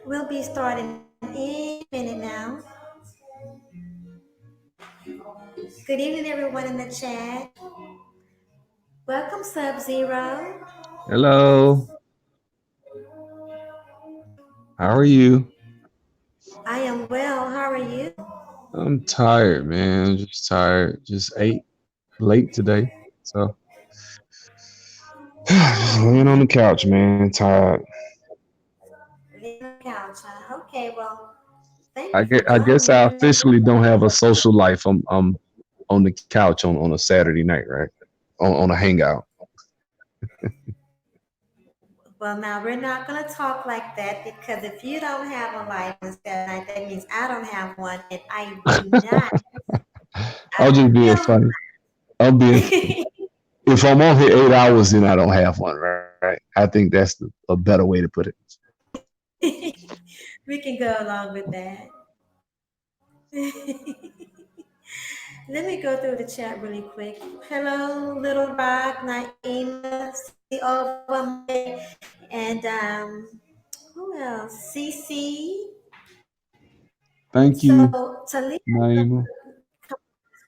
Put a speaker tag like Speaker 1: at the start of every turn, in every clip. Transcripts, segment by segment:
Speaker 1: We'll be starting in a minute now. Good evening, everyone in the chat. Welcome, Sub Zero.
Speaker 2: Hello. How are you?
Speaker 1: I am well. How are you?
Speaker 2: I'm tired, man. Just tired. Just ate late today. So just laying on the couch, man. Tired.
Speaker 1: Laying on the couch, huh? Okay, well, thank
Speaker 2: I
Speaker 1: you for
Speaker 2: guess, I
Speaker 1: joining
Speaker 2: guess
Speaker 1: me
Speaker 2: I
Speaker 1: tonight.
Speaker 2: officially don't have a social life. I'm on the couch on a Saturday night, right? On a hangout.
Speaker 1: Well, now we're not going to talk like that because if you don't have a life on Saturday night, that means I don't have one, and I do not.
Speaker 2: I'll just being
Speaker 1: I
Speaker 2: funny. I'm being
Speaker 1: feel
Speaker 2: if I'm on here 8 hours, then I don't have one, right? I think that's a better way to put it.
Speaker 1: we can go along with that. Let me go through the chat really quick. Hello, Little Rock, Naima, CEO of Monday, and who else? CC.
Speaker 2: Thank you,
Speaker 1: So Talia
Speaker 2: Naima.
Speaker 1: as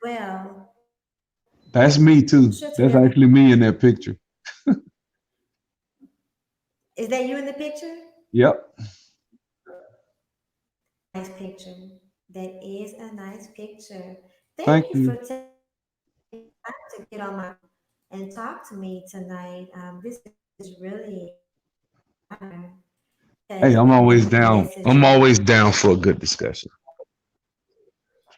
Speaker 1: well.
Speaker 2: That's me
Speaker 1: I'm
Speaker 2: too.
Speaker 1: sure
Speaker 2: That's
Speaker 1: Talia.
Speaker 2: actually me in that picture.
Speaker 1: Is that you in the picture?
Speaker 2: Yep.
Speaker 1: Nice picture. That is a nice picture.
Speaker 2: Thank
Speaker 1: Thank you
Speaker 2: you.
Speaker 1: for taking time to get on my and talk to me tonight. This is really honor because
Speaker 2: Hey, I'm
Speaker 1: every
Speaker 2: always down.
Speaker 1: message
Speaker 2: I'm
Speaker 1: you
Speaker 2: always down for a good discussion.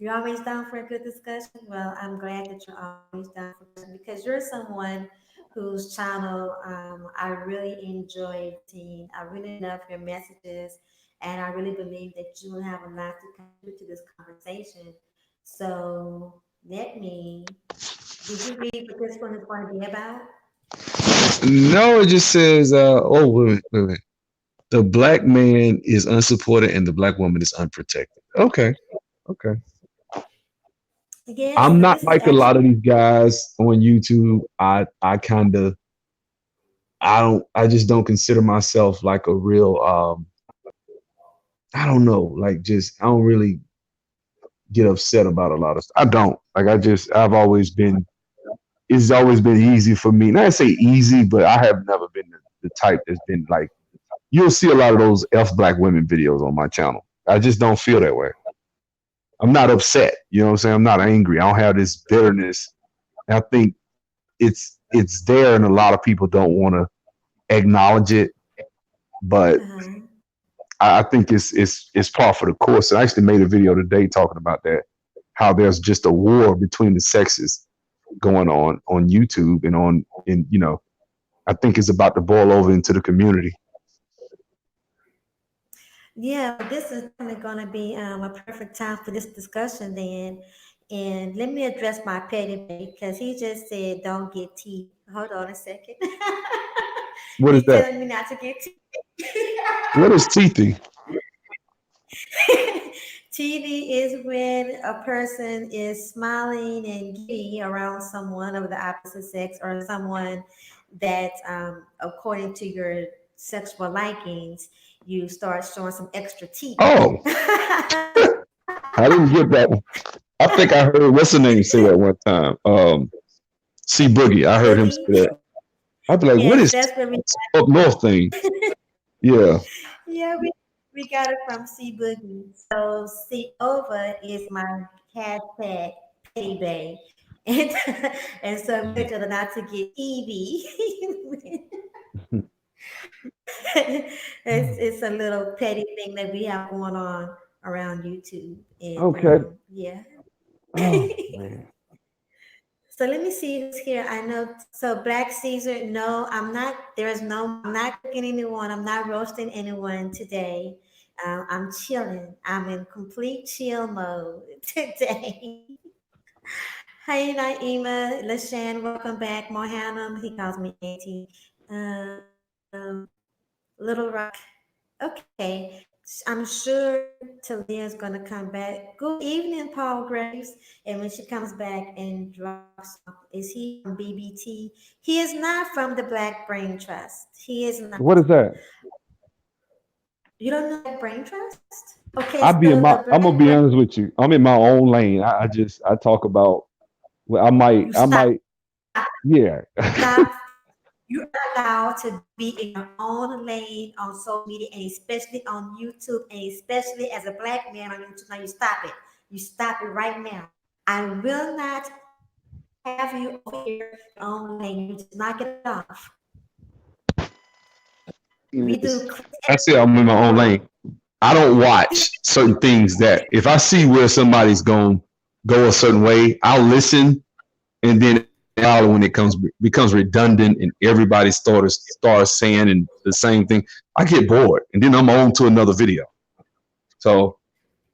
Speaker 1: you're always down for a good discussion. Well, I'm glad that you're always down for discussion because you're someone whose channel I really enjoy seeing. I really love your messages, and I really believe that you will have a lot to contribute to this conversation. So let me. Did you read what this one is going to be about?
Speaker 2: No, it just says, oh, wait. The black man is unsupported and the black woman is unprotected. Okay. Okay.
Speaker 1: Yes.
Speaker 2: I'm
Speaker 1: So
Speaker 2: not
Speaker 1: this is
Speaker 2: like a lot
Speaker 1: actually.
Speaker 2: of these guys on YouTube. I kind of, I just don't consider myself like a real, I don't know, like just, I don't really get upset about a lot of stuff. I don't. Like, I've always been, it's always been easy for me. Not to say easy, but I have never been the type that's been like, you'll see a lot of those F black women videos on my channel. I just don't feel that way. I'm not upset. You know what I'm saying? I'm not angry. I don't have this bitterness. I think it's there, and a lot of people don't want to acknowledge it. But
Speaker 1: Uh-huh.
Speaker 2: I think it's par for the course. I actually made a video today talking about that. How there's just a war between the sexes, going on YouTube and I think it's about to boil over into the community.
Speaker 1: Yeah, well, this is definitely going to be a perfect time for this discussion then. And let me address my petty baby because he just said don't get tea. Hold on a second.
Speaker 2: What is
Speaker 1: He's
Speaker 2: that?
Speaker 1: telling me not to get tea.
Speaker 2: What is teethy?
Speaker 1: TV is when a person is smiling and giddy around someone of the opposite sex or someone that, according to your sexual likings, you start showing some extra teeth.
Speaker 2: Oh, I didn't get that one. I think I heard what's the name say that one time. C Boogie. I heard him say
Speaker 1: Boogie.
Speaker 2: that. I'd be like, what
Speaker 1: Yes,
Speaker 2: is
Speaker 1: that's where we
Speaker 2: up north thing? Yeah.
Speaker 1: yeah, we got it from C Boogie. So C Over is my hashtag petty bay. And and so we told her not to get TV. It's a little petty thing that we have going on around YouTube. And
Speaker 2: Okay.
Speaker 1: yeah.
Speaker 2: Oh man.
Speaker 1: So let me see who's here. I know. So Black Caesar, no, I'm not. There is no. I'm not cooking anyone. I'm not roasting anyone today. I'm chilling. I'm in complete chill mode today. Hey, Naima, Lashan, welcome back. Mohanam, he calls me Auntie. Um, Little Rock. Okay. I'm sure Talia's gonna come back. Good evening, Paul Graves. And when she comes back and drops off, is he from BBT? He is not from the Black Brain Trust. He is not.
Speaker 2: What is that?
Speaker 1: You don't know Black Brain Trust? Okay,
Speaker 2: I be
Speaker 1: so
Speaker 2: in
Speaker 1: the
Speaker 2: my. I'm
Speaker 1: Black
Speaker 2: gonna be
Speaker 1: Brain,
Speaker 2: honest with you. I'm in my own lane. I talk about. Well, I might.
Speaker 1: you
Speaker 2: I
Speaker 1: stop.
Speaker 2: might. Yeah.
Speaker 1: Stop. You're allowed to be in your own lane on social media and especially on YouTube and especially as a black man on YouTube. Now you stop it. You stop it right now. I will not have you over here in your own lane. You just knock it off. We do clips
Speaker 2: I say I'm in my own lane. I don't watch certain things that if I see where somebody's going to go a certain way, I'll listen, and then when it comes becomes redundant and everybody starts saying and the same thing, I get bored, and then I'm on to another video. So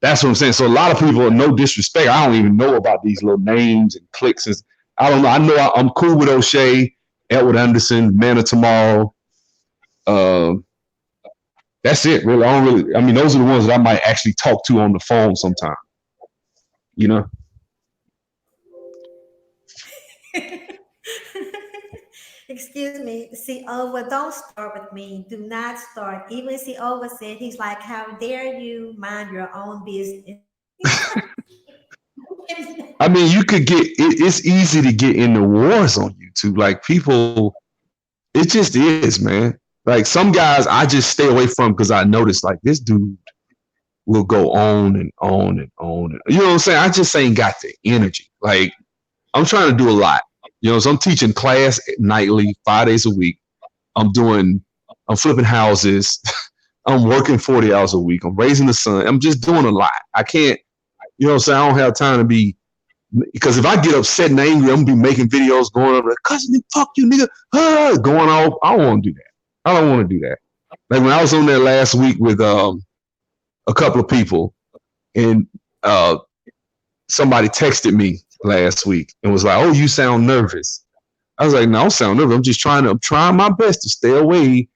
Speaker 2: that's what I'm saying. So a lot of people, no disrespect, I don't even know about these little names and clicks. And I don't know. I know I'm cool with O'Shea, Edward Anderson, Man of Tomorrow. Um, that's it, really. I don't really. I mean, those are the ones that I might actually talk to on the phone sometime. You know.
Speaker 1: Excuse me. See, Ova, don't start with me. Do not start. Even see, Ova said he's like, "How dare you mind your own business?"
Speaker 2: I mean, you could get. It's easy to get into wars on YouTube. Like people, it just is, man. Like some guys, I just stay away from because I notice like this dude will go on and on and on. And, you know what I'm saying? I just ain't got the energy. Like I'm trying to do a lot. So I'm teaching class nightly, 5 days a week. I'm doing, I'm flipping houses. I'm working 40 hours a week. I'm raising the son. I'm just doing a lot. I can't, what I'm saying? I don't have time to be, because if I get upset and angry, I'm gonna be making videos going over, cousin, fuck you, nigga, going off. I don't want to do that. I don't want to do that. Like when I was on there last week with a couple of people, and somebody texted me last week and was like, "Oh, you sound nervous." I was like, "No, I don't sound nervous. I'm trying my best to stay away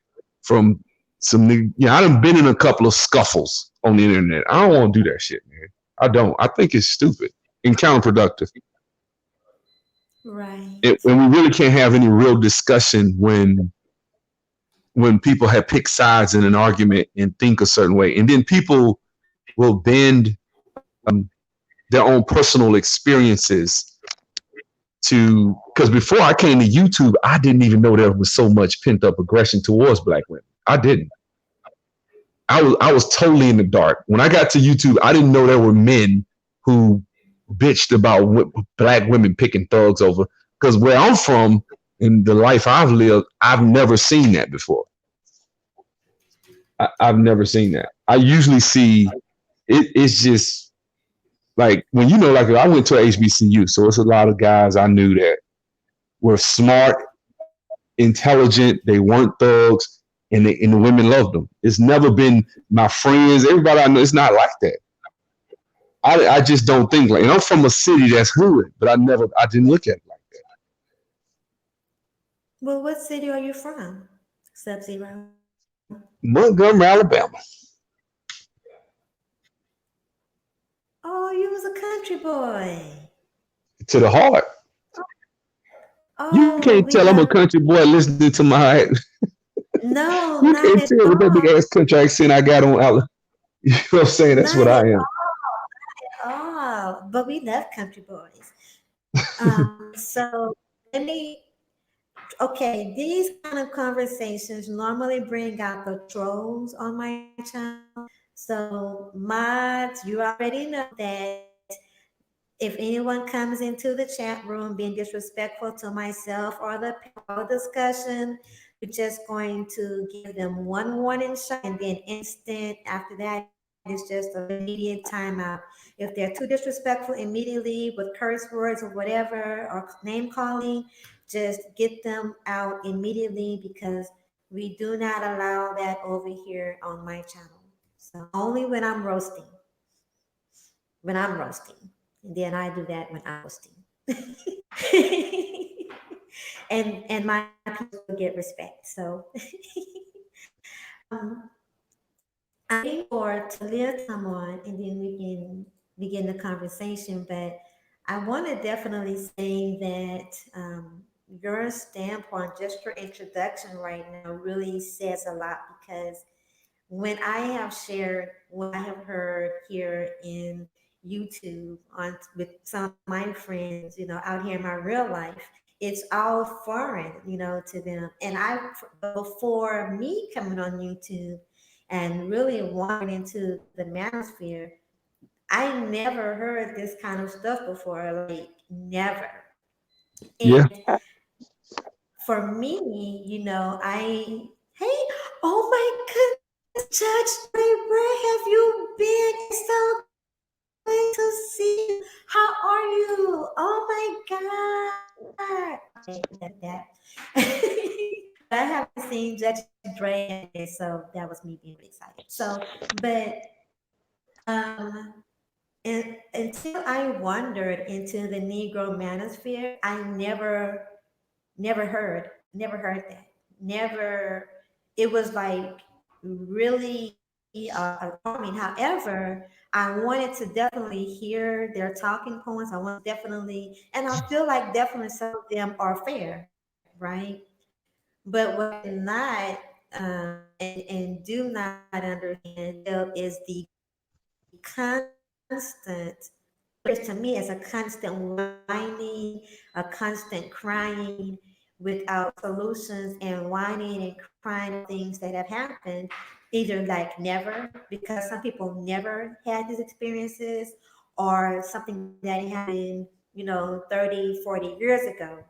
Speaker 2: from some new. Yeah, I done been in a couple of scuffles on the internet. I don't want to do that shit, man. I don't. I think it's stupid and counterproductive.
Speaker 1: Right.
Speaker 2: And we really can't have any real discussion when people have picked sides in an argument and think a certain way, and then people will bend their own personal experiences to, because before I came to YouTube, I didn't even know there was so much pent up aggression towards black women. I didn't. I was totally in the dark. When I got to YouTube, I didn't know there were men who bitched about black women picking thugs over. Because where I'm from, in the life I've lived, I've never seen that before. I've never seen that. I usually see it's just Like when you know, like I went to HBCU, so it's a lot of guys I knew that were smart, intelligent. They weren't thugs, and the women loved them. It's never been my friends, everybody I know. It's not like that. I just don't think like. And I'm from a city that's hood, but I didn't look at it like that.
Speaker 1: Well, what city are you from? Sub Zero.
Speaker 2: Montgomery, Alabama,
Speaker 1: Oh, you was a country boy.
Speaker 2: to the heart. You
Speaker 1: Oh,
Speaker 2: can't
Speaker 1: we
Speaker 2: tell I'm a
Speaker 1: have
Speaker 2: country boy listening to my.
Speaker 1: no,
Speaker 2: You
Speaker 1: not
Speaker 2: can't
Speaker 1: at
Speaker 2: tell with that big
Speaker 1: all.
Speaker 2: ass country accent I got on. You know what I'm saying? That's what
Speaker 1: Not
Speaker 2: I
Speaker 1: at
Speaker 2: am.
Speaker 1: all. But we love country boys. So let me okay, these kind of conversations normally bring out the trolls on my channel. So mods, you already know that if anyone comes into the chat room being disrespectful to myself or the panel or discussion, we're just going to give them one warning shot and then instant after that is just an immediate timeout. If they're too disrespectful immediately with curse words or whatever or name calling, just get them out immediately because we do not allow that over here on my channel. So only when I'm roasting, when I'm roasting. And then I do that when I'm roasting. And my people still get respect. So I'm waiting for Talia to come on and then we can begin the conversation. But I want to definitely say that your standpoint, just your introduction right now, really says a lot because when I have shared what I have heard here in YouTube on with some of my friends, out here in my real life, it's all foreign, to them. And but before me coming on YouTube and really wandering into the manosphere, I never heard this kind of stuff before, like never.
Speaker 2: Yeah.
Speaker 1: And for me, hey, oh my goodness, Judge Ray, where have you been? It's so good to see you. How are you? Oh my God. Okay, that. But I haven't seen Judge Dre in a minute, so that was me being really excited. So, but and until I wandered into the Negro manosphere, I never heard that, never. It was like really alarming. However, I wanted to definitely hear their talking points. I want to definitely, and I feel like definitely some of them are fair, right? But what I did not and do not understand is the constant, what appears to me as a constant whining, a constant crying without solutions, and whining and crying about things that have happened, either like never, because some people never had these experiences, or something that happened, 30, 40 years ago.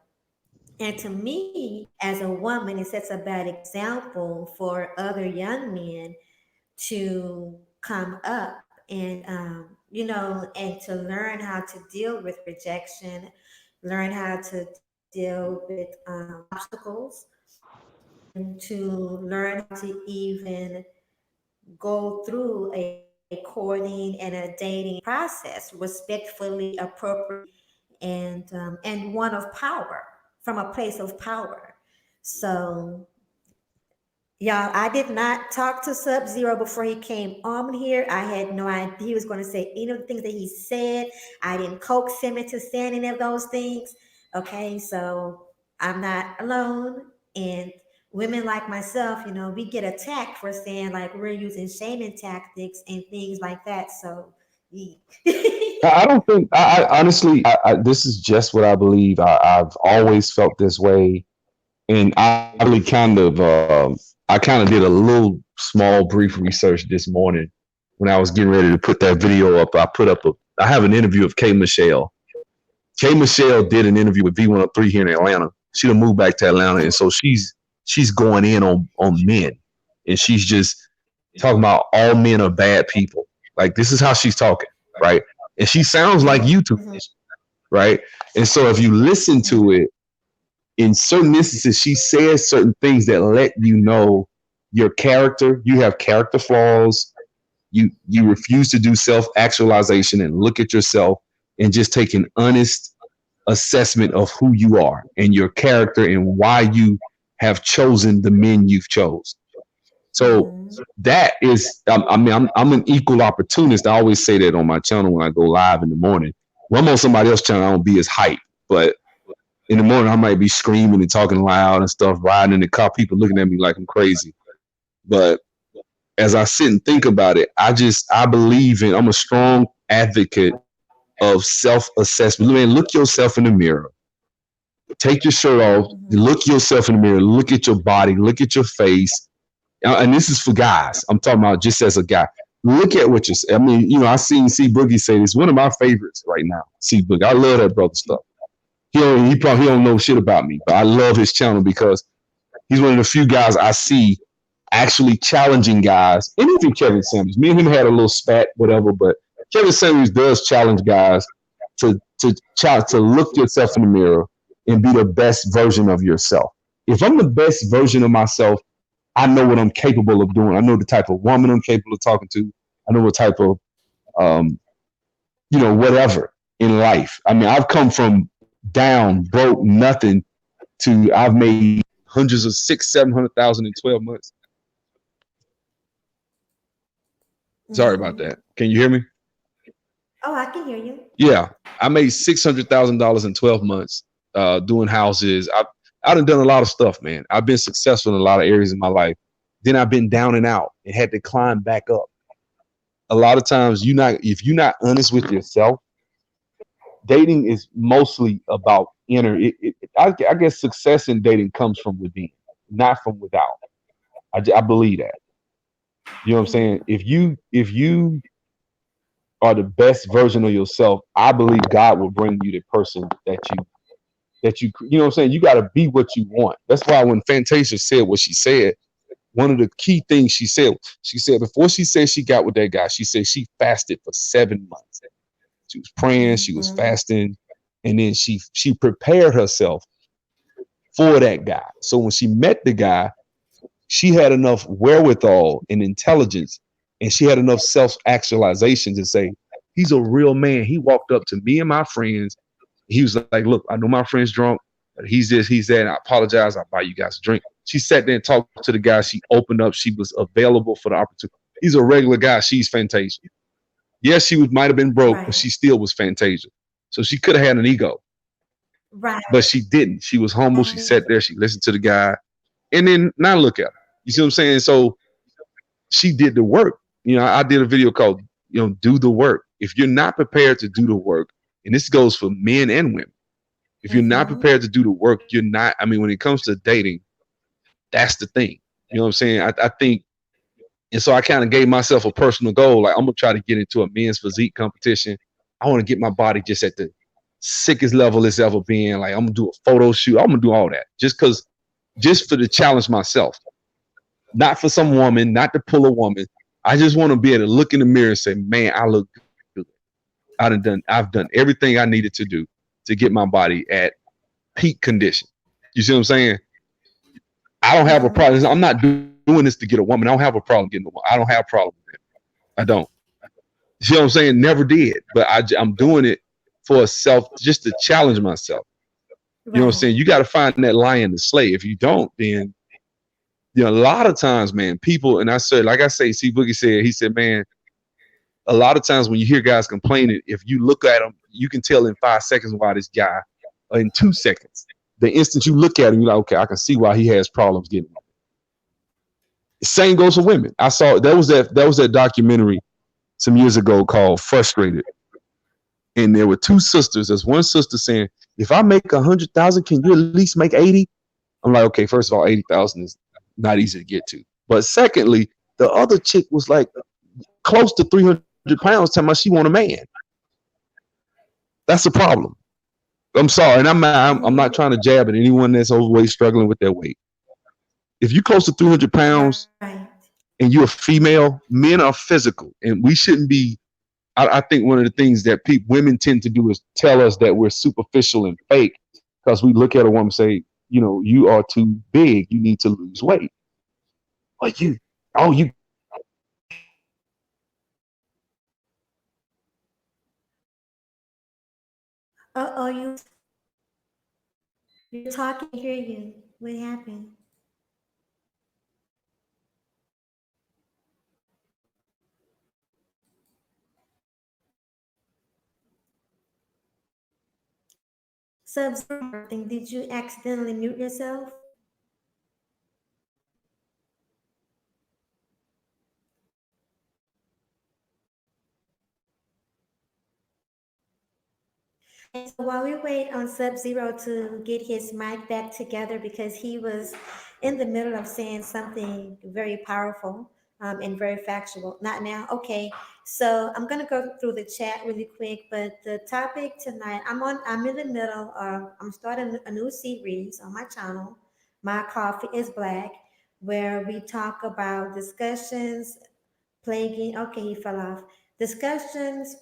Speaker 1: And to me, as a woman, it sets a bad example for other young men to come up and and to learn how to deal with rejection, learn how to deal with obstacles, and to learn how to even go through a courting and a dating process respectfully, appropriately, and one of power, from a place of power. So y'all, I did not talk to Sub Zero before he came on here. I had no idea he was going to say any of the things that he said. I didn't coax him into saying any of those things. Okay, so I'm not alone. And women like myself, we get attacked for saying like we're using shaming tactics and things like that. So, yeah.
Speaker 2: I don't think I honestly this is just what I believe. I've always felt this way, and I really I kind of did a little small brief research this morning when I was getting ready to put that video up. I have an interview of K Michelle. K Michelle did an interview with V103 here in Atlanta. She done moved back to Atlanta, and so she's going in on men, and she's just talking about all men are bad people. Like this is how she's talking, right? and she sounds like you
Speaker 1: Mm-hmm.
Speaker 2: too much, right? And so if you listen to it, in certain instances, she says certain things that let you know your character. You have character flaws. You refuse to do self actualization and look at yourself and just take an honest assessment of who you are and your character and why you have chosen the men you've chose. So
Speaker 1: Mm-hmm.
Speaker 2: that is, I mean, I'm an equal opportunist. I always say that on my channel when I go live in the morning. When I'm on somebody else's channel, I don't be as hype, but in the morning I might be screaming and talking loud and stuff, riding in the car, people looking at me like I'm crazy. But as I sit and think about it, I believe in, I'm a strong advocate of self-assessment. Man, look yourself in the mirror. Take your shirt off,
Speaker 1: Mm-hmm.
Speaker 2: look yourself in the mirror, look at your body, look at your face. And this is for guys. I'm talking about just as a guy. Look at what you're, I mean, I seen C Boogie say this. One of my favorites right now. C Boogie. I love that brother stuff. He probably he don't know shit about me, but I love his channel because he's one of the few guys I see actually challenging guys, and even Kevin Samuels. Me and him had a little spat, whatever, but Kevin Samuels does challenge guys to look yourself in the mirror and be the best version of yourself. If I'm the best version of myself, I know what I'm capable of doing. I know the type of woman I'm capable of talking to. I know what type of um, whatever in life. I mean, I've come from down, broke, nothing to I've made hundreds of 600,000, 700,000 in 12 months. Sorry about
Speaker 1: Mm-hmm.
Speaker 2: that. Can you hear me?
Speaker 1: Oh, I can hear you.
Speaker 2: Yeah, I made $600,000 in 12 months doing houses. I've done a lot of stuff, man. I've been successful in a lot of areas in my life. Then I've been down and out and had to climb back up. A lot of times, if you're not honest with yourself, dating is mostly about inner. I guess success in dating comes from within, not from without. I believe that. You know what I'm saying?
Speaker 1: Mm-hmm.
Speaker 2: If you are the best version of yourself, I believe God will bring you the person you know what I'm saying? You got to be what you want. That's why when Fantasia said what she said, one of the key things she said before she said she got with that guy, she said she fasted for 7 months. She was praying, she was
Speaker 1: Mm-hmm.
Speaker 2: fasting, and then she prepared herself for that guy. So when she met the guy, she had enough wherewithal and intelligence, and she had enough self-actualization to say, he's a real man. He walked up to me and my friends. He was like, look, I know my friend's drunk, but he's this, he's that. And I apologize. I'll buy you guys a drink. She sat there and talked to the guy. She opened up. She was available for the opportunity. He's a regular guy. She's Fantasia. Yes, she might have been broke, but
Speaker 1: Right.
Speaker 2: she still was Fantasia. So she could have had an ego,
Speaker 1: Right.
Speaker 2: but she didn't. She was humble. She
Speaker 1: And
Speaker 2: sat there. She listened to the guy. And then now look at her. You see what I'm saying? So she did the work. I did a video called, do the work. If you're not prepared to do the work, and this goes for men and women, if you're not
Speaker 1: mm-hmm.
Speaker 2: prepared to do the work, you're not. I mean, when it comes to dating, that's the thing. You know what I'm saying? I think, and so I kind of gave myself a personal goal. Like, I'm gonna try to get into a men's physique competition. I want to get my body just at the sickest level it's ever been. Like, I'm gonna do a photo shoot. I'm gonna do all that just for the challenge myself, not for some woman, not to pull a woman. I just want to be able to look in the mirror and say, man, I look good. I've done everything I needed to do to get my body at peak condition. You see what I'm saying? I don't have a
Speaker 1: Mm-hmm.
Speaker 2: problem. I'm not doing this to get a woman. I don't have a problem getting a woman. I don't have a problem with it. I don't. You see what I'm saying? Never did. But I'm doing it for just to challenge myself. You know what I'm
Speaker 1: Right.
Speaker 2: saying? You got to find that lion to slay. If you don't, then a lot of times, man, people, and I said, like I say, C Boogie said, he said, man, a lot of times when you hear guys complaining, if you look at them, you can tell in 5 seconds why this guy, or in 2 seconds, the instant you look at him, you're like, okay, I can see why he has problems getting. Same goes for women. I saw that was that documentary some years ago called Frustrated, and there were two sisters. There's one sister saying, "If I make 100,000, can you at least make 80?" I'm like, okay, first of all, 80,000 is not easy to get to. But secondly, the other chick was like close to 300 pounds, telling me she want a man. That's a problem. I'm sorry, and I'm not
Speaker 1: Mm-hmm.
Speaker 2: trying to jab at anyone that's overweight, struggling with their weight. If you're close to 300 pounds
Speaker 1: Right.
Speaker 2: and you're a female, men are physical, and we shouldn't be I think one of the things that women tend to do is tell us that we're superficial and fake because we look at a woman and say, you know, you are too big. You need to lose weight. But you got to lose weight. You got to lose weight.
Speaker 1: Oh, you're talking. I hear you. What happened? Sub-Zero, something. Did you accidentally mute yourself? And so while we wait on Sub Zero to get his mic back together, because he was in the middle of saying something very powerful and very factual. Not now. Okay. So I'm gonna go through the chat really quick. But the topic tonight, I'm in the middle of I'm starting a new series on my channel. My Coffee is Black, where we talk about discussions plaguing, okay, he fell off. Discussions,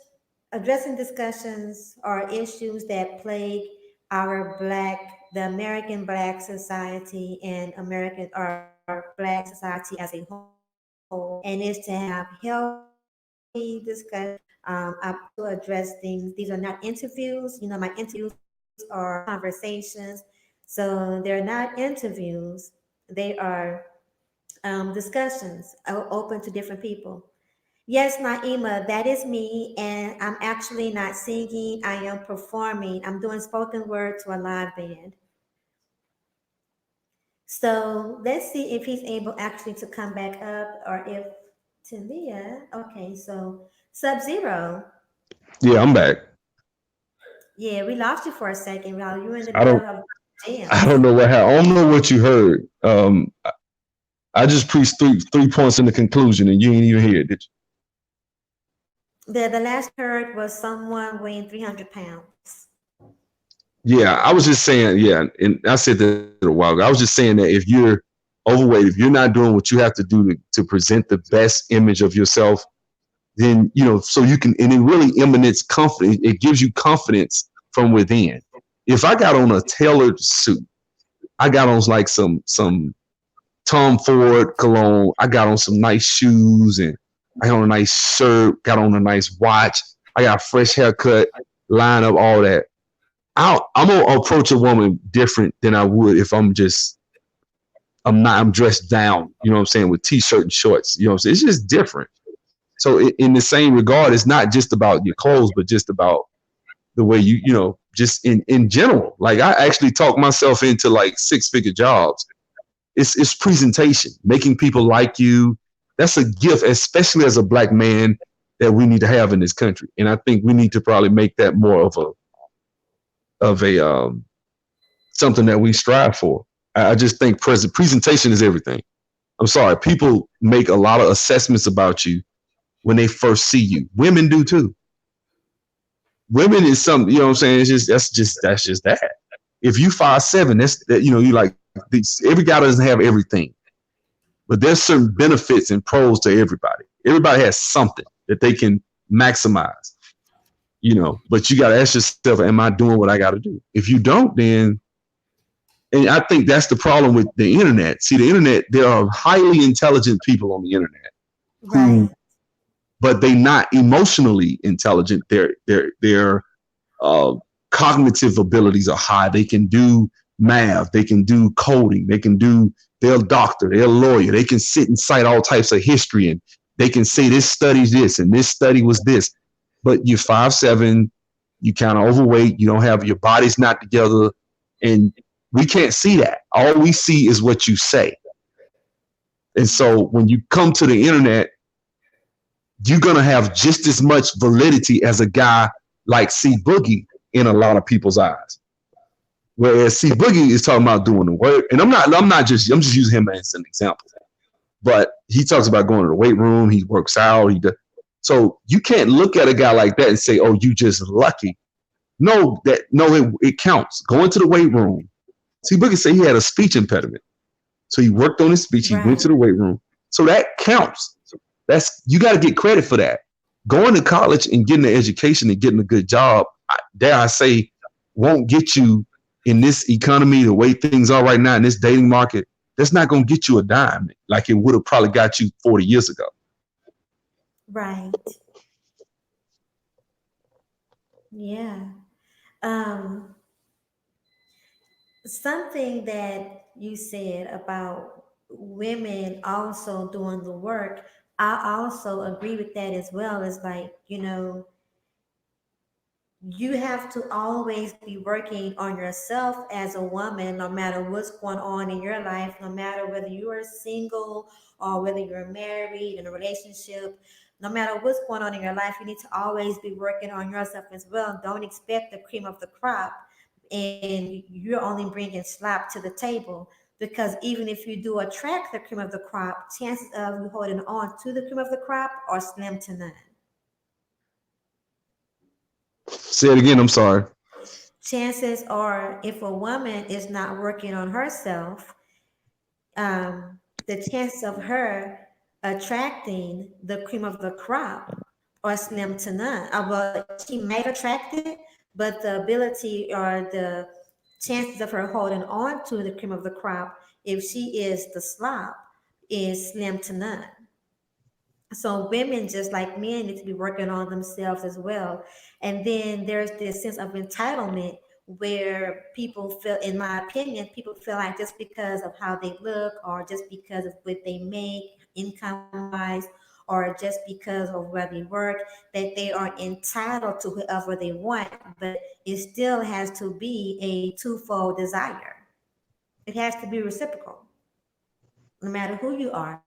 Speaker 1: addressing discussions or issues that plague the American black society and American or black society as a whole. And is to have healthy discussion. I to address things. These are not interviews. You know, my interviews are conversations. So they're not interviews. They are discussions open to different people. Yes, Naima, that is me, and I'm actually not singing. I am performing. I'm doing spoken word to a live band. So let's see if he's able actually to come back up, or if Talia. Okay, so Sub Zero.
Speaker 2: Yeah, I'm back.
Speaker 1: Yeah, we lost you for a second while you were in the
Speaker 2: I
Speaker 1: middle
Speaker 2: don't
Speaker 1: of
Speaker 2: I don't
Speaker 1: jams.
Speaker 2: know what happened. I don't know what you heard. I just preached three points in the conclusion, and you ain't even hear it, did
Speaker 1: The last heard was someone weighing 300 pounds.
Speaker 2: you? Yeah, I was just saying. Yeah, and I said that a while ago. I was just saying that if you're overweight, if you're not doing what you have to do to present the best image of yourself, then so you can, and it really emanates confidence. It gives you confidence from within. If I got on a tailored suit, I got on like some Tom Ford cologne. I got on some nice shoes and I got on a nice shirt, got on a nice watch. I got a fresh haircut, line up, all that. I'm gonna approach a woman different than I would if I'm dressed down, you know what I'm saying, with t-shirt and shorts. You know what I'm saying? It's just different. So in the same regard, it's not just about your clothes, but just about the way just in general. Like I actually talked myself into like six-figure jobs. It's presentation, making people like you. That's a gift, especially as a black man, that we need to have in this country. And I think we need to probably make that more of a something that we strive for. I just think presentation is everything. I'm sorry, people make a lot of assessments about you when they first see you. Women do too. Women is something, you know what I'm saying? It's just that's just that. If you 5'7", that's that, you like every guy doesn't have everything. But there's certain benefits and pros to everybody. Everybody has something that they can maximize, but you got to ask yourself, am I doing what I got to do? If you don't, then, and I think that's the problem with the internet. See, the internet, there are highly intelligent people on the internet who,
Speaker 1: Right.
Speaker 2: but they not emotionally intelligent. Their uh, cognitive abilities are high. They can do math. They can do coding. They're a doctor. They're a lawyer. They can sit and cite all types of history, and they can say this study's this and this study was this. But you're 5'7", you kind of overweight. You don't have your body's not together, and we can't see that. All we see is what you say. And so when you come to the internet, you're gonna have just as much validity as a guy like C Boogie in a lot of people's eyes. Whereas C Boogie is talking about doing the work, and I'm just using him as an example. But he talks about going to the weight room, he works out, so you can't look at a guy like that and say, "Oh, you just lucky." No, it counts. Going to the weight room. C Boogie said he had a speech impediment, so he worked on his speech. He went
Speaker 1: Right.
Speaker 2: to the weight room, so that counts. You got to get credit for that. Going to college and getting an education and getting a good job, dare I say, won't get you in this economy, the way things are right now in this dating market. That's not going to get you a dime like it would have probably got you 40 years ago.
Speaker 1: Right. Yeah. Um, Something that you said about women also doing the work, I also agree with that as well. It's like, you have to always be working on yourself as a woman, no matter what's going on in your life, no matter whether you are single or whether you're married in a relationship. No matter what's going on in your life, you need to always be working on yourself as well. Don't expect the cream of the crop and you're only bringing slop to the table, because even if you do attract the cream of the crop, chances of you holding on to the cream of the crop are slim to none.
Speaker 2: Say it again. I'm sorry.
Speaker 1: Chances are, if a woman is not working on herself, the chances of her attracting the cream of the crop are slim to none. Well, she might attract it, but the ability or the chances of her holding on to the cream of the crop, if she is the slop, is slim to none. So women, just like men, need to be working on themselves as well. And then there's this sense of entitlement where people feel, in my opinion, people feel like just because of how they look or just because of what they make income wise or just because of where they work, that they are entitled to whoever they want. But it still has to be a twofold desire. It has to be reciprocal, no matter who you are.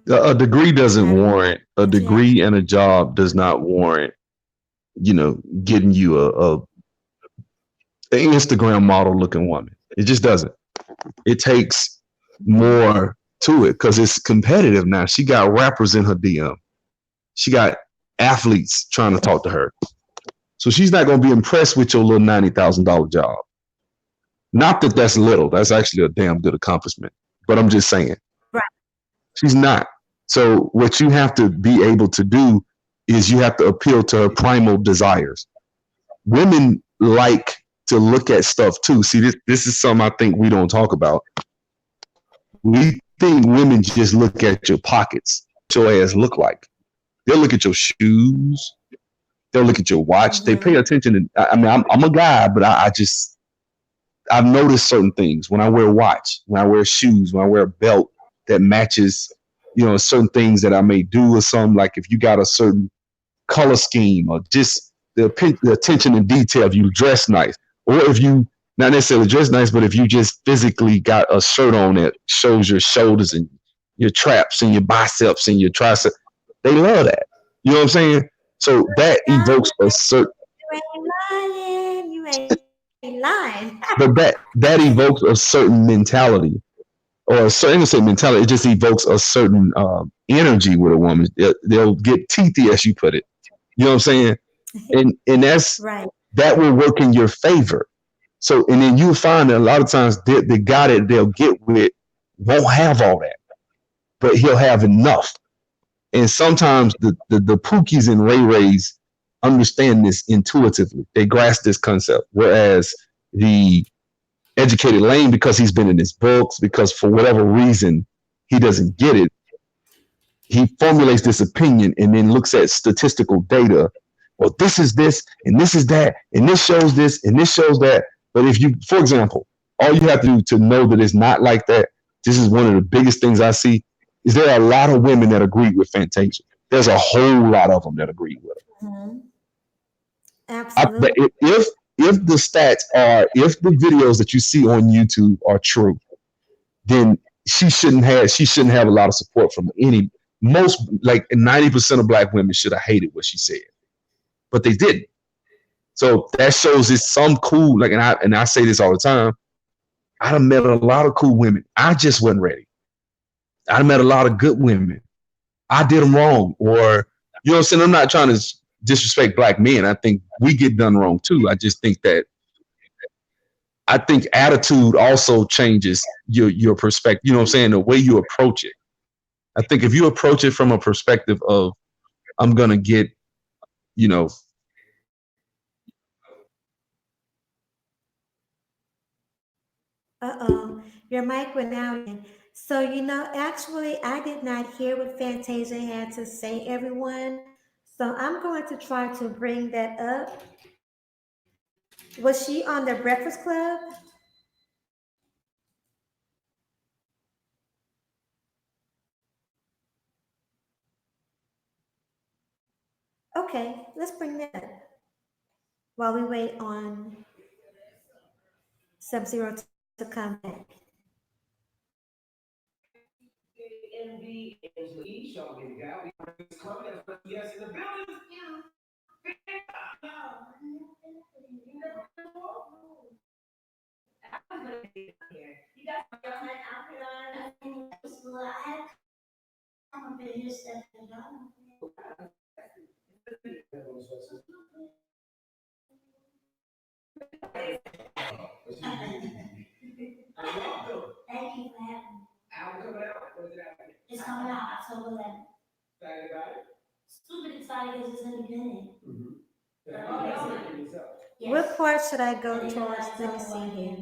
Speaker 2: A degree
Speaker 1: No matter
Speaker 2: doesn't
Speaker 1: who,
Speaker 2: warrant a
Speaker 1: but you have to.
Speaker 2: degree, and a job does not warrant, getting you a Instagram model looking woman. It just doesn't. It takes more to it because it's competitive now. She got rappers in her DM. She got athletes trying to talk to her. So she's not going to be impressed with your little $90,000 job. Not that that's little. That's actually a damn good accomplishment. But I'm just saying,
Speaker 1: Right.
Speaker 2: she's not. So what you have to be able to do is you have to appeal to her primal desires. Women like to look at stuff too. See, this is something I think we don't talk about. We think women just look at your pockets, what your ass look like. They'll look at your shoes. They'll look at your watch. They pay
Speaker 1: Mm-hmm.
Speaker 2: attention. I mean, I'm a guy, but I've noticed certain things when I wear a watch, when I wear shoes, when I wear a belt that matches, certain things that I may do or something. Like if you got a certain color scheme or just the attention to detail, if you dress nice, or if you not necessarily dress nice, but if you just physically got a shirt on that shows your shoulders and your traps and your biceps and your triceps, they love that. You know what I'm saying? So that
Speaker 1: God,
Speaker 2: evokes a certain,
Speaker 1: you ain't lying. You ain't lying.
Speaker 2: but that evokes a certain mentality or a certain, say mentality. It just evokes a certain energy with a woman. They'll get teethy, as you put it. You know what I'm saying? And
Speaker 1: Right.
Speaker 2: that will work in your favor. So, and then you'll find that a lot of times the guy that they'll get with won't have all that, but he'll have enough. And sometimes the Pookies and Ray Rays understand this intuitively. They grasp this concept. Whereas the educated Lane, because he's been in his books, because for whatever reason he doesn't get it, he formulates this opinion and then looks at statistical data. Well, this is this, and this is that, and this shows this, and this shows that. But if you, for example, all you have to do to know that it's not like that, this is one of the biggest things I see, is there are a lot of women that agree with Fantasia. There's a whole lot of them that agree with her.
Speaker 1: Mm-hmm.
Speaker 2: But
Speaker 1: Absolutely.
Speaker 2: if the stats are, if the videos that you see on YouTube are true, then she shouldn't have a lot of support from any, most, like 90% of black women should have hated what she said, but they didn't. So that shows it's some cool, like, and I say this all the time. I done met a lot of cool women. I just wasn't ready. I done met a lot of good women. I did them wrong, or you know what I'm saying. I'm not trying to disrespect black men. I think we get done wrong too. I think attitude also changes your perspective. You know what I'm saying? The way you approach it. I think if you approach it from a perspective of I'm gonna get, you know,
Speaker 1: Uh-oh, your mic went out again. So, actually, I did not hear what Fantasia had to say, everyone. So I'm going to try to bring that up. Was she on the Breakfast Club? Okay, let's bring that up while we wait on Sub Zero to come back. What part should I go towards? Let me see here.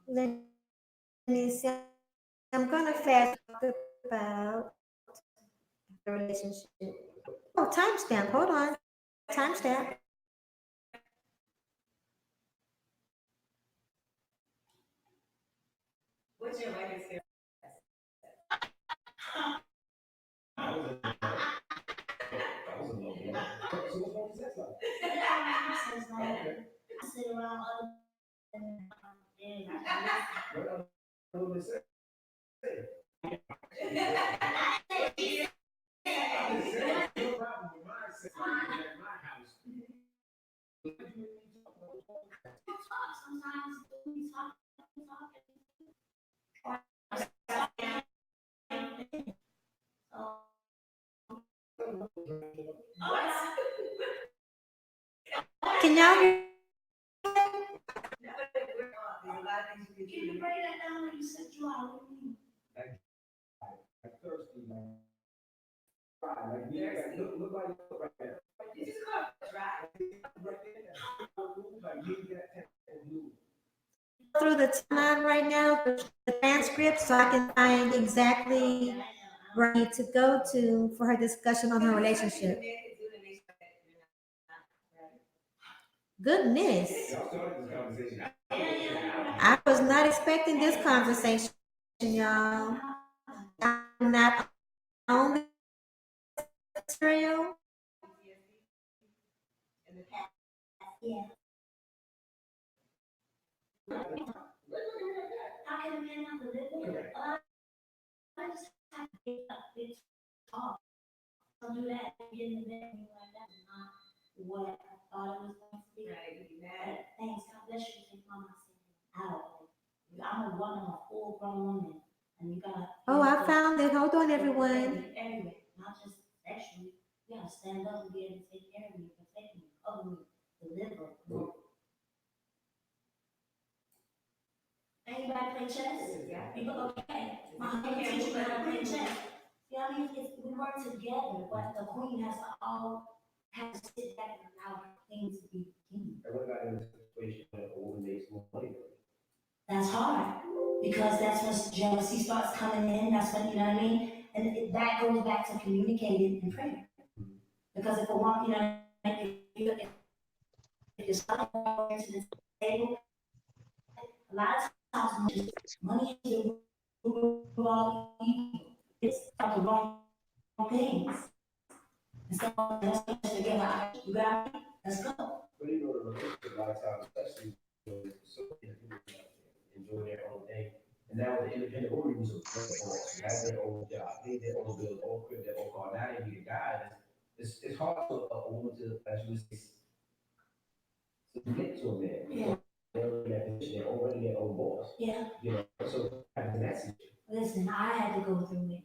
Speaker 1: Let me see. I'm going to fast talk about the relationship. Oh, timestamp. Hold on. Timestamp. Can y'all hear me? Through the timeline right now, the transcript, so I can find exactly where I need to go to for her discussion on her relationship. Goodness. I was not expecting this conversation, y'all. I'm not on this material. Oh, I found it. Hold on, everyone. That's hard.
Speaker 3: because that's when jealousy starts coming in. That's when, you know what I mean? And that goes back to communicating and prayer. Because if a woman, you know, if you're starting to the table, a lot of times money is the root of all evil. It's about the wrong things. Instead of let's get together, you got me, let's go. But you know, the relationship a lot of times, especially so enjoy their own thing. And now with the independent woman was a boss, had their own job, paid their own bills, own crib, their own car. Now they need a guy. It's hard for a woman to, as you would say, submit to a man. Yeah. They're in that position, they're already their own boss. Yeah. You know, so having that situation. Listen, I had to go through it.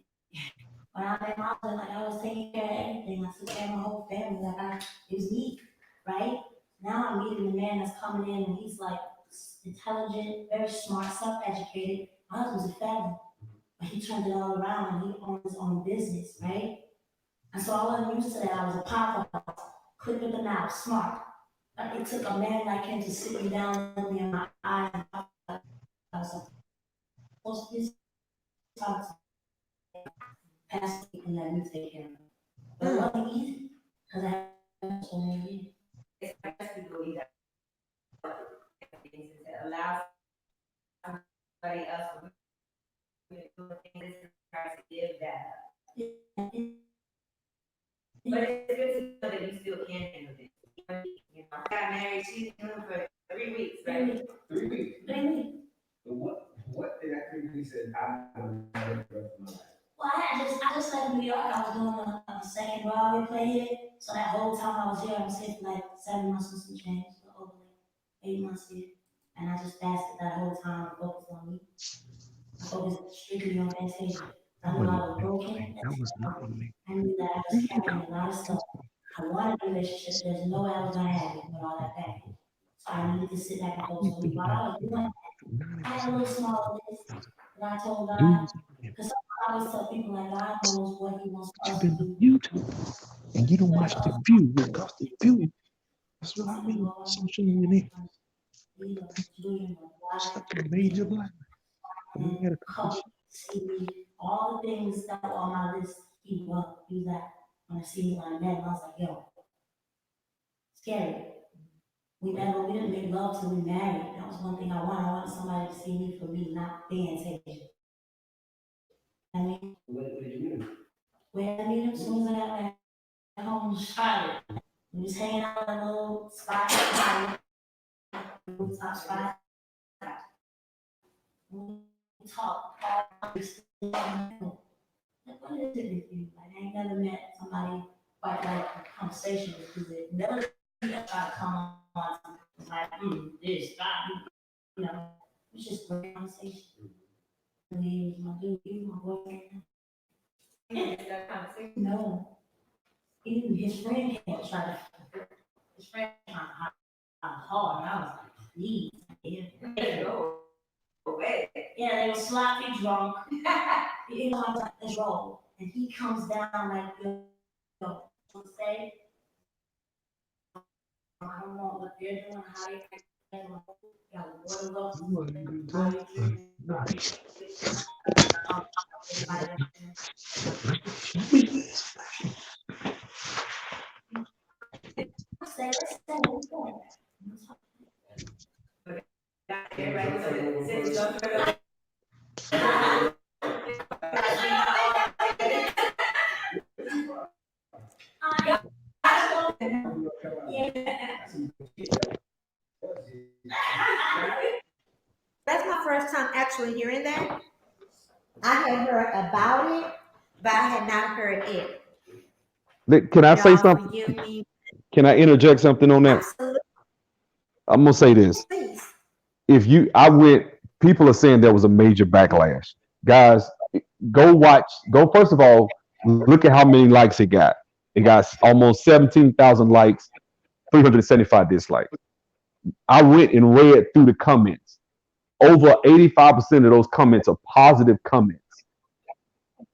Speaker 3: When I met my husband, like I was taking care of everything. I took care of my whole family. It was me, right? Now I'm meeting a man that's coming in and he's like intelligent, very smart, self-educated. My husband's a felon, but he turned it all around and he owns his own business, right? And so I wasn't used to that. I was a pop-up, quick with the mouth, smart. But it took a man like him to sit me down, look me in my eyes, and talk about it. I was like, well, this talk to pass me and let me take care of it. But it wasn't easy because I had so many years. Especially when you things that allow somebody else to do things and try to give that. But it's good to know that you still can handle it. You know, I got married, she's been for 3 weeks, right? 3 weeks. 3 weeks. But what did that 3 weeks said I'm gonna do the rest of my life? Well, I just left New York. I was doing a second Broadway play here. So that whole time I was here, I was here for like 7 months with some change, so over like 8 months here. And I just fasted that whole time and focused on me. I focused strictly on Fantasia. I
Speaker 2: That
Speaker 3: knew I
Speaker 2: wasn't
Speaker 3: was
Speaker 2: me.
Speaker 3: broken.
Speaker 2: That was not me.
Speaker 3: I knew that I was carrying a lot of stuff. I wanted a relationship. There's no way I was gonna have it with all that baggage. So I needed to sit back and focus
Speaker 2: You
Speaker 3: on me.
Speaker 2: think
Speaker 3: While
Speaker 2: about
Speaker 3: I was
Speaker 2: it,
Speaker 3: doing that, I had a little
Speaker 2: 90%
Speaker 3: small list that I told God.
Speaker 2: dudes on him.
Speaker 3: Because I always tell people like God knows what He wants
Speaker 2: But you've
Speaker 3: us to
Speaker 2: been on
Speaker 3: do.
Speaker 2: YouTube and you don't watch the view because the view. That's what I
Speaker 3: So
Speaker 2: mean.
Speaker 3: Lord,
Speaker 2: Social media.
Speaker 3: lead us, children of
Speaker 2: It's
Speaker 3: life,
Speaker 2: like a major black. I mean,
Speaker 3: and
Speaker 2: we had a couple
Speaker 3: come see me. All the things that were on my list, He was like, when I see me when I met him, I was like, yo, scary. We didn't make love till we married. That was one thing I wanted. I wanted somebody to see me for me, not Fantasia. I mean, where did you meet him? Where I meet him, as soon as I got back home in Charlotte. We was hanging out in a little spot, rooftop spot. We talked. Like, what is it with you? Like, I ain't never met somebody quite like a conversation with you. Never try to come on like, this, that, you know. It's just great conversation. And he was my dude, he was my boyfriend. That conversation? No. Even his friend came and tried to, his friend tried to hard. I was like, please. Yeah. Go away. Yeah, they were sloppy drunk. He was on his roll. And he comes down like, yo, say, I don't know what they're doing, how they got water up,
Speaker 2: nice.
Speaker 3: um, say, let's say, what's going
Speaker 1: That's my first time actually hearing that. I had heard about it, but I had not heard it.
Speaker 2: Can I say
Speaker 1: Y'all
Speaker 2: something?
Speaker 1: forgive me.
Speaker 2: Can I interject something on that?
Speaker 1: Absolutely,
Speaker 2: I'm gonna say this.
Speaker 1: please.
Speaker 2: If you, I went. People are saying there was a major backlash. Guys, go watch. Go first of all, look at how many likes it got. It got almost 17,000 likes, 375 dislikes. I went and read through the comments. Over 85% of those comments are positive comments.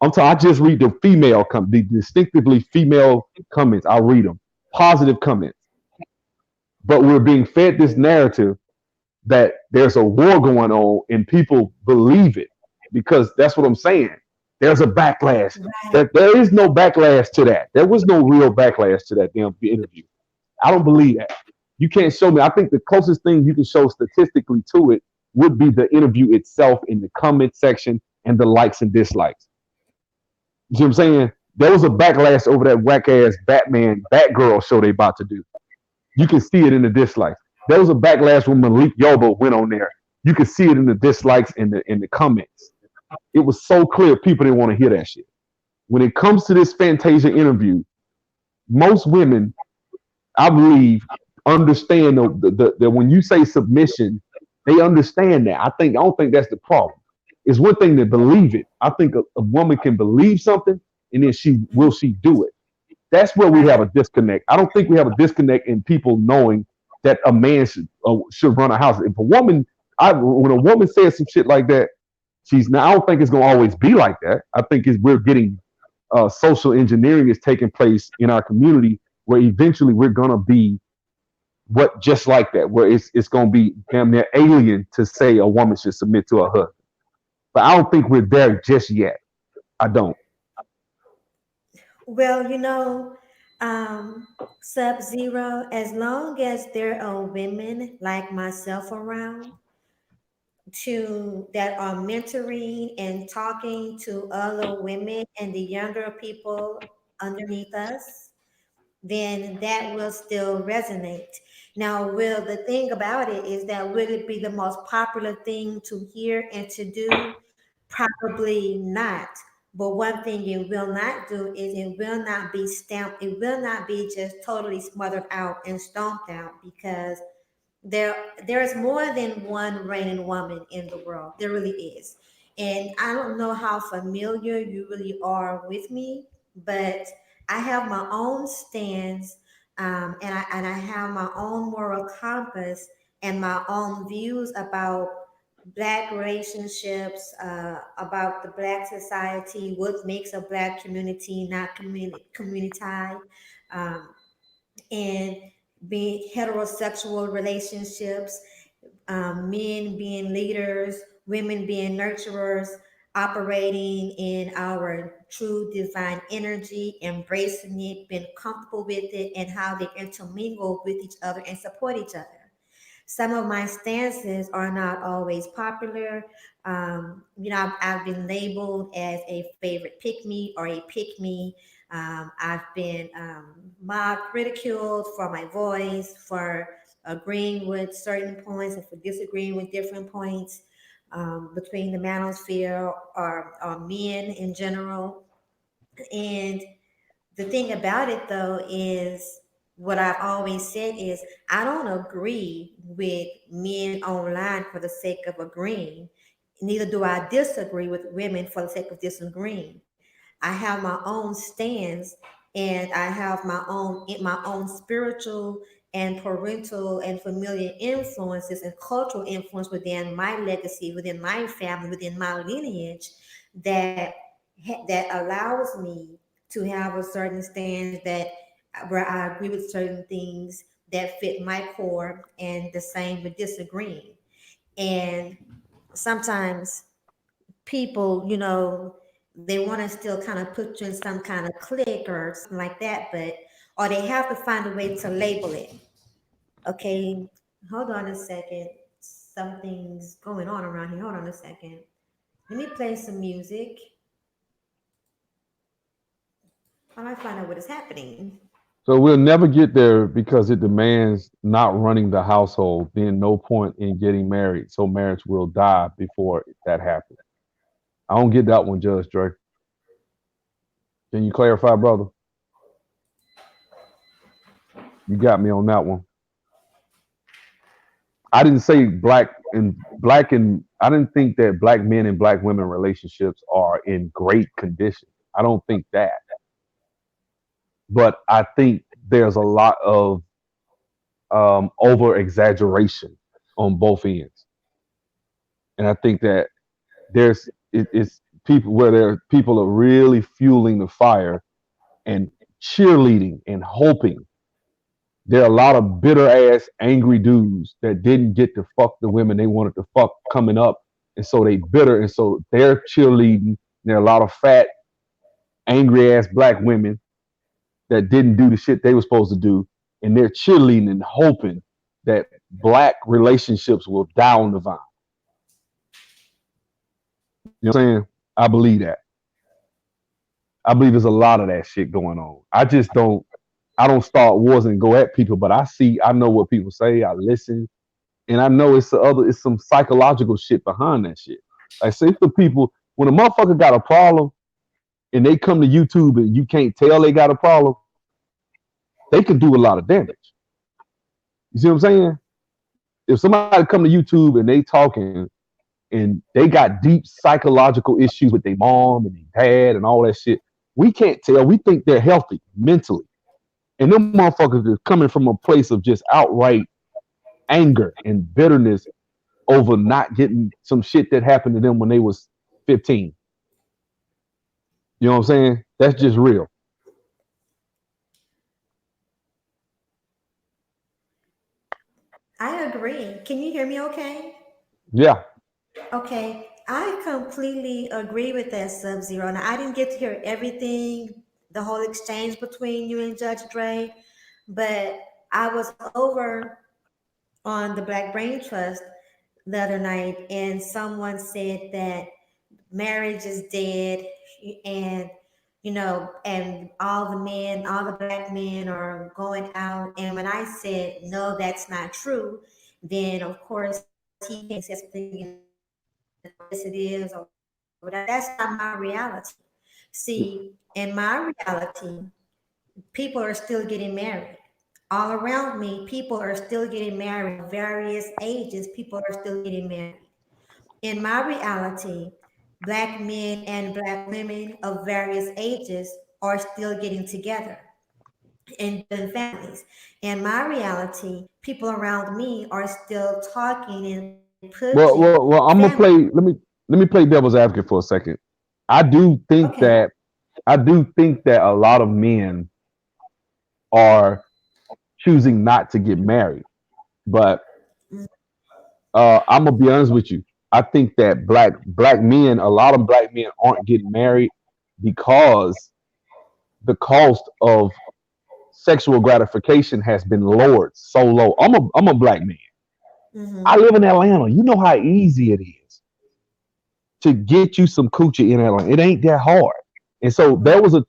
Speaker 2: I'm talking. I just read the the distinctively female comments. I read them. Positive comments. But we're being fed this narrative that there's a war going on and people believe it because that's what I'm saying. There's a backlash.
Speaker 1: Right.
Speaker 2: There is no backlash to that. There was no real backlash to that damn interview. I don't believe that. You can't show me. I think the closest thing you can show statistically to it would be the interview itself in the comment section and the likes and dislikes. You see what I'm saying? There was a backlash over that whack ass Batman Batgirl show they about to do. You can see it in the dislikes. There was a backlash when Malik Yoba went on there. You can see it in the dislikes and the comments. It was so clear people didn't want to hear that shit. When it comes to this Fantasia interview, most women, I believe, understand the when you say submission, they understand that. I don't think that's the problem. It's one thing to believe it. I think a woman can believe something and then she do it. That's where we have
Speaker 1: Right.
Speaker 2: a disconnect. I don't think we have a disconnect in people knowing that a man should run a house. If a woman, when a woman says some shit like that, she's now. I don't think it's gonna always be like that. I think we're getting social engineering is taking place in our community where eventually we're gonna be what just like that, where it's gonna be damn near alien to say a woman should submit to her husband. But I don't think we're there just yet. I don't.
Speaker 1: Well, Sub Zero, as long as there are women like myself around that are mentoring and talking to other women and the younger people underneath us, then that will still resonate. Now, will the thing about it is that will it be the most popular thing to hear and to do? Probably not. But one thing it will not do is it will not be stamped, it will not be just totally smothered out and stomped out because there there's more than one reigning woman in the world. There really is. And I don't know how familiar you really are with me, but I have my own stance, and I have my own moral compass and my own views about black relationships, about the black society, what makes a black community not community, um, and being heterosexual relationships, men being leaders, women being nurturers, operating in our true divine energy, embracing it, being comfortable with it, and how they intermingle with each other and support each other. Some of my stances are not always popular. I've been labeled as a favorite pick me or a pick me. I've been mocked, ridiculed for my voice, for agreeing with certain points and for disagreeing with different points between the manosphere or men in general. And the thing about it though is what I've always said is I don't agree with men online for the sake of agreeing. Neither do I disagree with women for the sake of disagreeing. I have my own stance and I have my own spiritual and parental and familiar influences and cultural influence within my legacy, within my family, within my lineage that allows me to have a certain stance that where I agree with certain things that fit my core and the same with disagreeing. And sometimes people, they want to still kind of put you in some kind of clique or something like that, but or they have to find a way to label it. Okay, hold on a second. Something's going on around here. Hold on a second. Let me play some music. How do I find out what is happening?
Speaker 2: So we'll never get there because it demands not running the household, then no point in getting married. So marriage will die before that happens. I don't get that one, Judge Drake. Can you clarify, brother? You got me on that one. I didn't say I didn't think that black men and black women relationships are in great condition. I don't think that. But I think there's a lot of over exaggeration on both ends. And I think that it's people where people are really fueling the fire and cheerleading and hoping There are a lot of bitter ass angry dudes that didn't get to fuck the women they wanted to fuck coming up. And so they bitter. And so they're cheerleading. There are a lot of fat, angry ass black women that didn't do the shit they were supposed to do. And they're cheerleading and hoping that black relationships will die on the vine. You know what I'm saying? I believe that. I believe there's a lot of that shit going on. I don't start wars and go at people, but I know what people say. I listen, and I know it's some psychological shit behind that shit. Like, say for people, when a motherfucker got a problem and they come to YouTube and you can't tell they got a problem, they can do a lot of damage. You see what I'm saying? If somebody come to YouTube and they talking and they got deep psychological issues with their mom and their dad and all that shit, we can't tell. We think they're healthy mentally. And them motherfuckers is coming from a place of just outright anger and bitterness over not getting some shit that happened to them when they was 15. You know what I'm saying? That's just real.
Speaker 1: I agree. Can you hear me okay?
Speaker 2: Yeah.
Speaker 1: Okay, I completely agree with that, Sub Zero. Now, I didn't get to hear everything, the whole exchange between you and Judge Dre, but I was over on the Black Brain Trust the other night, and someone said that marriage is dead, and and all the black men are going out. And when I said no, that's not true, then of course he came and said something against that. Yes, it is, or whatever. That's not my reality. See, in my reality, people are still getting married. All around me, people are still getting married of various ages. People are still getting married. In my reality, black men and black women of various ages are still getting together and building families. In my reality, people around me are still talking and pushing
Speaker 2: Well,
Speaker 1: family.
Speaker 2: I'm gonna play. Let me play devil's advocate for a second. I do
Speaker 1: Okay.
Speaker 2: think that I do think that a lot of men are choosing not to get married, but I'm gonna be honest with you. I think that black men, a lot of black men aren't getting married because the cost of sexual gratification has been lowered so low. I'm a black man. I
Speaker 1: Mm-hmm.
Speaker 2: live in Atlanta. You know how easy it is to get you some coochie in Atlanta. It ain't that hard. And so there were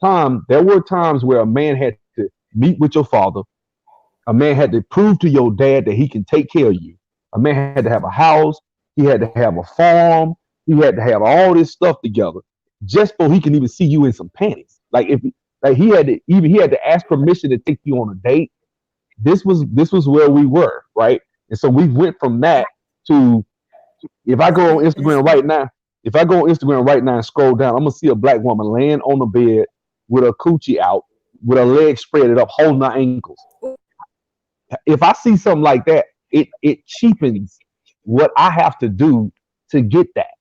Speaker 2: times where a man had to meet with your father. A man had to prove to your dad that he can take care of you. A man had to have a house. He had to have a farm. He had to have all this stuff together just so he can even see you in some panties. Like he had to ask permission to take you on a date. This was where we were, right? And so we went from that to if I go on
Speaker 1: This
Speaker 2: Instagram right now, if I go on Instagram right now and scroll down, I'm gonna see a black woman laying on the bed with her coochie out, with her legs spread up, holding her ankles. If I see something like that, it cheapens what I have to do to get that.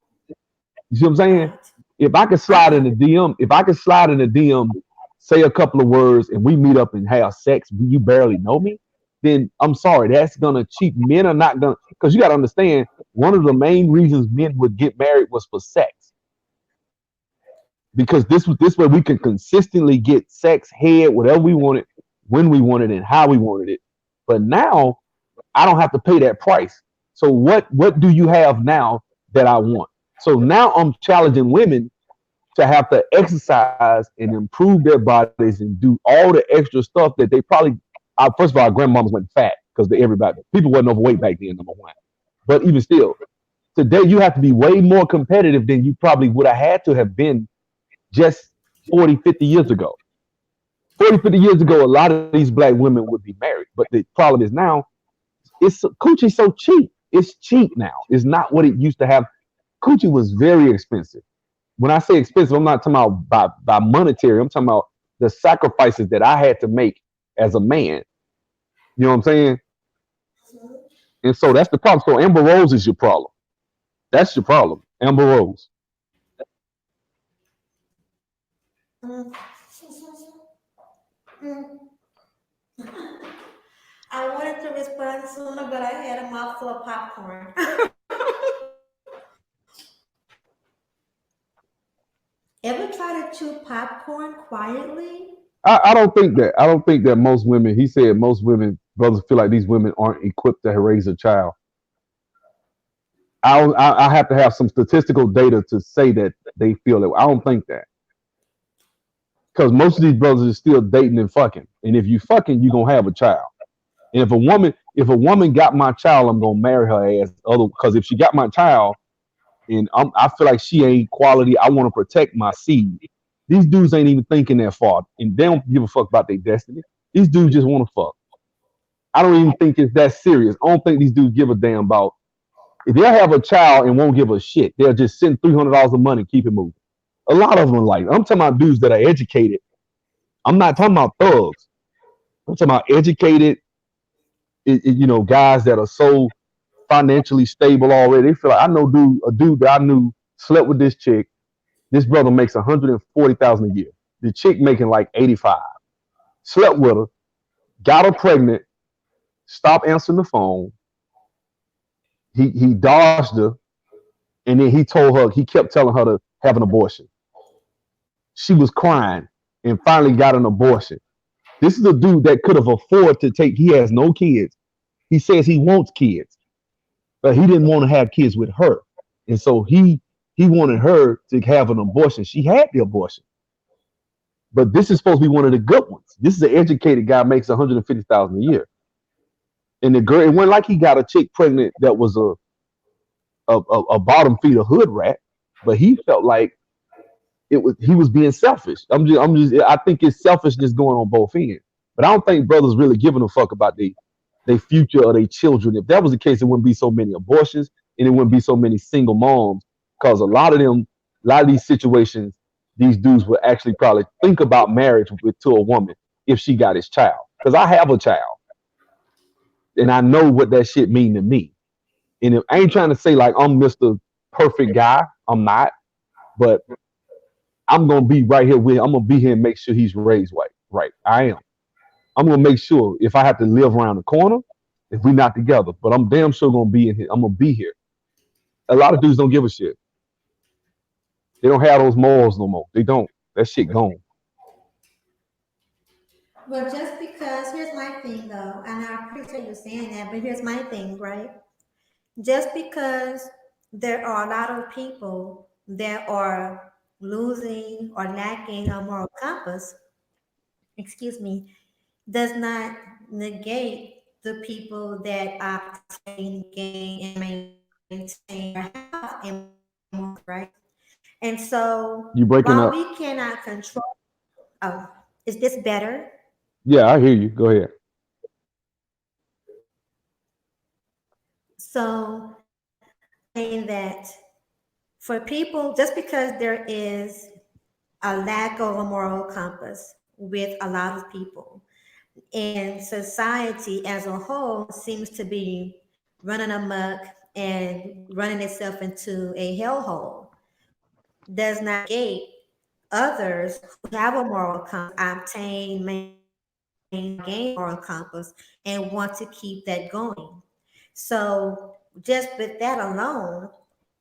Speaker 2: You see what I'm saying?
Speaker 1: right.
Speaker 2: If I could
Speaker 1: I
Speaker 2: slide in the DM, if I could slide in the DM, say a couple of words, and we meet up and have sex, you barely know me, then I'm sorry, that's gonna cheap. Men are not gonna, because you gotta understand, one of the main reasons men would get married was for sex, because this way we can consistently get sex, head, whatever we wanted, when we wanted it, and how we wanted it. But now I don't have to pay that price. So what do you have now that I want? So now I'm challenging women to have to exercise and improve their bodies and do all the extra stuff that they probably. First of all, our grandmoms went fat because everybody people wasn't overweight back then. Number one, but even still, today you have to be way more competitive than you probably would have had to have been just 40, 50 years ago. 40, 50 years ago, a lot of these black women would be married. But the problem is now it's coochie so cheap. It's cheap now. It's not what it used to have. Coochie was very expensive. When I say expensive, I'm not talking about by monetary. I'm talking about the sacrifices that I had to make as a man. You know what I'm saying? And so that's the problem. So Amber Rose is your problem. That's your problem, Amber Rose.
Speaker 1: mm, mm. I wanted to respond sooner, but I had a mouthful of popcorn. Ever try to chew popcorn quietly?
Speaker 2: I don't think that. I don't think that most women. He said most women brothers feel like these women aren't equipped to raise a child. I have to have some statistical data to say that they feel it. I don't think that because most of these brothers are still dating and fucking. And if you fucking, you gonna have a child. And if a woman got my child, I'm gonna marry her ass. Other because if she got my child and I feel like she ain't quality, I want to protect my seed. These dudes ain't even thinking that far, and they don't give a fuck about their destiny. These dudes just want to fuck. I don't even think it's that serious. I don't think these dudes give a damn about if they'll have a child and won't give a shit. They'll just send $300 a month and keep it moving. A lot of them are like I'm talking about dudes that are educated. I'm not talking about thugs. I'm talking about educated, guys that are so financially stable already. They feel like I know a dude that I knew slept with this chick. This brother makes 140,000 a year. The chick making like 85. Slept with her, got her pregnant, stopped answering the phone. He dodged her, and then he kept telling her to have an abortion. She was crying and finally got an abortion. This is a dude that could have afforded to take. He has no kids. He says he wants kids, but he didn't want to have kids with her, and so he wanted her to have an abortion. She had the abortion, but this is supposed to be one of the good ones. This is an educated guy makes 150,000 a year, and the girl. It wasn't like he got a chick pregnant that was a bottom feeder hood rat, but he felt like he was being selfish. I think it's selfishness going on both ends. But I don't think brothers really giving a fuck about their future or their children. If that was the case, it wouldn't be so many abortions and it wouldn't be so many single moms. Because a lot of these situations, these dudes would actually probably think about marriage to a woman if she got his child. Because I have a child and I know what that shit mean to me. And if, I ain't trying to say like I'm Mr. Perfect guy. I'm not. But I'm gonna be right here with him. I'm gonna be here and make sure he's raised right. Right. I am. I'm gonna make sure if I have to live around the corner, if we're not together, but I'm damn sure gonna be in here. I'm gonna be here. A lot of dudes don't give a shit. They don't have those morals no more. They don't. That shit gone.
Speaker 1: Well, just because, here's my thing though, and I appreciate you saying that, but here's my thing, right? Just because there are a lot of people that are losing or lacking a moral compass, excuse me, does not negate the people that obtain, gain, and maintain or have a moral compass, right? And so
Speaker 2: You
Speaker 1: while
Speaker 2: breaking
Speaker 1: we
Speaker 2: up?
Speaker 1: cannot control, oh, is this better?
Speaker 2: Yeah, I hear you. Go ahead.
Speaker 1: So I'm saying that for people, just because there is a lack of a moral compass with a lot of people, and society as a whole seems to be running amok and running itself into a hellhole, does not negate others who have a moral compass, obtain, maintain, or gain a moral compass, and want to keep that going. So, just with that alone,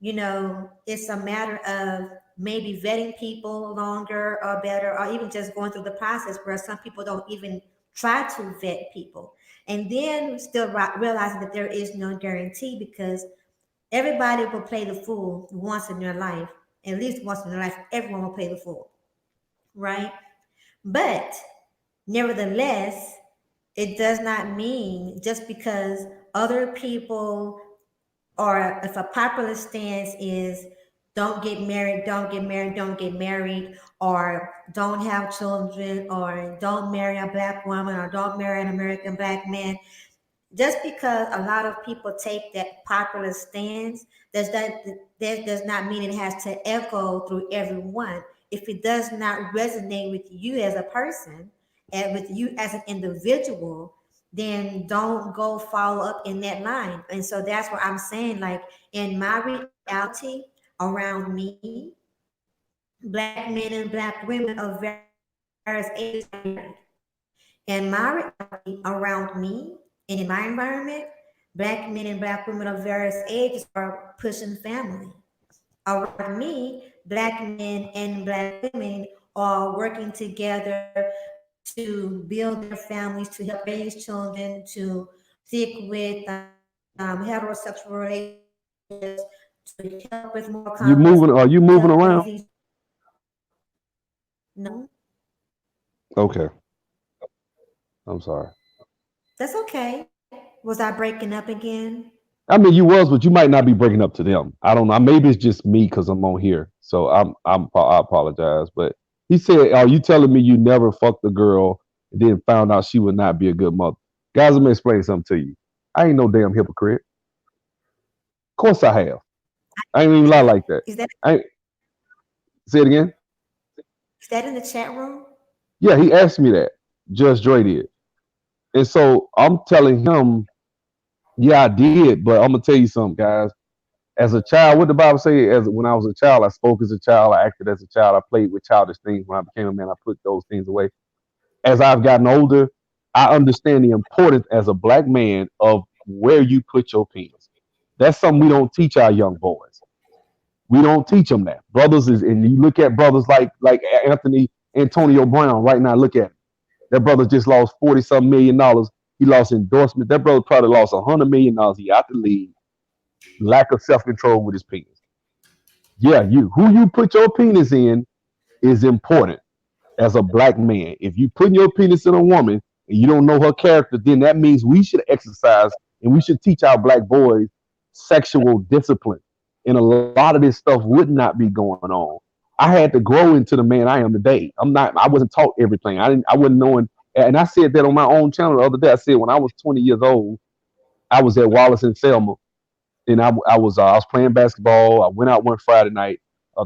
Speaker 1: it's a matter of maybe vetting people longer or better, or even just going through the process where some people don't even try to vet people. And then still realizing that there is no guarantee because everybody will play the fool once in their life. At least once in their life, everyone will play the fool, right? But nevertheless, it does not mean just because other people, or if a popular stance is don't get married, don't get married, don't get married, or don't have children, or don't marry a black woman, or don't marry an American black man, just because a lot of people take that popular stance, that does not mean it has to echo through everyone. If it does not resonate with you as a person and with you as an individual, then don't go follow up in that line. And so that's what I'm saying. Like in my reality around me, black men and black women of various ages are married. In my reality around me, And in my environment, black men and black women of various ages are pushing family. Around me, black men and black women are working together to build their families, to help raise children, to stick with heterosexual relationships, to help with more
Speaker 2: You
Speaker 1: complex
Speaker 2: moving? Are you moving
Speaker 1: ways.
Speaker 2: around?
Speaker 1: No,
Speaker 2: Okay, I'm sorry.
Speaker 1: that's okay. Was I breaking up again?
Speaker 2: I mean, you was, but you might not be breaking up to them. I don't know. Maybe it's just me because I'm on here. So I apologize. But he said, "Are you telling me you never fucked a girl and then found out she would not be a good mother?" Guys, let me explain something to you. I ain't no damn hypocrite. Of course I have. I ain't even lie like that.
Speaker 1: Is that
Speaker 2: I ain't, say it again.
Speaker 1: is that in the chat room?
Speaker 2: Yeah, he asked me that. Judge Dre did, and so I'm telling him, yeah, I did. But I'm gonna tell you something, guys. As a child, what the Bible say? As when I was a child, I spoke as a child, I acted as a child, I played with childish things. When I became a man, I put those things away. As I've gotten older, I understand the importance as a black man of where you put your penis. That's something we don't teach our young boys. We don't teach them that. Brothers is, and you look at brothers like Anthony Antonio Brown right now. Look at him. That brother just lost 40 some million dollars. He lost endorsement. That brother probably lost $100 million. He out the league. Lack of self control with his penis. Yeah, you who you put your penis in is important as a black man. If you put your penis in a woman and you don't know her character, then that means we should exercise and we should teach our black boys sexual discipline. And a lot of this stuff would not be going on. I had to grow into the man I am today. I wasn't taught everything. I wasn't knowing, and I said that on my own channel the other day. I said when I was 20 years old, I was at Wallace and Selma, and I was playing basketball. I went out one Friday night,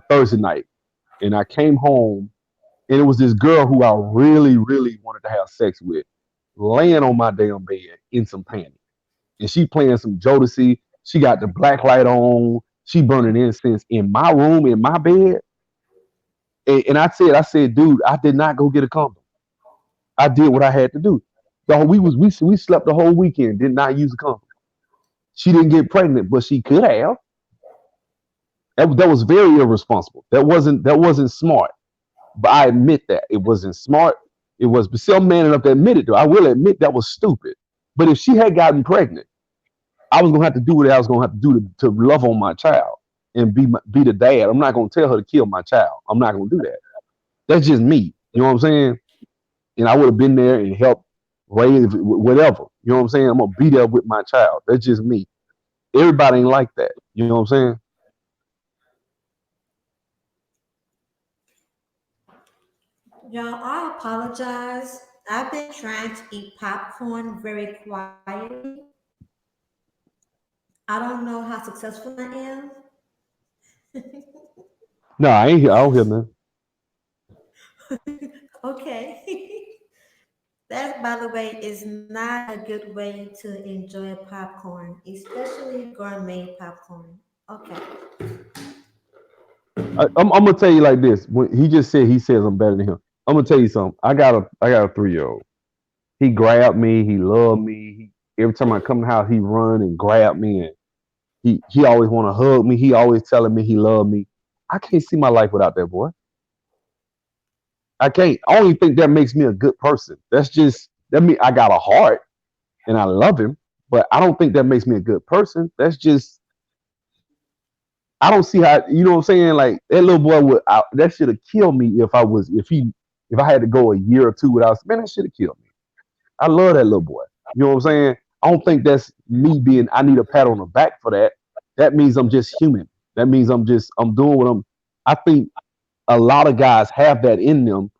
Speaker 2: Thursday night, and I came home, and it was this girl who I really, really wanted to have sex with, laying on my damn bed in some panties, and she playing some Jodeci. She got the black light on. She burning incense in my room, in my bed, and I said, dude, I did not go get a condom. I did what I had to do. We slept the whole weekend, did not use a condom. She didn't get pregnant, but she could have. That was very irresponsible. That wasn't smart. But I admit that it wasn't smart. It was, but still man enough to admit it. Though I will admit that was stupid. But if she had gotten pregnant, I was gonna have to do what I was gonna have to do to love on my child and be the dad. I'm not gonna tell her to kill my child. I'm not gonna do that. That's just me. You know what I'm saying? And I would have been there and helped raise whatever. You know what I'm saying? I'm gonna be there with my child. That's just me. Everybody ain't like that. You know what I'm saying?
Speaker 1: Y'all, I apologize. I've been trying to eat popcorn very quietly. I don't know how successful I am.
Speaker 2: No, I ain't here. I don't hear nothing.
Speaker 1: Okay. That, by the way, is not a good way to enjoy popcorn, especially gourmet popcorn. Okay.
Speaker 2: I'm gonna tell you like this. When he just said he says I'm better than him, I'm gonna tell you something. I got a 3 year old. He grabbed me. He loved me. Every time I come to the house, he run and grab me, and he always want to hug me. He always telling me he loved me. I can't see my life without that boy. I can't. I only think that makes me a good person. That's just that mean I got a heart and I love him, but I don't think that makes me a good person. That's just I don't see how you know what I'm saying. Like that little boy that should have killed me if I had to go a year or two without. Man, that should have killed me. I love that little boy. You know what I'm saying? I don't think that's me being. I need a pat on the back for that. That means I'm just human. That means I'm doing what I'm. I think a lot of guys have that in them,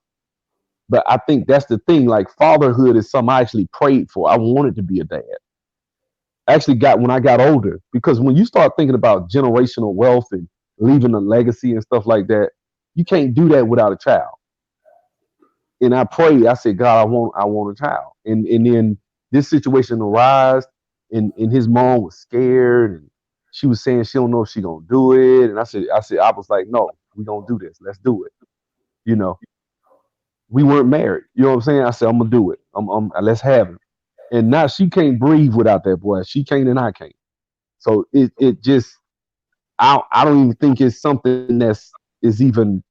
Speaker 2: but I think that's the thing. Like fatherhood is something I actually prayed for. I wanted to be a dad. I actually got when I got older because when you start thinking about generational wealth and leaving a legacy and stuff like that, you can't do that without a child. And I prayed. I said, God, I want a child. And then this situation arose, and his mom was scared, and she was saying she don't know if she gonna do it. And I was like, no, we gonna do this. Let's do it. You know, we weren't married. You know what I'm saying? I said, I'm gonna do it. Let's have it. and now she can't breathe without that boy. She can't, and I can't. So it just I don't even think it's something that's is even.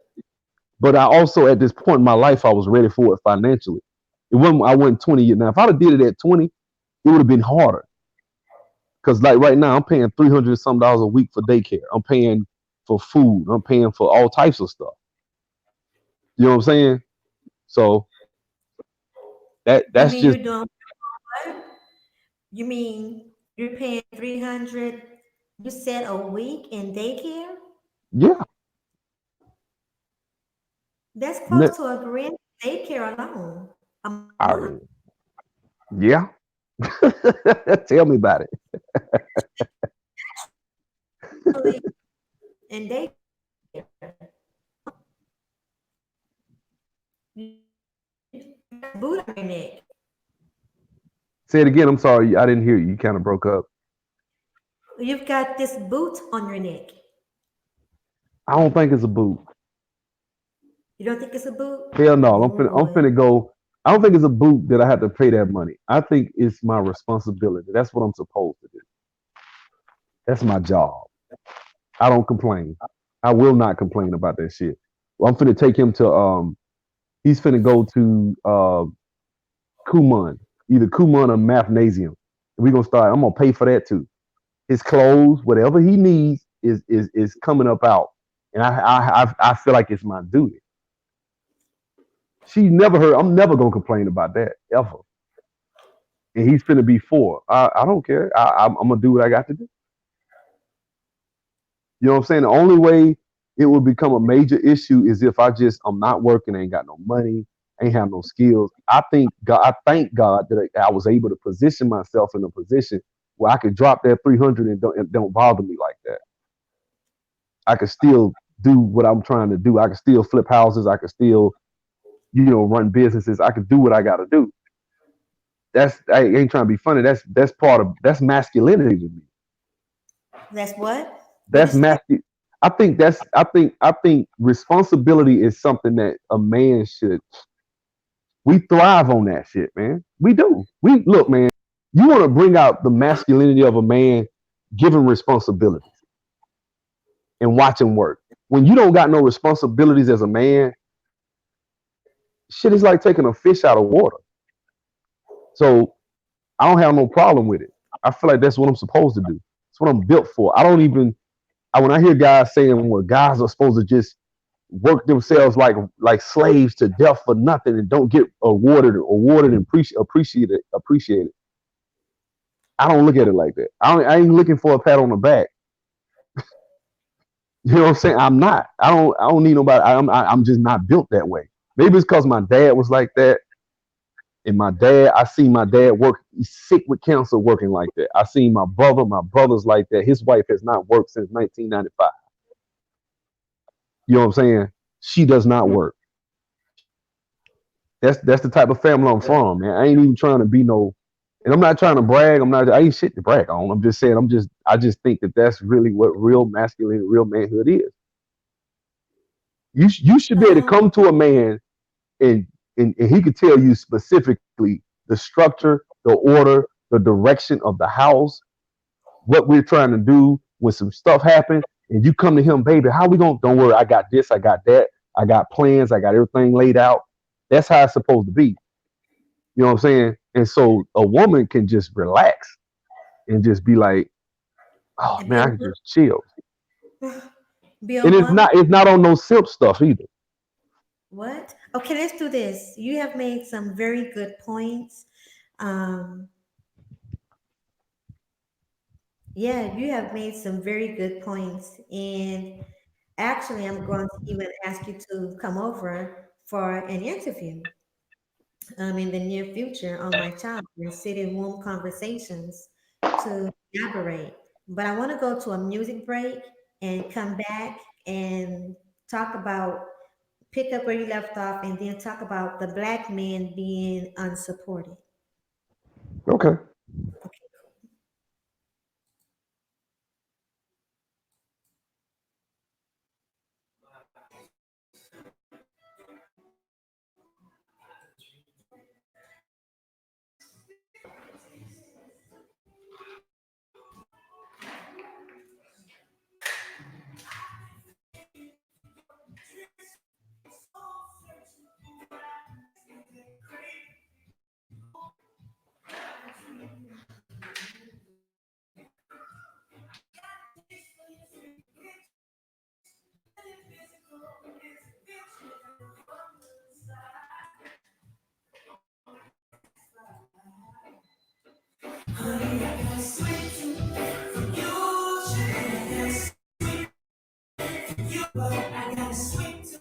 Speaker 2: But I also at this point in my life I was ready for it financially. It wasn't I wasn't 20 yet. Now if I'd have did it at 20, it would have been harder. Cause like right now I'm paying $300 some a week for daycare. I'm paying for food. I'm paying for all types of stuff. You know what I'm saying? So
Speaker 1: You
Speaker 2: that's
Speaker 1: mean you're
Speaker 2: just
Speaker 1: doing what? You mean you're paying 300, you said a week in daycare?
Speaker 2: yeah.
Speaker 1: That's
Speaker 2: Ne-
Speaker 1: close to a grand daycare alone a month.
Speaker 2: I, yeah. Tell me about it.
Speaker 1: Actually, in daycare, you got this boot on your neck.
Speaker 2: Say it again. I'm sorry. I didn't hear you. You kind of broke up.
Speaker 1: You've got this boot on your neck.
Speaker 2: I don't think it's a boot.
Speaker 1: You don't think it's a boot?
Speaker 2: Hell no.
Speaker 1: Oh
Speaker 2: I'm
Speaker 1: boy.
Speaker 2: finna go. I don't think it's a boot that I have to pay that money. I think it's my responsibility. That's what I'm supposed to do. That's my job. I don't complain. I will not complain about that shit. Well, I'm finna take him to he's finna go to Kuman, either Kuman or Mathnasium. We're gonna start. I'm gonna pay for that too. His clothes, whatever he needs, is coming up out, and I feel like it's my duty. She never heard. I'm never gonna complain about that ever. And he's finna be four. I don't care. I'm gonna do what I got to do. You know what I'm saying? The only way it will become a major issue is if I'm not working, ain't got no money, ain't have no skills. I thank God that I was able to position myself in a position where I could drop that 300 and don't bother me like that. I could still do what I'm trying to do. I could still flip houses. I could still, run businesses. I could do what I got to do. I ain't trying to be funny. That's masculinity to me.
Speaker 1: That's what? What
Speaker 2: That's
Speaker 1: did you say?
Speaker 2: masculine. I think responsibility is something that a man should. We thrive on that shit, man. We do. We look, man. You want to bring out the masculinity of a man, give him responsibilities and watch him work. When you don't got no responsibilities as a man, shit is like taking a fish out of water. So I don't have no problem with it. I feel like that's what I'm supposed to do. It's what I'm built for. I don't even. When I hear guys saying, "Well, guys are supposed to just work themselves like slaves to death for nothing and don't get awarded and appreciated." I don't look at it like that. I ain't looking for a pat on the back. You know what I'm saying? I'm not. I don't need nobody. I'm just not built that way. Maybe it's because my dad was like that. And I seen my dad work. He's sick with cancer, working like that. I seen my brother's like that. His wife has not worked since 1995. You know what I'm saying? She does not work. That's the type of family I'm from, man. I ain't even trying to be no, and I'm not trying to brag. I ain't shit to brag on. I'm just saying. I just think that that's really what real masculine, real manhood is. You should be able to
Speaker 1: Um,
Speaker 2: come to a man and and he could tell you specifically the structure, the order, the direction of the house, what we're trying to do when some stuff happens, and you come to him, baby, how we gonna? Don't worry, I got this, I got that, I got plans, I got everything laid out. That's how it's supposed to be. You know what I'm saying? And so a woman can just relax and just be like, oh
Speaker 1: and
Speaker 2: man,
Speaker 1: be a
Speaker 2: I can just chill.
Speaker 1: woman. Be a
Speaker 2: And it's
Speaker 1: woman.
Speaker 2: not on no simp stuff either.
Speaker 1: What? Okay, let's do this. You have made some very good points. Um, yeah, you have made some very good points. And actually, I'm going to even ask you to come over for an interview in the near future on my channel and sit in womb conversations to elaborate. But I want to go to a music break and come back and talk about pick up where you left off and then talk about the black man being unsupported.
Speaker 2: Okay.
Speaker 3: I got a sweet tooth.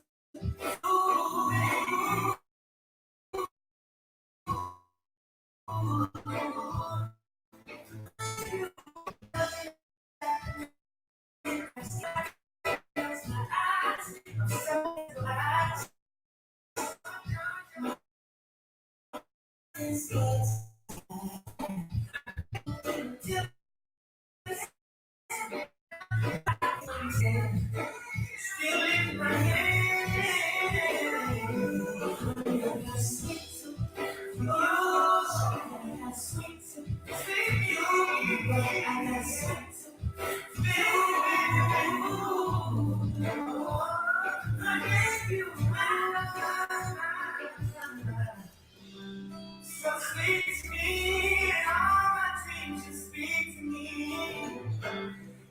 Speaker 3: So sweet to me, all my dreams just speak to me.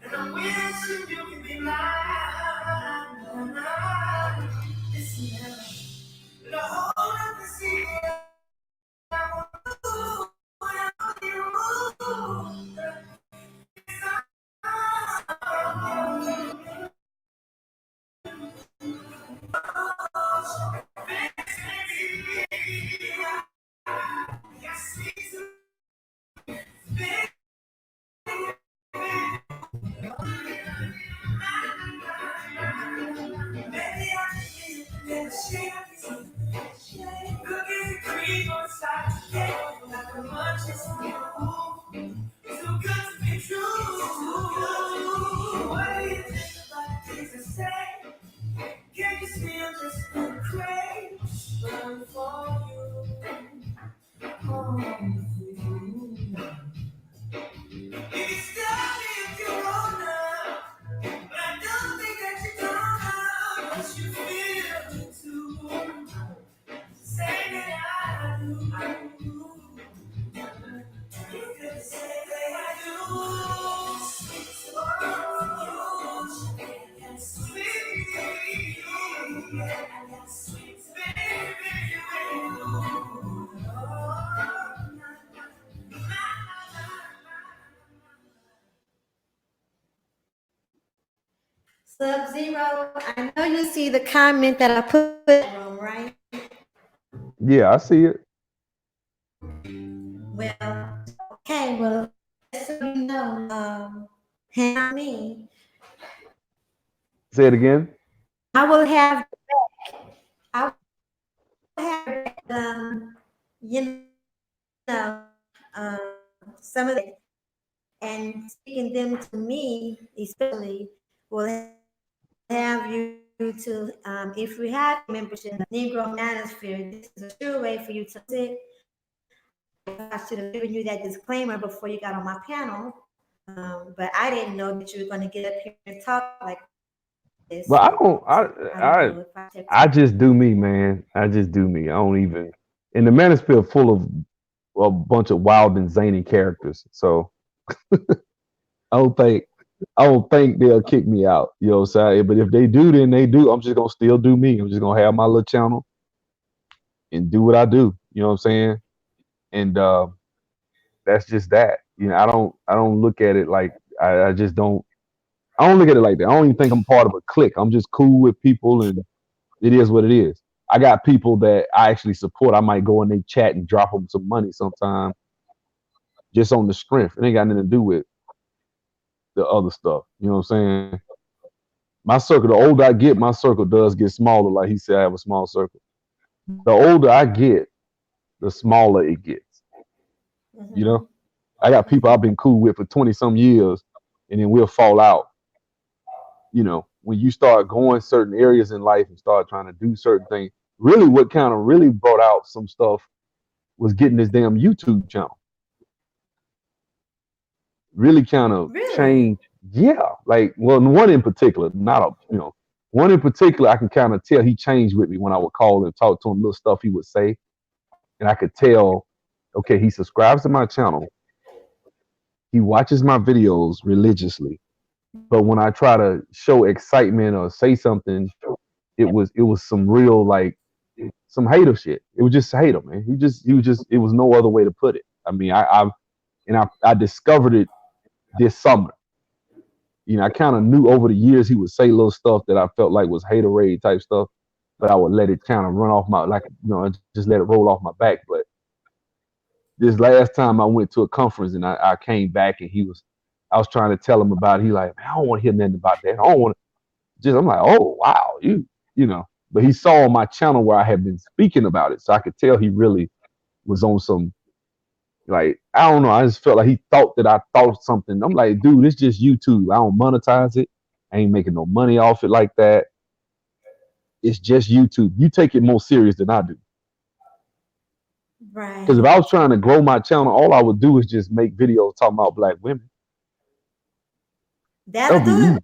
Speaker 3: And I'm wishing you could be mine. Listen, the whole of the sea, I want you. Too good to be true. What do you think about Jesus say? Can you still just crave run for you? You can stop me if you wanna, but I don't think that you're gonna. But you feel me too. Say that I do. I do. You feel the same way I do. Sweet, I got sweet, baby.
Speaker 1: Sub Zero, I know you see the comment that I put in the room, right?
Speaker 2: Yeah, I see it.
Speaker 1: Well, okay, well, just so you know, hang on me.
Speaker 2: Say it again.
Speaker 1: I will have, I will have your back, some of the and speaking them to me, especially, will have you to, if we have a membership in the Negro Manosphere, this is a sure way for you to it. I should have given you that disclaimer before you got on my panel, but I didn't know that you were going to get up here and talk like this. So
Speaker 2: But I
Speaker 1: I
Speaker 2: don't.
Speaker 1: don't know if I stepped too much.
Speaker 2: I just do me, man. I just do me. I don't even. And the manosphere full of a bunch of wild and zany characters. So I don't think. I don't think they'll kick me out. You know what I'm saying? But if they do, then they do. I'm just gonna still do me. I'm just gonna have my little channel and do what I do. You know what I'm saying? And that's just that. You know, I don't. I don't look at it like. I just don't. I don't look at it like that. I don't even think I'm part of a clique. I'm just cool with people, and it is what it is. I got people that I actually support. I might go in their chat and drop them some money sometime, just on the strength. It ain't got nothing to do with the other stuff. You know what I'm saying? My circle, the older I get, my circle does get smaller. Like he said, I have a small circle. The older I get, the smaller it gets. You
Speaker 1: Mm-hmm.
Speaker 2: know, I got people I've been cool with for 20 some years, and then we'll fall out. You know, when you start going certain areas in life and start trying to do certain things, really what kind of really brought out some stuff was getting this damn YouTube channel. Really kind of
Speaker 1: Really?
Speaker 2: changed. Yeah, like well, one in particular, not a one in particular, I can kind of tell he changed with me when I would call and talk to him, little stuff he would say, and I could tell, okay, he subscribes to my channel, he watches my videos religiously, but when I try to show excitement or say something, it was some real like some hater shit. It was just hater, man. He was just it was no other way to put it. I mean, I discovered it this summer. I kind of knew over the years he would say little stuff that I felt like was haterade type stuff, but I would let it kind of run off my like just let it roll off my back. But this last time I went to a conference and I came back and I was trying to tell him about it. He like, man, I don't want to hear nothing about that. I don't want to just I'm like, oh wow, But he saw on my channel where I had been speaking about it. So I could tell he really was on some like I don't know. I just felt like he thought that I thought something. I'm like, dude, it's just YouTube. I don't monetize it. I ain't making no money off it like that. It's just YouTube. You take it more serious than I do. Because if
Speaker 1: Right.
Speaker 2: I was trying to grow my channel, all I would do is just make videos talking about black women. That
Speaker 1: That'll
Speaker 2: would be
Speaker 1: do
Speaker 2: easy.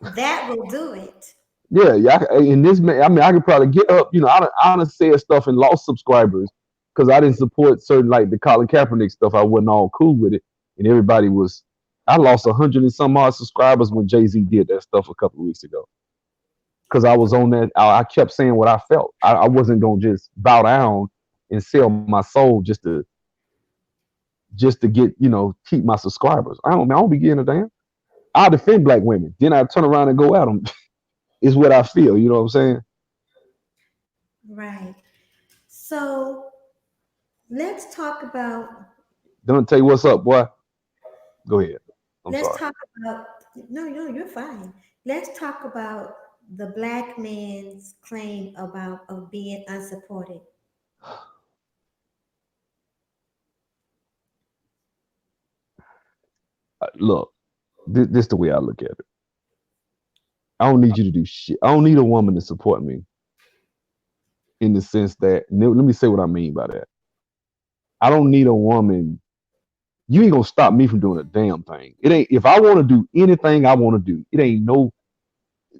Speaker 1: it. That will do it.
Speaker 2: Yeah, yeah. In this, I mean, I could probably get up. I done said stuff and lost subscribers because I didn't support certain like the Colin Kaepernick stuff. I wasn't all cool with it, and everybody was. I lost 100 and some odd subscribers when Jay-Z did that stuff a couple of weeks ago because I was on that. I kept saying what I felt. I wasn't gonna just bow down and sell my soul just to get keep my subscribers. I don't be getting a damn. I defend black women, then I turn around and go at them. Is what I feel. You know what I'm saying?
Speaker 1: Right. So let's talk about
Speaker 2: Don't tell you what's up, boy. Go ahead. I'm
Speaker 1: let's
Speaker 2: sorry.
Speaker 1: talk about no, you're fine. Let's talk about the black man's claim about of being unsupported.
Speaker 2: Look, this the way I look at it. I don't need you to do shit. I don't need a woman to support me in the sense that. Let me say what I mean by that. I don't need a woman. You ain't gonna stop me from doing a damn thing. It ain't if I want to do anything I want to do. It ain't no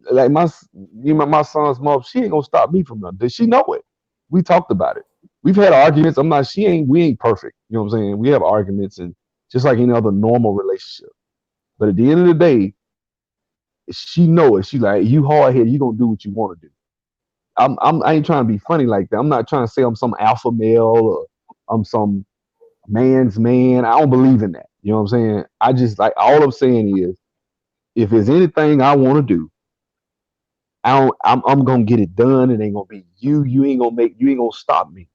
Speaker 2: like my son's mom. She ain't gonna stop me from nothing. Does she know it? We talked about it. We've had arguments. I'm not. She ain't. We ain't perfect. You know what I'm saying? We have arguments and just like any other normal relationship. But at the end of the day, she know it. She like you hard headed. You gonna do what you want to do. I ain't trying to be funny like that. I'm not trying to say I'm some alpha male or I'm some man's man. I don't believe in that. You know what I'm saying? I just like all I'm saying is if there's anything I want to do, I'm gonna get it done. It ain't gonna be you. You ain't gonna stop me.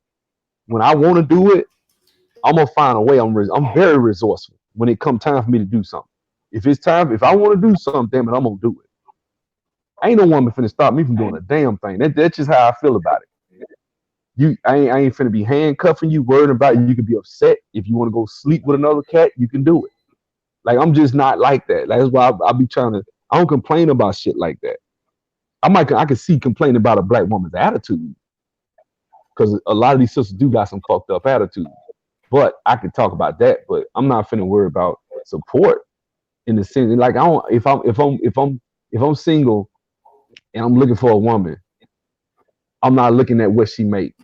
Speaker 2: When I want to do it, I'm gonna find a way. I'm very resourceful when it come time for me to do something. If I want to do something, damn it, I'm gonna do it. Ain't no woman finna stop me from doing a damn thing. That's just how I feel about it. I ain't finna be handcuffing you, worrying about you. You could be upset if you want to go sleep with another cat. You can do it. Like I'm just not like that. Like, that's why I be trying to. I don't complain about shit like that. I can see complaining about a black woman's attitude because a lot of these sisters do got some fucked up attitude. But I could talk about that. But I'm not finna worry about support in the sense like I don't. If I'm single and I'm looking for a woman, I'm not looking at what she make.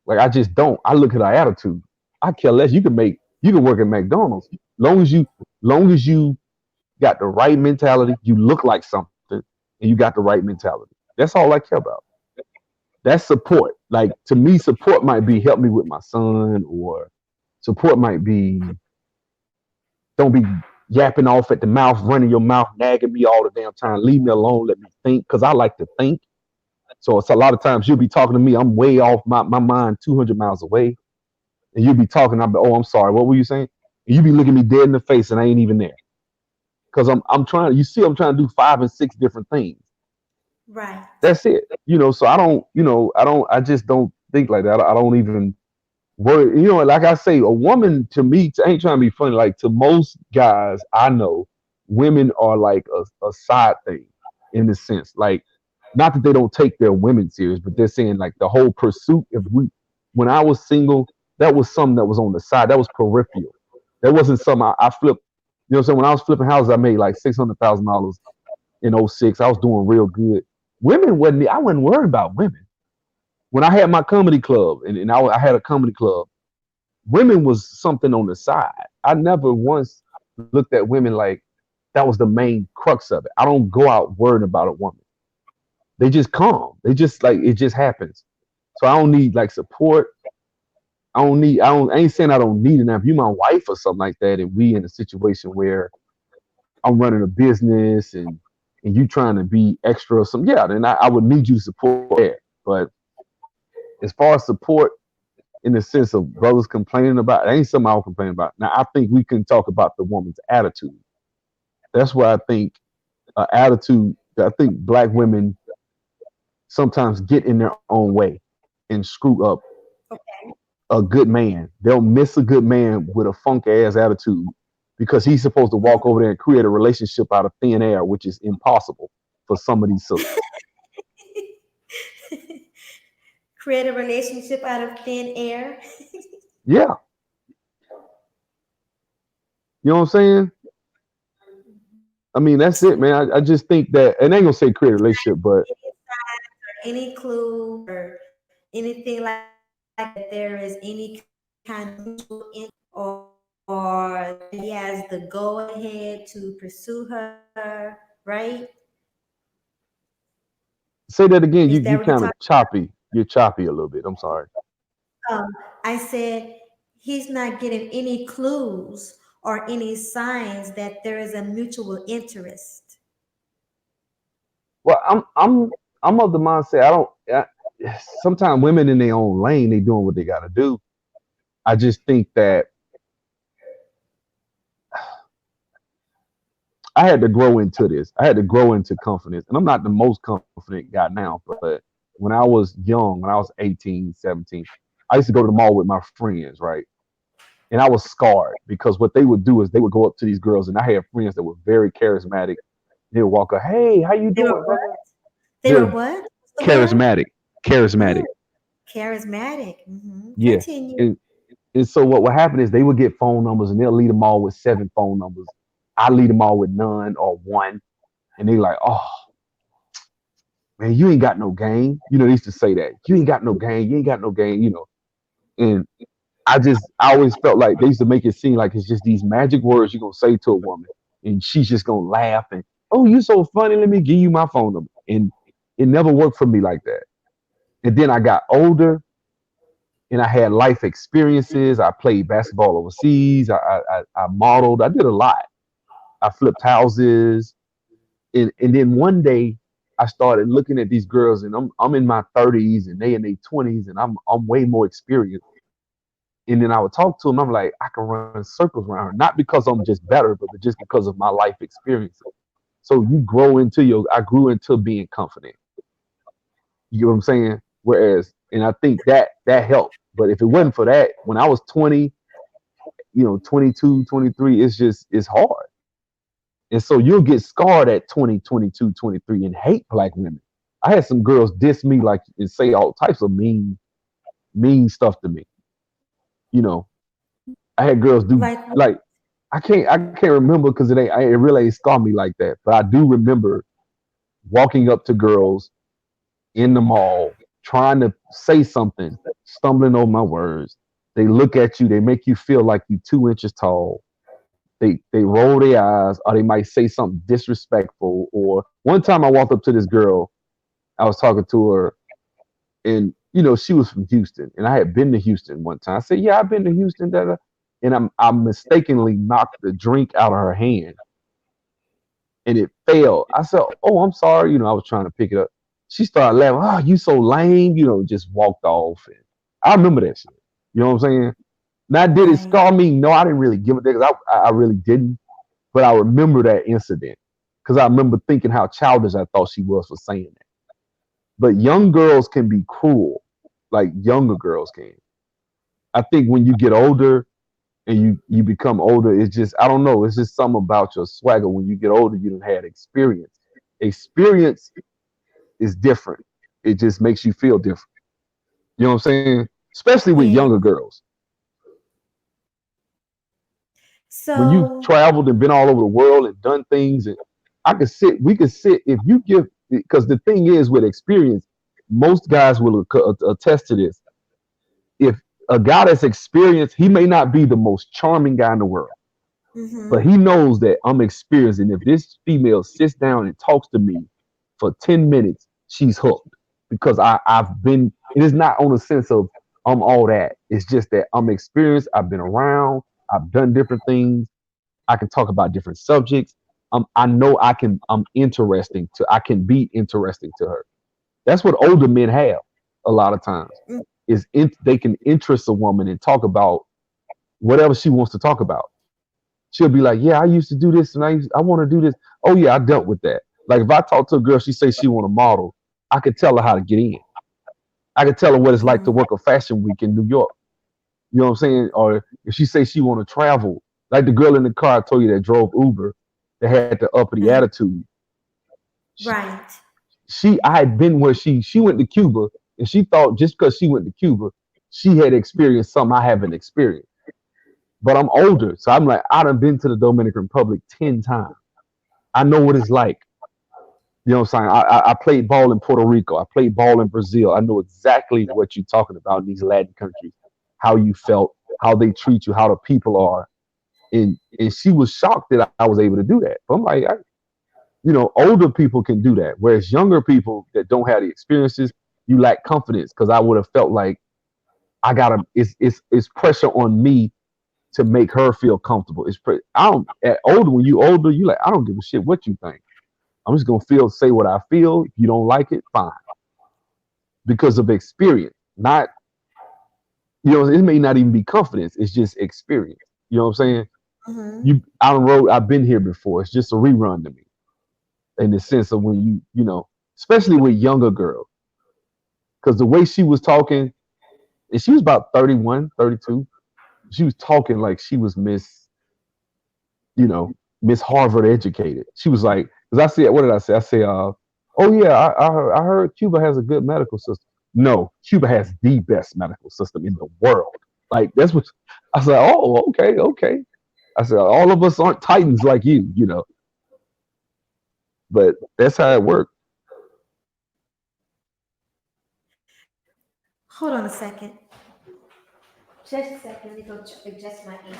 Speaker 2: Like I just don't. I look at her attitude. I care less. You can work at McDonald's. Long as you got the right mentality, you look like something, and you got the right mentality. That's all I care about. That's support. Like to me, support might be help me with my son, or support might be don't be yapping off at the mouth, running your mouth, nagging me all the damn time. Leave me alone. Let me think, because I like to think. So it's a lot of times you'll be talking to me. I'm way off my mind, 200 miles away, and you'll be talking. I'll be, oh, I'm sorry. What were you saying? And you be looking me dead in the face, and I ain't even there because I'm trying. You see, I'm trying to do 5 and 6 different things.
Speaker 1: Right.
Speaker 2: That's it. So I don't. I just don't think like that. I don't even worry. Like I say, a woman to me ain't trying to be funny. Like to most guys I know, women are like a side thing in the sense like. Not that they don't take their women serious, but they're saying like the whole pursuit. When I was single, that was something that was on the side. That was peripheral. That wasn't something I flipped. You know what I'm saying? When I was flipping houses, I made like $600,000 in '06. I was doing real good. Women wasn't. I wasn't worried about women. When I had my comedy club and I had a comedy club, women was something on the side. I never once looked at women like that was the main crux of it. I don't go out worrying about a woman. They just come. They just like it just happens. So I don't need like support. I ain't saying I don't need it now. If you my wife or something like that, and we in a situation where I'm running a business and you trying to be extra or something, yeah, then I would need you to support there. But as far as support in the sense of brothers complaining about, it ain't something I'll complain about. Now I think we can talk about the woman's attitude. That's why I think attitude. I think black women sometimes get in their own way and screw up a good man. They'll miss a good man with a funk ass attitude because he's supposed to walk over there and create a relationship out of thin air, which is impossible for some of these sisters.
Speaker 1: Create a relationship out of thin air.
Speaker 2: Yeah, you know what I'm saying? I mean, that's it, man. I just think that, and I ain't gonna say create a relationship, but
Speaker 1: Any clue or anything like that, there is any kind of mutual interest or that he has the go ahead to pursue her, right?
Speaker 2: say that again.
Speaker 1: Is
Speaker 2: You
Speaker 1: that what
Speaker 2: you
Speaker 1: you're talking
Speaker 2: kind of choppy. You're choppy a little bit. I'm sorry.
Speaker 1: I said he's not getting any clues or any signs that there is a mutual interest.
Speaker 2: Well, I'm of the mindset. I don't. Sometimes women in their own lane, they doing what they got to do. I just think that I had to grow into this. I had to grow into confidence. And I'm not the most confident guy now, but when I was young, when I was 18, 17, I used to go to the mall with my friends, right? And I was scarred because what they would do is they would go up to these girls, and I had friends that were very charismatic. They would walk up, hey, how you
Speaker 1: They were
Speaker 2: doing,
Speaker 1: what?
Speaker 2: brother?
Speaker 1: They were
Speaker 2: They're
Speaker 1: what? What's the word?
Speaker 2: charismatic, charismatic.
Speaker 1: Oh, charismatic.
Speaker 2: Yeah.
Speaker 1: Continue.
Speaker 2: And so what would happen is they would get phone numbers and they'll lead them all with 7 phone numbers. I lead them all with none or one. And they like, oh, man, you ain't got no game. You know, they used to say that. You ain't got no game. You ain't got no game, you know. And I always felt like they used to make it seem like it's just these magic words you're going to say to a woman. And she's just going to laugh and, oh, you so funny. Let me give you my phone number. And it never worked for me like that. And then I got older and I had life experiences. I played basketball overseas. I modeled. I did a lot. I flipped houses. And then one day I started looking at these girls and I'm in my 30s and they in their 20s and I'm way more experienced. And then I would talk to them. I'm like, I can run circles around her, not because I'm just better, but just because of my life experiences. So you grow into I grew into being confident. You know what I'm saying? Whereas, and I think that helped. But if it wasn't for that, when I was 20, 22, 23, it's hard. And so you'll get scarred at 20, 22, 23 and hate black women. I had some girls diss me like and say all types of mean stuff to me. You know, I had girls do
Speaker 1: Like
Speaker 2: like I can't remember because it really ain't scarred me like that. But I do remember walking up to girls in the mall trying to say something, stumbling over my words. They look at you, they make you feel like you 2 inches tall. They roll their eyes, or they might say something disrespectful. Or one time I walked up to this girl, I was talking to her, and she was from Houston, and I had been to Houston one time. I said, "Yeah, I've been to Houston." Da, da. And I mistakenly knocked the drink out of her hand, and it fell. I said, "Oh, I'm sorry." I was trying to pick it up. She started laughing. Oh, you so lame. Just walked off. And I remember that shit. You know what I'm saying? Now, did it
Speaker 1: right.
Speaker 2: scar me? No, I didn't really give a damn. I really didn't. But I remember that incident because I remember thinking how childish I thought she was for saying that. But young girls can be cruel, like younger girls can. I think when you get older and you become older, it's just I don't know. It's just something about your swagger. When you get older, you don't have experience. Experience is different. It just makes you feel different. You know what I'm saying? Especially with
Speaker 1: Yeah.
Speaker 2: younger girls. When you've
Speaker 1: So
Speaker 2: traveled and been all over the world and done things, and we could sit if you give, because the thing is with experience, most guys will attest to this. If a guy that's experienced, he may not be the most charming guy in the world, but
Speaker 1: mm-hmm.
Speaker 2: he knows that I'm experienced, and if this female sits down and talks to me for 10 minutes, she's hooked because I've been. It is not on a sense of I'm all that. It's just that I'm experienced. I've been around. I've done different things. I can talk about different subjects. I know I'm interesting to I can be interesting to her. That's what older men have a lot of times. They can interest a woman and talk about whatever she wants to talk about. She'll be like, "Yeah, I used to do this, and I want to do this. Oh yeah, I dealt with that." Like if I talk to a girl, she says she want to model, I could tell her how to get in. I could tell her what it's like to work a fashion week in New York. You know what I'm saying? Or if she says she want to travel, like the girl in the car I told you that drove Uber, that had the uppity attitude. She,
Speaker 1: Right.
Speaker 2: I had been where she went to Cuba, and she thought just because she went to Cuba, she had experienced something I haven't experienced. But I'm older, so I'm like, I done been to the Dominican Republic 10 times. I know what it's like. You know what I'm saying? I played ball in Puerto Rico. I played ball in Brazil. I know exactly what you're talking about in these Latin countries, how you felt, how they treat you, how the people are. And she was shocked that I was able to do that. But I'm like, older people can do that, whereas younger people that don't have the experiences, you lack confidence. Because I would have felt like I gotta. It's pressure on me to make her feel comfortable. I don't at older when you older, you like I don't give a shit what you think. I'm just gonna say what I feel. If you don't like it, fine. Because of experience, not it may not even be confidence. It's just experience. You know what I'm saying?
Speaker 1: Mm-hmm.
Speaker 2: Out on the road, I've been here before. It's just a rerun to me in the sense of when especially with younger girls, because the way she was talking, and she was about 31, 32. She was talking like she was you know, Miss Harvard educated. She was like, because I said, what did I say? I say, oh yeah, I heard Cuba has a good medical system. No, Cuba has the best medical system in the world. Like that's what I said. Oh, okay, okay. I said all of us aren't titans like you, but that's how it worked.
Speaker 1: Hold on a second. Just a second. Let me go adjust my AC.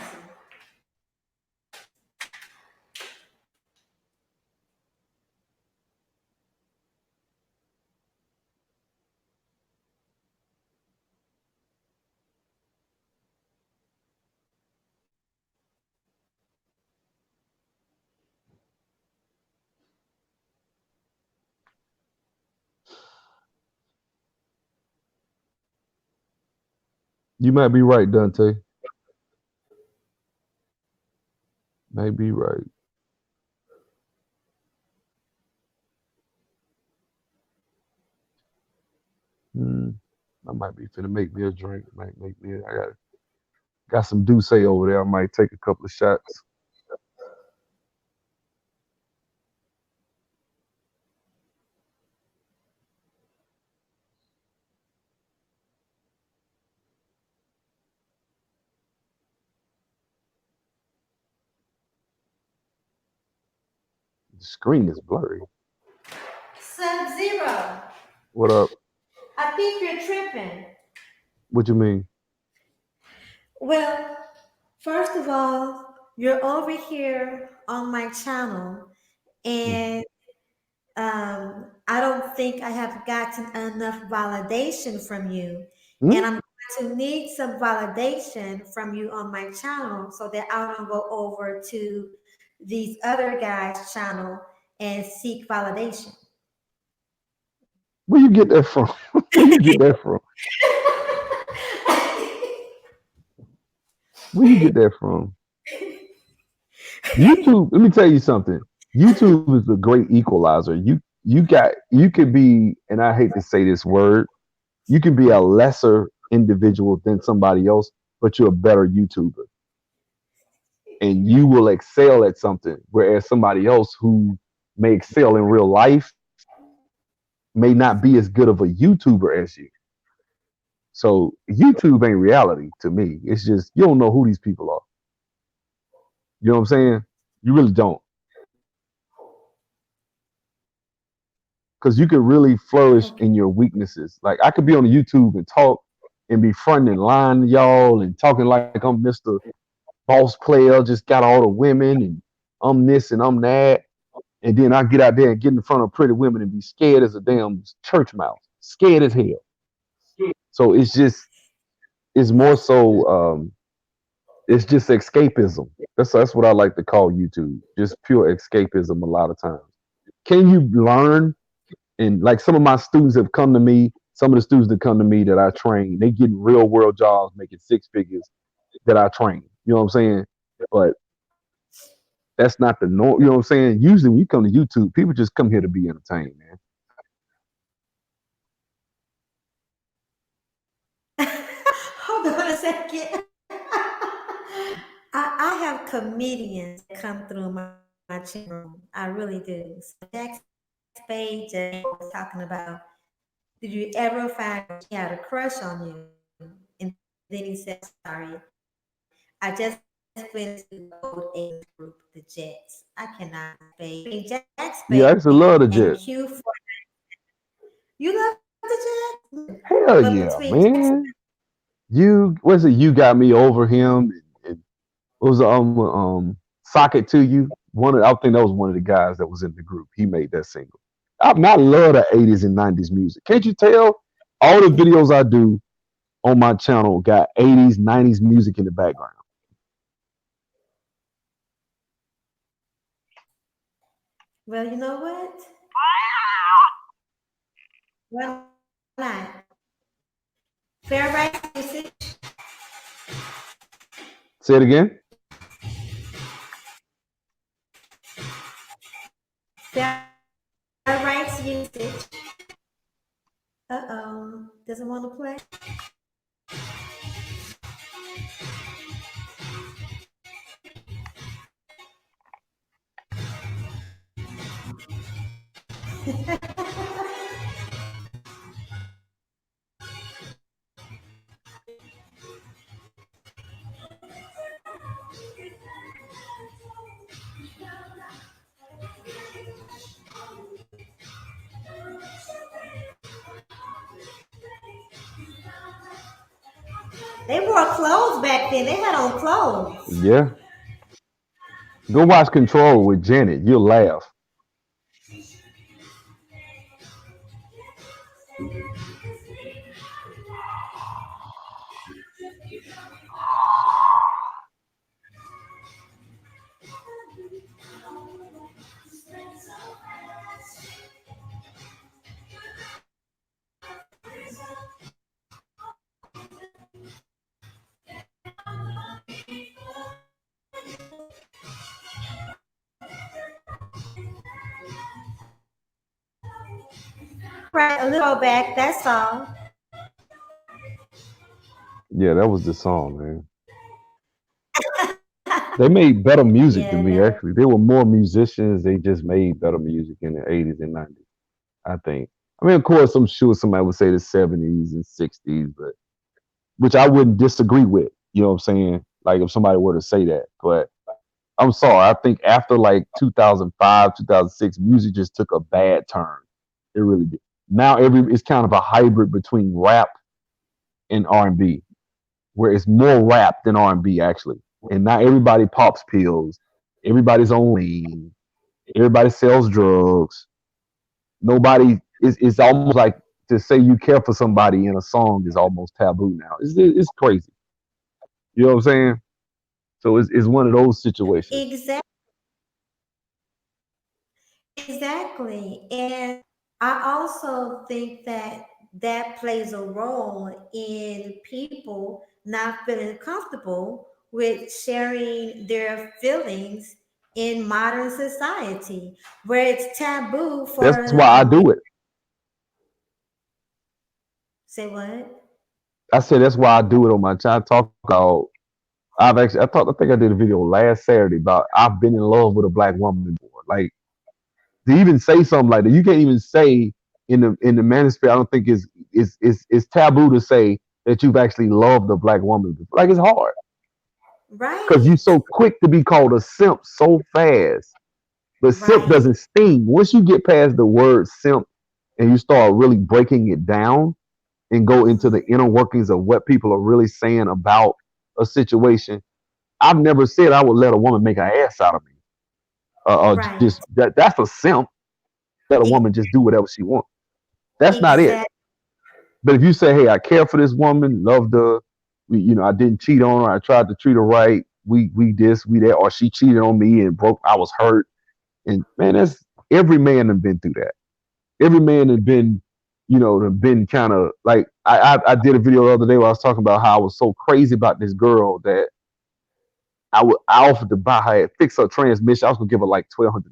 Speaker 2: You might be right, Dante. Might be right. Hmm. I might be finna make me a drink. Might make me. I got some Douce over there. I might take a couple of shots. The screen is blurry.
Speaker 1: Sub-Zero.
Speaker 2: What up?
Speaker 1: I think you're tripping.
Speaker 2: What you mean?
Speaker 1: Well, first of all, you're over here on my channel,
Speaker 2: Mhm.
Speaker 1: and I don't think I have gotten enough validation from you. And
Speaker 2: Hmm?
Speaker 1: I'm going to need some validation from you on my channel so that I don't go over to these other guys' channel and seek validation.
Speaker 2: Where you get that from? Where you get that from? Where you get that from? YouTube. Let me tell you something. YouTube is a great equalizer. You could be, and I hate to say this word, you can be a lesser individual than somebody else, but you're a better YouTuber, and you will excel at something, whereas somebody else who may excel in real life may not be as good of a YouTuber as you. So YouTube ain't reality to me. It's just you don't know who these people are. You know what I'm saying? You really don't, because you can really flourish
Speaker 1: Okay.
Speaker 2: in your weaknesses. Like I could be on YouTube and talk and be fronting and lying to y'all and talking like I'm Mr. Boss Player, just got all the women and I'm this and I'm that. And then I get out there and get in front of pretty women and be scared as a damn church mouse, scared as hell. So it's more so It's just escapism. That's what I like to call YouTube. Just pure escapism a lot of times. Can you learn? And like some of my students have come to me, some of the students that come to me that I train, they get real world jobs making six figures that I train. You know what I'm saying? But that's not the norm. You know what I'm saying? Usually when you come to YouTube, people just come here to be entertained, man.
Speaker 1: Hold on a second. I have comedians that come through my channel room. I really do. So backstage was talking about, did you ever find she had a crush on you? And then he said, I'm sorry. I just finished the old age group, the Jets. I cannot spade. Between Jack Spade and
Speaker 2: Yeah, I
Speaker 1: Q
Speaker 2: used to love the
Speaker 1: Fortnite.
Speaker 2: Jets.
Speaker 1: You love the Jets? But
Speaker 2: Hell
Speaker 1: between
Speaker 2: yeah,
Speaker 1: Jack
Speaker 2: man. You was it you got me over him and what was the socket to you? I think that was one of the guys that was in the group. He made that single. I love the 80s and 90s music. Can't you tell? All the videos I do on my channel got 80s, 90s music in the background.
Speaker 1: well, you know what? Why not? Fair rights usage.
Speaker 2: Say it again.
Speaker 1: Fair rights usage. Doesn't want to play. They wore clothes back then. They had on clothes.
Speaker 2: Yeah. Go watch Control with Janet. You'll laugh.
Speaker 1: Right, a little back. That's all.
Speaker 2: Yeah, that was the song, man. They made better music than
Speaker 1: Yeah,
Speaker 2: me,
Speaker 1: that.
Speaker 2: actually. They were more musicians. They just made better music in the 80s and 90s, I think. I mean, of course, I'm sure somebody would say the 70s and 60s, but which I wouldn't disagree with. You know what I'm saying? Like if somebody were to say that. But I'm sorry. I think after like 2005, 2006, music just took a bad turn. It really did. Now it's kind of a hybrid between rap and R&B, where it's more rap than R&B actually. And now everybody pops pills. Everybody's on lean. Everybody sells drugs. Nobody it's almost like to say you care for somebody in a song is almost taboo now. It's crazy. You know what I'm saying? So it's one of those situations.
Speaker 1: Exactly. Exactly. And I also think that that plays a role in people not feeling comfortable with sharing their feelings in modern society, where it's taboo
Speaker 2: That's
Speaker 1: for
Speaker 2: why
Speaker 1: a
Speaker 2: I
Speaker 1: man.
Speaker 2: do it.
Speaker 1: Say what?
Speaker 2: I said that's why I do it on my channel. I talk about I think I did a video last Saturday about I've been in love with a black woman before. Like to even say something like that, you can't even say in the manosphere. I don't think it's taboo to say that you've actually loved a black woman before. Like it's hard because you're
Speaker 1: Right.
Speaker 2: so quick to be called a simp so fast. But simp
Speaker 1: Right.
Speaker 2: doesn't sting. Once you get past the word simp and you start really breaking it down and go into the
Speaker 1: Hmm.
Speaker 2: inner workings of what people are really saying about a situation, I've never said I would let a woman make an ass out of me. Just
Speaker 1: Right.
Speaker 2: that's a simp. Let a woman just do whatever she wants. That's not it.
Speaker 1: Exactly.
Speaker 2: But if you say, "Hey, I care for this woman, loved her," I didn't cheat on her. I tried to treat her right. We this, we that, or she cheated on me and broke. I was hurt. And man, that's every man has been through that. Every man has been, have been kind of like I did a video the other day where I was talking about how I was so crazy about this girl that I offered to buy her, fix her transmission. I was gonna give her like $1,200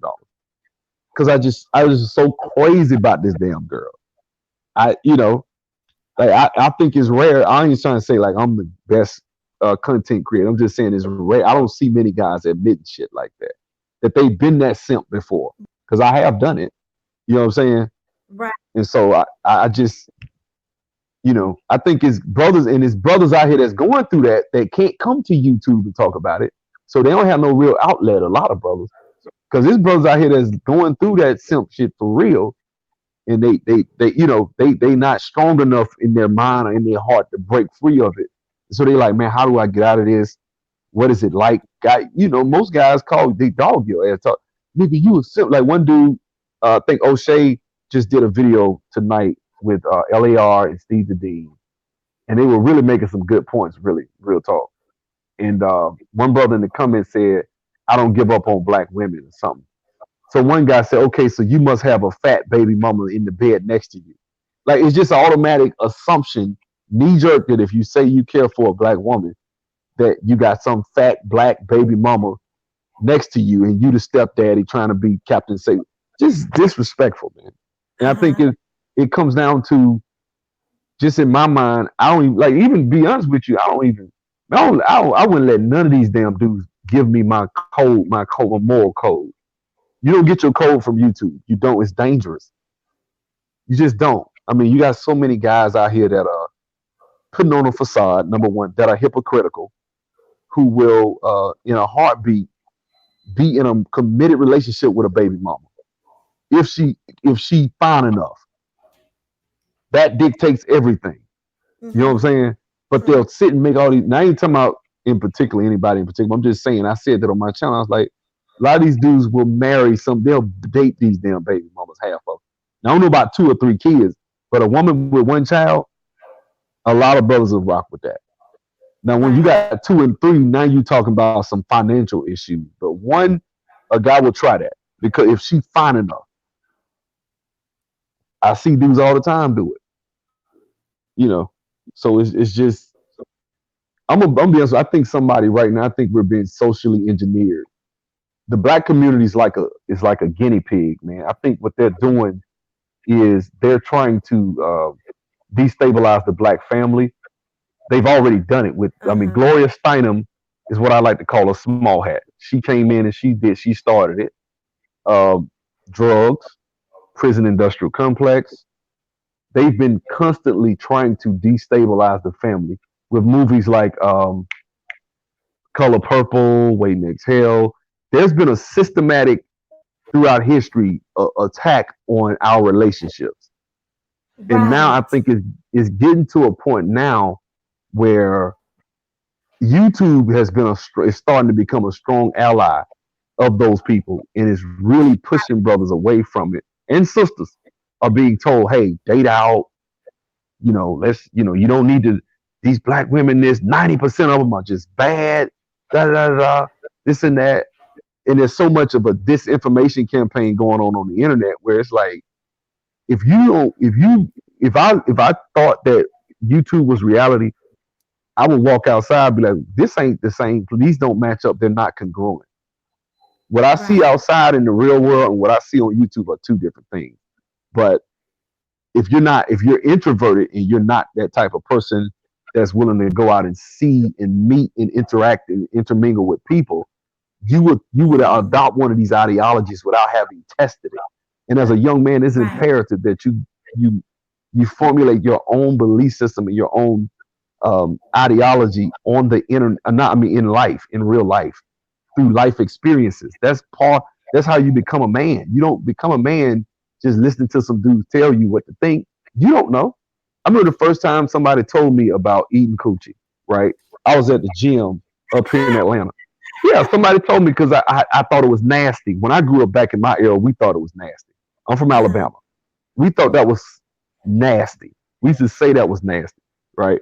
Speaker 2: because I was just so crazy about this damn girl. I you know like I think it's rare. I ain't trying to say like I'm the best content creator. I'm just saying it's rare. I don't see many guys admitting shit like that. That they've been that simp before. Because I have done it. You know what I'm saying?
Speaker 1: Right.
Speaker 2: And so I just, I think it's brothers out here that's going through that can't come to YouTube to talk about it. So they don't have no real outlet, a lot of brothers. Because there's brothers out here that's going through that simp shit for real. And they not strong enough in their mind or in their heart to break free of it. So they like, man, how do I get out of this? What is it like? Guy, most guys call they dog your ass. Talk, nigga, you a simp. Like one dude, I think O'Shea just did a video tonight with LAR and Steve the Dean, and they were really making some good points. Really, real talk. And one brother in the comments said, "I don't give up on black women" or something. So one guy said, okay, so you must have a fat baby mama in the bed next to you. Like it's just an automatic assumption, knee jerk, that if you say you care for a black woman, that you got some fat black baby mama next to you and you the stepdaddy trying to be Captain Satan. Just disrespectful, man. And I think
Speaker 1: Uh-huh.
Speaker 2: it comes down to just in my mind, I don't even like even be honest with you, I wouldn't let none of these damn dudes give me my moral code. You don't get your code from YouTube. You don't. It's dangerous. You just don't. I mean, you got so many guys out here that are putting on a facade, number one, that are hypocritical, who will, in a heartbeat, be in a committed relationship with a baby mama. If she fine enough, that dictates everything. You know what I'm
Speaker 1: Mm-hmm.
Speaker 2: saying? But they'll sit and make all these. Now I ain't talking about in particular anybody in particular. I'm just saying. I said that on my channel. I was like, a lot of these dudes will marry some. They'll date these damn baby mamas half of. Now I don't know about 2 or 3 kids, but a woman with one child, a lot of brothers will rock with that. Now when you
Speaker 1: Right.
Speaker 2: got 2 and 3, now you talking about some financial issues. But one, a guy will try that because if she fine enough, I see dudes all the time do it. You know, so it's just I'm be honest. I think somebody right now. I think we're being socially engineered. The black community is like a guinea pig, man. I think what they're doing is they're trying to destabilize the black family. They've already done it with. I mean,
Speaker 1: Uh-huh.
Speaker 2: Gloria Steinem is what I like to call a small hat. She came in and she started it. Um, Drugs, prison industrial complex. They've been constantly trying to destabilize the family with movies like Color Purple, Waiting to Exhale. There's been a systematic throughout history attack on our relationships, and now I
Speaker 1: Right.
Speaker 2: think it's getting to a point now where YouTube has been is starting to become a strong ally of those people, and is really pushing brothers away from it. And sisters are being told, "Hey, date out. Let's. You don't need to. These black women. This 90% of them are just bad. Da da da da. This and that." And there's so much of a disinformation campaign going on the internet where it's like, if you don't, if I thought that YouTube was reality, I would walk outside and be like, this ain't the same. These don't match up. They're not congruent. What I see
Speaker 1: Right.
Speaker 2: outside in the real world and what I see on YouTube are two different things. But if you're introverted and you're not that type of person that's willing to go out and see and meet and interact and intermingle with people, you would
Speaker 1: Mm-hmm.
Speaker 2: adopt one of these ideologies without having tested it. And as a young man, it's
Speaker 1: Right.
Speaker 2: imperative that you you formulate your own belief system and your own ideology on the internet. Not I mean in life, in real life, through life experiences. That's how you become a man. You don't become a man just listening to some dudes tell you what to think. You don't know. I remember the first time somebody told me about eating coochie, right? I was at the gym up here in Atlanta. Yeah, somebody told me because I thought it was nasty. When I grew up back in my era, we thought it was nasty. I'm from
Speaker 1: Uh-huh.
Speaker 2: Alabama. We thought that was nasty. We used to say that was nasty, right?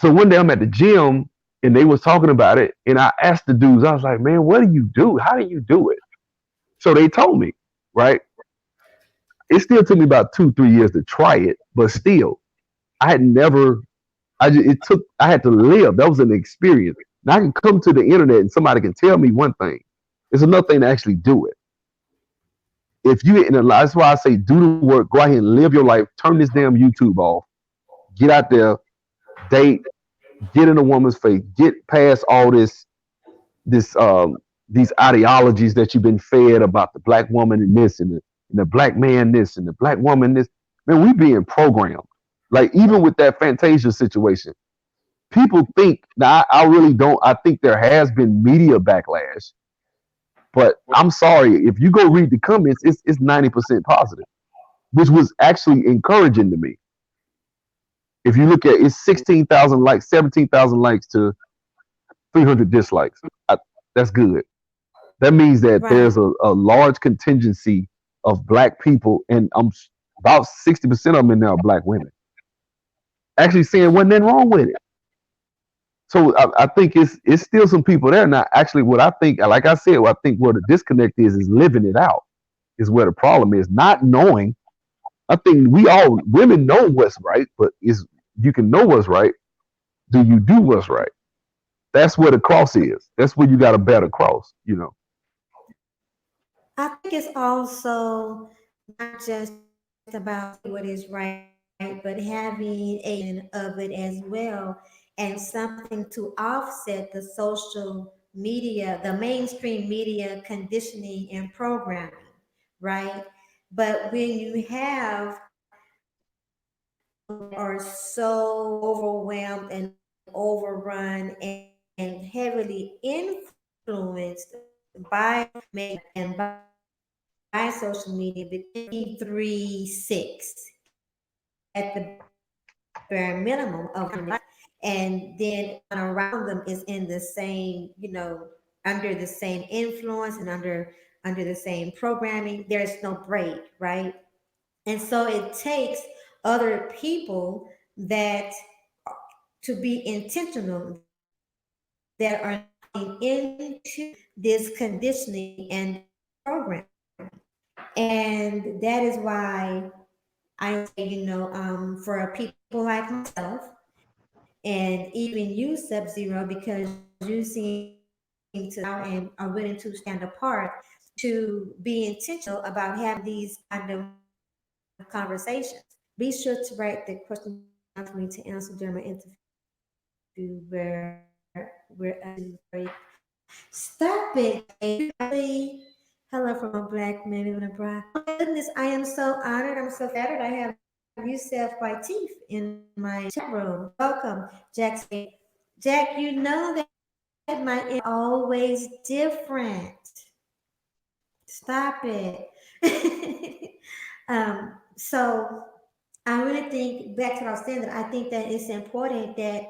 Speaker 2: So one day I'm at the gym and they was talking about it, and I asked the dudes, I was like, man, what do you do? How do you do it? So they told me, right? It still took me about 2, 3 years to try it, but still, I had never. I had to live. That was an experience. Now I can come to the internet and somebody can tell me one thing. It's another thing to actually do it. If you in a, that's why I say do the work. Go out here and live your life. Turn this damn YouTube off. Get out there, date, get in a woman's face, get past all this these ideologies that you've been fed about the black woman and this and the black man this and the black woman this. Man, we being programmed. Like even with that Fantasia situation, people think now I really don't. I think there has been media backlash, but I'm sorry if you go read the comments, it's 90% positive, which was actually encouraging to me. If you look at it's 16,000 likes, 17,000 likes to 300 dislikes. I, that's good. That means that there's
Speaker 1: Right.
Speaker 2: a large contingency of black people, and about 60% of them in there are black women actually saying wasn't nothing wrong with it. So I think it's still some people there. Now, actually, what I think, like I said, what I think where the disconnect is living it out is where the problem is. Not knowing. I think we all women know what's right, but is you can know what's right. Do you do what's right? That's where the cross is. That's where you got a better cross. You know.
Speaker 1: I think it's also not just about what is right, but having a of it as well, and something to offset the social media, the mainstream media conditioning and programming, right? But when you have people that are so overwhelmed and overrun and heavily influenced by media and by social media, between 3 6 at the bare minimum of and then everyone around them is in the same, under the same influence and under the same programming. There's no break, right? And so it takes other people that to be intentional, that are into this conditioning and this programming. And that is why I say, for people like myself, and even you, Sub Zero, because you seem to now and are willing to stand apart to be intentional about having these kind of conversations. Be sure to write the question down for me to answer during my interview where we're stop it, Jay. Hello from a black man living abroad. Oh my goodness, I am so honored. I'm so flattered. I have Yusef Whiteef in my chat room. Welcome, Jack. Jack, you know that my interviews are always different. Stop it. So I really think back to what I was saying, that I think that it's important that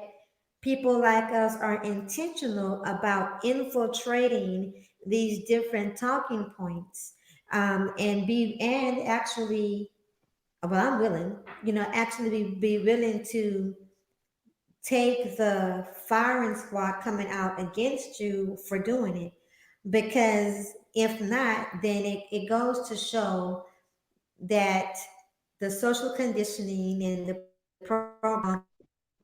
Speaker 1: people like us are intentional about infiltrating these different talking points, and actually, well, I'm willing, actually be willing to take the firing squad coming out against you for doing it. Because if not, then it goes to show that the social conditioning and the program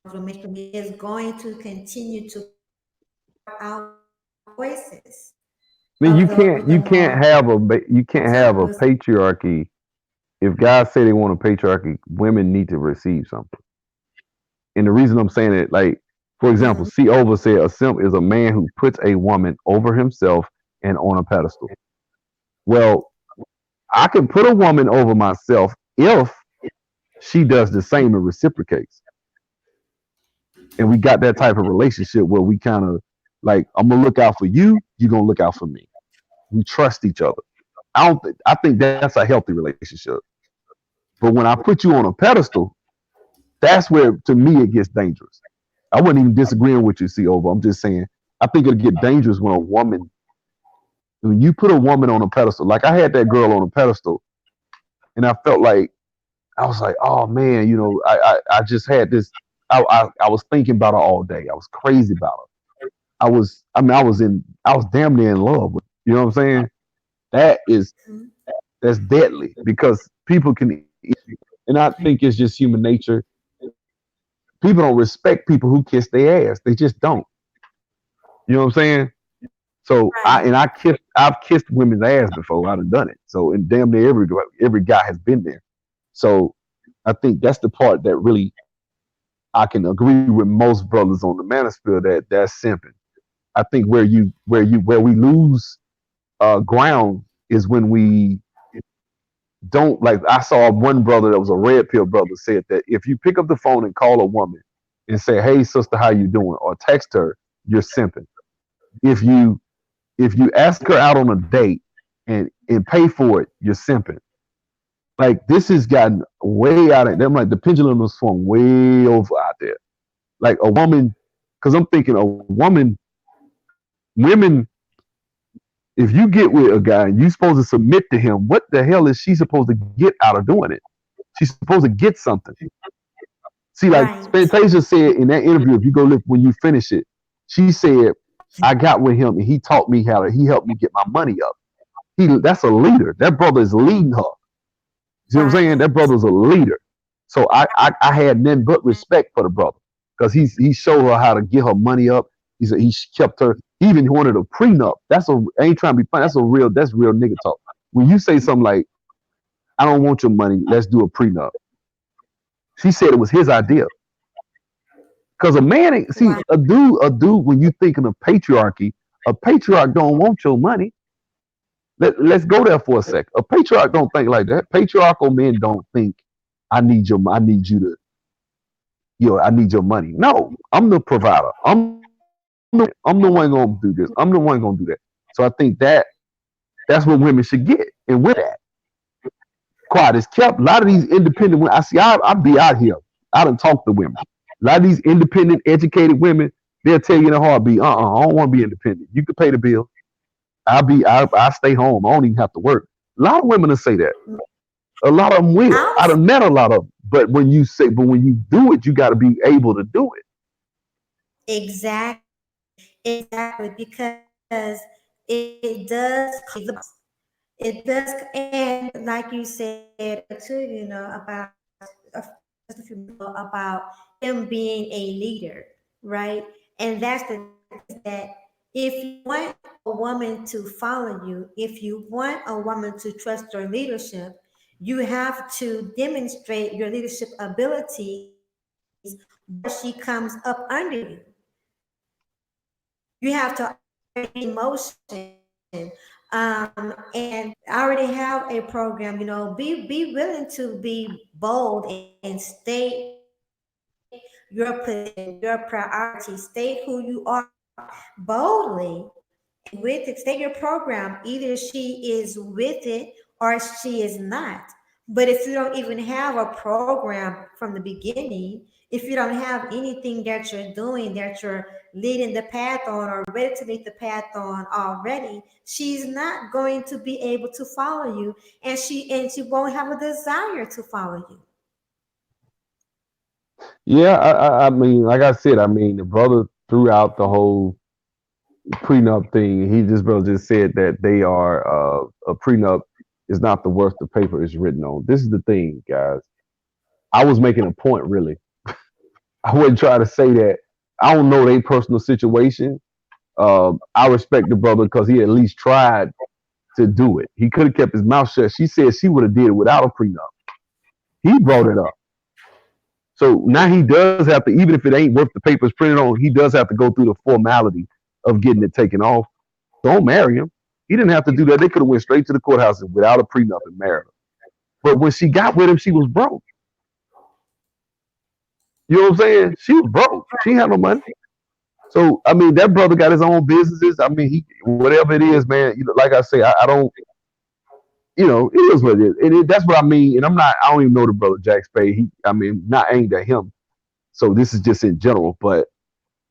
Speaker 1: of the mainstream media is going to continue to crowd out voices
Speaker 2: I mean,
Speaker 1: of the more
Speaker 2: you can't have a
Speaker 1: tougher.
Speaker 2: patriarchy. If guys say they want a patriarchy, women need to receive something. And the reason I'm saying it, like, for example,
Speaker 1: Mhm.
Speaker 2: C. Over said a simp is a man who puts a woman over himself and on a pedestal. Well, I can put a woman over myself if she does the same and reciprocates. And we got that type of relationship where we kind of like, I'm gonna look out for you, you're gonna look out for me. We trust each other. I think that's a healthy relationship. But when I put you on a pedestal, that's where to me it gets dangerous. I wasn't even disagreeing with you, see over. I'm just saying I think it'll get dangerous when you put a woman on a pedestal. Like I had that girl on a pedestal, and I felt like I was like, oh man, I just had this. I was thinking about her all day. I was crazy about her. I was damn near in love with her. You know what I'm saying? That is that's deadly because people can, and I think it's just human nature. People don't respect people who kiss their ass. They just don't. You know what I'm saying? So
Speaker 1: Right.
Speaker 2: I've kissed women's ass before. I've done it. So and damn near every guy has been there. So I think that's the part that really I can agree with most brothers on the manosphere that that's simping. I think where we lose ground is when we don't, like I saw one brother that was a red pill brother said that if you pick up the phone and call a woman and say, "Hey sister, how you doing?" or text her, you're simping. If you ask her out on a date and pay for it, you're simping. Like this has gotten way out of them. Like the pendulum was swung way over out there. Like a woman, because I'm thinking a woman, women, if you get with a guy and you supposed to submit to him, what the hell is she supposed to get out of doing it? She's supposed to get something. See, like
Speaker 1: Right.
Speaker 2: Fantasia said in that interview, if you go look when you finish it, she said, "I got with him and he taught me how to. He helped me get my money up. That's a leader. That brother is leading her. See what I'm saying? That
Speaker 1: Right.
Speaker 2: brother's a leader. So I had nothing but respect for the brother because he showed her how to get her money up. He kept her. He even wanted a prenup. I ain't trying to be funny. That's real nigga talk. When you say something like, "I don't want your money. Let's do a prenup." She said it was his idea. Because a man ain't see
Speaker 1: Right.
Speaker 2: a dude when you thinking of patriarchy, a patriarch don't want your money. Let's go there for a sec. A patriarch don't think like that. Patriarchal men don't think I need you to, I need your money. No, I'm the provider. I'm the one gonna do this. I'm the one gonna do that. So I think that's what women should get. And with that, quiet is kept. A lot of these independent women, I be out here. I done talk to women. A lot of these independent, educated women, they'll tell you in a heartbeat, I don't want to be independent. You can pay the bill. I stay home. I don't even have to work. A lot of women will say that. A lot of them will.
Speaker 1: I
Speaker 2: I
Speaker 1: was
Speaker 2: done met a lot of them. But when you do it, you got to be able to do it.
Speaker 1: exactly, exactly, because it does create the box. It does, and like you said earlier too, about just a few minutes ago about him being a leader, right? And that's the thing is that if you want a woman to follow you, if you want a woman to trust your leadership, you have to demonstrate your leadership abilities while she comes up under you. You have to already be in motion. And I already have a program, be willing to be bold and state your position, your priority, state who you are boldly and with it. State your program. Either she is with it or she is not. But if you don't even have a program from the beginning, if you don't have anything that you're doing, that you're leading the path on or ready to lead the path on already, she's not going to be able to follow you, and she won't have a desire to follow you.
Speaker 2: Yeah, I mean, like I said, I mean, the brother threw out the whole prenup thing. This brother just said that they are a prenup is not the worth the paper it's written on. This is the thing, guys. I was making a point, really. I wouldn't try to say that. I don't know their personal situation. I respect the brother because he at least tried to do it. He could have kept his mouth shut. She said she would have did it without a prenup. He brought it up. So now he does have to, even if it ain't worth the papers printed on, he does have to go through the formality of getting it taken off. Don't marry him. He didn't have to do that. They could have went straight to the courthouse without a prenup and married her. But when she got with him, she was broke. You know what I'm saying? She was broke. She had no money. So I mean, that brother got his own businesses. I mean, he whatever it is, man. Like I say, I don't. It is what it is, and that's what I mean. And I don't even know the brother Jack Spade. I mean, not aimed at him. So this is just in general, but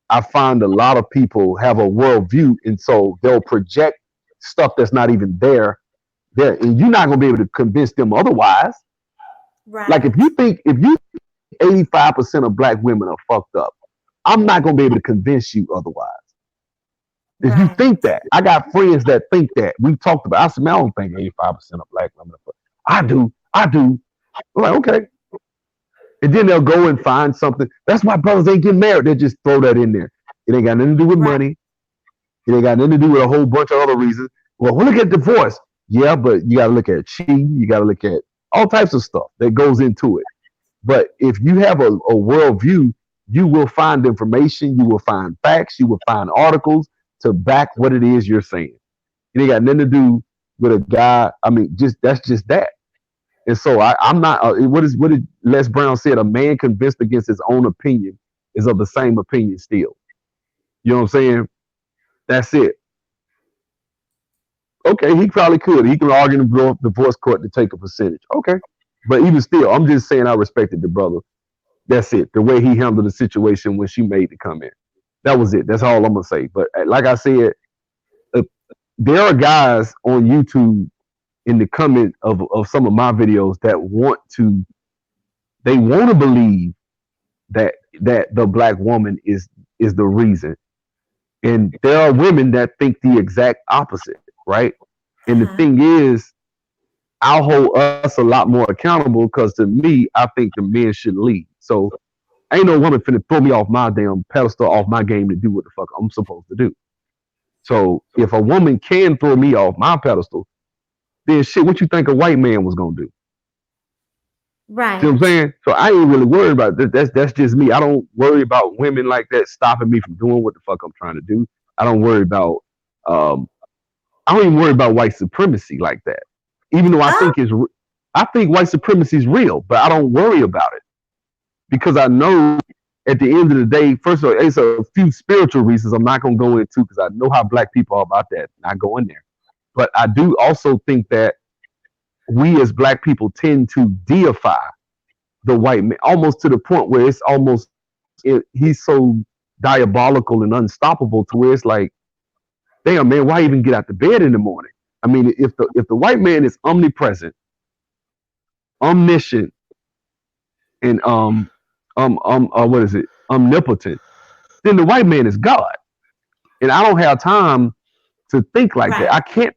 Speaker 2: I find a lot of people have a worldview, and so they'll project stuff that's not even there, and you're not gonna be able to convince them otherwise. Like
Speaker 1: Right.
Speaker 2: 85% of black women are fucked up. I'm not gonna be able to convince you otherwise. If you
Speaker 1: Right.
Speaker 2: think that, I got friends that think that. We talked about. I said, man, I don't think 85% of black women are fucked. I do. I do. I'm like, okay. And then they'll go and find something. That's why brothers ain't getting married. They just throw that in there. It ain't got nothing to do with
Speaker 1: Right.
Speaker 2: money. It ain't got nothing to do with a whole bunch of other reasons. Well, we look at divorce. Yeah, but you got to look at cheating. You got to look at all types of stuff that goes into it. But if you have a worldview, you will find information. You will find facts. You will find articles to back what it is you're saying. It ain't got nothing to do with a guy. I mean, just that's just that. And so I'm not. What did Les Brown said? A man convinced against his own opinion is of the same opinion still. You know what I'm saying? That's it. Okay, he probably could. He can argue in the divorce court to take a percentage. Okay, but even still, I'm just saying I respected the brother. That's it. The way he handled the situation when she made the comment. That was it. That's all I'm gonna say. But like I said, uh, there are guys on YouTube in the comment of some of my videos that want to believe that the black woman is the reason. And there are women that think the exact opposite, right? And the
Speaker 1: Uh-huh.
Speaker 2: thing is, I'll hold us a lot more accountable because to me, I think the men should lead. So ain't no woman finna throw me off my damn pedestal, off my game to do what the fuck I'm supposed to do. So if a woman can throw me off my pedestal, then shit, what you think a white man was gonna do? See what I'm
Speaker 1: Right.
Speaker 2: saying? So I ain't really worried about that. That's just me. I don't worry about women like that stopping me from doing what the fuck I'm trying to do. I don't worry about um I don't even worry about white supremacy like that. Even though
Speaker 1: Oh,
Speaker 2: I think white supremacy is real, but I don't worry about it because I know at the end of the day, first of all, it's a few spiritual reasons I'm not gonna go into because I know how black people are about that. Not go in there. But I do also think that we as black people tend to deify the white man almost to the point where it's almost he's so diabolical and unstoppable to where it's like, damn man, why even get out the bed in the morning? I mean, if the white man is omnipresent, omniscient, and what is it, omnipotent, then the white man is God. And I don't have time to think like that.
Speaker 1: right.
Speaker 2: I can't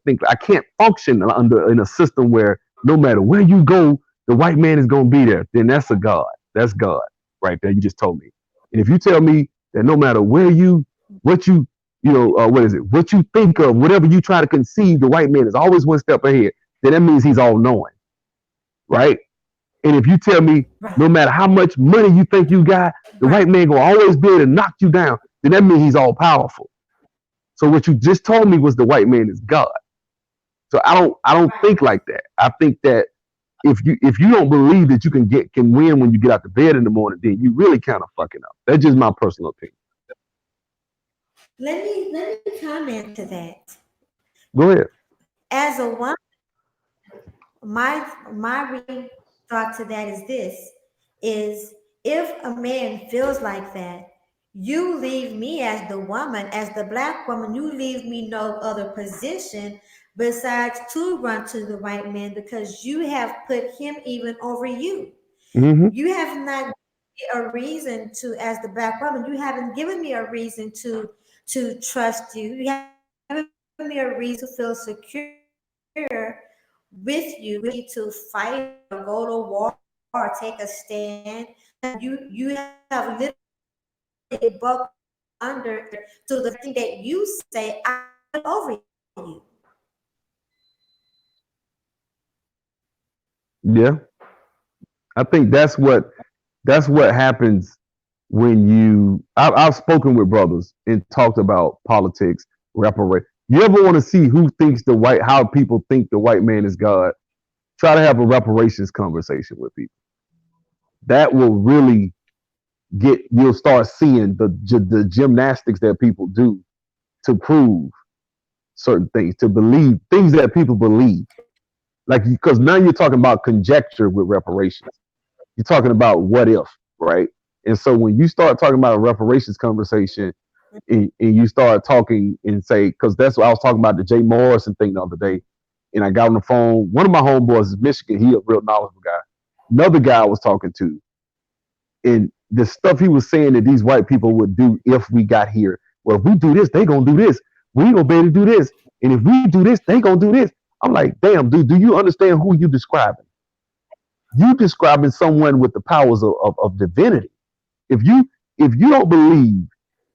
Speaker 2: function under in a system where no matter where you go, the white man is gonna be there. Then that's a God. That's God right there. You just told me. And if you tell me that no matter where what what is it, what you think of, whatever you try to conceive, the white man is always one step ahead. Then that means he's all knowing, right? And if you tell me
Speaker 1: Right.
Speaker 2: no matter how much money you think you got, the
Speaker 1: Right.
Speaker 2: white man gonna always be able to knock you down, then that means he's all powerful. So what you just told me was the white man is God. So I don't think like that. I think that if you don't believe that you can win when you get out the bed in the morning, then you really kind of fucking up. That's just my personal opinion.
Speaker 1: Let me comment to that.
Speaker 2: Go ahead.
Speaker 1: As a woman, my thought to that is this: is if a man feels like that, you leave me as the woman, as the black woman, you leave me no other position besides to run to the white man because you have put him even over you.
Speaker 2: Hmm.
Speaker 1: You have not given me a reason to, as the black woman, you haven't given me a reason to trust you. You haven't given me a reason to feel secure with you to fight or go to war or take a stand. You have literally buckled under to the very thing that you say I put over you.
Speaker 2: Yeah, I think that's what happens when I've spoken with brothers and talked about politics, reparation. You ever want to see who thinks how people think the white man is God? Try to have a reparations conversation with people. That will really you'll start seeing the gymnastics that people do to prove certain things, to believe things that people believe. Like, because now you're talking about conjecture with reparations. You're talking about what if, right? And so when you start talking about a reparations conversation and you start talking and say, because that's what I was talking about the Jay Morrison thing the other day, and I got on the phone. One of my homeboys is Michigan. He a real knowledgeable guy. Another guy I was talking to, And the stuff he was saying that these white people would do if we got here. Well, if we do this, they gonna do this. We gonna be able to do this. And if we do this, they gonna do this. I'm like, damn, dude, do you understand who you describing? You describing someone with the powers of divinity. If you don't believe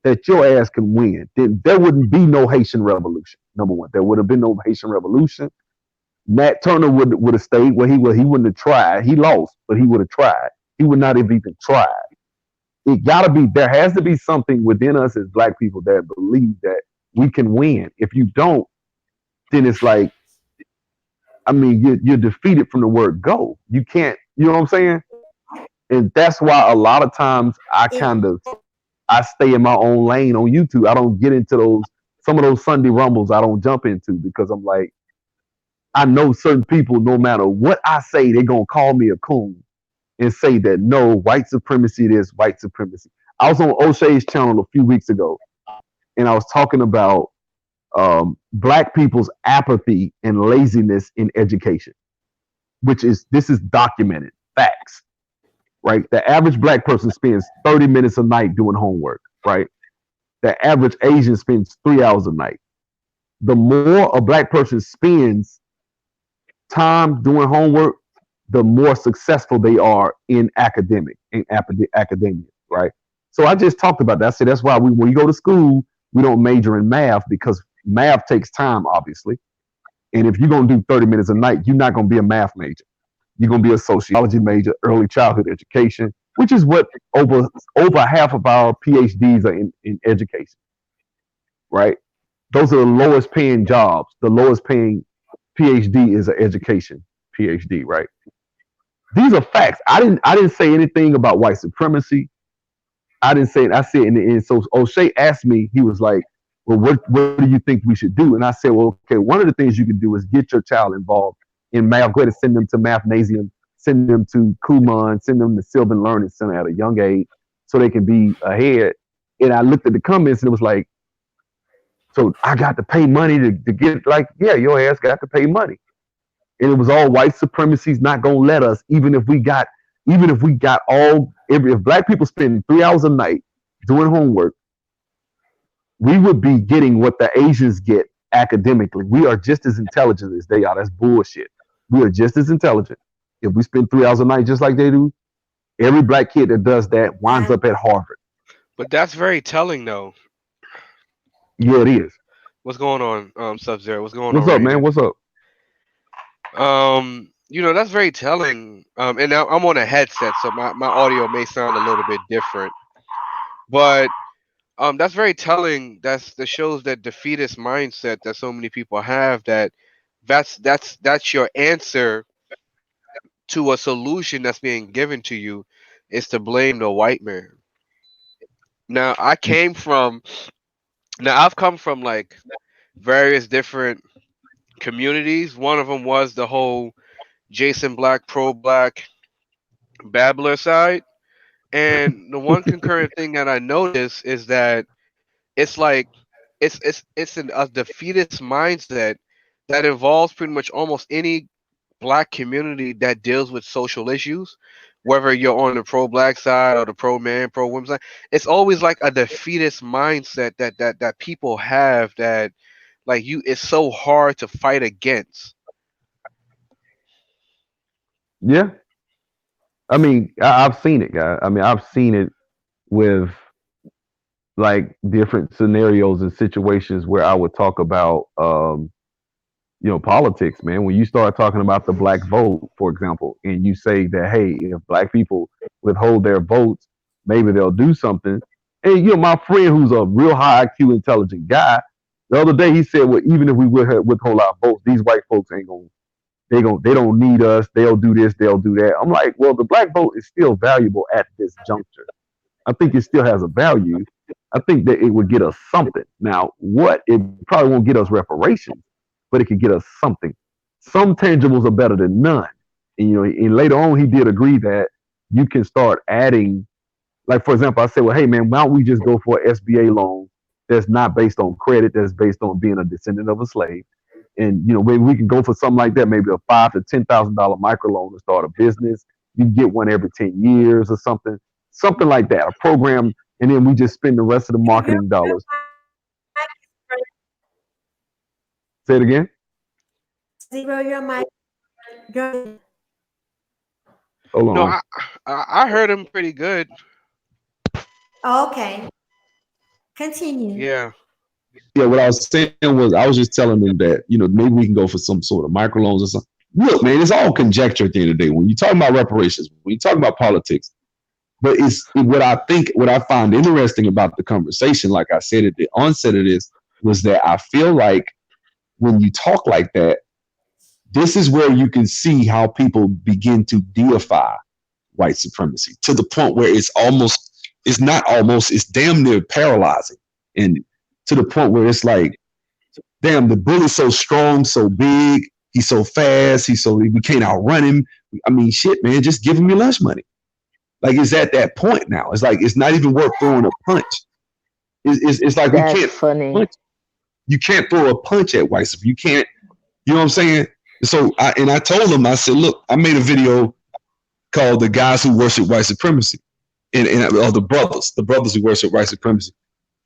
Speaker 2: that your ass can win, then there wouldn't be no Haitian revolution. Number one, there would have been no Haitian revolution. Nat Turner would have stayed where he was. He wouldn't have tried. He lost, but he would have tried. He would not have even tried. It gotta be. There has to be something within us as Black people that believe that we can win. If you don't, then it's like, I mean, you're defeated from the word go. You can't. You know what I'm saying? And that's why a lot of times I stay in my own lane on YouTube. I don't get into some of those Sunday rumbles. I don't jump into because I'm like, I know certain people, no matter what I say, they're gonna call me a coon and say that no, white supremacy is white supremacy. I was on O'Shea's channel a few weeks ago, and I was talking about Black people's apathy and laziness in education, this is documented facts, right? The average Black person spends 30 minutes a night doing homework, right? The average Asian spends 3 hours a night. The more a Black person spends time doing homework, the more successful they are in academia, right? So I just talked about that. I said that's why when you go to school, we don't major in math because math takes time, obviously. And if you're gonna do 30 minutes a night, you're not gonna be a math major. You're gonna be a sociology major, early childhood education, which is what over half of our PhDs are in education, right? Those are the lowest paying jobs. The lowest paying PhD is an education PhD, right? These are facts. I didn't say anything about white supremacy. I didn't say it. I said, and so O'Shea asked me, he was like, well, what do you think we should do? And I said, well, okay, one of the things you can do is get your child involved in math. Go ahead and send them to Mathnasium, send them to Kumon, send them to Sylvan Learning Center at a young age so they can be ahead. And I looked at the comments and it was like, so I got to pay money to get, like, yeah, your ass got to pay money. And it was all white supremacy's not gonna let us, if Black people spend 3 hours a night doing homework, we would be getting what the Asians get academically. We are just as intelligent as they are. That's bullshit. We are just as intelligent. If we spend 3 hours a night just like they do, every Black kid that does that winds up at Harvard.
Speaker 4: But that's very telling, though.
Speaker 2: Yeah, it is.
Speaker 4: What's going on, Sub Zero? What's going on,
Speaker 2: What's up, man?
Speaker 4: Raven?
Speaker 2: What's up?
Speaker 4: That's very telling. And now I'm on a headset, so my audio may sound a little bit different. But that's very telling. That shows that defeatist mindset that so many people have. That's your answer to a solution that's being given to you, is to blame the white man. Now I've come from like various different communities. One of them was the whole Jason Black pro Black babbler side. And the one concurrent thing that I notice is that it's like a defeatist mindset that involves pretty much almost any Black community that deals with social issues, whether you're on the pro Black side or the pro man, pro woman side. It's always like a defeatist mindset that people have, that like it's so hard to fight against.
Speaker 2: Yeah. I mean, I've seen it, guys. I mean, I've seen it with like different scenarios and situations where I would talk about politics, man. When you start talking about the Black vote, for example, and you say that, hey, if Black people withhold their votes, maybe they'll do something. And my friend who's a real high IQ intelligent guy, the other day he said, well, even if we withhold our votes, these white folks ain't gonna they don't need us, they'll do this, they'll do that. I'm like, well, the Black vote is still valuable at this juncture. I think it still has a value. I think that it would get us something. Now, what it probably won't get us reparations, but it could get us something. Some tangibles are better than none. And and later on, he did agree that you can start adding. Like, for example, I said, well, hey man, why don't we just go for an SBA loan that's not based on credit, that's based on being a descendant of a slave, and maybe we can go for something like that, maybe a $5,000 to $10,000 microloan to start a business. You can get one every 10 years or something something like that, a program, and then we just spend the rest of the
Speaker 1: Your
Speaker 2: marketing dollars.
Speaker 1: mic is
Speaker 2: Say it again.
Speaker 1: zero. Your mic. Your
Speaker 2: Hold
Speaker 4: No,
Speaker 2: on.
Speaker 4: I heard him pretty good.
Speaker 1: okay. Continue.
Speaker 4: Yeah.
Speaker 2: Yeah, what I was saying was I was just telling them that, maybe we can go for some sort of microloans or something. Look, man, it's all conjecture at the end of the day. When you talk about reparations, when you talk about politics, but what I find interesting about the conversation, like I said at the onset of this, was that I feel like when you talk like that, this is where you can see how people begin to deify white supremacy to the point where it's not almost, it's damn near paralyzing. And to the point where it's like, damn, the bully's so strong, so big, he's so fast, we can't outrun him. I mean, shit, man, just give him your lunch money. Like, it's at that point now. It's like, it's not even worth throwing a punch. It's like we
Speaker 5: That's
Speaker 2: can't
Speaker 5: funny.
Speaker 2: punch. You can't throw a punch at white supremacy. You can't, you know what I'm saying? So I told him, I said, look, I made a video called "The Guys Who Worship White Supremacy," or the brothers who worship white supremacy.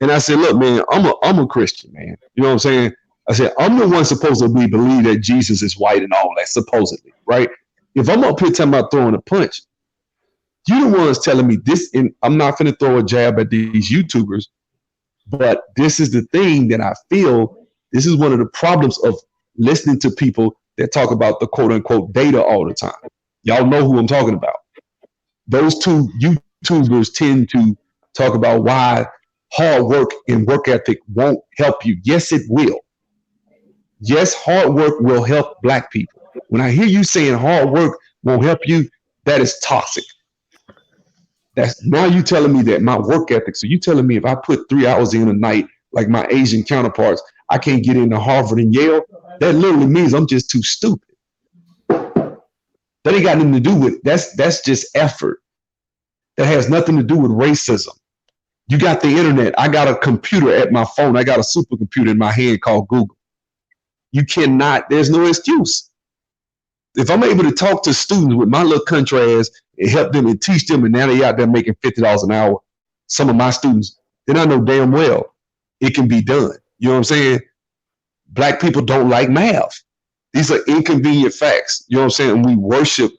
Speaker 2: And I said, look, man, I'm a Christian, man. You know what I'm saying? I said, I'm the one supposed to believe that Jesus is white and all that, supposedly, right? If I'm up here talking about throwing a punch, you the ones telling me this, and I'm not going to throw a jab at these YouTubers, but this is the thing that I feel. This is one of the problems of listening to people that talk about the quote unquote data all the time. Y'all know who I'm talking about. Those two YouTubers tend to talk about why hard work and work ethic won't help you. Yes, it will. Yes, hard work will help black people. When I hear you saying hard work won't help you, that is toxic. That's now you telling me that my work ethic. So you telling me if I put 3 hours in a night, like my Asian counterparts, I can't get into Harvard and Yale. That literally means I'm just too stupid. That ain't got nothing to do with that's just effort. That has nothing to do with racism. You got the internet. I got a computer at my phone. I got a supercomputer in my hand called Google. You cannot, there's no excuse. If I'm able to talk to students with my little country ass and help them and teach them, and now they out there making $50 an hour, some of my students, then I know damn well it can be done. You know what I'm saying? Black people don't like math. These are inconvenient facts. You know what I'm saying? And we worship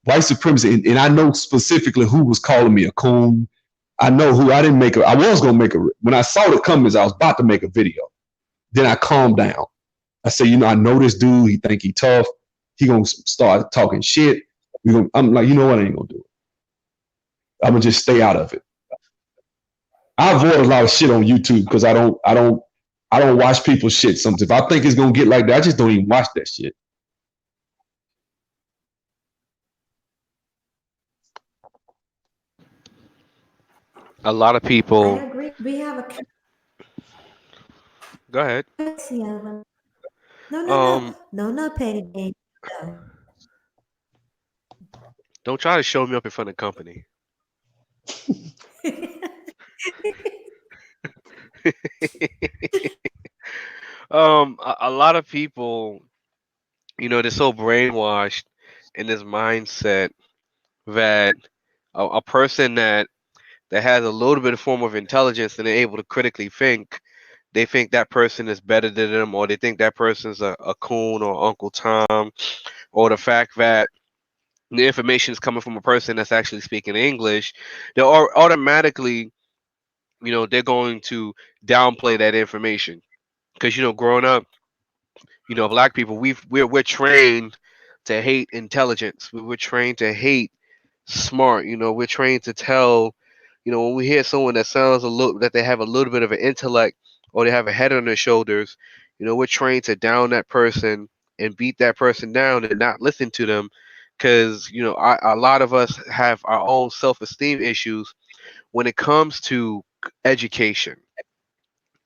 Speaker 2: white supremacy. And I know specifically who was calling me a coon. I know who I didn't make I was going to make when I saw the comments, I was about to make a video. Then I calmed down. I said, I know this dude. He think he tough. He going to start talking shit. I'm like, you know what? I ain't going to do it. I'm going to just stay out of it. I avoid a lot of shit on YouTube because I don't watch people's shit. Sometimes if I think it's going to get like that, I just don't even watch that shit.
Speaker 4: A lot of
Speaker 1: I
Speaker 4: people.
Speaker 1: agree. We have a
Speaker 4: Go ahead.
Speaker 1: no, no, no,
Speaker 4: Um,
Speaker 1: no, no, Petty Baby. No.
Speaker 4: don't try to show me up in front of company. A lot of people, they're so brainwashed in this mindset that a person that has a little bit of form of intelligence and they're able to critically think, they think that person is better than them, or they think that person's a coon or Uncle Tom, or the fact that the information is coming from a person that's actually speaking English, they're automatically, they're going to downplay that information. Because, growing up, black people, we're trained to hate intelligence. We're trained to hate smart. We're trained to tell, when we hear someone that sounds that they have a little bit of an intellect or they have a head on their shoulders, we're trained to down that person and beat that person down and not listen to them. Because, a lot of us have our own self-esteem issues when it comes to education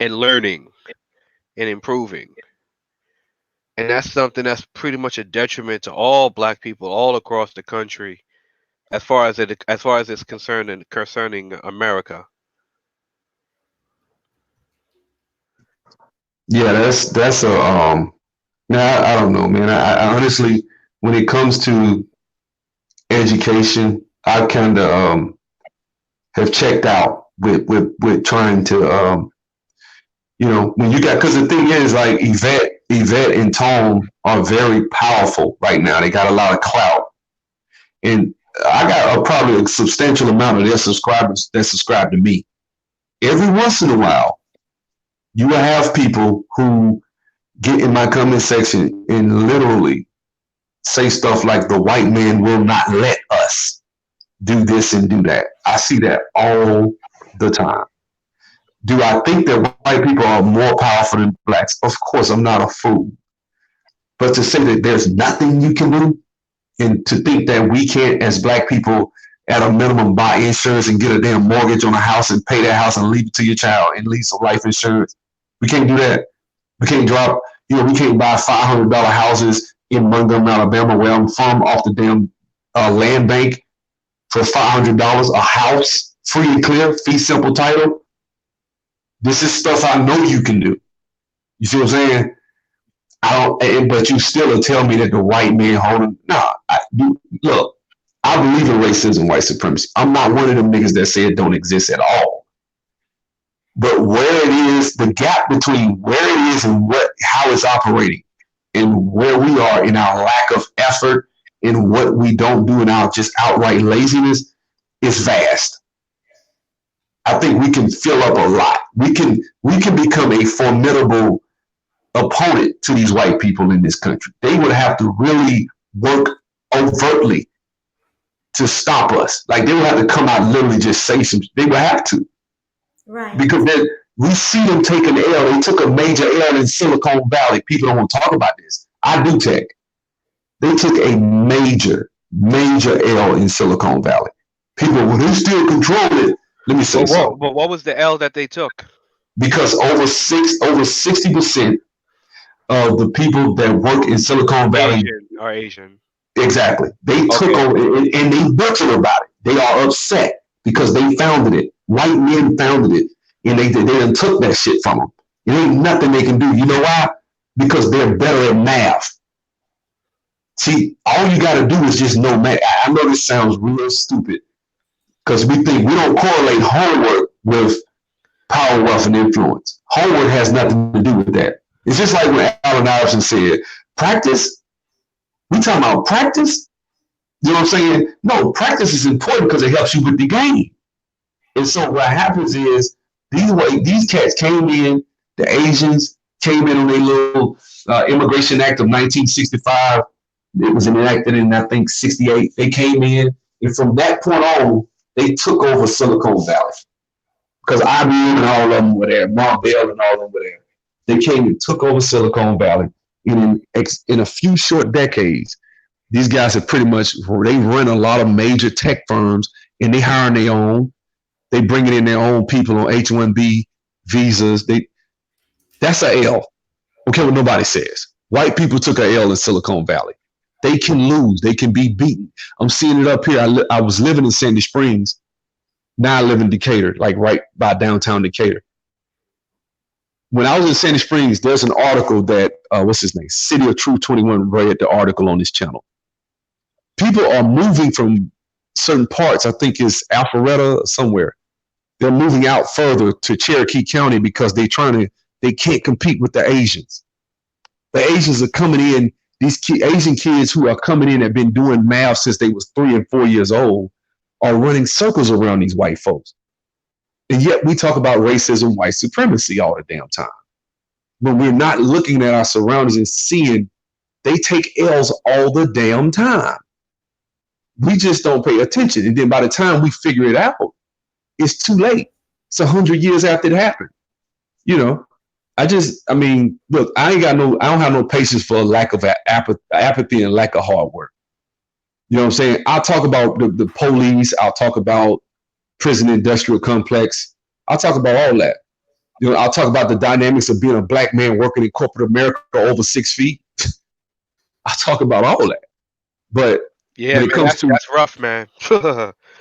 Speaker 4: and learning and improving. And that's something that's pretty much a detriment to all black people all across the country, as far as it's concerned and concerning America.
Speaker 2: Yeah, that's a now I don't know, man. I honestly, when it comes to education, I kind of have checked out with trying to when you got, because the thing is, like, Yvette and Tone are very powerful right now. They got a lot of clout, and I got probably a substantial amount of their subscribers that subscribe to me. Every once in a while, you will have people who get in my comment section and literally say stuff like, the white man will not let us do this and do that. I see that all the time. Do I think that white people are more powerful than blacks? Of course, I'm not a fool. But to say that there's nothing you can do, and to think that we can't, as black people, at a minimum, buy insurance and get a damn mortgage on a house and pay that house and leave it to your child and leave some life insurance. We can't do that. We can't we can't buy $500 houses in Montgomery, Alabama, where I'm from, off the damn land bank for $500 a house, free and clear, fee simple title. This is stuff I know you can do. You see what I'm saying? But you still will tell me that the white man holding. Nah, look, I believe in racism, white supremacy. I'm not one of them niggas that say it don't exist at all. But where it is, the gap between where it is and how it's operating, and where we are in our lack of effort and what we don't do in our just outright laziness, is vast. I think we can fill up a lot. We can become a formidable opponent to these white people in this country. They would have to really work overtly to stop us. Like, they would have to come out and literally just say some. They would have to,
Speaker 1: Right.
Speaker 2: because then we see them take an L. They took a major L in Silicon Valley. People don't want to talk about this. I do tech. They took a major L in Silicon Valley. People, well, they still control it. Let me say something.
Speaker 4: But what was the L that they took?
Speaker 2: Because over 60% of the people that work in Silicon Valley
Speaker 4: are Asian.
Speaker 2: Exactly. They took over, and they bitching about it. They are upset because they founded it. White men founded it, and they done took that shit from them. It ain't nothing they can do. You know why? Because they're better at math. See, all you got to do is just know math. I know this sounds real stupid, because we think we don't correlate homework with power, wealth, and influence. Homework has nothing to do with that. It's just like when Allen Iverson said, practice. We talking about practice? You know what I'm saying? No, practice is important because it helps you with the game. And so what happens is, these cats came in, the Asians came in on their little Immigration Act of 1965. It was enacted in, I think, 68. They came in, and from that point on, they took over Silicon Valley. Because IBM and all of them were there, Mark Bell and all of them were there. They came and took over Silicon Valley. In a few short decades, these guys have pretty much, they run a lot of major tech firms, and they hiring their own. They bringing in their own people on H-1B visas. That's a L. Don't care what nobody says. White people took a L in Silicon Valley. They can lose. They can be beaten. I'm seeing it up here. I was living in Sandy Springs. Now I live in Decatur, like right by downtown Decatur. When I was in Sandy Springs, there's an article that, what's his name? City of Truth 21 read the article on this channel. People are moving from certain parts. I think it's Alpharetta somewhere. They're moving out further to Cherokee County because they can't compete with the Asians. The Asians are coming in. These Asian kids who are coming in have been doing math since they was 3 and 4 years old, are running circles around these white folks. And yet we talk about racism, white supremacy all the damn time. When we're not looking at our surroundings and seeing they take L's all the damn time. We just don't pay attention. And then by the time we figure it out, it's too late. It's 100 years after it happened. You know, look, I don't have no patience for a lack of apathy and lack of hard work. You know what I'm saying? I'll talk about the police. I'll talk about prison industrial complex. I'll talk about all that. You know, I'll talk about the dynamics of being a black man working in corporate America over 6 feet. I'll talk about all that. But
Speaker 4: yeah,
Speaker 2: when it comes
Speaker 4: that's rough, man.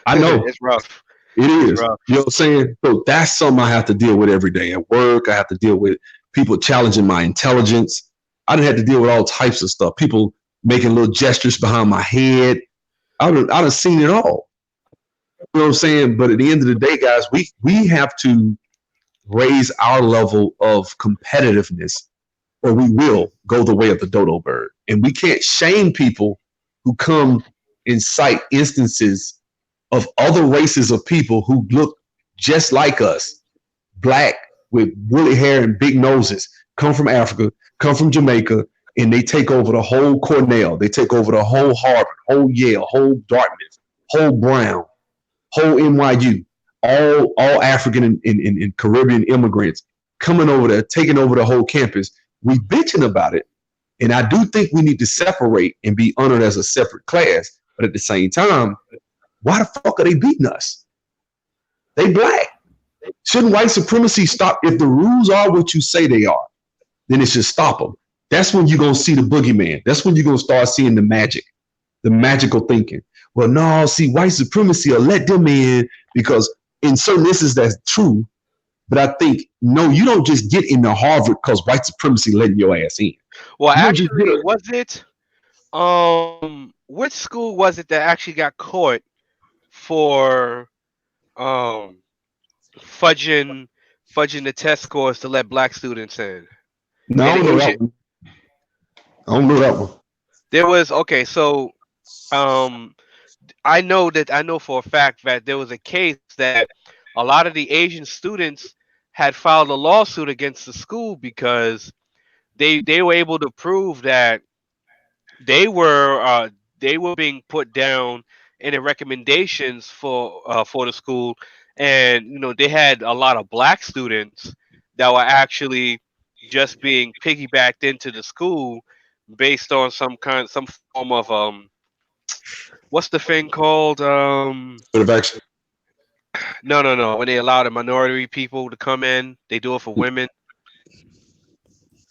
Speaker 2: I know
Speaker 4: it's rough.
Speaker 2: It is.
Speaker 4: Rough.
Speaker 2: You know what I'm saying? So that's something I have to deal with every day at work. I have to deal with people challenging my intelligence. I done had to deal with all types of stuff. People making little gestures behind my head. I done seen it all. You know what I'm saying? But at the end of the day, guys, we have to raise our level of competitiveness, or we will go the way of the dodo bird. And we can't shame people who come and cite instances of other races of people who look just like us, black with woolly hair and big noses, come from Africa, come from Jamaica, and they take over the whole Cornell, they take over the whole Harvard, whole Yale, whole Dartmouth, whole Brown, whole NYU, all African and Caribbean immigrants coming over there, taking over the whole campus. We bitching about it. And I do think we need to separate and be honored as a separate class. But at the same time, why the fuck are they beating us? They black. Shouldn't white supremacy stop? If the rules are what you say they are, then it should stop them. That's when you're going to see the boogeyman. That's when you're going to start seeing the magic, the magical thinking. Well, no, see, white supremacy will let them in because in certain instances that's true. But I think, no, you don't just get into Harvard because white supremacy letting your ass in.
Speaker 4: Well,
Speaker 2: You don't just get
Speaker 4: actually,
Speaker 2: a,
Speaker 4: was it which school was it that actually got caught for um fudging fudging the test scores to let black students in?
Speaker 2: no, I
Speaker 4: And
Speaker 2: don't
Speaker 4: the
Speaker 2: know
Speaker 4: Asian
Speaker 2: that one. I don't know that one.
Speaker 4: there was okay, so um I know for a fact that there was a case that a lot of the Asian students had filed a lawsuit against the school because they were able to prove that they were uh, they were being put down in the recommendations for the school, and they had a lot of black students that were actually just being piggybacked into the school based on some form of what's the thing called
Speaker 2: But if actually,
Speaker 4: no when they allow the minority people to come in, they do it for women.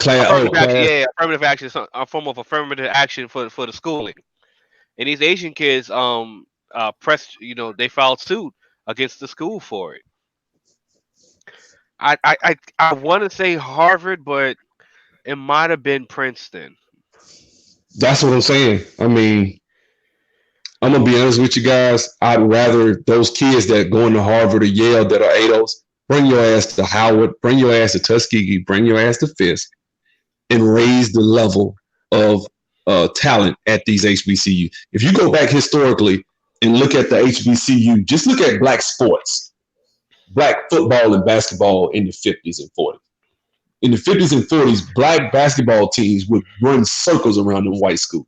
Speaker 4: Affirmative action,
Speaker 2: class.
Speaker 4: yeah, affirmative action is a form of affirmative action for the schooling. And these Asian kids pressed, they filed suit against the school for it. I want to say Harvard, but it might have been Princeton.
Speaker 2: That's what I'm saying. I mean, I'm gonna be honest with you guys. I'd rather those kids that go into Harvard or Yale that are ADOS, bring your ass to Howard, bring your ass to Tuskegee, bring your ass to Fisk, and raise the level of talent at these HBCU. If you go back historically and look at the HBCU, just look at black sports, black football and basketball in the 50s and 40s. In the 50s and 40s, black basketball teams would run circles around the white schools.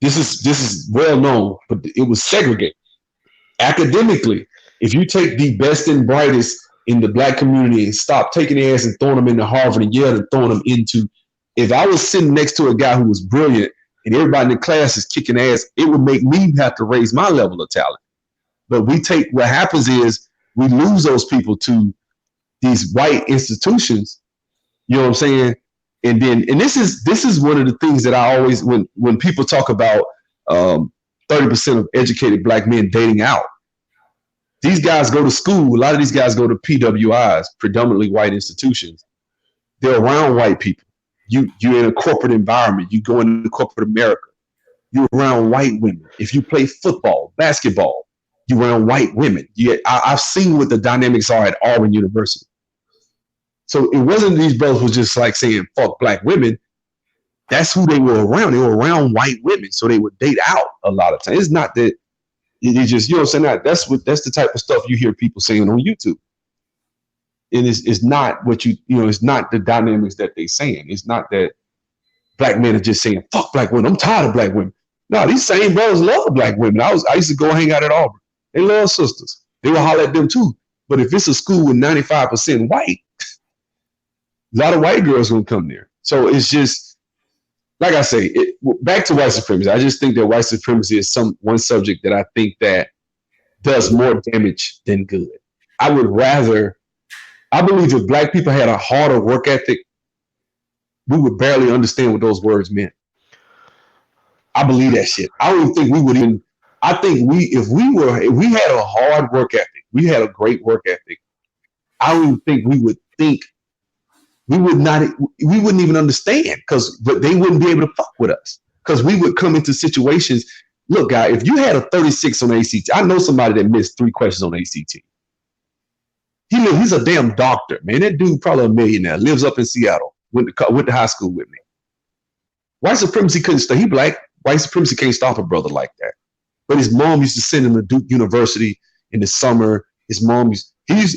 Speaker 2: This is well known, but it was segregated academically. If you take the best and brightest in the black community and stop taking their ass and throwing them into Harvard and Yale and throwing them into, if I was sitting next to a guy who was brilliant and everybody in the class is kicking ass, it would make me have to raise my level of talent. But what happens is we lose those people to these white institutions. You know what I'm saying? And this is one of the things that I always, when people talk about 30% of educated black men dating out, these guys go to school. A lot of these guys go to PWIs, predominantly white institutions. They're around white people. You're in a corporate environment. You go into corporate America. You're around white women. If you play football, basketball, you're around white women. I've seen what the dynamics are at Auburn University. So it wasn't these brothers was just like saying fuck black women. That's who they were around. They were around white women, so they would date out a lot of times. It's not that it just, you know what I'm saying? That's the type of stuff you hear people saying on YouTube. It's not what it's not the dynamics that they saying. It's not that black men are just saying fuck black women. I'm tired of black women. No, these same brothers love black women. I used to go hang out at Auburn. They love sisters. They will holler at them too. But if it's a school with 95% white, a lot of white girls gonna come there. So it's just like I say. Back to white supremacy. I just think that white supremacy is one subject that I think that does more damage than good. I would rather. I believe if black people had a harder work ethic, we would barely understand what those words meant. I believe that shit. I don't even think we would even. I think if we had a hard work ethic, we had a great work ethic. I don't even think we would think. We wouldn't even understand but they wouldn't be able to fuck with us because we would come into situations. Look, guy, if you had a 36 on ACT, I know somebody that missed 3 questions on ACT. He's a damn doctor, man. That dude probably a millionaire. Lives up in Seattle. Went to high school with me. White supremacy couldn't stop. He black. White supremacy can't stop a brother like that. But his mom used to send him to Duke University in the summer. He's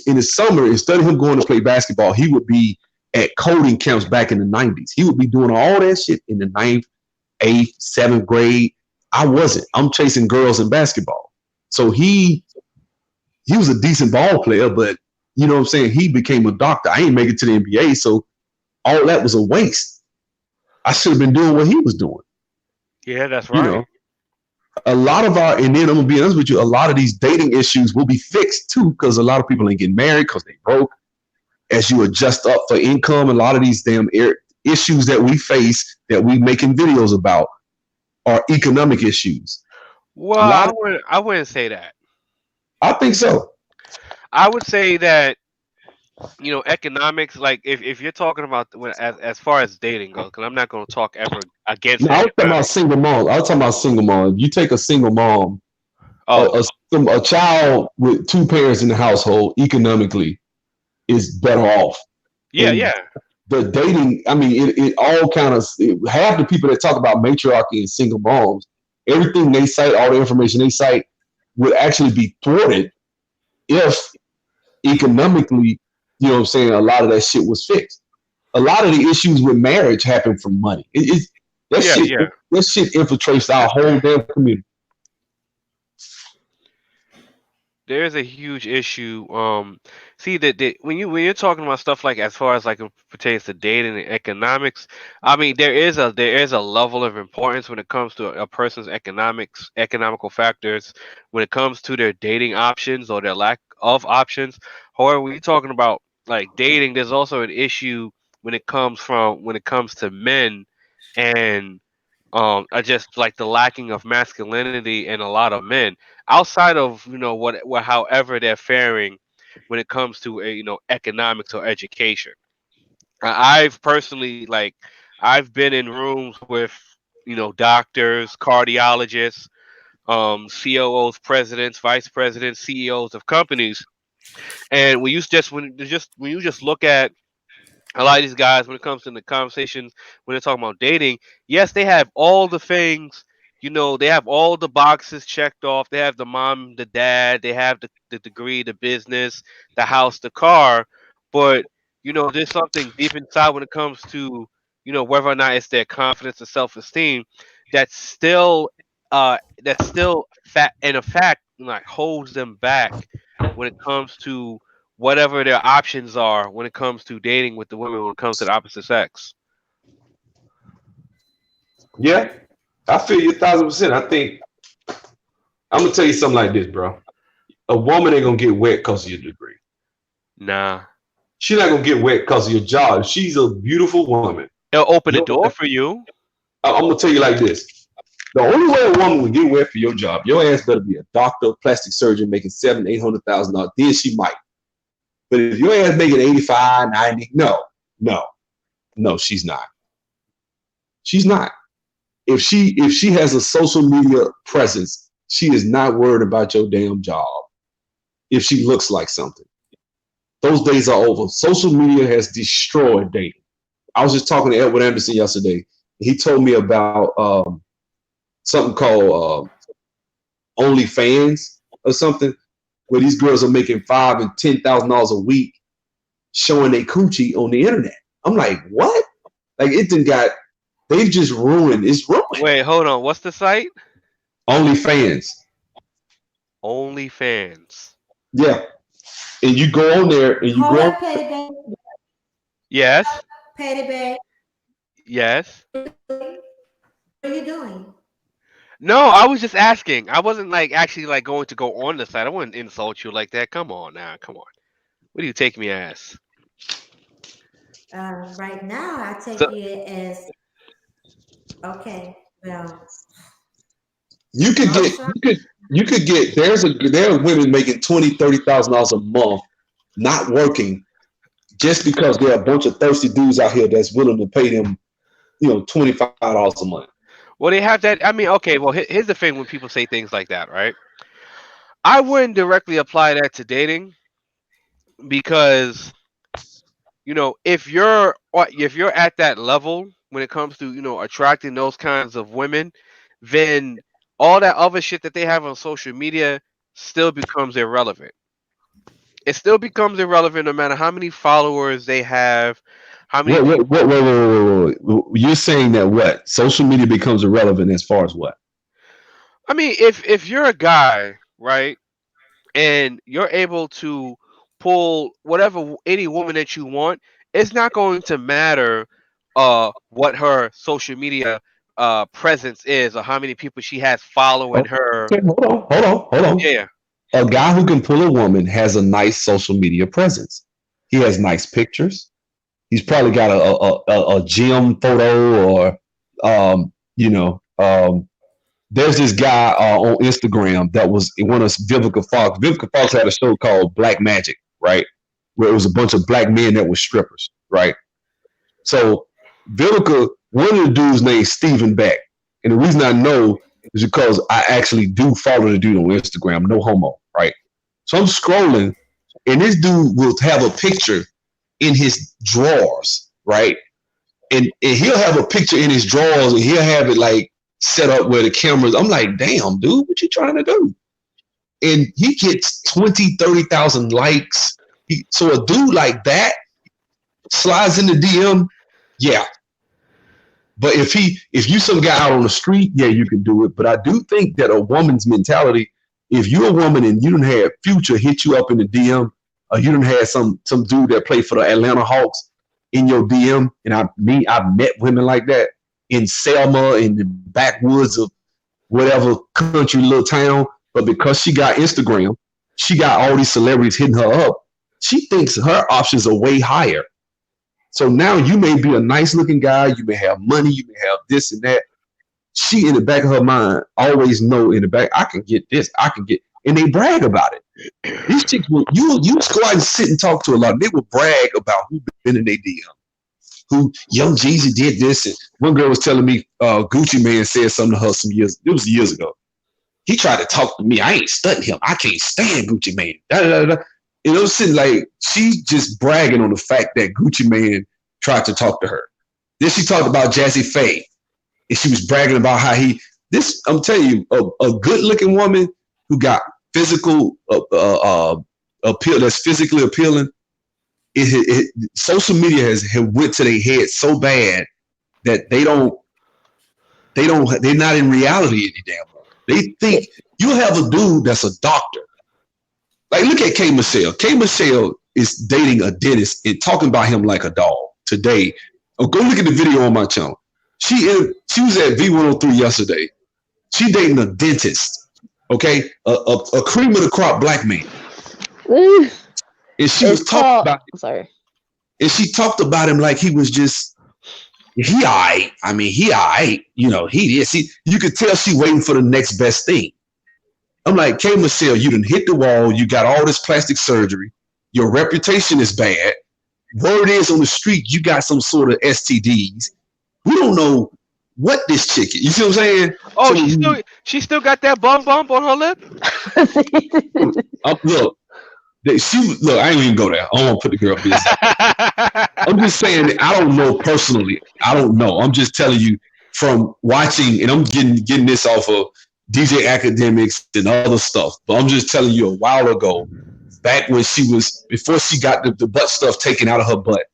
Speaker 2: in the summer, instead of him going to play basketball, he would be at coding camps back in the 90s. He would be doing all that shit in the ninth, eighth, seventh grade. I wasn't. I'm chasing girls in basketball. So he was a decent ball player, but you know what I'm saying? He became a doctor. I ain't make it to the NBA, so all that was a waste. I should have been doing what he was doing.
Speaker 4: Yeah, that's
Speaker 2: You
Speaker 4: right.
Speaker 2: know, a lot of and then I'm gonna be honest with you, a lot of these dating issues will be fixed too, because a lot of people ain't getting married because they broke. As you adjust up for income, a lot of these damn issues that we face that we making videos about are economic issues.
Speaker 4: Well,
Speaker 2: A lot of,
Speaker 4: I wouldn't say that.
Speaker 2: I think so.
Speaker 4: I would say that economics. Like if you're talking about as far as dating goes, because I'm not going to talk ever against
Speaker 2: No, I was talking about
Speaker 4: economics.
Speaker 2: single mom. I was talking about single mom. If you take a single mom,
Speaker 4: Oh,
Speaker 2: a child with two parents in the household economically is better off.
Speaker 4: yeah,
Speaker 2: And
Speaker 4: yeah.
Speaker 2: the dating, I mean, it all kind of, half the people that talk about matriarchy and single moms, everything they cite, all the information they cite would actually be thwarted if economically, you know what I'm saying, a lot of that shit was fixed. A lot of the issues with marriage happen from money. That
Speaker 4: Yeah,
Speaker 2: shit,
Speaker 4: yeah.
Speaker 2: that shit infiltrates our whole damn community.
Speaker 4: There's a huge issue. See that when you're talking about stuff like as far as like it pertains to dating and economics, I mean there is a level of importance when it comes to a person's economical factors when it comes to their dating options or their lack of options. However, when you're talking about like dating, there's also an issue when it comes to men and just like the lacking of masculinity in a lot of men outside of however they're faring when it comes to economics or education. I've personally I've been in rooms with doctors, cardiologists, COOs, presidents, vice presidents, CEOs of companies, and when you just look at a lot of these guys when it comes to the conversations when they're talking about dating, yes, they have all the things, they have all the boxes checked off. They have the mom, the dad, they have the degree, the business, the house, the car, but there's something deep inside when it comes to whether or not it's their confidence or self-esteem that's still that's still fat in a fact like holds them back when it comes to whatever their options are when it comes to dating with the women when it comes to the opposite sex.
Speaker 2: Yeah, I feel you 1,000%. I think I'm gonna tell you something like this, bro. A woman ain't gonna get wet because of your degree.
Speaker 4: Nah.
Speaker 2: She's not gonna get wet because of your job. She's a beautiful woman.
Speaker 4: It'll open the
Speaker 2: Your,
Speaker 4: door for you.
Speaker 2: I'm gonna tell you like this. The only way a woman will get wet for your job, your ass better be a doctor, plastic surgeon making $700,000, $800,000. Then she might. But if your ass making 85, 90, no, no, no, she's not. She's not. If she has a social media presence, she is not worried about your damn job. If she looks like something, those days are over. Social media has destroyed dating. I was just talking to Edward Anderson yesterday. He told me about something called OnlyFans or something, where these girls are making $5,000 and $10,000 a week showing their coochie on the internet. I'm like, what? Like it done got they've just ruined. It's ruined.
Speaker 4: Wait, hold on. What's the site?
Speaker 2: OnlyFans.
Speaker 4: OnlyFans.
Speaker 2: Yeah. And you go on there and you
Speaker 1: Hold
Speaker 2: go on.
Speaker 1: up, Petty Bag.
Speaker 4: Yes.
Speaker 1: Petty Bag.
Speaker 4: Yes.
Speaker 1: What are you doing?
Speaker 4: No, I was just asking. I wasn't like actually like going to go on the site. I wouldn't insult you like that. Come on now. Come on. What do you take me as?
Speaker 1: Right now, I take
Speaker 4: So,
Speaker 1: you as okay. Well,
Speaker 2: You could
Speaker 1: don't
Speaker 2: get
Speaker 1: try.
Speaker 2: you could get there are women making $20,000-$30,000 a month not working just because there are a bunch of thirsty dudes out here that's willing to pay them, $25 a month.
Speaker 4: Well, they have that. I mean, okay. Well, here's the thing: when people say things like that, right? I wouldn't directly apply that to dating because if you're at that level when it comes to attracting those kinds of women, then all that other shit that they have on social media still becomes irrelevant. It still becomes irrelevant no matter how many followers they have, how many people.
Speaker 2: Wait. You're saying that what? Social media becomes irrelevant as far as what?
Speaker 4: I mean, if you're a guy, right, and you're able to pull whatever any woman that you want, it's not going to matter what her social media presence is or how many people she has following her.
Speaker 2: Okay, hold on.
Speaker 4: Yeah.
Speaker 2: A guy who can pull a woman has a nice social media presence. He has nice pictures. He's probably got a gym photo or, you know, there's this guy on Instagram that was one of Vivica Fox. Vivica Fox had a show called Black Magic, right? Where it was a bunch of black men that were strippers, right? So Vivica, one of the dudes named Steven Beck. And the reason I know is because I actually do follow the dude on Instagram, no homo, right? So I'm scrolling, and this dude will have a picture in his drawers, right? And he'll have a picture in his drawers, and he'll have it like set up where the cameras. I'm like, damn, dude, what you trying to do? And he gets 20, 30,000 likes. So a dude like that slides in the DM, yeah. But if you some guy out on the street, yeah, you can do it. But I do think that a woman's mentality, if you're a woman and you don't have Future hit you up in the DM, or you don't have some dude that played for the Atlanta Hawks in your DM, and I've met women like that in Selma, in the backwoods of whatever country little town. But because she got Instagram, she got all these celebrities hitting her up. She thinks her options are way higher. So now you may be a nice looking guy, you may have money, you may have this and that. She in the back of her mind always know in the back, I can get this, I can get, and they brag about it. These chicks will you just go out and sit and talk to a lot. They will brag about who been in their DM, who Young Jeezy did this. And one girl was telling me Gucci Man said something to her it was years ago. He tried to talk to me. I ain't studying him. I can't stand Gucci Man. Da, da, da, da. And it was sitting like she just bragging on the fact that Gucci Man tried to talk to her. Then she talked about Jazzy Faye, and she was bragging about how I'm telling you, a good looking woman who got physical appeal, that's physically appealing. Social media has went to their head so bad that they're not in reality any damn more. They think you have a dude that's a doctor. Like, look at K. Michelle. K. Michelle is dating a dentist and talking about him like a dog today. Oh, go look at the video on my channel. She was at V103 yesterday. She dating a dentist, okay? A cream of the crop black man. And she was talking about him.
Speaker 5: Sorry.
Speaker 2: And she talked about him like he was just, he all right. I mean, he all right. He is. You could tell she waiting for the next best thing. I'm like, K. Michelle, you done hit the wall. You got all this plastic surgery. Your reputation is bad. Word is on the street, you got some sort of STDs. We don't know what this chick is. You see what I'm saying?
Speaker 4: Oh, so she still got that bump on her lip.
Speaker 2: Look, I ain't even go there. I don't want to put the girl business. I'm just saying that I don't know personally. I don't know. I'm just telling you from watching, and I'm getting this off of DJ Academics and other stuff. But I'm just telling you a while ago, back when before she got the butt stuff taken out of her butt,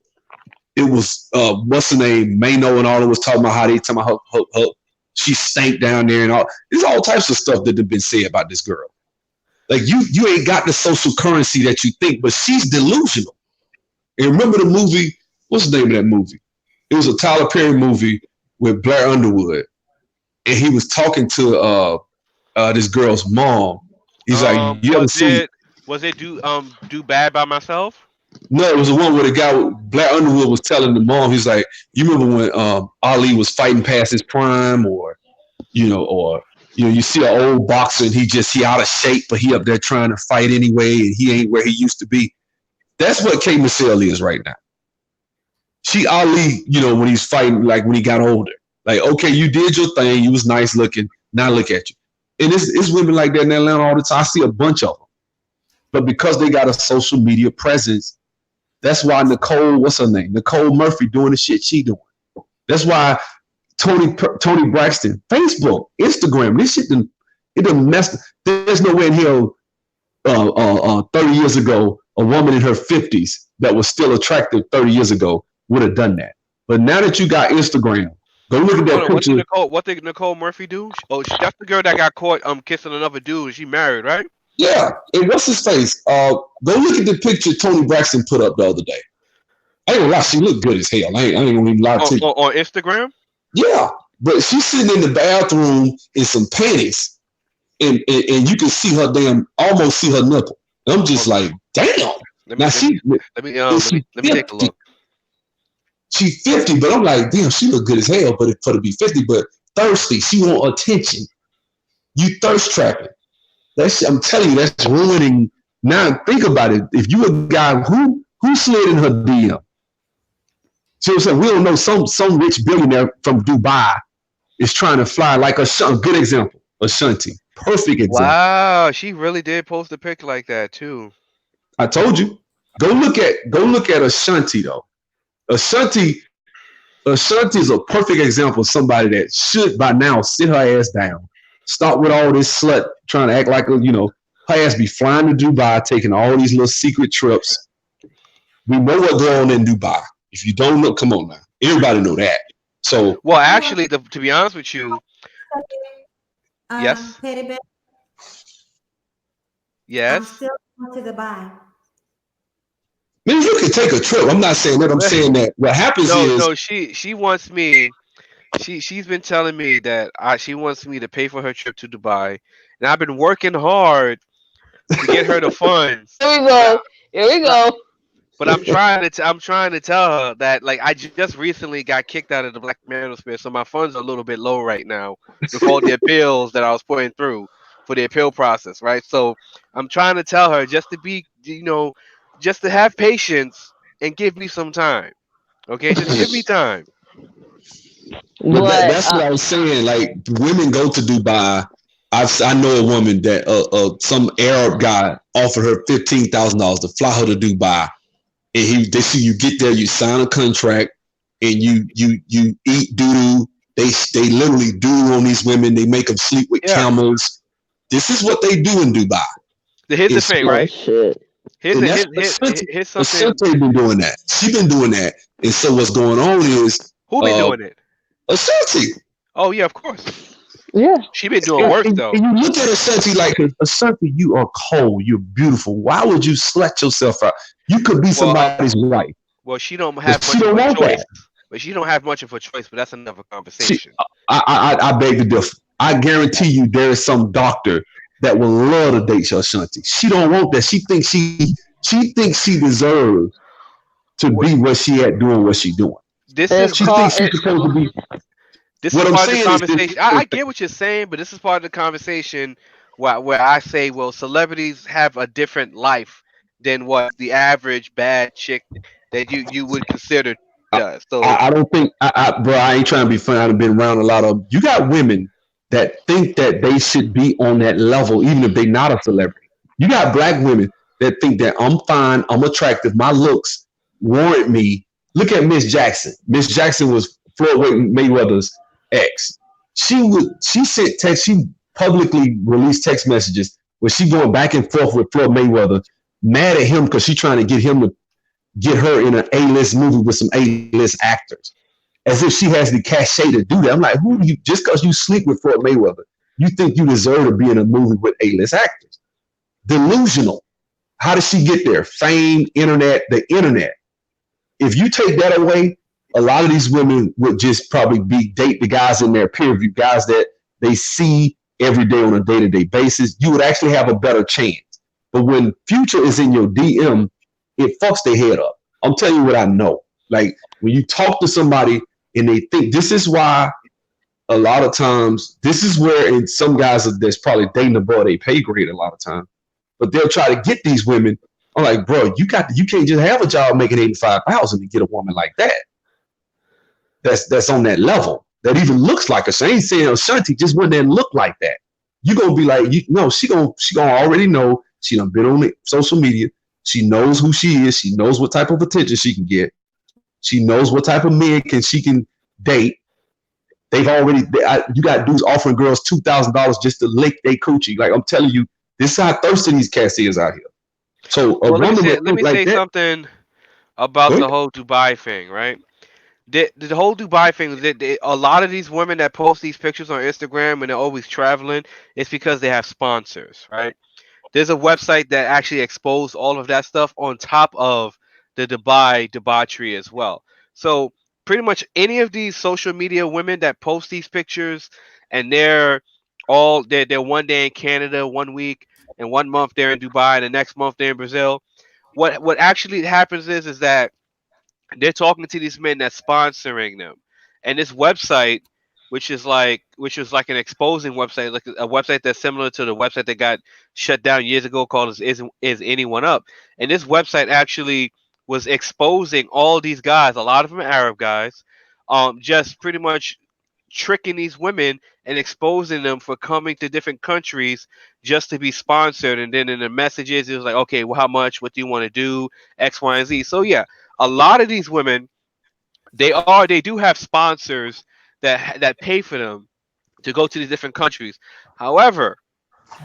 Speaker 2: it was, what's her name? Mano and all that was talking about how they talking about her she stank down there and all. There's all types of stuff that have been said about this girl. Like, you ain't got the social currency that you think, but she's delusional. And remember the movie, what's the name of that movie? It was a Tyler Perry movie with Blair Underwood. And he was talking to this girl's mom. He's like, you ever see?
Speaker 4: Was it do bad by myself?
Speaker 2: No, it was the one where the guy, Blair Underwood, was telling the mom. He's like, you remember when Ali was fighting past his prime, or you see an old boxer and he out of shape, but he up there trying to fight anyway, and he ain't where he used to be. That's what K. Michelle is right now. She Ali, when he's fighting, like when he got older. Like, okay, you did your thing. You was nice looking. Now look at you. And it's women like that in Atlanta all the time. I see a bunch of them. But because they got a social media presence, that's why Nicole, what's her name? Nicole Murphy doing the shit she doing. That's why Tony Braxton, Facebook, Instagram, this shit it done messed. There's no way in hell 30 years ago, a woman in her 50s that was still attractive 30 years ago would have done that. But now that you got Instagram, go look at
Speaker 4: Hold
Speaker 2: that
Speaker 4: on,
Speaker 2: picture.
Speaker 4: what did Nicole Murphy do? Oh, that's the girl that got caught kissing another dude. She married, right?
Speaker 2: Yeah, and what's his face? Go look at the picture Tony Braxton put up the other day. I ain't gonna lie, she looked good as hell. I ain't gonna even lie to you.
Speaker 4: On Instagram?
Speaker 2: Yeah, but she's sitting in the bathroom in some panties, and you can see her almost see her nipple. And I'm just like, damn.
Speaker 4: Let me
Speaker 2: Now
Speaker 4: let me take a look.
Speaker 2: She's 50, but I'm like, damn, she look good as hell. But for to be 50, but thirsty, she want attention. You thirst trapping. I'm telling you, that's ruining. Now think about it. If you a guy who slid in her DM, see what I'm saying? We don't know some rich billionaire from Dubai is trying to fly like a good example, Ashanti. Perfect example.
Speaker 4: Wow, she really did post a pic like that too.
Speaker 2: I told you. Go look at Ashanti though. Ashanti is a perfect example of somebody that should by now sit her ass down. Start with all this slut trying to act like her ass be flying to Dubai, taking all these little secret trips. We know what goes on in Dubai. If you don't know, come on now. Everybody know that. So,
Speaker 4: Well, actually, to be honest with you, yes,
Speaker 1: Petty Bear, I'm
Speaker 4: yes.
Speaker 1: still going to Dubai.
Speaker 2: man, you can take a trip. I'm not saying that. I'm saying that what happens
Speaker 4: No,
Speaker 2: is
Speaker 4: no, she wants me. She's been telling me that she wants me to pay for her trip to Dubai, and I've been working hard to get her the funds.
Speaker 5: Here we
Speaker 4: But
Speaker 5: go. Here we
Speaker 4: but
Speaker 5: go.
Speaker 4: but I'm trying to tell her that like I just recently got kicked out of the Black Manosphere, so my funds are a little bit low right now with all the appeals that I was putting through for the appeal process, right? So I'm trying to tell her just to be, just to have patience and give me some time. Okay, just give me time.
Speaker 2: but
Speaker 5: But
Speaker 2: that's what I was saying. Like women go to Dubai. I know a woman that some Arab guy offered her $15,000 to fly her to Dubai, and they see you get there, you sign a contract, and you eat doo doo. They literally doo on these women. They make them sleep with
Speaker 4: Yeah.
Speaker 2: camels. This is what they do in Dubai.
Speaker 4: Here's the
Speaker 2: It's
Speaker 4: thing,
Speaker 5: oh
Speaker 4: right?
Speaker 5: shit.
Speaker 4: Here's
Speaker 2: and
Speaker 4: a,
Speaker 2: that's
Speaker 4: here's something.
Speaker 2: Asante been doing that. She been doing that, and so what's going on is
Speaker 4: Who been doing it?
Speaker 2: Asante.
Speaker 4: Oh yeah, of course.
Speaker 5: Yeah.
Speaker 4: She been doing
Speaker 2: And,
Speaker 4: work
Speaker 2: and,
Speaker 4: though.
Speaker 2: and you look at Asante like Asante, you are cold, you're beautiful. Why would you slut yourself out? You could be
Speaker 4: Well,
Speaker 2: somebody's wife,
Speaker 4: well, she don't
Speaker 2: but
Speaker 4: have
Speaker 2: she
Speaker 4: much
Speaker 2: don't
Speaker 4: of a
Speaker 2: want that.
Speaker 4: choice. But she don't have much of a choice. But that's another
Speaker 2: She,
Speaker 4: conversation.
Speaker 2: I beg to differ. I guarantee you, there is some doctor that will love to date your Ashanti. She don't want that. She thinks she deserves to
Speaker 4: What
Speaker 2: be where she at doing what she doing.
Speaker 4: this
Speaker 5: It's
Speaker 4: is
Speaker 2: She
Speaker 5: called
Speaker 2: thinks she's
Speaker 5: it,
Speaker 2: supposed to be.
Speaker 4: this is
Speaker 2: What I'm
Speaker 4: part of the
Speaker 2: saying is this.
Speaker 4: conversation. I get what you're saying, but this is part of the conversation where I say, well, celebrities have a different life than what the average bad chick that you would consider does. So
Speaker 2: I don't think, bro, I ain't trying to be funny. I've been around a lot of. You got women that think that they should be on that level, even if they're not a celebrity. You got black women that think that I'm fine, I'm attractive, my looks warrant me. Look at Miss Jackson. Miss Jackson was Floyd Mayweather's ex. She sent text. She publicly released text messages where she going back and forth with Floyd Mayweather, mad at him because she trying to get him to get her in an A-list movie with some A-list actors, as if she has the cachet to do that. I'm like, who do you? Just because you sleep with Floyd Mayweather, you think you deserve to be in a movie with A-list actors? Delusional. How did she get there? Fame, internet, the internet. If you take that away, a lot of these women would just probably date the guys in their peer review, guys that they see every day on a day-to-day basis. You would actually have a better chance. But when Future is in your DM, it fucks their head up. I'm telling you what I know. Like when you talk to somebody and they think this is why a lot of times this is where in some guys that's probably dating above their pay grade a lot of times, but they'll try to get these women. I'm like, bro, you can't just have a job making 85,000 to get a woman like that. That's on that level. that even looks like her. She ain't saying Ashanti just wouldn't that look like that. You gonna be like, you no, she gonna already know. She done been on the social media. She knows who she is. She knows what type of attention she can get. She knows what type of men she can date. They've already you got dudes offering girls $2,000 just to lick their coochie. Like I'm telling you, this is how thirsty these cats is out here. So a
Speaker 4: Well,
Speaker 2: woman that
Speaker 4: let
Speaker 2: think
Speaker 4: me
Speaker 2: like
Speaker 4: say
Speaker 2: that,
Speaker 4: something
Speaker 2: go
Speaker 4: about the
Speaker 2: ahead.
Speaker 4: whole Dubai thing, right? The whole Dubai thing, a lot of these women that post these pictures on Instagram and they're always traveling, it's because they have sponsors, right? There's a website that actually exposed all of that stuff on top of the Dubai debauchery as well. So pretty much any of these social media women that post these pictures and they're 1 day in Canada, 1 week, and 1 month they're in Dubai, and the next month they're in Brazil. What actually happens is that they're talking to these men that's sponsoring them, and this website, which is like an exposing website, like a website that's similar to the website that got shut down years ago called is anyone up, and this website actually was exposing all these guys, a lot of them Arab guys, just pretty much tricking these women and exposing them for coming to different countries just to be sponsored. And then in the messages it was like, okay, well, how much, what do you want to do, X, Y, and Z. So yeah, a lot of these women, they do have sponsors that pay for them to go to these different countries. However,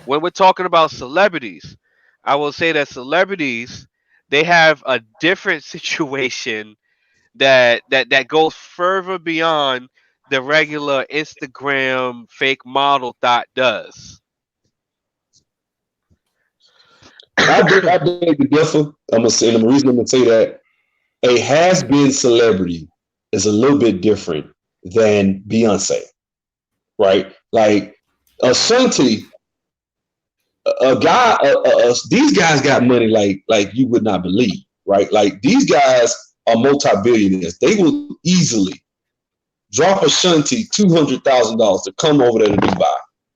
Speaker 4: when we're talking about celebrities, I will say that celebrities, they have a different situation that goes further beyond the regular Instagram fake model thought does.
Speaker 2: I beg to differ. I'm gonna say, and the reason I'm gonna say that a has been celebrity is a little bit different than Beyonce, right? Like Ashanti, these guys got money like you would not believe, right? Like these guys are multi-billionaires. They will easily drop Ashanti $200,000 to come over there to Dubai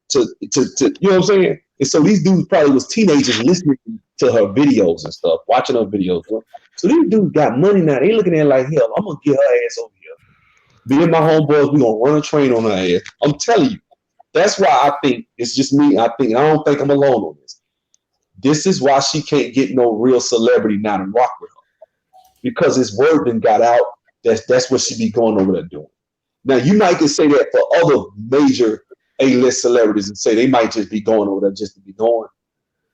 Speaker 2: to you know what I'm saying? And so these dudes probably was teenagers listening to her videos and stuff, watching her videos. So these dudes got money now. They looking at it like, hell, I'm gonna get her ass over here. Me and my homeboys, we gonna run a train on her ass. I'm telling you. That's why I think it's just me. I don't think I'm alone on this. This is why she can't get no real celebrity now to rock with her. Because his word then got out. That's what she be going over there doing. Now you might can say that for other major A-list celebrities and say they might just be going over there just to be going.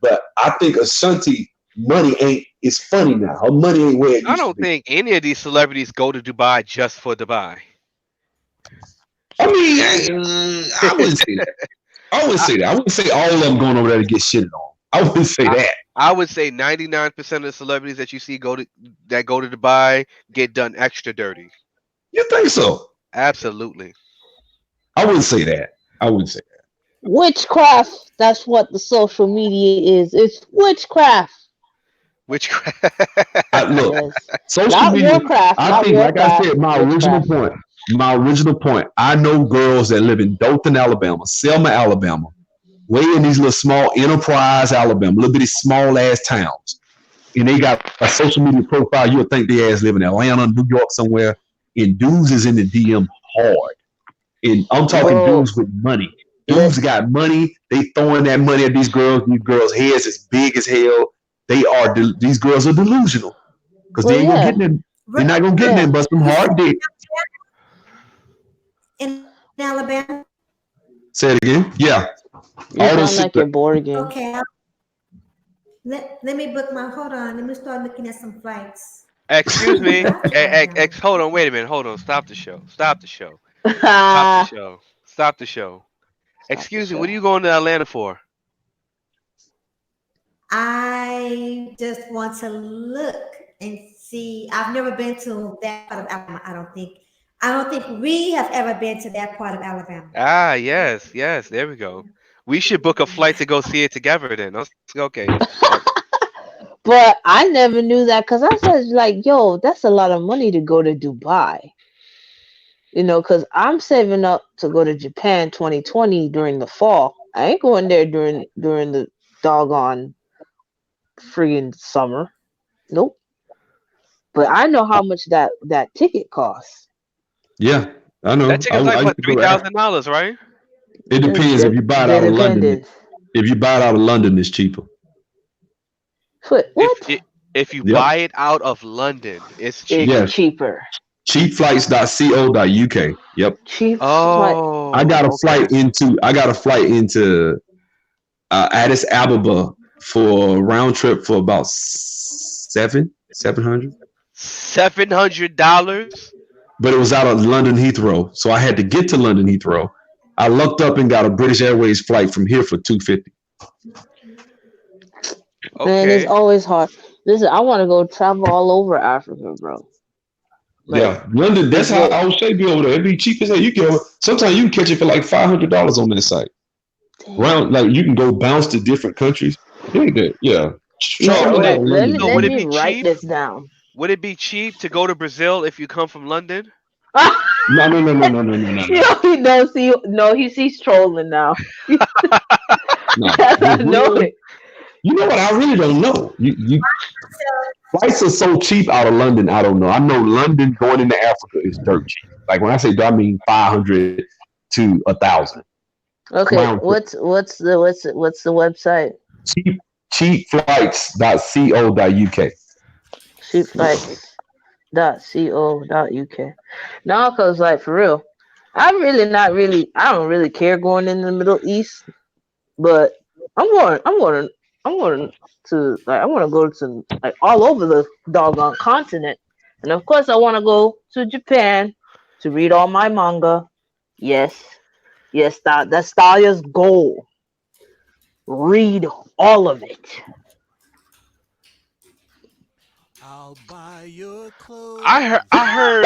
Speaker 2: But I think Ashanti money ain't it's funny now. Her money ain't where it
Speaker 4: I
Speaker 2: used to
Speaker 4: don't
Speaker 2: be.
Speaker 4: think any of these celebrities go to Dubai just for Dubai.
Speaker 2: I mean, I wouldn't say that. I wouldn't
Speaker 4: I,
Speaker 2: say that. I wouldn't say all of them going over there to get shitted on. I wouldn't say
Speaker 4: I,
Speaker 2: that.
Speaker 4: I would say 99% of the celebrities that you see go to Dubai get done extra dirty.
Speaker 2: You think so?
Speaker 4: Absolutely.
Speaker 2: I wouldn't say that. I wouldn't say that.
Speaker 5: Witchcraft. That's what the social media is. It's witchcraft.
Speaker 4: Which
Speaker 2: Look,
Speaker 5: Yes.
Speaker 2: social
Speaker 5: Not
Speaker 2: media.
Speaker 5: warcraft.
Speaker 2: I
Speaker 5: Not
Speaker 2: think, like I
Speaker 5: warcraft.
Speaker 2: said, my original
Speaker 5: Witchcraft.
Speaker 2: point. My original point. I know girls that live in Dothan, Alabama, Selma, Alabama, way in these little small Enterprise, Alabama, little bitty small ass towns, and they got a social media profile. You'll think they ass live in Atlanta, New York, somewhere. And dudes is in the DM hard. And I'm talking
Speaker 5: Bro,
Speaker 2: dudes with money. Dudes
Speaker 5: listen.
Speaker 2: got money. They throwing that money at these girls. These girls' heads is big as hell. These girls are delusional because
Speaker 5: Well,
Speaker 2: they ain't gonna get
Speaker 5: yeah.
Speaker 2: them. They're
Speaker 1: Re-
Speaker 2: not gonna get
Speaker 5: Yeah.
Speaker 2: them but some
Speaker 1: You said
Speaker 2: hard dick.
Speaker 1: in Alabama?
Speaker 2: Say it again. Yeah,
Speaker 5: You
Speaker 2: all those
Speaker 5: sound
Speaker 2: shit.
Speaker 5: like you're bored again.
Speaker 1: Okay. Let me book my, hold on. Let me start looking at some flights. I
Speaker 4: Excuse
Speaker 1: need to
Speaker 4: me.
Speaker 1: drive to Alabama.
Speaker 4: Hold on, wait a minute. Hold on. Stop the show. Stop the show. Stop the
Speaker 5: Stop
Speaker 4: show. Stop the show.
Speaker 5: the
Speaker 4: Excuse me. What are
Speaker 5: show.
Speaker 4: you going to Atlanta for?
Speaker 1: I just want to look and see. I've never been to that part of Alabama. I don't think. I don't think we have ever been to that part of Alabama.
Speaker 4: Ah, yes, yes. There we go. We should book a flight to go see it together then. Okay.
Speaker 5: But I never knew that because I said, like, yo, that's a lot of money to go to Dubai. Because I'm saving up to go to Japan 2020 during the fall. I ain't going there during the doggone friggin' summer. Nope. But I know how much that ticket costs.
Speaker 2: Yeah, I
Speaker 4: That
Speaker 2: know.
Speaker 4: ticket's like
Speaker 2: I
Speaker 4: what,
Speaker 2: used to
Speaker 4: three
Speaker 2: go to Africa.
Speaker 4: thousand dollars, right?
Speaker 2: It
Speaker 5: It's
Speaker 2: depends if you buy it
Speaker 5: the
Speaker 2: out of London.
Speaker 5: dependence.
Speaker 2: If you buy it out of London, it's cheaper.
Speaker 4: If
Speaker 5: What?
Speaker 4: it if you
Speaker 2: Yep.
Speaker 4: buy it out of London, it's
Speaker 5: It's
Speaker 2: Yes.
Speaker 4: cheaper.
Speaker 5: cheaper.
Speaker 2: Cheapflights.co.uk. Yep.
Speaker 5: Cheap flight.
Speaker 4: Oh, okay.
Speaker 2: I got a flight into Addis Ababa for a round trip for about 700.
Speaker 4: $700.
Speaker 2: But it was out of London Heathrow, so I had to get to London Heathrow. I looked up and got a British Airways flight from here for 250.
Speaker 5: Man, it's
Speaker 4: Okay.
Speaker 5: always hard. Listen, I want to go travel all over Africa, bro. Like
Speaker 2: Yeah, London. That's how
Speaker 5: Brazil.
Speaker 2: I would say be over there. It'd be cheap as hell. You can sometimes you can catch it for like $500 on that site. Round
Speaker 5: Damn.
Speaker 2: like you can go bounce to different countries. It ain't that. Yeah,
Speaker 5: Man,
Speaker 2: traveling out
Speaker 5: wait,
Speaker 2: of
Speaker 5: let
Speaker 2: London
Speaker 5: me
Speaker 2: is
Speaker 4: So
Speaker 5: let
Speaker 4: would it
Speaker 5: me
Speaker 2: easy.
Speaker 4: be
Speaker 5: write
Speaker 4: cheap?
Speaker 5: this down.
Speaker 4: Would it be cheap to go to Brazil if you come from London?
Speaker 2: No, no, no, no, no, no, no, no,
Speaker 5: You
Speaker 2: no,
Speaker 5: know, he knows. See, no, he's trolling now.
Speaker 2: no.
Speaker 5: I know
Speaker 2: Brazil.
Speaker 5: it.
Speaker 2: You know what? I really don't know. You flights are so cheap out of London. I don't know. I know London going into Africa is dirt cheap. Like when I say dirt, I mean 500 to 1,000
Speaker 5: Okay,
Speaker 2: round trip.
Speaker 5: what's the website?
Speaker 2: Cheap cheapflights.co.uk.
Speaker 5: Sheepflights.co.uk. No, cause like for real, I'm really not really. I don't really care going in the Middle East, but I'm going. I'm going. I'm going to like. I want to go to like all over the doggone continent, and of course I want to go to Japan to read all my manga. Yes, yes, that's Talia's goal. Read all of it.
Speaker 3: I'll buy your
Speaker 4: I
Speaker 3: clothes.
Speaker 4: heard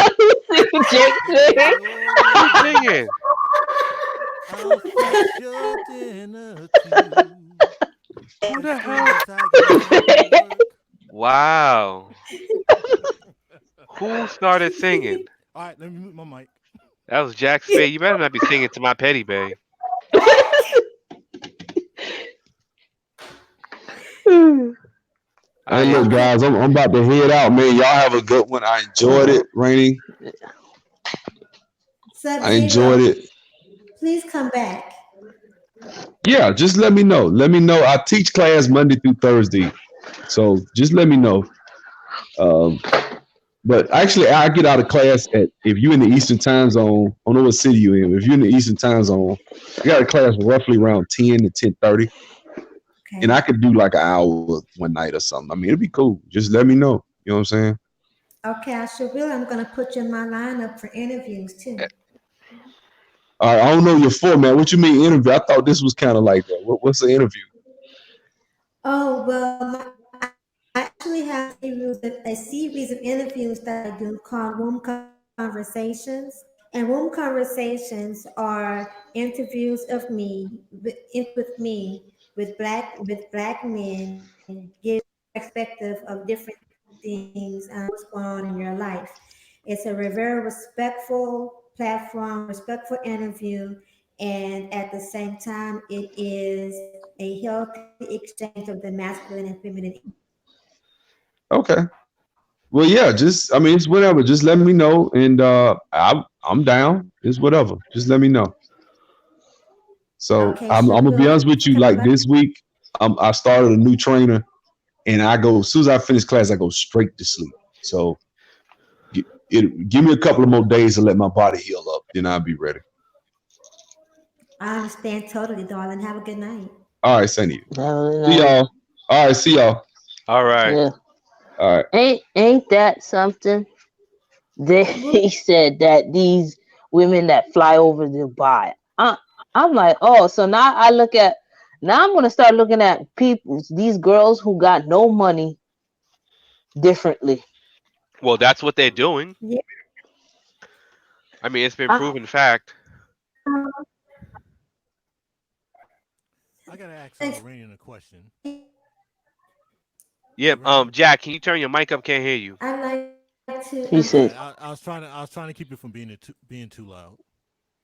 Speaker 5: See what
Speaker 3: I'll
Speaker 5: Jake
Speaker 3: pay
Speaker 5: said?
Speaker 3: your
Speaker 4: who's
Speaker 3: way.
Speaker 4: singing.
Speaker 3: I'll fix your dinner too.
Speaker 4: Who
Speaker 3: As
Speaker 4: the
Speaker 3: soon
Speaker 4: hell?
Speaker 3: as I get off of work.
Speaker 4: Wow. Who started singing?
Speaker 3: All right, let me mute my mic.
Speaker 4: That was Jack Spade. You better not be singing to my petty bay.
Speaker 2: Hey,
Speaker 4: I
Speaker 2: look,
Speaker 4: am.
Speaker 2: guys, I'm about to head out, man. Y'all have a good one. I enjoyed it, Rainy.
Speaker 1: Sub
Speaker 2: I enjoyed
Speaker 1: Zero,
Speaker 2: it.
Speaker 1: please come back.
Speaker 2: Yeah, just let me know. Let me know. I teach class Monday through Thursday, so just let me know. Um, but actually, I get out of class at if you're in the Eastern Time Zone. I don't know what city you're in. If you're in the Eastern Time Zone, I got a class roughly around 10 to 10:30, and I
Speaker 1: Okay.
Speaker 2: could do like an hour one night or something. I mean, it'd be cool. Just let me know. You know what I'm saying?
Speaker 1: Okay, I sure will. I'm gonna put you in my lineup for interviews too.
Speaker 2: All right, I don't know your format. What you mean interview? I thought this was kind of like that. What's the interview?
Speaker 1: Oh well, I actually have a series of interviews that I do called Womb Conversations, and Womb Conversations are interviews of me with me with black men, give perspective of different things and what's going on in your life. It's a very respectful platform, respectful interview, and at the same time, it is a healthy exchange of the masculine and feminine energy.
Speaker 2: Okay. Well, yeah. Just I mean, it's whatever. Just let me know, and I'm down. It's whatever. Just let me know. So
Speaker 1: Okay,
Speaker 2: I'm
Speaker 1: sure
Speaker 2: gonna be
Speaker 1: will.
Speaker 2: honest with
Speaker 1: Please
Speaker 2: you.
Speaker 1: come
Speaker 2: Like
Speaker 1: back.
Speaker 2: this week, I started a new trainer, and I go as soon as I finish class, I go straight to sleep. So give me a couple of more days to let my body heal up, then I'll be ready.
Speaker 1: I understand totally, darling. Have a good night.
Speaker 2: All right, same to you.
Speaker 5: Hell
Speaker 2: See
Speaker 5: no.
Speaker 2: y'all. All right, see y'all.
Speaker 4: All right.
Speaker 5: Yeah.
Speaker 2: All right.
Speaker 5: Ain't that something? They
Speaker 1: Whoop.
Speaker 5: he said that these women that fly over Dubai. I'm like, oh, so now I'm gonna start looking at people, these girls who got no money differently.
Speaker 4: Well, that's what they're doing.
Speaker 1: Yeah.
Speaker 4: I mean, it's been
Speaker 5: I,
Speaker 4: proven fact.
Speaker 3: I gotta ask
Speaker 1: Thanks.
Speaker 3: Rainier a question. Hey,
Speaker 4: Yep.
Speaker 3: Rainier.
Speaker 4: Jack, can you turn your mic up? Can't hear you.
Speaker 1: I like to.
Speaker 5: he
Speaker 3: All
Speaker 5: said,
Speaker 3: right, I was trying to keep it from being too loud.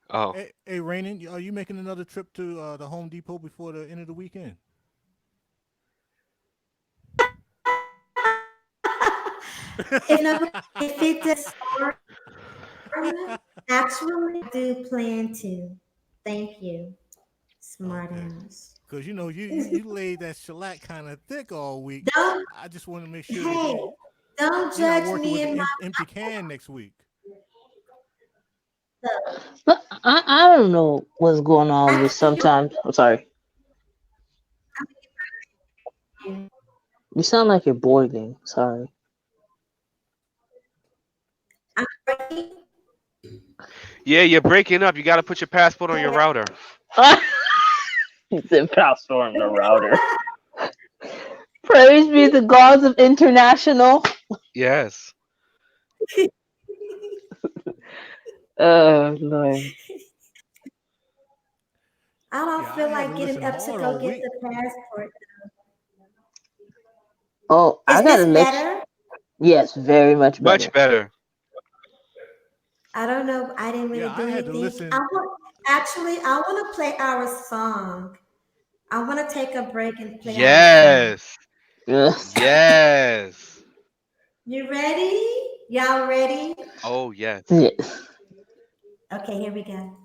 Speaker 4: Oh.
Speaker 3: Hey, Rainier, are you making another trip to the Home Depot before the end of the weekend?
Speaker 1: If it does, Actually, I do plan to. Thank you, smart
Speaker 3: Okay.
Speaker 1: ass.
Speaker 3: Because you know you laid that shellac kind of thick all week.
Speaker 1: Don't,
Speaker 3: I just want to make sure that
Speaker 1: hey, don't
Speaker 3: you're not
Speaker 1: judge
Speaker 3: working
Speaker 1: me
Speaker 3: with
Speaker 1: and
Speaker 3: an
Speaker 1: my
Speaker 3: empty can next week.
Speaker 1: stuff.
Speaker 5: But I don't know what's going on with
Speaker 1: Actually,
Speaker 5: sometimes. I'm sorry. You sound like you're boiling. Sorry.
Speaker 1: I'm breaking.
Speaker 4: Yeah, you're breaking up. You got to put your passport on your router.
Speaker 5: He said password on the router. Praise be the gods of international.
Speaker 4: Yes.
Speaker 5: Lord.
Speaker 1: I don't
Speaker 3: Yeah, I
Speaker 1: feel
Speaker 3: had to
Speaker 1: like getting
Speaker 3: listen
Speaker 1: up to
Speaker 3: hard
Speaker 1: go
Speaker 3: all
Speaker 1: get
Speaker 3: week.
Speaker 1: the passport.
Speaker 5: Oh, I
Speaker 1: Is
Speaker 5: gotta
Speaker 1: this
Speaker 5: let you.
Speaker 1: better?
Speaker 5: Yes, very much
Speaker 4: Much
Speaker 5: better.
Speaker 4: better.
Speaker 1: I don't know. I didn't
Speaker 3: Yeah,
Speaker 1: really
Speaker 3: I
Speaker 1: do
Speaker 3: had to
Speaker 1: anything. I
Speaker 3: listen.
Speaker 1: want actually. I want to play our song. I want to take a break and play our song.
Speaker 4: Yes.
Speaker 5: Yes.
Speaker 4: Yes.
Speaker 1: You ready? Y'all ready?
Speaker 4: Oh, yes.
Speaker 5: Yes.
Speaker 1: Okay, here we go.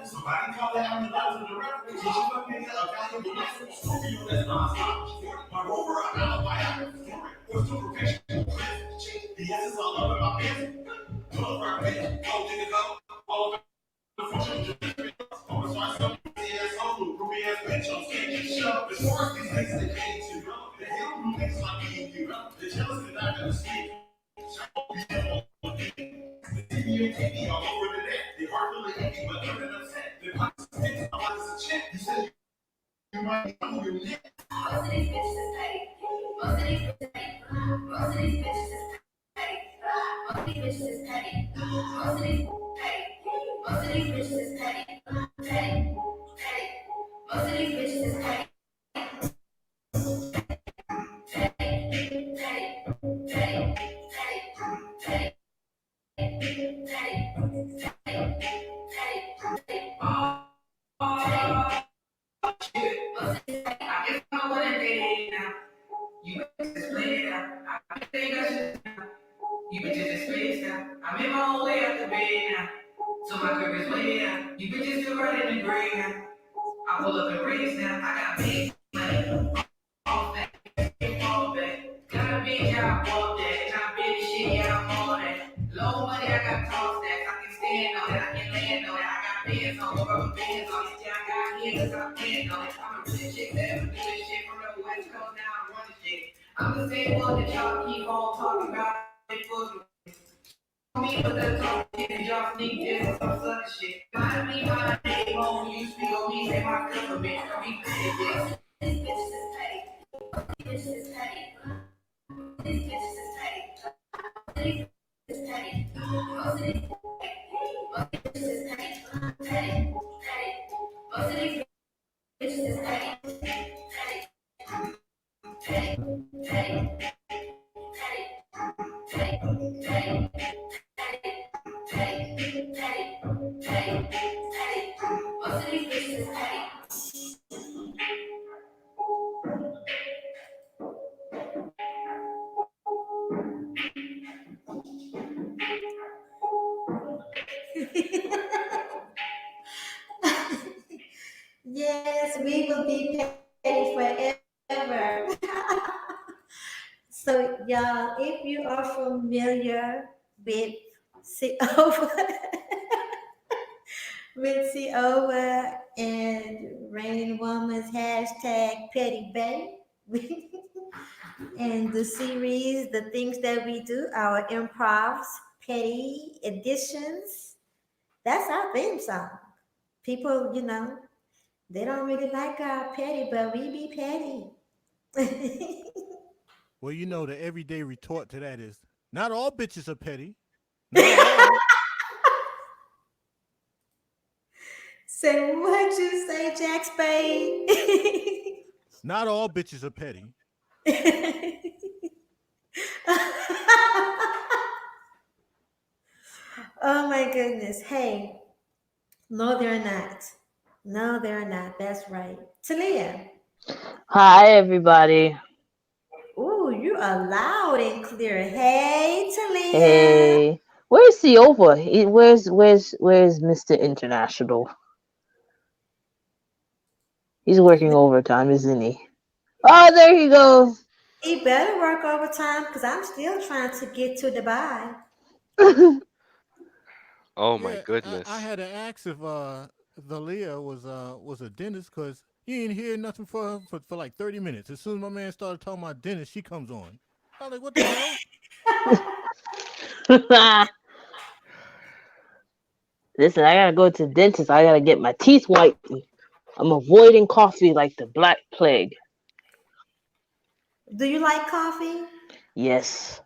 Speaker 3: Somebody call that ambulance to the reference. She fucking a valuable lesson. Scorpio that's non-stop. My rover, I'm out of my story. What's to perfection? The essence all over my business. Love our bitch. Go, nigga, go. All of the function. I'm gonna start some asshole. Ruby ass bitch. I'm scared shut. As far as these niggas that came to you. The hell who niggas like me and you. The jealous that I never sleep. TV all over the net. They hard to look at me, but they're upset. They want to stick my life as a chick. You said you might be on your neck. Most of these bitches is petty. Most of these bitches is petty. Most of these bitches is petty. Most of these bitches is petty. Most of these petty. Most of these bitches is petty. Petty. Petty. Most of these bitches is petty. I guess I'm what it is now. You bitches play it out. I think I should. You bitches is spaced out. I'm in my own way out the bed now. So my crib is way out. You bitches still right in the grave now. I pull up in race now. I got big money. All that. All that. Got a big job, all that. And I been shit, yeah, I'm all that. Low money, I got tall stacks. I can stand on it. I can land on it. I got bands on it. Rubber bands on it. Yeah, I got here cause I planned on it. I'm a rich chick that ever do this shit from the west coast. Now I'm running shit. I'm the same one that y'all keep on talking about. It was me, but that's all shit. Y'all sneak this or some other shit. Mind me, my name on you speak on me, say my government. We petty, bitch. These bitches is petty. These bitches is petty. These bitches is petty. These bitches is petty. Most of these bitches is petty. Petty. Petty. Most of these bitches is petty. Petty. Petty. Petty.
Speaker 1: Yes, we will be petty forever. So, y'all, if you are familiar with Mitzi over and Raining Woman's hashtag Petty Bay. And the series, the things that we do, our improvs, petty editions. That's our theme song. People, they don't really like our petty, but we be petty.
Speaker 3: Well, you know, the everyday retort to that is not all bitches are petty. Not all.
Speaker 1: Say what you say, Jack Spade.
Speaker 3: Not all bitches are petty.
Speaker 1: Oh my goodness. Hey, no, they're not. No, they're not. That's right. Talia.
Speaker 5: Hi, everybody.
Speaker 1: Ooh, you are loud and clear. Hey, Talia.
Speaker 5: Hey, where's Siova? Where's Mr. International? He's working overtime, isn't he? Oh, there he goes.
Speaker 1: He better work overtime because I'm still trying to get to Dubai.
Speaker 4: Oh my
Speaker 3: Yeah, I
Speaker 4: goodness.
Speaker 3: had to ask if the Leah was a dentist because he didn't hear nothing for like 30 minutes. As soon as my man started talking about dentist, she comes on. I was like, what the hell?
Speaker 5: Listen, I gotta go to the dentist. I gotta get my teeth whitened. I'm avoiding coffee like the Black Plague.
Speaker 1: Do you like coffee?
Speaker 5: Yes,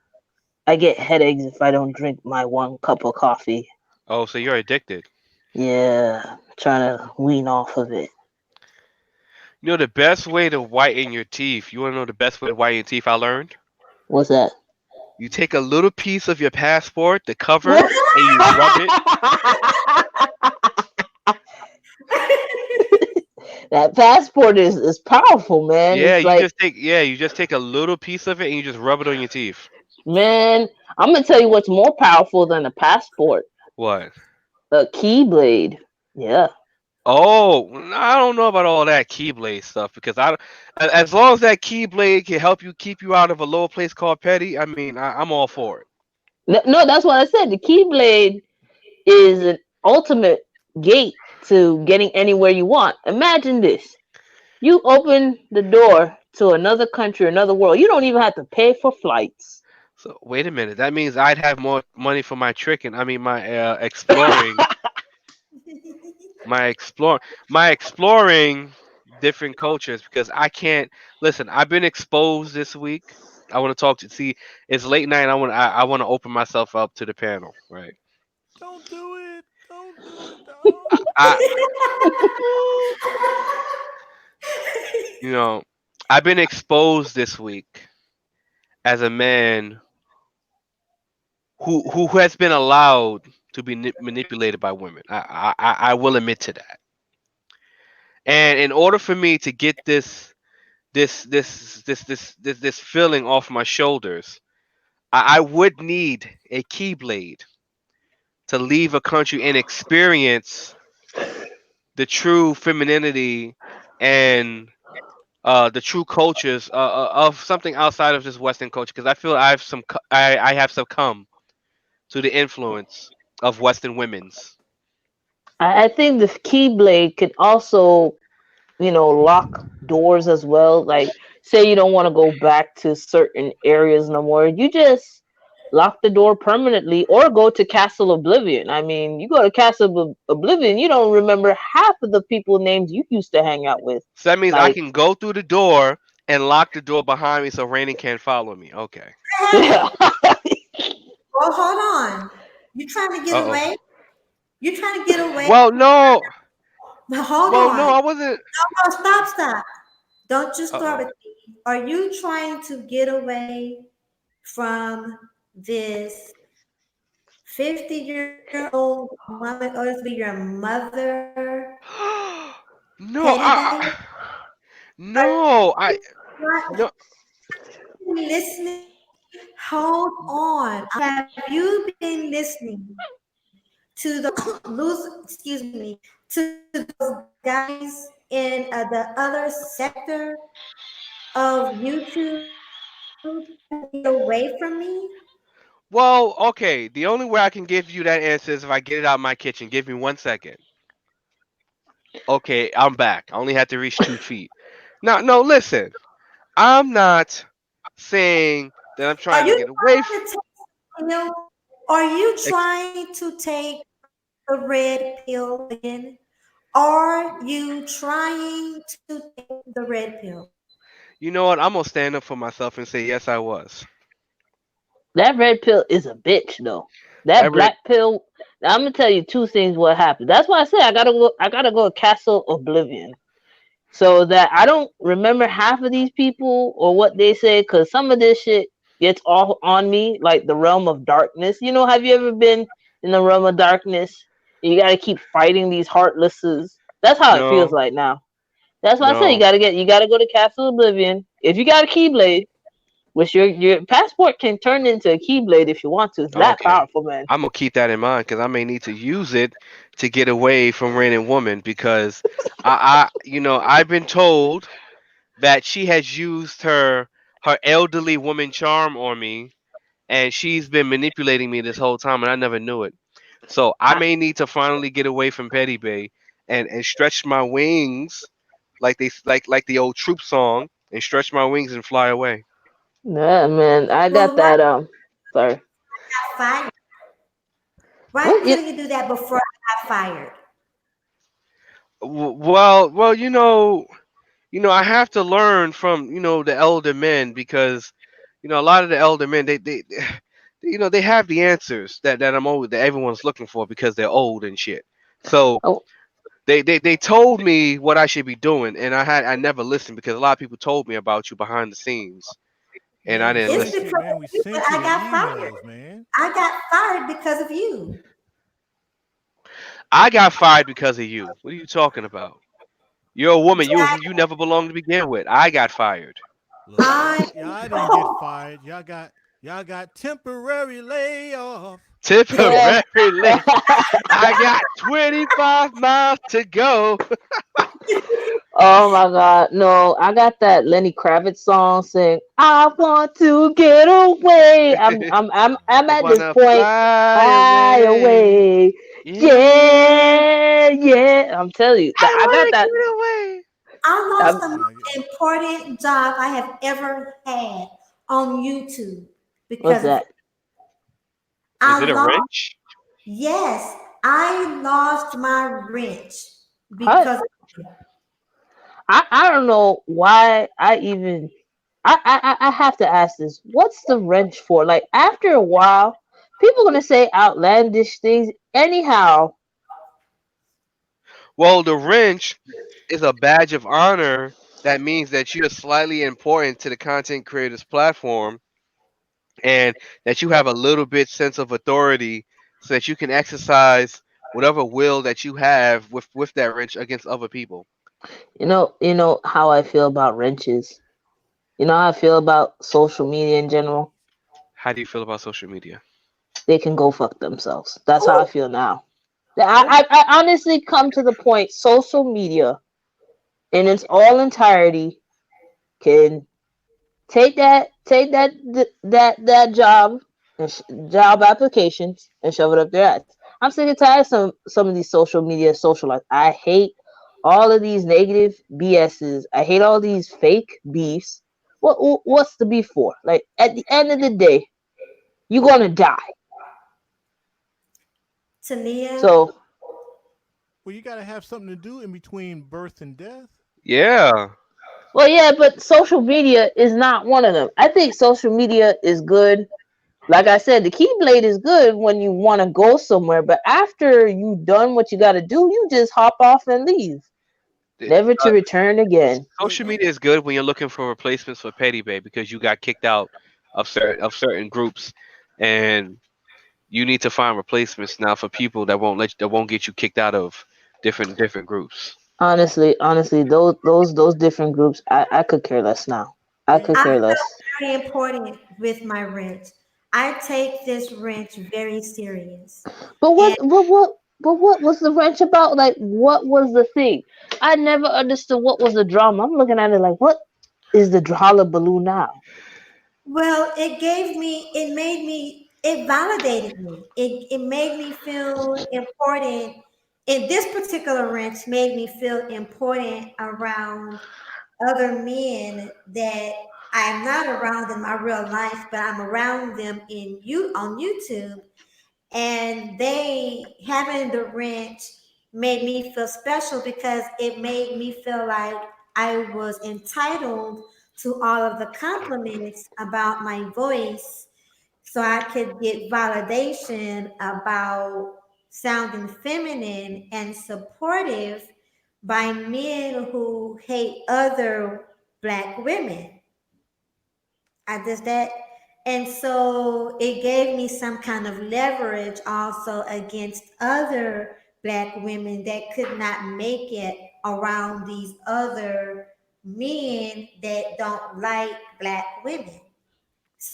Speaker 5: I get headaches if I don't drink my 1 cup of coffee.
Speaker 4: Oh, so you're addicted.
Speaker 5: Yeah, trying to wean off of it.
Speaker 4: You know the best way to whiten your teeth. You want to know the best way to whiten your teeth? I learned.
Speaker 5: What's that?
Speaker 4: You take a little piece of your passport, the cover, and you rub it.
Speaker 5: That passport is powerful, man.
Speaker 4: Yeah,
Speaker 5: It's like,
Speaker 4: you just take a little piece of it and you just rub it on your teeth.
Speaker 5: man, I'm gonna tell you what's more powerful than a passport.
Speaker 4: What?
Speaker 5: A keyblade. Yeah.
Speaker 4: Oh, I don't know about all that keyblade stuff because as long as that keyblade can help you keep you out of a low place called petty, I mean, I'm all for it.
Speaker 5: No, that's what I said. The keyblade is an ultimate gate to getting anywhere you want. Imagine this. You open the door to another country, another world. You don't even have to pay for flights.
Speaker 4: So wait a minute. That means I'd have more money for my tricking. I mean, my exploring, my exploring different cultures because I can't listen. I've been exposed this week. I want to talk to see. It's late night. I want to open myself up to the panel. Right.
Speaker 3: Don't do it. Don't do it, dog.
Speaker 4: I you know I've been exposed this week as a man who has been allowed to be manipulated by women. I will admit to that. And in order for me to get this feeling off my shoulders, I would need a keyblade to leave a country and experience the true femininity and the true cultures of something outside of just Western culture. Because I feel I have succumbed to the influence of Western women's.
Speaker 5: I think the keyblade can also, lock doors as well. Like, say you don't want to go back to certain areas no more. You just lock the door permanently or go to Castle Oblivion. I mean, you go to Castle Oblivion, you don't remember half of the people names you used to hang out with.
Speaker 4: So that means I
Speaker 5: Like,
Speaker 4: can go through the door and lock the door behind me so Rainy can't follow me. Okay.
Speaker 5: yeah.
Speaker 1: Hey, well, hold on. You trying to
Speaker 4: Uh
Speaker 1: get
Speaker 4: oh.
Speaker 1: away? You trying to get away?
Speaker 4: Well, no.
Speaker 1: But hold
Speaker 4: Well, no,
Speaker 1: on.
Speaker 4: I wasn't.
Speaker 1: No, stop, stop. Don't you
Speaker 4: Uh
Speaker 1: start
Speaker 4: oh.
Speaker 1: with me. Are you trying to get away from this 50-year-old woman, or to be your mother,
Speaker 4: No,
Speaker 1: Petty Bay? Are
Speaker 4: no,
Speaker 1: you not
Speaker 4: no.
Speaker 1: listening? Hold on. Have you been listening to those to those guys in the other sector of YouTube trying to get away from me?
Speaker 4: Well, okay. The only way I can give you that answer is if I get it out of my kitchen. Give me 1 second. Okay, I'm back. I only had to reach 2 feet. Now, no, listen. I'm not saying that I'm
Speaker 1: Are
Speaker 4: trying to
Speaker 1: you
Speaker 4: get away.
Speaker 1: trying to take the pill? Are you trying to take the red pill again? Are you trying to take the red pill?
Speaker 4: You know what? I'm gonna stand up for myself and say yes, I was.
Speaker 5: That red pill is a bitch though.
Speaker 4: That
Speaker 5: That
Speaker 4: red.
Speaker 5: black pill. Now, I'm gonna tell you two things. What happened? That's why I said I gotta go. I gotta go to Castle Oblivion so that I don't remember half of these people or what they say, because some of this shit gets all on me, like the realm of darkness. Have you ever been in the realm of darkness? You got to keep fighting these heartlesses. That's how it feels
Speaker 4: No,
Speaker 5: like now. That's why I say
Speaker 4: no.
Speaker 5: you got to go to Castle Oblivion if you got a Keyblade, which your passport can turn into a Keyblade if you want to. It's that
Speaker 4: Okay.
Speaker 5: powerful, man.
Speaker 4: I'm gonna keep that in mind because I may need to use it to get away from raining woman because I've been told that she has used her elderly woman charm on me, and she's been manipulating me this whole time, and I never knew it. So I
Speaker 5: I,
Speaker 4: may need to finally get away from Petty Bay and stretch my wings like the old troop song and stretch my wings and fly away.
Speaker 5: yeah, man. I got
Speaker 1: Well, why
Speaker 5: that. Sorry.
Speaker 1: got fired? Why
Speaker 5: What?
Speaker 1: couldn't you do that before I got fired?
Speaker 4: Well, I have to learn from the elder men because a lot of the elder men they have the answers that everyone's looking for because they're old and shit. So
Speaker 5: Oh,
Speaker 4: they told me what I should be doing, and I never listened because a lot of people told me about you behind the scenes, and
Speaker 3: Man,
Speaker 4: I
Speaker 3: we
Speaker 4: didn't
Speaker 1: It's
Speaker 3: sent
Speaker 1: because
Speaker 3: you,
Speaker 4: listen.
Speaker 3: man.
Speaker 1: of
Speaker 3: We
Speaker 1: you that
Speaker 3: sent you
Speaker 1: I
Speaker 3: the
Speaker 1: got fired.
Speaker 3: emails, man.
Speaker 1: I got fired because of you.
Speaker 4: I got fired because of you. What are you talking about? You're a woman.
Speaker 1: Jack,
Speaker 4: You never belonged to begin with. I got fired.
Speaker 3: Look,
Speaker 1: I
Speaker 3: y'all didn't get
Speaker 1: oh,
Speaker 3: fired. Y'all got temporary layoff.
Speaker 5: yeah.
Speaker 4: Temporarily. I got 25 miles to go.
Speaker 5: Oh my God. No, I got that Lenny Kravitz song saying, I want to get away. I'm
Speaker 4: I
Speaker 5: at this
Speaker 4: wanna
Speaker 5: point.
Speaker 4: fly
Speaker 5: Fly
Speaker 4: away.
Speaker 5: away.
Speaker 4: Yeah.
Speaker 5: Yeah, yeah. I'm telling you.
Speaker 4: I
Speaker 5: I got
Speaker 4: wanna
Speaker 5: that.
Speaker 4: get away.
Speaker 1: I lost
Speaker 5: I'm,
Speaker 1: the
Speaker 3: Uh,
Speaker 1: most important job I have ever had on YouTube
Speaker 5: what's
Speaker 1: because of it.
Speaker 5: that?
Speaker 4: Was it
Speaker 1: I
Speaker 4: a
Speaker 1: lost,
Speaker 4: wrench?
Speaker 1: yes, I lost my wrench
Speaker 5: I,
Speaker 1: because
Speaker 5: I don't know why I even I have to ask this. What's the wrench for? Like after a while, people gonna say outlandish things. Anyhow,
Speaker 4: Well, the wrench is a badge of honor that means that you're slightly important to the content creators platform and that you have a little bit sense of authority so that you can exercise whatever will that you have with that wrench against other people.
Speaker 5: you know how I feel about wrenches. You know how I feel about social media in general.
Speaker 4: How do you feel about social media?
Speaker 5: They can go fuck themselves. That's how I
Speaker 1: oh,
Speaker 5: feel now.
Speaker 1: oh,
Speaker 5: I honestly come to the point. Social media in its all entirety can take that job and job applications and shove it up their ass. I'm sick and tired of some of these social media socialites. I hate all of these negative BSs. I hate all these fake beefs. What's the beef for? Like at the end of the day, you're gonna die.
Speaker 1: Tania,
Speaker 5: So
Speaker 3: well, you got to have something to do in between birth and death.
Speaker 4: Yeah.
Speaker 5: well yeah, but social media is not one of them. I think social media is good. Like I said, the Keyblade is good when you want to go somewhere, but after you done what you got to do, you just hop off and leave,
Speaker 4: The-
Speaker 5: never to return again.
Speaker 3: Well,
Speaker 4: Social media is good when you're looking for replacements for Petty Bay because you got kicked out of certain groups, and you need to find replacements now for people that won't get you kicked out of different groups.
Speaker 5: Honestly, those different groups, I could care less now. I
Speaker 3: well, you,
Speaker 5: could
Speaker 1: I
Speaker 5: care
Speaker 1: feel
Speaker 5: less.
Speaker 1: very important with my wrench. I take this wrench very serious.
Speaker 5: But
Speaker 1: And
Speaker 5: what was the wrench about? Like, what was the thing? I never understood what was the drama. I'm looking at it like, what is the hullabaloo now?
Speaker 1: well, it made me, it validated me. It made me feel important And this particular wrench made me feel important around other men that I'm not around in my real life, but I'm around them in you on YouTube. And they having the wrench made me feel special because it made me feel like I was entitled to all of the compliments about my voice so I could get validation about sounding feminine and supportive by men who hate other black women. I just that. And so it gave me some kind of leverage also against other black women that could not make it around these other men that don't like black women.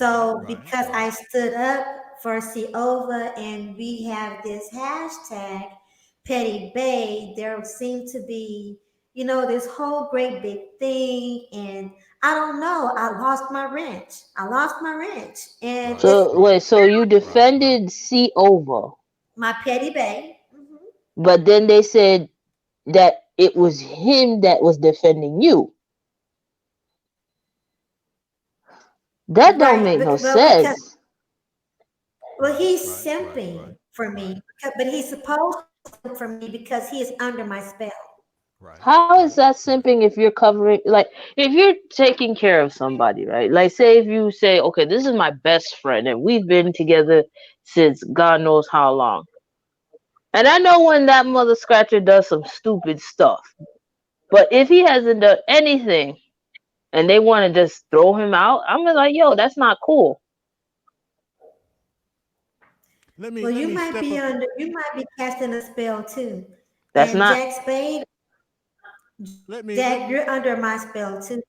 Speaker 3: Right,
Speaker 1: So
Speaker 3: right,
Speaker 1: because
Speaker 3: right.
Speaker 1: I stood up for Siova and we have this hashtag Petty Bay, there seemed to be, this whole great big thing. And I don't know, I lost my wrench. I lost my wrench. And
Speaker 3: Right,
Speaker 1: it's
Speaker 5: So
Speaker 3: right,
Speaker 5: wait, so you
Speaker 3: right, right.
Speaker 5: defended C over,
Speaker 1: my Petty Bay.
Speaker 5: but then they said that it was him that was defending you. That don't
Speaker 1: Right.
Speaker 5: make no
Speaker 1: Well, because
Speaker 5: sense.
Speaker 3: Right,
Speaker 1: he's
Speaker 3: right, right, right,
Speaker 1: simping for me, but he's supposed to simp for me because he is under my spell.
Speaker 3: right,
Speaker 5: How is
Speaker 3: right,
Speaker 5: that
Speaker 3: right.
Speaker 5: simping if you're covering, like, if you're taking care of somebody, right? Like, say if you say, okay, this is my best friend and we've been together since God knows how long. And I know when that mother scratcher does some stupid stuff, but if he hasn't done anything and they want to just throw him out, I'm like, yo, that's not cool.
Speaker 1: Well,
Speaker 3: Let
Speaker 1: you
Speaker 3: me
Speaker 1: might
Speaker 3: step
Speaker 1: be
Speaker 3: up.
Speaker 1: under, you might be casting a spell too.
Speaker 5: That's
Speaker 1: And
Speaker 5: not,
Speaker 1: Jack Spade,
Speaker 3: Let
Speaker 1: Jack,
Speaker 3: me
Speaker 1: you're under my spell too.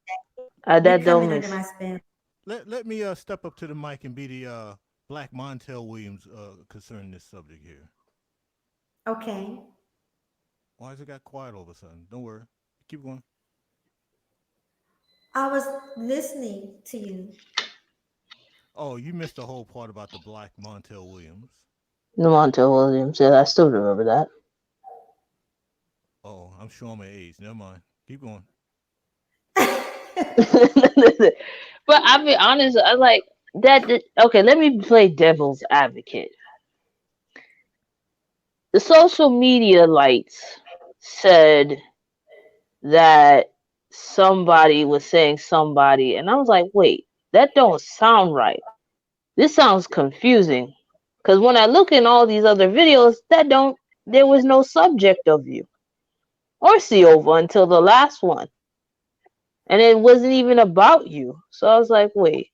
Speaker 1: You
Speaker 5: that
Speaker 1: coming
Speaker 5: don't
Speaker 1: under
Speaker 5: miss.
Speaker 1: my spell.
Speaker 3: let me step up to the mic and be the Black Montel Williams concerning this subject here.
Speaker 1: Okay.
Speaker 3: Why has it got quiet all of a sudden? Don't worry. Keep going.
Speaker 1: I was listening to you.
Speaker 3: Oh, you missed the whole part about the Black Montel Williams.
Speaker 5: Lamonte Williams, yeah, I still remember that.
Speaker 3: Oh, I'm showing my age. Never mind. Keep going.
Speaker 5: But I'll be honest, I like that. Okay, let me play devil's advocate. The social media lights said that somebody was saying somebody, and I was like, wait, that don't sound right. This sounds confusing. Because when I look in all these other videos, there was no subject of you or see over until the last one. And it wasn't even about you. So I was like, wait,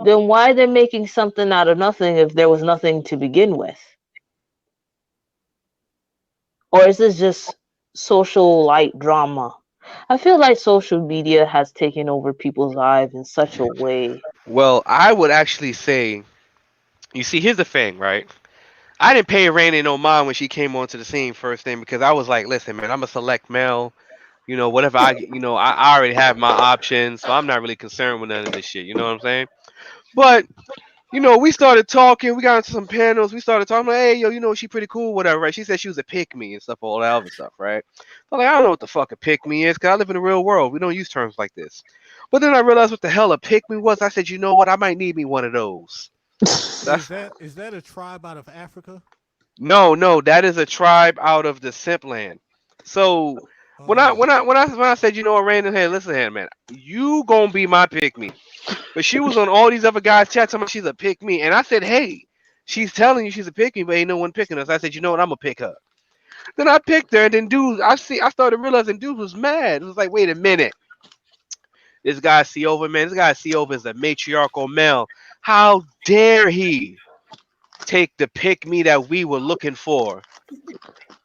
Speaker 5: then why they're making something out of nothing if there was nothing to begin with? Or is this just social light drama? I feel like social media has taken over people's lives in such a way.
Speaker 4: Well, I would actually say, you see, here's the thing, right? I didn't pay Rainy no mind when she came onto the scene first thing because I was like, listen, man, I'm a select male. Whatever I already have my options, so I'm not really concerned with none of this shit. You know what I'm saying? But we started talking. We got into some panels. We started talking. Like, hey, yo, she pretty cool, whatever, right? She said she was a pick me and stuff, all that other stuff, right? I'm like, I don't know what the fuck a pick me is, cause I live in the real world. We don't use terms like this. But then I realized what the hell a pick me was. I said, you know what? I might need me one of those. That's
Speaker 3: Is that a tribe out of Africa?
Speaker 4: No, no, that is a tribe out of the Simp land. So
Speaker 3: Oh,
Speaker 4: when I said, Random, hey, listen here, man, you gonna be my pick me. But she was on all these other guys' chats talking about she's a pick me, and I said, hey, she's telling you she's a pick me, but ain't no one picking us. I said, you know what, I'm gonna pick her. Then I picked her, and then I started realizing dude was mad. It was like, wait a minute, this guy see over, man, this guy see over is a matriarchal male. How dare he take the pick me that we were looking for?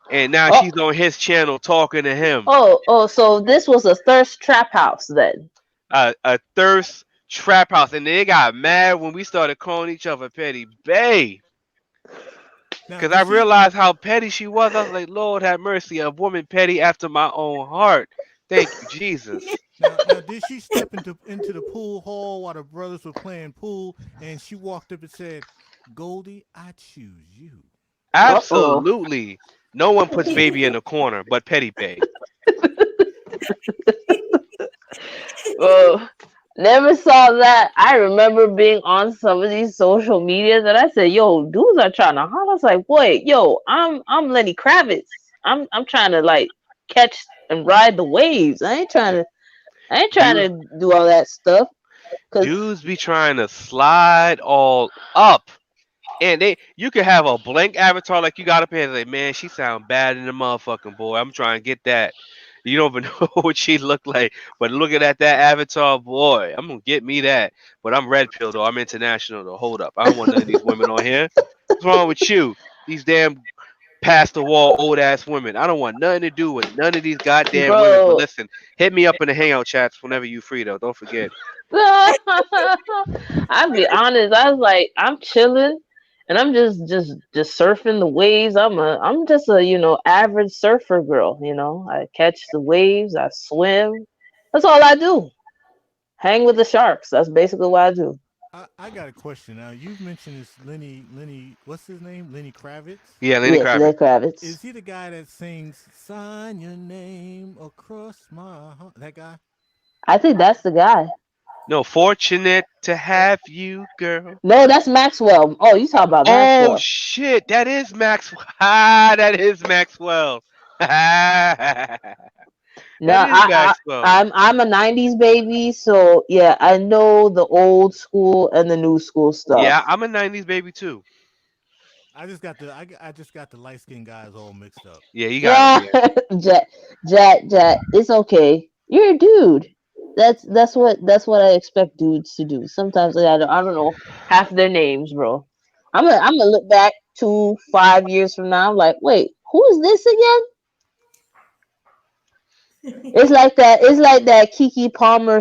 Speaker 4: And now
Speaker 5: Oh,
Speaker 4: she's on his channel talking to him.
Speaker 5: oh, so this was a thirst trap house then.
Speaker 4: A thirst trap house, and they got mad when we started calling each other Petty Bay.
Speaker 3: now
Speaker 4: Cause
Speaker 3: did
Speaker 4: I
Speaker 3: she?
Speaker 4: realized how petty she was. I was like, Lord have mercy, a woman petty after my own heart. Thank you, Jesus.
Speaker 3: Now did she step into the pool hall while the brothers were playing pool, and she walked up and said, "Goldie, I choose you."
Speaker 5: Uh oh.
Speaker 4: Absolutely. No one puts baby in a corner but Petty Bay.
Speaker 5: Well, never saw that. I remember being on some of these social medias and I said, "Yo, dudes are trying to holler." I was like, "Wait, yo, I'm Lenny Kravitz. I'm trying to like catch and ride the waves. I ain't trying
Speaker 4: Dude,
Speaker 5: to do all that stuff." Cause
Speaker 4: dudes be trying to slide all up. And you could have a blank avatar like you got up here and say, man, she sound bad in the motherfucking boy. I'm trying to get that. You don't even know what she looked like, but looking at that avatar, boy, I'm gonna get me that. But I'm red pill though. I'm international though. Hold up, I don't want none of these women on here. What's wrong with you? These damn past the wall old ass women. I don't want nothing to do with none of these goddamn women. But
Speaker 5: bro,
Speaker 4: listen, hit me up in the hangout chats whenever you free though. Don't forget.
Speaker 5: I'll be honest. I was like, I'm chilling, and I'm just surfing the waves. I'm just a average surfer girl. I catch the waves. I swim. That's all I do. Hang with the sharks. That's basically what I do.
Speaker 3: I got a question now. You've mentioned this Lenny. What's his name? Lenny Kravitz.
Speaker 4: Yeah, Lenny
Speaker 5: Yes,
Speaker 4: Kravitz.
Speaker 5: Lenny Kravitz.
Speaker 3: Is he the guy that sings "Sign Your Name Across My Heart"? That guy.
Speaker 5: I think that's the guy.
Speaker 4: No, fortunate to have you, girl.
Speaker 5: No, that's Maxwell. Oh, you talking about
Speaker 4: Oh
Speaker 5: Maxwell?
Speaker 4: shit, that is Maxwell. Ah, that is Maxwell. That
Speaker 5: No,
Speaker 4: is Maxwell.
Speaker 5: I'm a '90s baby, so yeah, I know the old school and the new school
Speaker 4: Yeah,
Speaker 5: stuff.
Speaker 4: I'm a '90s baby too.
Speaker 3: I just got the light skinned guys all mixed up.
Speaker 4: Yeah, you got him.
Speaker 5: Yeah,
Speaker 4: Yeah.
Speaker 5: Jack, it's okay. You're a dude. That's what I expect dudes to do. Sometimes I don't know half their names, bro. I'm gonna look back 5 years from now. I'm like, wait, who is this again? It's like that Kiki Palmer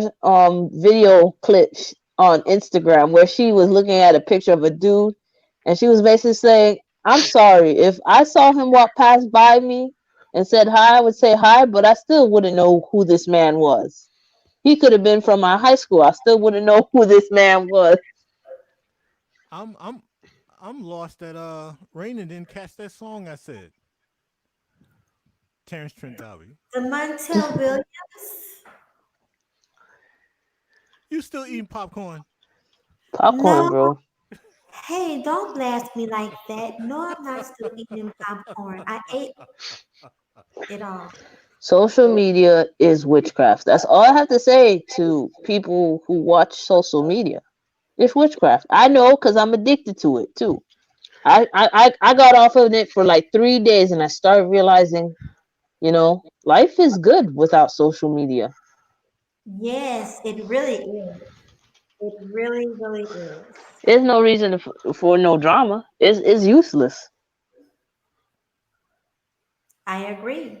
Speaker 5: video clip on Instagram where she was looking at a picture of a dude and she was basically saying, "I'm sorry if I saw him walk past by me and said hi, I would say hi, but I still wouldn't know who this man was. He could have been from my high school. I still wouldn't know who this man was."
Speaker 3: I'm I'm I'm lost that Raina didn't catch that song I said. Terrence Trent D'Arby.
Speaker 1: The Montel Williams?
Speaker 3: You still eating popcorn?
Speaker 5: Popcorn,
Speaker 1: No,
Speaker 5: bro.
Speaker 1: hey, don't blast me like that. No, I'm not still eating popcorn. I ate it all.
Speaker 5: Social media is witchcraft. That's all I have to say to people who watch social media. It's witchcraft. I know because I'm addicted to it too. I got off of it for like 3 days and I started realizing, life is good without social media.
Speaker 1: Yes, it really is. It really, really is.
Speaker 5: There's no reason for no drama. It's useless.
Speaker 1: I agree.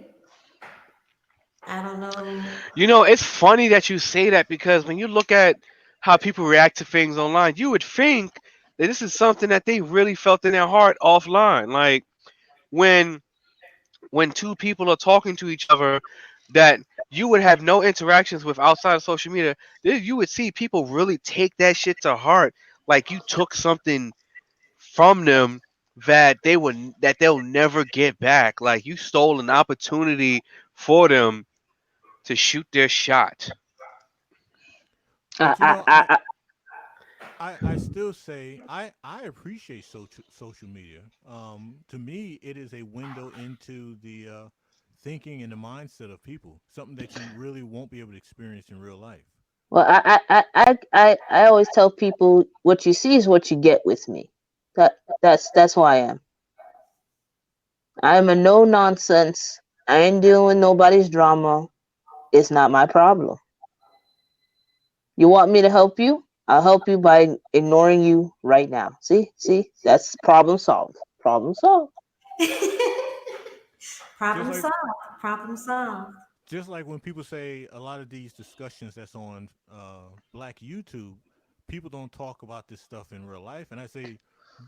Speaker 1: I don't know.
Speaker 4: You know, it's funny that you say that because when you look at how people react to things online, you would think that this is something that they really felt in their heart offline. Like when two people are talking to each other that you would have no interactions with outside of social media, you would see people really take that shit to heart. Like you took something from them that they'll never get back. Like you stole an opportunity for them to shoot their shot.
Speaker 3: But you
Speaker 5: I,
Speaker 3: know,
Speaker 5: I, I,
Speaker 3: I still say I appreciate social media. To me, it is a window into the thinking and the mindset of people. Something that you really won't be able to experience in real life.
Speaker 5: well, I always tell people what you see is what you get with me. That's who I am. I'm a no nonsense. I ain't dealing with nobody's drama. It's not my problem. You want me to help you? I'll help you by ignoring you right now. See, that's problem solved. Problem solved.
Speaker 3: Just
Speaker 1: Problem
Speaker 3: like
Speaker 1: solved. Problem solved.
Speaker 3: just like when people say a lot of these discussions that's on Black YouTube, people don't talk about this stuff in real life. And I say,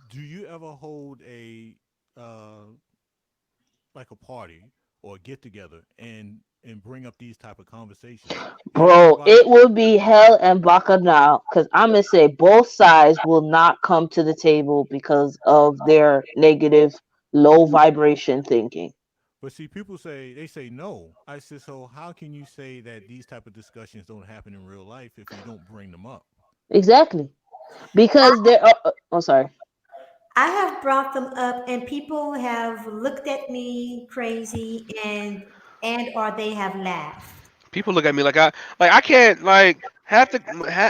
Speaker 3: do you ever hold a uh, like a party or a get together and bring up these type of conversations? And
Speaker 5: Bro,
Speaker 3: everybody,
Speaker 5: it will be hell and bacchanal because I'm gonna say both sides will not come to the table because of their negative low vibration thinking.
Speaker 6: But see, people say they say no. I said, so how can you say that these type of discussions don't happen in real life if you don't bring them up?
Speaker 5: Exactly. Because there are, oh, sorry.
Speaker 1: I have brought them up and people have looked at me crazy and or they have laughed.
Speaker 4: People look at me like I can't like have to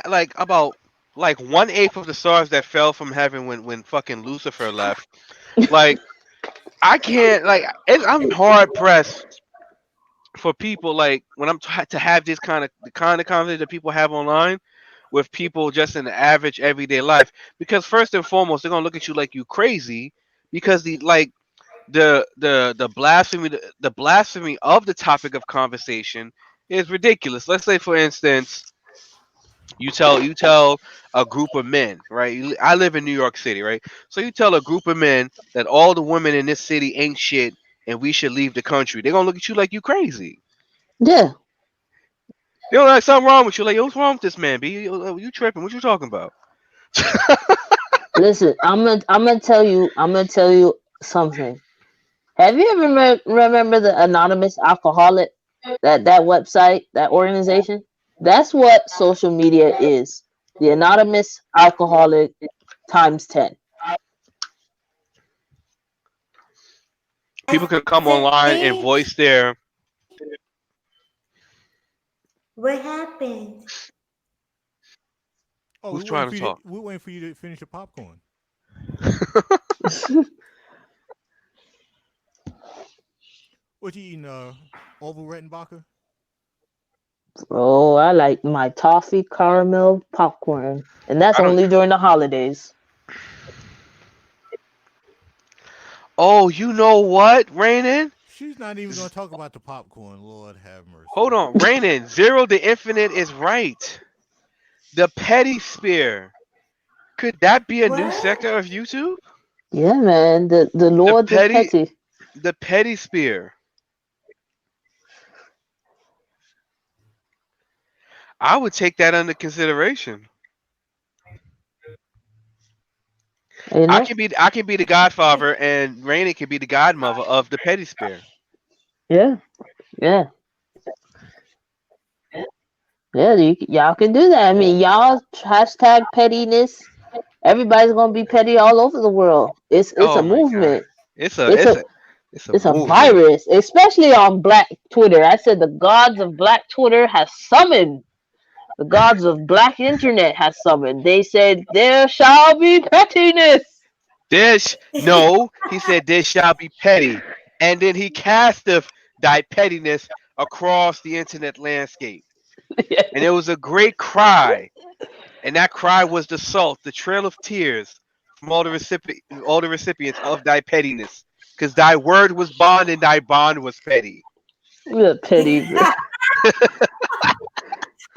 Speaker 4: like about like 1/8 of the stars that fell from heaven when fucking Lucifer left. Like I can't like I'm hard pressed for people like when to have this kind of the kind of conversation that people have online with people just in the average everyday life, because first and foremost they're gonna look at you like you crazy because the blasphemy the blasphemy of the topic of conversation is ridiculous. Let's say for instance you tell a group of men, right? I live in New York City, right? So you tell a group of men that all the women in this city ain't shit and we should leave the country. They're gonna look at you like you crazy.
Speaker 5: Yeah.
Speaker 4: They don't like something wrong with you. Like, yo, what's wrong with this man? B, you tripping? What you talking about?
Speaker 5: Listen, I'm gonna tell you something. Have you ever remember the anonymous alcoholic? That website, that organization? That's what social media is. The anonymous alcoholic times 10.
Speaker 1: I
Speaker 4: People can come online and
Speaker 1: think
Speaker 4: voice their.
Speaker 1: what happened?
Speaker 6: Oh,
Speaker 4: Who's trying to talk?
Speaker 6: we're waiting for you to finish your popcorn. What you eating? Oval Rettenbacher.
Speaker 5: Oh, I like my toffee caramel popcorn, and that's
Speaker 4: I don't.
Speaker 5: only during the holidays.
Speaker 4: Oh, you know what, Rainin?
Speaker 6: She's not even gonna talk about the popcorn. Lord have mercy.
Speaker 4: Hold on, Rainin. Zero the Infinite is right. The Petty Spear. Could that be a new
Speaker 1: What?
Speaker 4: sector of YouTube?
Speaker 5: Yeah, man. The
Speaker 4: The
Speaker 5: Lord the
Speaker 4: Petty,
Speaker 5: Petty.
Speaker 4: the Petty Spear. I would take that under consideration.
Speaker 5: You know?
Speaker 4: I can be the Godfather, and Rainy can be the godmother of the Petty Spear.
Speaker 5: Yeah, yeah, yeah. Y'all can do that. I mean, y'all hashtag pettiness. Everybody's gonna be petty all over the world. It's a
Speaker 4: Oh my god,
Speaker 5: movement.
Speaker 4: it's a
Speaker 5: It's
Speaker 4: it's
Speaker 5: a
Speaker 4: a it's a
Speaker 5: it's a
Speaker 4: movement.
Speaker 5: virus, especially on Black Twitter. I said the gods of Black Twitter has summoned. The gods of Black Internet has summoned. They said there shall be pettiness.
Speaker 4: This no, he said this shall be petty, and then he casteth thy pettiness across the internet landscape, and it was a great cry, and that cry was the salt, the trail of tears from all the recipients of thy pettiness, because thy word was bond and thy bond was petty.
Speaker 5: The petty.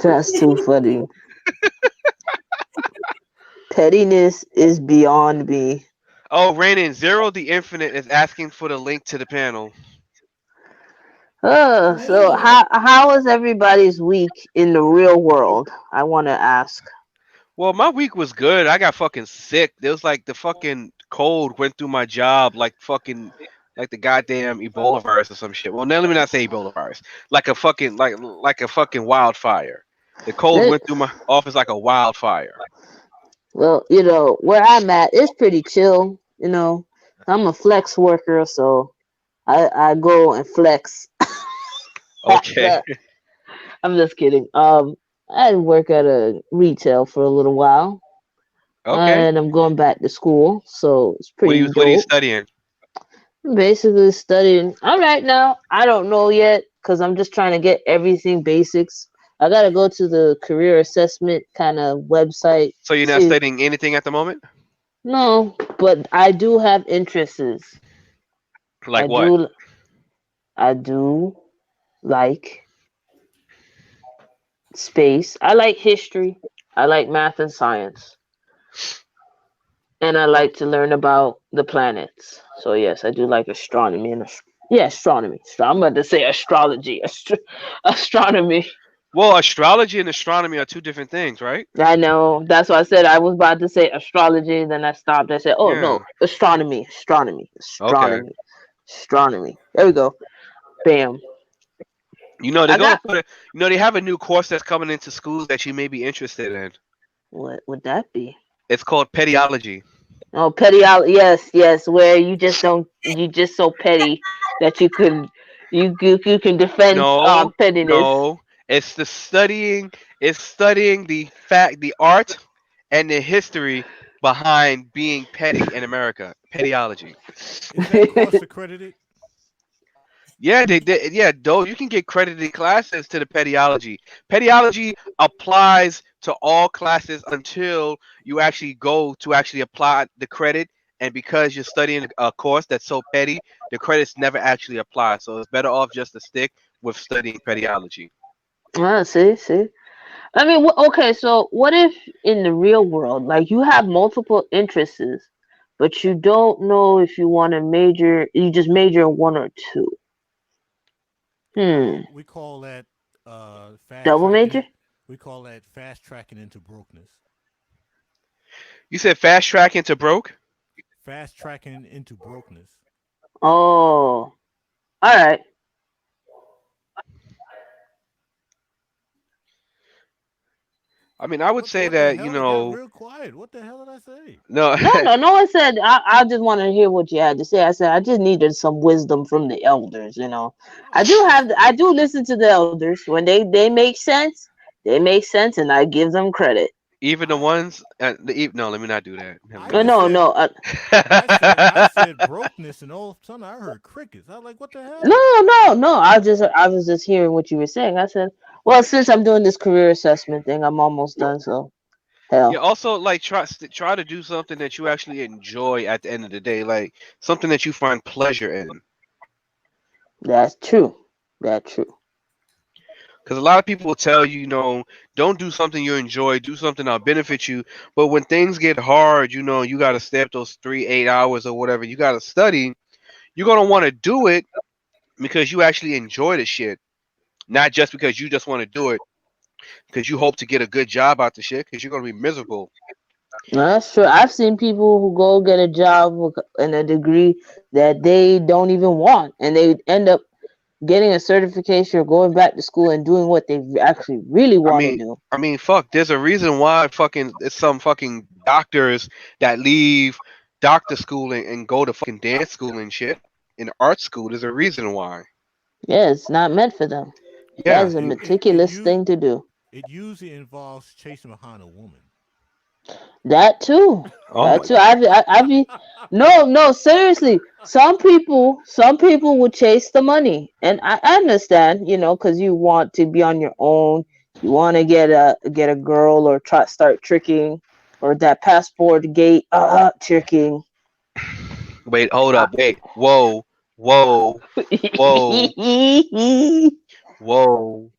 Speaker 5: That's too funny. Pettiness is beyond me.
Speaker 4: Oh, Rainin Zero the Infinite is asking for the link to the panel.
Speaker 5: So
Speaker 1: Maybe.
Speaker 5: how was everybody's week in the real world? I want to ask.
Speaker 4: Well, my week was good. I got fucking sick. There was like the fucking cold went through my job like fucking like the goddamn Ebola virus or some shit. Well, now let me not say Ebola virus. Like a fucking wildfire. The cold
Speaker 5: Let-
Speaker 4: went through my office like a wildfire.
Speaker 5: Well, where I'm at, it's pretty chill. I'm a flex worker, so I go and flex.
Speaker 4: Okay.
Speaker 5: I'm just kidding. I work at a retail for a little while,
Speaker 4: Okay.
Speaker 5: and I'm going back to school, so it's pretty
Speaker 4: What are you
Speaker 5: dope.
Speaker 4: studying?
Speaker 5: I'm basically studying. All right now, I don't know yet because I'm just trying to get everything basics. I gotta go to the career assessment kind of website.
Speaker 4: So you're not
Speaker 5: See,
Speaker 4: studying anything at the moment?
Speaker 5: no, but I do have interests. I
Speaker 4: Like what?
Speaker 5: do, I do like space. I like history. I like math and science, and I
Speaker 4: Oh,
Speaker 5: like to learn about the planets. So yes, I do like astronomy and yeah, astronomy. I'm about to say astrology, astronomy.
Speaker 4: Well, astrology and astronomy are two different things, right?
Speaker 5: I know. That's why I said I was about to say astrology, then I stopped. I said, "Oh no,
Speaker 4: Yeah.
Speaker 5: astronomy, astronomy,
Speaker 4: Okay.
Speaker 5: astronomy, astronomy." There we go. Bam.
Speaker 4: You know they're
Speaker 5: I
Speaker 4: gonna
Speaker 5: got.
Speaker 4: put a. You know they have a new course that's coming into schools that you may be interested in.
Speaker 5: What would that be?
Speaker 4: It's called pediology.
Speaker 5: Oh, petty out. Yes, yes. Where you just don't. You just so petty that you could. You can defend
Speaker 4: No,
Speaker 5: pettiness.
Speaker 4: no. It's the studying. It's studying the art, and the history behind being petty in America. Pediology.
Speaker 6: Is that course accredited?
Speaker 4: Yeah, they did. Yeah, though you can get credited classes to the pediology. Pediology applies to all classes until you actually go to actually apply the credit. And because you're studying a course that's so petty, the credits never actually apply. So it's better off just to stick with studying pediology.
Speaker 5: Ah, see. I mean, okay. So, what if in the real world, like you have multiple interests, but you don't know if you want to major? You just major in one or two. Hmm.
Speaker 6: We call that fast
Speaker 5: Double
Speaker 6: tracking
Speaker 5: major?
Speaker 6: it. We call that fast tracking into brokenness.
Speaker 4: You said fast track into broke.
Speaker 6: Fast tracking into brokenness.
Speaker 5: Oh, all right.
Speaker 4: I mean, I would say
Speaker 6: What the
Speaker 4: that
Speaker 6: hell? It got real quiet. What the hell did I say?
Speaker 4: no.
Speaker 5: No one said. I just want to hear what you had to say. I said I just needed some wisdom from the elders. I
Speaker 6: Oh,
Speaker 5: do
Speaker 6: okay.
Speaker 5: have. I do listen to the elders when they make sense. They make sense, and I give them credit.
Speaker 4: Even the ones. No, let me not do that. Never
Speaker 6: I
Speaker 4: mind.
Speaker 6: just
Speaker 5: No,
Speaker 6: said
Speaker 5: no,
Speaker 6: I said brokenness, and all of a sudden I heard crickets. I was like, what the hell?
Speaker 5: no. I was just hearing what you were saying. I said, well, since I'm doing this career assessment thing, I'm almost done. So
Speaker 4: Yeah,
Speaker 5: hell,
Speaker 4: also like try to do something that you actually enjoy at the end of the day, like something that you find pleasure in.
Speaker 5: that's true. That's true.
Speaker 4: Because a lot of people will tell you, don't do something you enjoy, do something that'll benefit you. But when things get hard, you got to stay up those 8 hours or whatever. You got to study. You're gonna want to do it because you actually enjoy the shit, not just because you just want to do it because you hope to get a good job out the shit. Because you're gonna be miserable.
Speaker 5: That's true. I've seen people who go get a job and a degree that they don't even want, and they end up getting a certification or going back to school and doing what they actually really
Speaker 4: I
Speaker 5: want to
Speaker 4: mean,
Speaker 5: do.
Speaker 4: fuck. There's a reason why fucking it's some fucking doctors that leave doctor school and go to fucking dance school and shit in art school. There's a reason why.
Speaker 5: Yeah, it's not meant for them. That
Speaker 4: Yeah.
Speaker 5: is a
Speaker 6: It it it
Speaker 5: meticulous
Speaker 6: you
Speaker 5: thing to do.
Speaker 6: it usually involves chasing behind a woman.
Speaker 5: That too.
Speaker 4: Oh
Speaker 5: That
Speaker 4: my
Speaker 5: too.
Speaker 4: god.
Speaker 5: I be no, seriously. Some people would chase the money, and I understand, because you want to be on your own. You want to get a girl or start tricking, or that passport gate tricking.
Speaker 4: Wait, hold up. Wait. Whoa. Whoa. Whoa.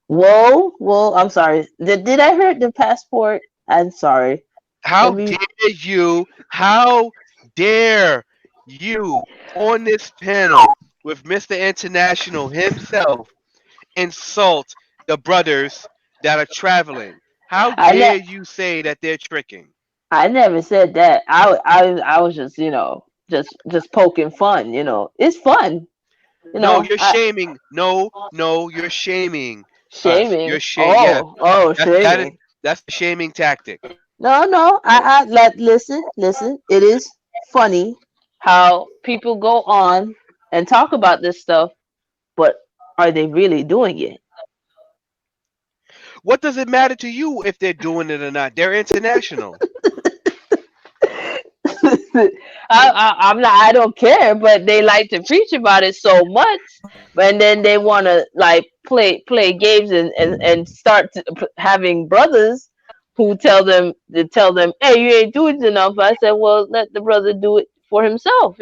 Speaker 4: Whoa.
Speaker 5: Whoa! I'm sorry. Did I hurt the passport? I'm sorry.
Speaker 4: How
Speaker 5: Let me.
Speaker 4: dare you? How dare you on this panel with Mr. International himself insult the brothers that are traveling? How
Speaker 5: I
Speaker 4: dare
Speaker 5: ne-
Speaker 4: you say that they're tricking?
Speaker 5: I never said that. I was just just poking fun. It's fun.
Speaker 4: No, you're
Speaker 5: I
Speaker 4: shaming. No, no, you're shaming us. You're
Speaker 5: shaming.
Speaker 4: Yeah,
Speaker 5: Oh,
Speaker 4: that is
Speaker 5: shaming.
Speaker 4: that's the shaming tactic.
Speaker 5: No. Listen. It is funny how people go on and talk about this stuff, but are they really doing it?
Speaker 4: What does it matter to you if they're doing it or not? They're international.
Speaker 5: I'm not. I don't care, but they like to preach about it so much, and then they want to like play games and start having brothers who tell them, hey, you ain't doing enough. I said, well, let the brother do it for himself.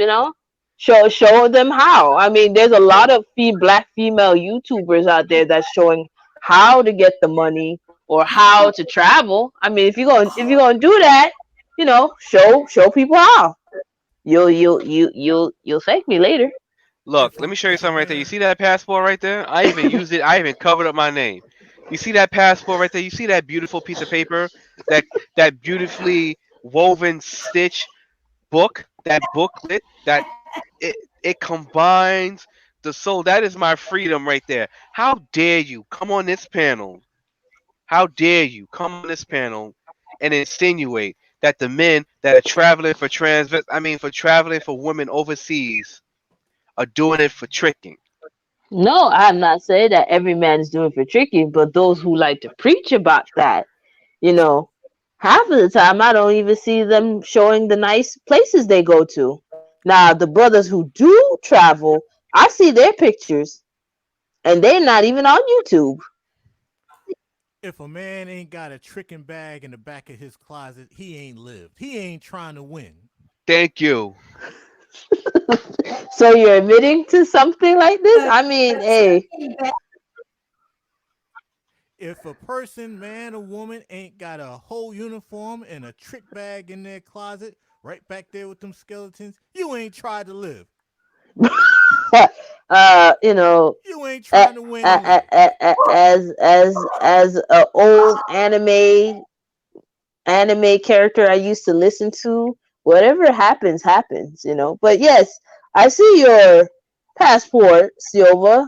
Speaker 5: Show them how. I mean, there's a lot of black female YouTubers out there that's showing how to get the money or how to travel. I mean, if you're gonna do that, show people how. You'll thank me later.
Speaker 4: Look, let me show you
Speaker 6: If a
Speaker 4: something right there. You
Speaker 6: man
Speaker 4: see that passport right there? I even used it. I even covered up my name. You see that passport right there? You see that beautiful piece of paper? That that beautifully woven stitch book, that booklet, that it it combines the soul. That is my freedom right there. How dare you come on this panel? How dare you come on this panel and insinuate that the men that are traveling for for traveling for women overseas are doing it for tricking.
Speaker 5: No, I'm not saying that every man is doing for tricking, but those who like to preach about that, you know, half of the time I don't even see them showing the nice places they go to. Now, the brothers who do travel, I see their pictures, and they're not even on YouTube.
Speaker 6: If a man ain't got a tricking bag in the back of his closet, he ain't lived. He ain't trying to win.
Speaker 4: Thank you.
Speaker 5: So you're admitting to something like this?
Speaker 1: But
Speaker 5: I mean, hey,
Speaker 1: tricking back,
Speaker 6: If a person, man or woman, ain't got a whole uniform and a trick bag in their closet, right back there with them skeletons, you ain't tried to live.
Speaker 5: you know,
Speaker 6: You ain't trying to win in life.
Speaker 5: as a old anime character I used to listen to, whatever happens, happens, you know. But yes, I see your passport, Silva.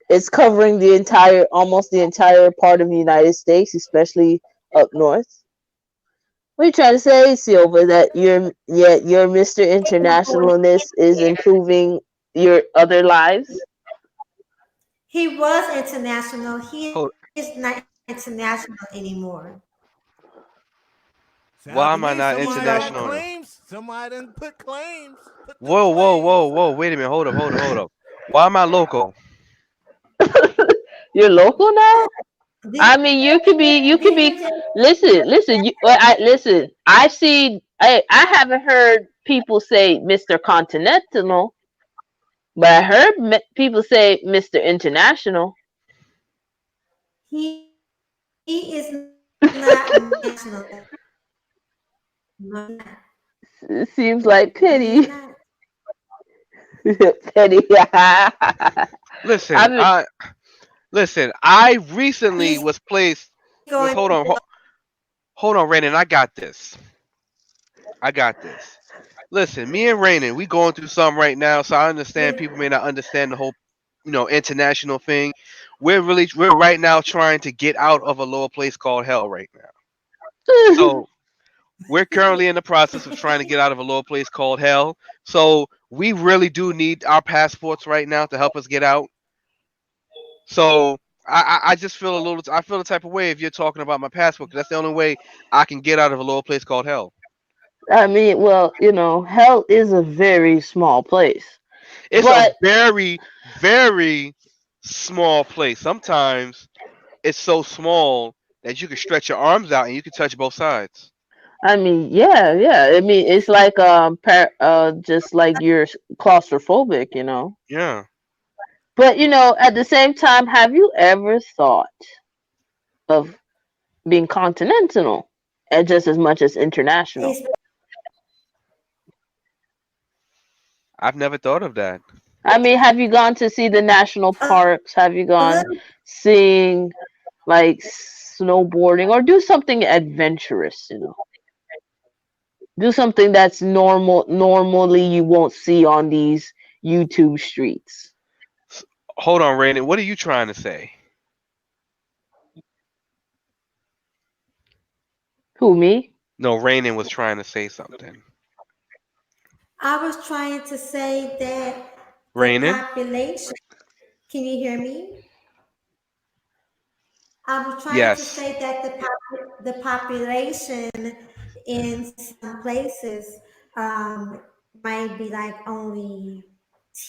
Speaker 5: It's covering the entire, almost the entire part of the United States, especially up north. What are you trying to say, Silva? That your Mr. Internationalness is improving your other lives?
Speaker 1: he was international. He is
Speaker 4: Hold.
Speaker 1: not international anymore.
Speaker 6: Sounds
Speaker 4: Why
Speaker 6: to
Speaker 4: am I
Speaker 6: me
Speaker 4: not
Speaker 1: He's
Speaker 6: somebody done
Speaker 4: international?
Speaker 1: local.
Speaker 6: claims. Somebody done put claims. Put them
Speaker 4: Whoa, whoa, whoa,
Speaker 6: claims.
Speaker 4: whoa! Wait a minute. Hold up, hold up, hold up, hold up. Why am I local?
Speaker 5: You're local now. I
Speaker 1: Did,
Speaker 5: mean, you could be, you could
Speaker 1: didn't
Speaker 5: be.
Speaker 1: you just
Speaker 5: Listen. Listen. I've seen. I haven't heard people say Mr. Continental, but I heard people say Mr. International.
Speaker 1: he is not international? No, he's not.
Speaker 5: It seems like
Speaker 1: He is
Speaker 5: pity,
Speaker 1: not.
Speaker 5: petty. I
Speaker 4: Listen,
Speaker 5: mean,
Speaker 4: I listen. I recently
Speaker 1: He's
Speaker 4: was placed.
Speaker 1: going to
Speaker 4: Hold on, Rainen. I got this. I got this. Listen, me and Rainen, we going through something right now, so I understand
Speaker 1: with
Speaker 4: people may not understand the whole, international thing. We're right now trying to get out of a lower place called hell right now. So we're currently in the process of trying to get out of a lower place called hell. So we really do need our passports right now to help us get out. So I just feel a little. I feel the type of way if you're talking about my passport, 'cause that's the only way I can get out of a lower place called hell.
Speaker 5: I mean, well, hell is a very small place,
Speaker 4: It's a
Speaker 5: but
Speaker 4: very, very small place. Sometimes it's so small that you can stretch your arms out and you can touch both sides.
Speaker 5: I mean, yeah. I mean, it's like just like you're claustrophobic, you know.
Speaker 4: Yeah.
Speaker 5: But at the same time, have you ever thought of being continental, and just as much as international?
Speaker 1: it's
Speaker 4: I've never thought of that.
Speaker 5: I mean, have you gone to see the national parks? Have you
Speaker 1: a
Speaker 5: gone
Speaker 1: little.
Speaker 5: seeing like snowboarding or do something adventurous? Do something that's normally you won't see on these YouTube streets.
Speaker 4: S- Hold on, Rainen. What are you trying to say?
Speaker 5: Who, me?
Speaker 4: No, Rainen was trying to say something.
Speaker 1: I was trying to say that the
Speaker 4: Rainen?
Speaker 1: population. Can you hear me? I was trying to
Speaker 4: Yes.
Speaker 1: say that the population in some places might be like only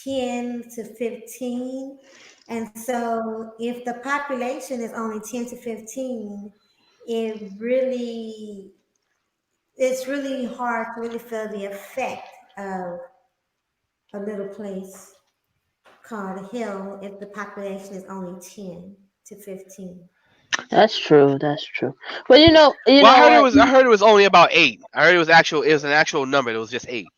Speaker 1: 10 to 15. And so if the population is only 10 to 15, it really it's really hard to really feel the effect of a little place called Hill if the population is only 10 to 15.
Speaker 5: That's true. That's true. But you
Speaker 4: Well, I
Speaker 5: know
Speaker 4: heard it
Speaker 5: what?
Speaker 4: was. I heard it was only about 8. I heard it was actual. It was an actual number. It was just 8.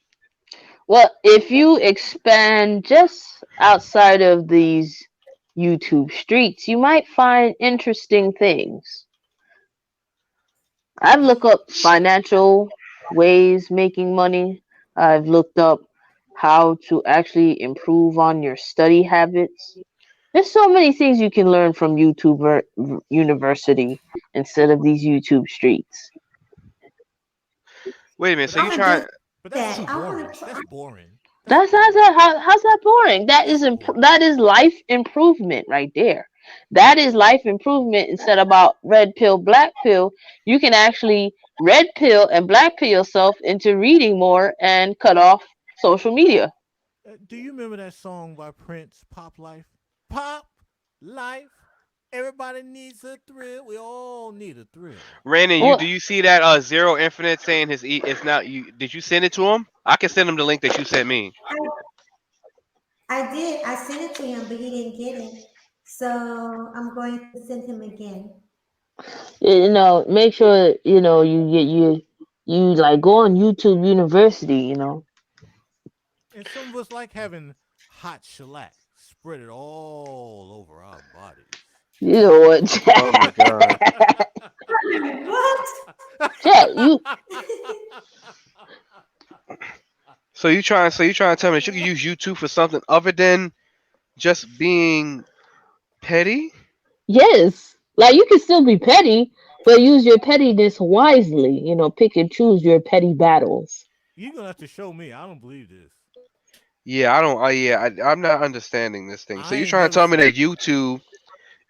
Speaker 5: Well, if you expand just outside of these YouTube streets, you might find interesting things. I've looked up financial ways making money. I've looked up how to actually improve on your study habits. There's so many things you can learn from University instead of these YouTube streets.
Speaker 4: Wait a minute.
Speaker 1: I
Speaker 4: So you
Speaker 1: want to do
Speaker 4: trying?
Speaker 6: But that's
Speaker 1: that.
Speaker 6: too
Speaker 1: I want
Speaker 6: boring.
Speaker 1: to try.
Speaker 6: That's boring. That's
Speaker 5: That's
Speaker 6: boring.
Speaker 5: how's that boring?
Speaker 6: That's boring.
Speaker 5: That is life improvement right there. That is life improvement instead about red pill, black pill. You can actually red pill and black pill yourself into reading more and cut off social media.
Speaker 6: Do you remember that song by Prince, Pop Life? Pop Life. Everybody needs a thrill. We all need a thrill.
Speaker 4: Randon, you
Speaker 5: Well,
Speaker 4: do you see that Zero Infinite saying it's not you? Did you send it to him? I can send him the link that you sent me.
Speaker 1: I did. I sent it to him, but he didn't get it. So I'm going to send him again.
Speaker 5: make sure you get you like go on YouTube University.
Speaker 6: And some of us like having hot shellac spread it all over our bodies.
Speaker 5: You know what,
Speaker 4: Oh my god.
Speaker 1: What?
Speaker 5: Chat, you
Speaker 4: So you trying to tell me that you can use YouTube for something other than just being petty?
Speaker 5: yes, like you can still be petty, but use your pettiness wisely. Pick and choose your petty battles.
Speaker 6: You're gonna have to show me. I don't believe this.
Speaker 4: Yeah, I don't. I'm not understanding this thing. So
Speaker 6: I
Speaker 4: you
Speaker 6: ain't
Speaker 4: trying to
Speaker 6: never
Speaker 4: tell me that
Speaker 6: seen.
Speaker 4: YouTube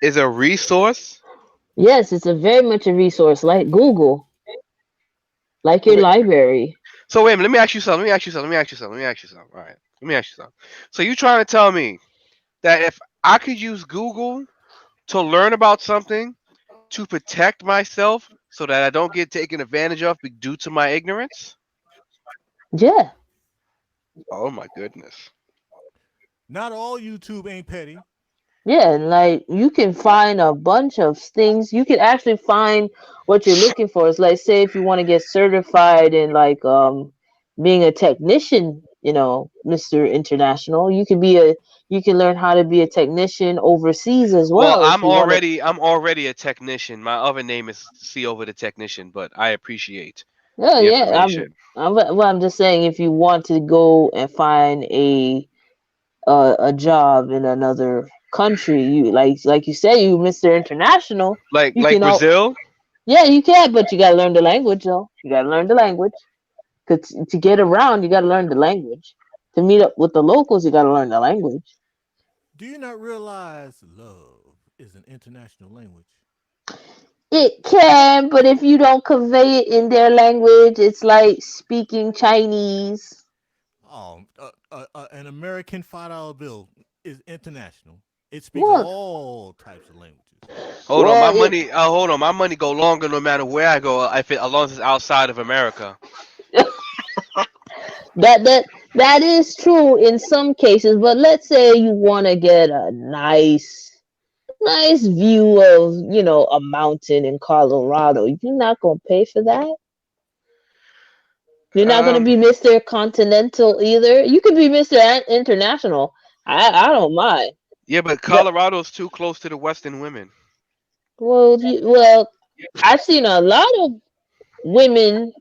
Speaker 4: is a resource?
Speaker 5: Yes, it's a very much a resource, like Google, like your
Speaker 4: Wait,
Speaker 5: library.
Speaker 4: so wait a minute. Let me ask you something. Let me ask you something. Let me ask you something. Let me ask you something. All right. Let me ask you something. So you trying to tell me that if I could use Google to learn about something to protect myself so that I don't get taken advantage of due to my ignorance?
Speaker 5: Yeah.
Speaker 4: Oh my goodness.
Speaker 6: Not all YouTube ain't petty.
Speaker 5: Yeah, and like you can find a bunch of things. You can actually find what you're looking for. It's like say if you want to get certified in like being a technician, Mr. International, you can learn how to be a technician overseas as
Speaker 4: Well,
Speaker 5: well if you want to.
Speaker 4: I'm already a technician. My other name is C over the technician, but I appreciate
Speaker 5: Yeah,
Speaker 4: the
Speaker 5: yeah. I'm
Speaker 4: information.
Speaker 5: I'm well, I'm just saying if you want to go and find a job in another country, you like you say you Mr. International, you
Speaker 4: Like
Speaker 5: can all.
Speaker 4: Brazil.
Speaker 5: Yeah, you can, but you gotta learn the language, though. You gotta learn the language. Cause to get around, you gotta learn the language. To meet up with the locals, you gotta learn the language.
Speaker 6: Do you not realize love is an international language?
Speaker 5: It can, but if you don't convey it in their language, it's like speaking Chinese.
Speaker 6: An American $5 bill is international. It speaks
Speaker 5: Well,
Speaker 6: all types of languages.
Speaker 4: Hold on, my
Speaker 5: well, it
Speaker 4: money. Hold on, my money go longer no matter where I go. If it, as long as it's outside of America.
Speaker 5: that that that is true in some cases. But let's say you want to get a nice view of a mountain in Colorado. You're not gonna pay for that. You're not gonna
Speaker 4: Um,
Speaker 5: be Mr. Continental either. You could be Mr. International. I don't mind.
Speaker 4: yeah, but
Speaker 5: But
Speaker 4: Colorado's too close to the Western women.
Speaker 5: well, I've seen a lot of women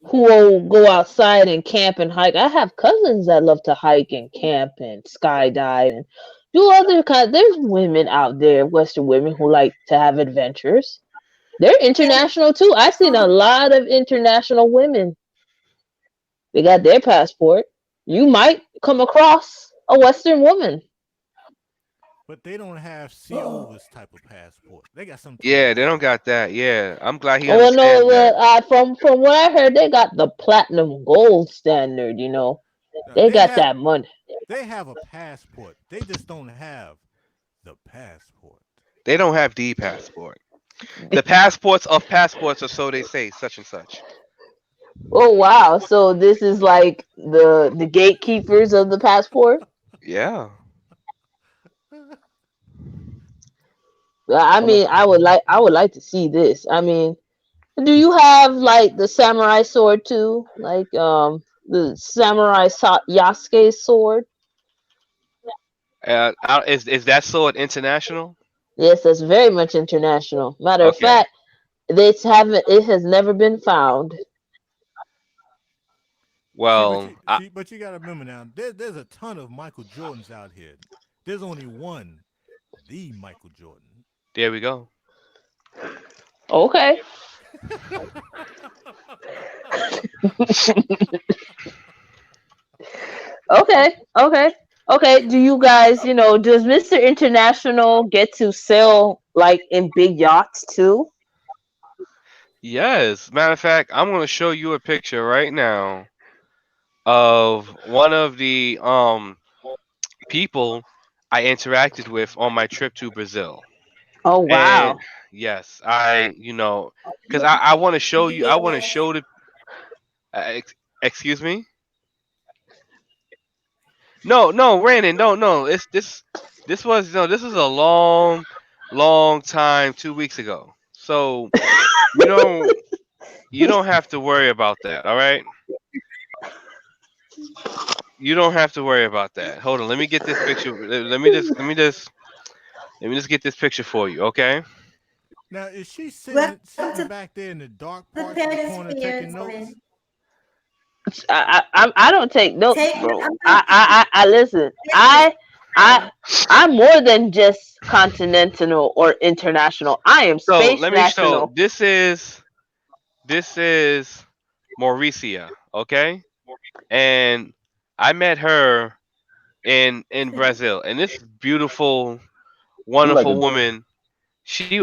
Speaker 5: who will go outside and camp and hike. I have cousins that love to hike and camp and skydive and do other kind. There's women out there, Western women, who like to have adventures. They're international too. I've seen a lot of international women. They got their passport. You might come across a Western woman.
Speaker 6: But they don't have Cova's type of passport. They got something totally
Speaker 4: Yeah, they don't
Speaker 6: different.
Speaker 4: got that. Yeah, I'm glad he
Speaker 5: Oh well, no.
Speaker 4: understands that.
Speaker 5: Well, from what I heard, they got the platinum gold standard.
Speaker 6: Now,
Speaker 5: They got that money.
Speaker 6: they have a passport. They just don't have the passport.
Speaker 4: They don't have the passport. The passports of passports, or so they say, such and such.
Speaker 5: Oh wow! So this is like the gatekeepers of the passport.
Speaker 4: Yeah.
Speaker 5: I
Speaker 4: Oh,
Speaker 5: mean, I would like to see this. I mean, do you have like the samurai sword too? Like the samurai Yasuke sword?
Speaker 4: Is that sword international?
Speaker 5: Yes, that's very much international. Matter of
Speaker 4: Okay.
Speaker 5: fact, they haven't. It has never been found.
Speaker 4: Well,
Speaker 6: But you gotta remember now. There's a ton of Michael Jordans out here. There's only one, the Michael Jordan.
Speaker 4: there we go.
Speaker 5: Okay. Okay. Okay. Okay. Do you guys, does Mr. International get to sail like in big yachts too?
Speaker 4: Yes. Matter of fact, I'm gonna show you a picture right now of one of the people I interacted with on my trip to Brazil.
Speaker 5: Oh
Speaker 4: And
Speaker 5: wow.
Speaker 4: yes, because I want to show you. I want to show the. Excuse me. No, no, Brandon, no, no. It's this. This was no. This was a long, long time. 2 weeks ago. So you don't. You don't have to worry about that. All right. You don't have to worry about that. Hold on. Let me get this picture. Let me just get this picture for you. Okay.
Speaker 6: Now is she
Speaker 1: Welcome
Speaker 6: sitting
Speaker 1: to
Speaker 6: back there in the dark
Speaker 1: the
Speaker 6: parts of the
Speaker 1: parent
Speaker 6: corner taking
Speaker 1: experience
Speaker 6: notes?
Speaker 1: when
Speaker 5: I don't take notes,
Speaker 1: take
Speaker 5: bro.
Speaker 1: I'm
Speaker 5: I listen.
Speaker 1: listen,
Speaker 5: I I'm more than just continental or international. I am
Speaker 4: So
Speaker 5: space
Speaker 4: let me show.
Speaker 5: national.
Speaker 4: This is Mauricia. Okay. And I met her in Brazil, and this beautiful,
Speaker 3: You like a
Speaker 4: wonderful woman.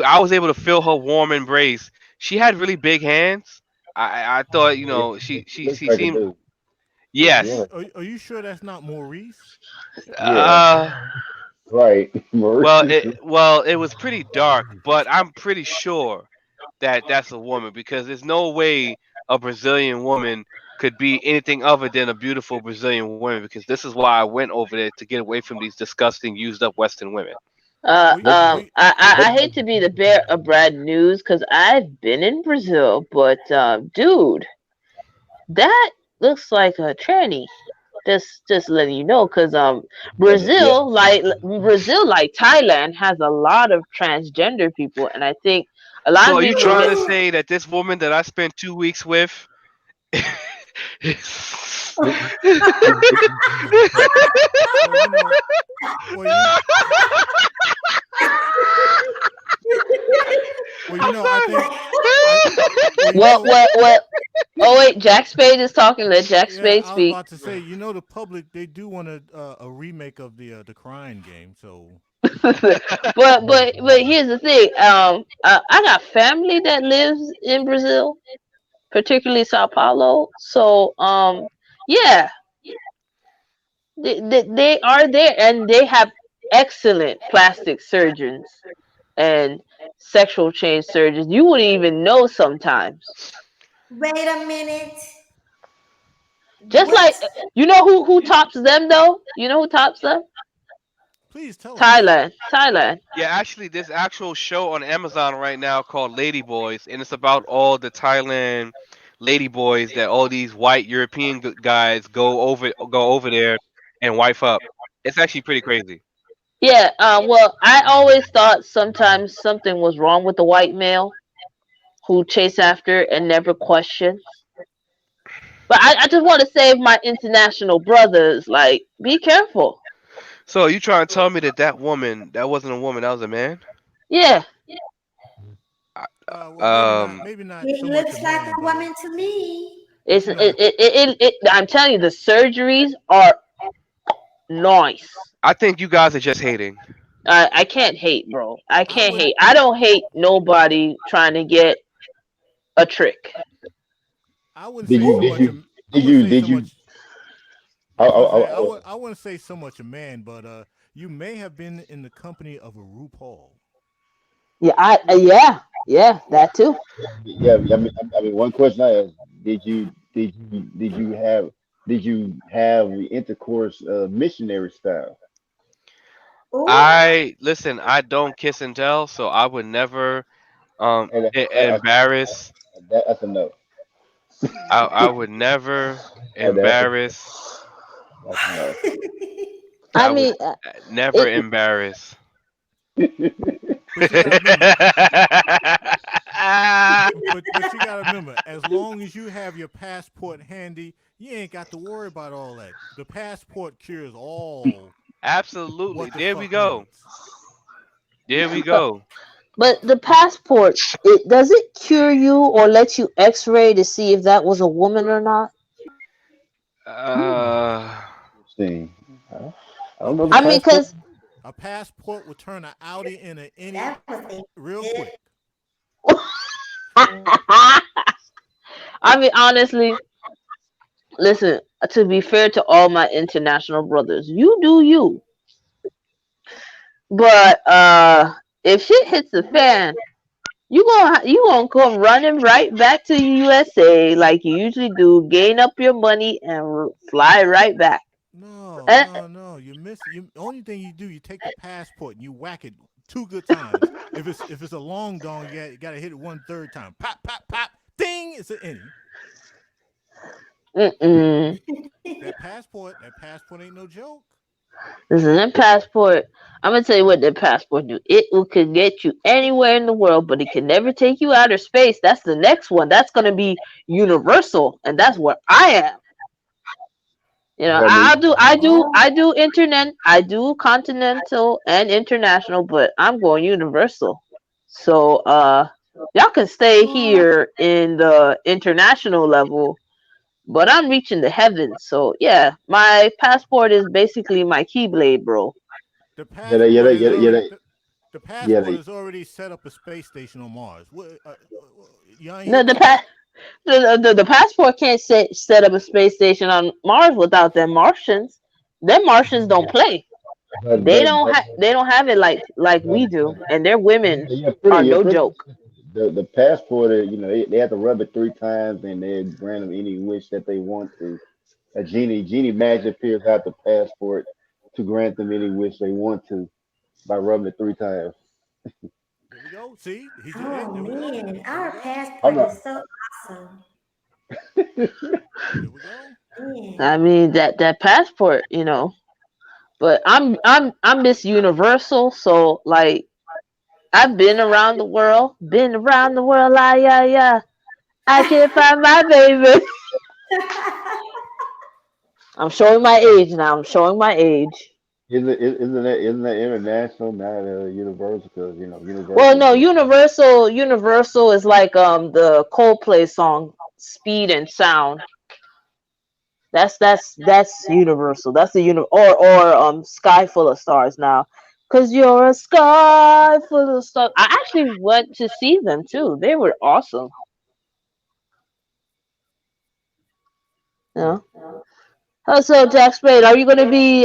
Speaker 4: I was able to feel her warm embrace. She had really big hands. I thought
Speaker 3: yeah,
Speaker 4: she
Speaker 3: looks like a
Speaker 4: seemed
Speaker 3: dude.
Speaker 4: yes.
Speaker 3: Yeah,
Speaker 6: Are you sure that's not Maurice?
Speaker 3: yeah,
Speaker 4: Uh,
Speaker 3: right.
Speaker 4: well
Speaker 3: Maurice.
Speaker 4: it was pretty dark, but I'm pretty sure that that's a woman because there's no way a Brazilian woman could be anything other than a beautiful Brazilian woman because this is why I went over there to get away from these disgusting used up Western women.
Speaker 6: Well,
Speaker 3: Look,
Speaker 5: I
Speaker 3: look
Speaker 5: hate
Speaker 3: like
Speaker 5: to be the bearer of bad news because I've been in Brazil, but dude, that looks like a tranny. Just letting you know, because
Speaker 3: yeah.
Speaker 5: Brazil, like Thailand, has a lot of transgender people, and I think a lot
Speaker 4: So
Speaker 5: of
Speaker 4: are you
Speaker 5: people
Speaker 4: trying
Speaker 5: get.
Speaker 4: to say that this woman that I spent 2 weeks with is
Speaker 3: Look, look at the
Speaker 6: well, well you I think I well
Speaker 5: What? Oh wait, Jack Spade is talking. Let Jack
Speaker 6: yeah,
Speaker 5: Spade
Speaker 6: I was
Speaker 5: speak.
Speaker 6: about to say, the public they do want a remake of the crying game. So
Speaker 5: But here's the thing. I got family that lives in Brazil, particularly Sao Paulo. So yeah, they are there, and they have excellent plastic surgeons and sexual change surgeons. You wouldn't even know sometimes.
Speaker 1: wait a minute.
Speaker 5: Just
Speaker 1: What?
Speaker 5: like who tops them though? You know who tops them?
Speaker 6: please tell us.
Speaker 5: Thailand.
Speaker 4: Yeah, actually, there's actual show on Amazon right now called Lady Boys, and it's about all the Thailand lady boys that all these white European guys go over there and wife up. It's actually pretty crazy.
Speaker 5: Yeah. Well, I always thought sometimes something was wrong with the white male who chase after and never questions. But I just want to save my international brothers. Like, be careful.
Speaker 4: So you trying to tell me that that woman that wasn't a woman, that was a man?
Speaker 5: Yeah.
Speaker 4: I-
Speaker 6: Well,
Speaker 4: Um,
Speaker 6: maybe not
Speaker 1: It
Speaker 6: so much a
Speaker 1: looks like
Speaker 6: man,
Speaker 1: a woman to me.
Speaker 6: but
Speaker 5: I'm telling you, the surgeries are nice.
Speaker 4: I think you guys are just hating.
Speaker 5: I can't hate, bro. I
Speaker 6: I
Speaker 5: can't
Speaker 6: would
Speaker 5: hate. I don't hate nobody trying to get a trick.
Speaker 6: I wouldn't
Speaker 3: Did
Speaker 6: say
Speaker 3: you?
Speaker 6: so
Speaker 3: Did
Speaker 6: much.
Speaker 3: you?
Speaker 6: I
Speaker 3: Did
Speaker 6: wouldn't
Speaker 3: you?
Speaker 6: say
Speaker 3: Did
Speaker 6: so
Speaker 3: you?
Speaker 6: much.
Speaker 3: I,
Speaker 6: I was
Speaker 3: I,
Speaker 6: gonna
Speaker 3: I,
Speaker 6: say
Speaker 3: I,
Speaker 6: I wouldn't say so much a man, but you may have been in the company of a RuPaul.
Speaker 5: Yeah, yeah, that too.
Speaker 3: yeah. I mean, one question I asked: Did you? Did you have? Did you have the intercourse missionary style?
Speaker 1: Oh,
Speaker 4: I listen. I don't kiss and tell, so I would never
Speaker 3: And
Speaker 4: embarrass.
Speaker 3: that's a no.
Speaker 4: I would never
Speaker 3: That's
Speaker 4: embarrass
Speaker 3: a no.
Speaker 5: I
Speaker 4: I would
Speaker 5: mean,
Speaker 4: never
Speaker 5: it.
Speaker 4: embarrass.
Speaker 6: But you gotta remember, but you gotta remember, as long as you have your passport handy, you ain't got to worry about all that. The passport cures all
Speaker 4: Absolutely.
Speaker 6: what the
Speaker 4: There we
Speaker 6: fuck
Speaker 4: go.
Speaker 6: needs.
Speaker 4: There we
Speaker 5: But
Speaker 4: go.
Speaker 5: the passport, it does it cure you or let you X-ray to see if that was a woman or not?
Speaker 4: Uh,
Speaker 2: Interesting. I
Speaker 6: A
Speaker 2: don't know the
Speaker 5: I mean,
Speaker 6: passport,
Speaker 2: passport.
Speaker 5: cause
Speaker 6: a passport will turn an Audi into any
Speaker 1: That was a
Speaker 6: real
Speaker 1: good.
Speaker 6: quick.
Speaker 5: I mean, honestly, listen. To be fair to all my international brothers, you do you. But if shit hits the fan, you gonna come running right back to USA like you usually do, gain up your money and fly right back.
Speaker 6: No,
Speaker 5: And,
Speaker 6: no, no. You miss you only thing you do, you take the passport and you whack it two good times. If it's a long dong, you gotta hit it one third time. Pop, pop, pop, ding, it's an innie.
Speaker 5: mm-mm.
Speaker 6: That passport ain't no joke.
Speaker 5: Listen, that passport. I'm gonna tell you what that passport do. Could get you anywhere in the world, but it can never take you outer space. That's the next one. That's gonna be universal, and that's where I am. You know,
Speaker 2: That
Speaker 5: I
Speaker 2: means
Speaker 5: do, I do,
Speaker 1: Oh,
Speaker 5: I do internet, I do continental and international, but I'm going universal. So, y'all can stay
Speaker 1: oh,
Speaker 5: here in the international level, but I'm reaching the heavens. So, yeah, my passport is basically my keyblade, bro.
Speaker 6: The
Speaker 2: yeah, they, yeah,
Speaker 6: passport
Speaker 2: they,
Speaker 6: is
Speaker 2: yeah, they, yeah,
Speaker 6: already
Speaker 2: they,
Speaker 6: the
Speaker 2: yeah,
Speaker 6: passport
Speaker 2: they,
Speaker 6: has already set up a space station on Mars. Y'all ain't hear
Speaker 5: No,
Speaker 6: about that?
Speaker 5: the passport can't set up a space station on Mars without them Martians. Them Martians don't play.
Speaker 2: but
Speaker 5: They don't have it like
Speaker 2: but
Speaker 5: we do, and their women are
Speaker 2: yeah,
Speaker 5: no
Speaker 2: pretty
Speaker 5: joke.
Speaker 2: consistent. The passport, they have to rub it 3 times, and they grant them any wish that they want to. A genie magic appears out the passport to grant them any wish they want to by rubbing it 3 times.
Speaker 6: There we go. See, he just
Speaker 1: oh
Speaker 6: there we go.
Speaker 1: man,
Speaker 6: There we
Speaker 1: our
Speaker 6: go.
Speaker 2: I'm
Speaker 1: passport
Speaker 2: not.
Speaker 1: is so awesome.
Speaker 6: There we go.
Speaker 5: I
Speaker 1: Man.
Speaker 5: mean that passport, But I'm Miss Universal, so like I've been around the world, ah, yeah, yeah. I can't find my baby. I'm showing my age now. I'm showing my age.
Speaker 2: Isn't that international, not universal? Because
Speaker 5: Well,
Speaker 2: universal
Speaker 5: no,
Speaker 2: just
Speaker 5: Universal is like the Coldplay song Speed and Sound. That's Universal. That's the or Sky Full of Stars now. Cause you're a sky full of stars. I actually went to see them too. They were awesome. Yeah. So Jack Spade, are you gonna be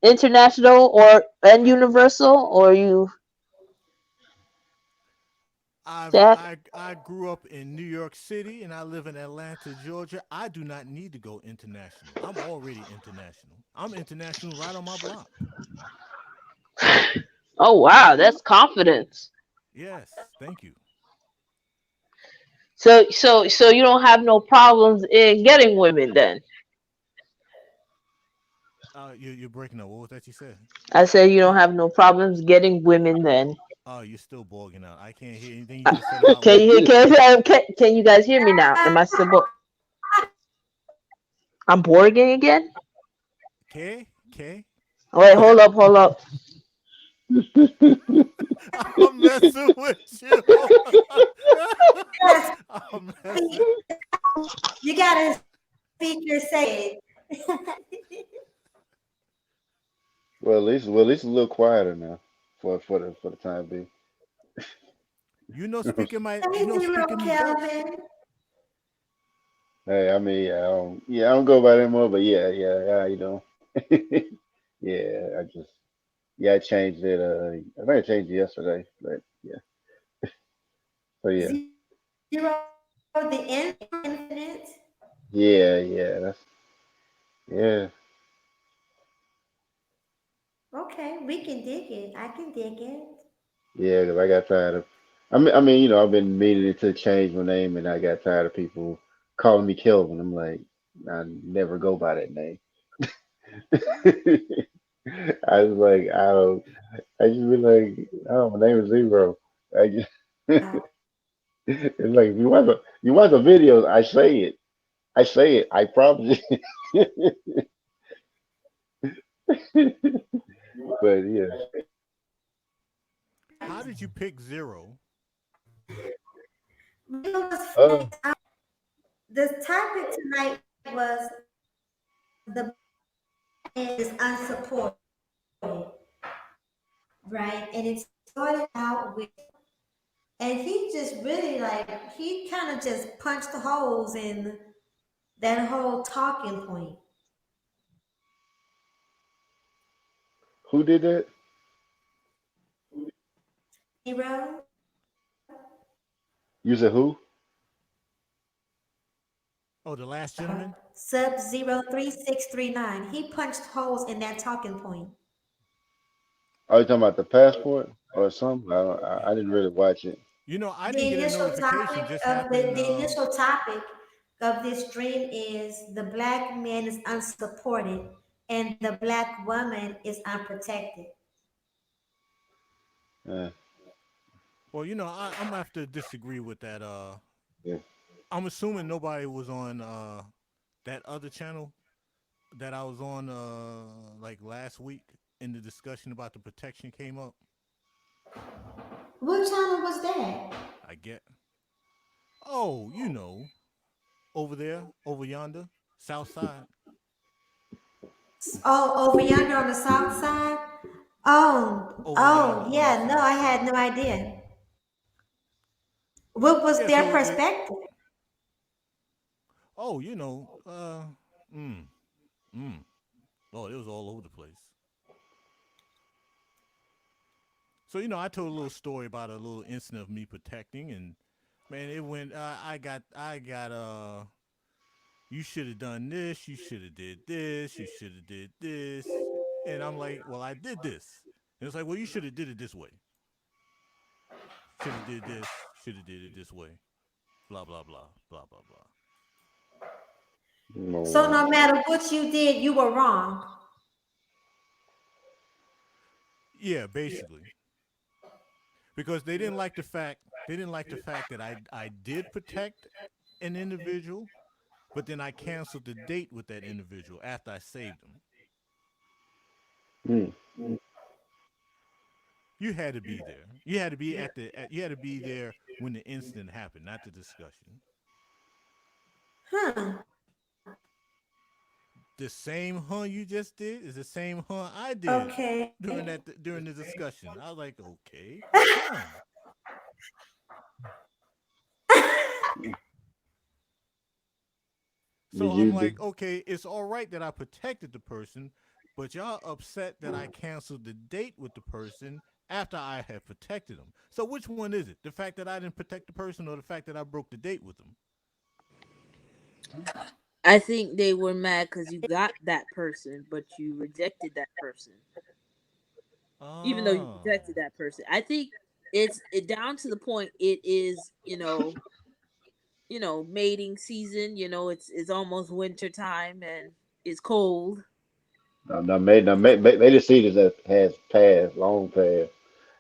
Speaker 5: international or and universal or you Jack?
Speaker 6: I grew up in New York City and I live in Atlanta, Georgia. I do not need to go international. I'm already international. I'm international right on my block.
Speaker 5: Oh wow, that's confidence.
Speaker 6: Yes, thank you.
Speaker 5: So you don't have no problems in getting women then.
Speaker 6: You're breaking up. What was that you said?
Speaker 5: I said you don't have no problems getting women then.
Speaker 6: Oh, you're still bogging out. I can't hear anything you
Speaker 5: Uh,
Speaker 6: just said about
Speaker 5: Can you
Speaker 6: women.
Speaker 5: hear? Can you guys hear me now? Am I still? I'm boring again.
Speaker 6: Okay.
Speaker 5: Wait, hold up.
Speaker 6: I'm messing with you.
Speaker 1: Yes,
Speaker 6: I'm messing.
Speaker 1: speak- you gotta speak your say
Speaker 2: well, at least a little quieter now for the time being.
Speaker 6: You know,
Speaker 1: Hey, zero
Speaker 6: speaking me best.
Speaker 1: Kelvin.
Speaker 2: Hey, I mean, I don't go by that more, but yeah, you know, yeah, I changed it. I think I changed it yesterday, but yeah, so yeah,
Speaker 1: Zero the infinite.
Speaker 2: yeah, yeah,
Speaker 1: Okay, we can dig it. I can dig it.
Speaker 2: yeah, because I got tired of. I've been meaning to change my name, and I got tired of people calling me Kelvin. I'm like, I never go by that name.
Speaker 7: I was like, I just be like, oh, my name is Zero. I just, it's like you watch the videos, I say it, I promise you. But yeah,
Speaker 6: How did you pick zero?
Speaker 1: You know what's
Speaker 7: uh,
Speaker 1: funny? The topic tonight was the black man is unsupported, right? And it started out with, and he just really like he kind of just punched holes in that whole talking point.
Speaker 7: who did that?
Speaker 1: Zero
Speaker 7: You said who?
Speaker 6: Oh, the last gentleman.
Speaker 1: sub 03639. He punched holes in that talking point.
Speaker 7: Are you talking about the passport or something? I
Speaker 6: Yeah.
Speaker 7: didn't really watch it.
Speaker 6: You know, I didn't
Speaker 1: The
Speaker 6: get a
Speaker 1: initial
Speaker 6: notification.
Speaker 1: topic
Speaker 6: Just
Speaker 1: of
Speaker 6: happened.
Speaker 1: the initial topic of this dream is the black man is unsupported and the black woman is unprotected.
Speaker 7: Uh,
Speaker 6: Well, you know, I'm gonna have to disagree with that.
Speaker 7: yeah.
Speaker 6: I'm assuming nobody was on that other channel that I was on like last week in the discussion about the protection came up.
Speaker 1: What channel was that?
Speaker 6: I get. Oh, you know, over there, over yonder, south side,
Speaker 1: Oh, over yonder on the south side?
Speaker 6: over
Speaker 1: Oh,
Speaker 6: yonder on the
Speaker 1: yeah, no,
Speaker 6: south
Speaker 1: I
Speaker 6: side.
Speaker 1: had no idea. What was
Speaker 6: Yeah,
Speaker 1: their
Speaker 6: so the
Speaker 1: perspective?
Speaker 6: oh, you know, mm, mm. Oh, it was all over the place. So you know, I told a little story about a little incident of me protecting, and man, it went. I got. You should have done this. You should have did this. You should have did this. And I'm like, well, I did this. And it's like, well, you should have did it this way. Should have did this. Should have did it this way. Blah blah blah blah blah blah.
Speaker 1: So
Speaker 7: No.
Speaker 1: no matter what you did, you were wrong.
Speaker 6: Yeah, basically, because they didn't like the fact that I did protect an individual, but then I canceled the date with that individual after I saved them.
Speaker 7: Mm.
Speaker 6: You had to be there. You had to be you had to be there when the incident happened, not the discussion.
Speaker 1: Huh.
Speaker 6: The same huh you just did is the same huh I did
Speaker 1: Okay.
Speaker 6: during the discussion. I was like, okay, huh. So
Speaker 7: Did
Speaker 6: I'm
Speaker 7: you
Speaker 6: like,
Speaker 7: did
Speaker 6: okay, it's all right that I protected the person, but y'all upset that I canceled the date with the person after I had protected them. So which one is it? The fact that I didn't protect the person or the fact that I broke the date with them?
Speaker 5: I think they were mad because you got that person, but you rejected that person. Even though you
Speaker 6: Oh.
Speaker 5: protected that person, I think it's it down to the point. It is mating season. It's almost winter time and it's cold.
Speaker 7: they just see this as has passed, long past.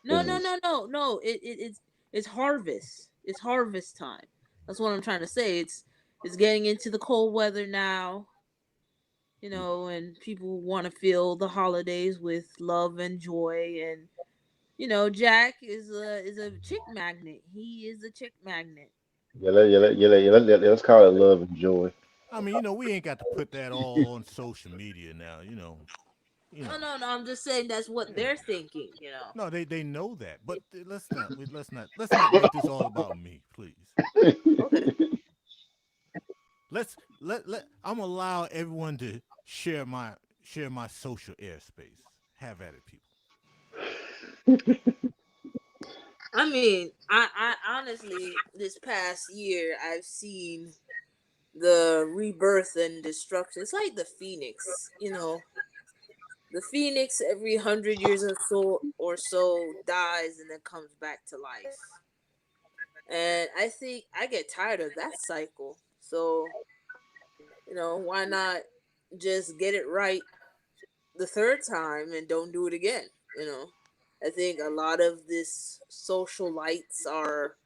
Speaker 5: No,
Speaker 7: This
Speaker 5: no,
Speaker 7: is
Speaker 5: no, no, no. It's harvest. It's harvest time. That's what I'm trying to say. It's getting into the cold weather now. And people want to fill the holidays with love and joy. And Jack is a chick magnet. He is a chick magnet.
Speaker 7: let's call it love and joy.
Speaker 6: I mean, we ain't got to put that all on social media now, you
Speaker 5: No,
Speaker 6: know.
Speaker 5: no, no. I'm just saying that's what
Speaker 6: Yeah.
Speaker 5: they're thinking.
Speaker 6: No, they know that, but let's not make this all about me, please.
Speaker 5: Okay.
Speaker 6: Let I'm allow everyone to share my social airspace. Have at it, people.
Speaker 5: I mean, I honestly, this past year, I've seen the rebirth and destruction. It's like the phoenix. The phoenix every 100 years or so dies and then comes back to life. And I think I get tired of that cycle. So why not just get it right the third time and don't do it again. I think a lot of this social lights are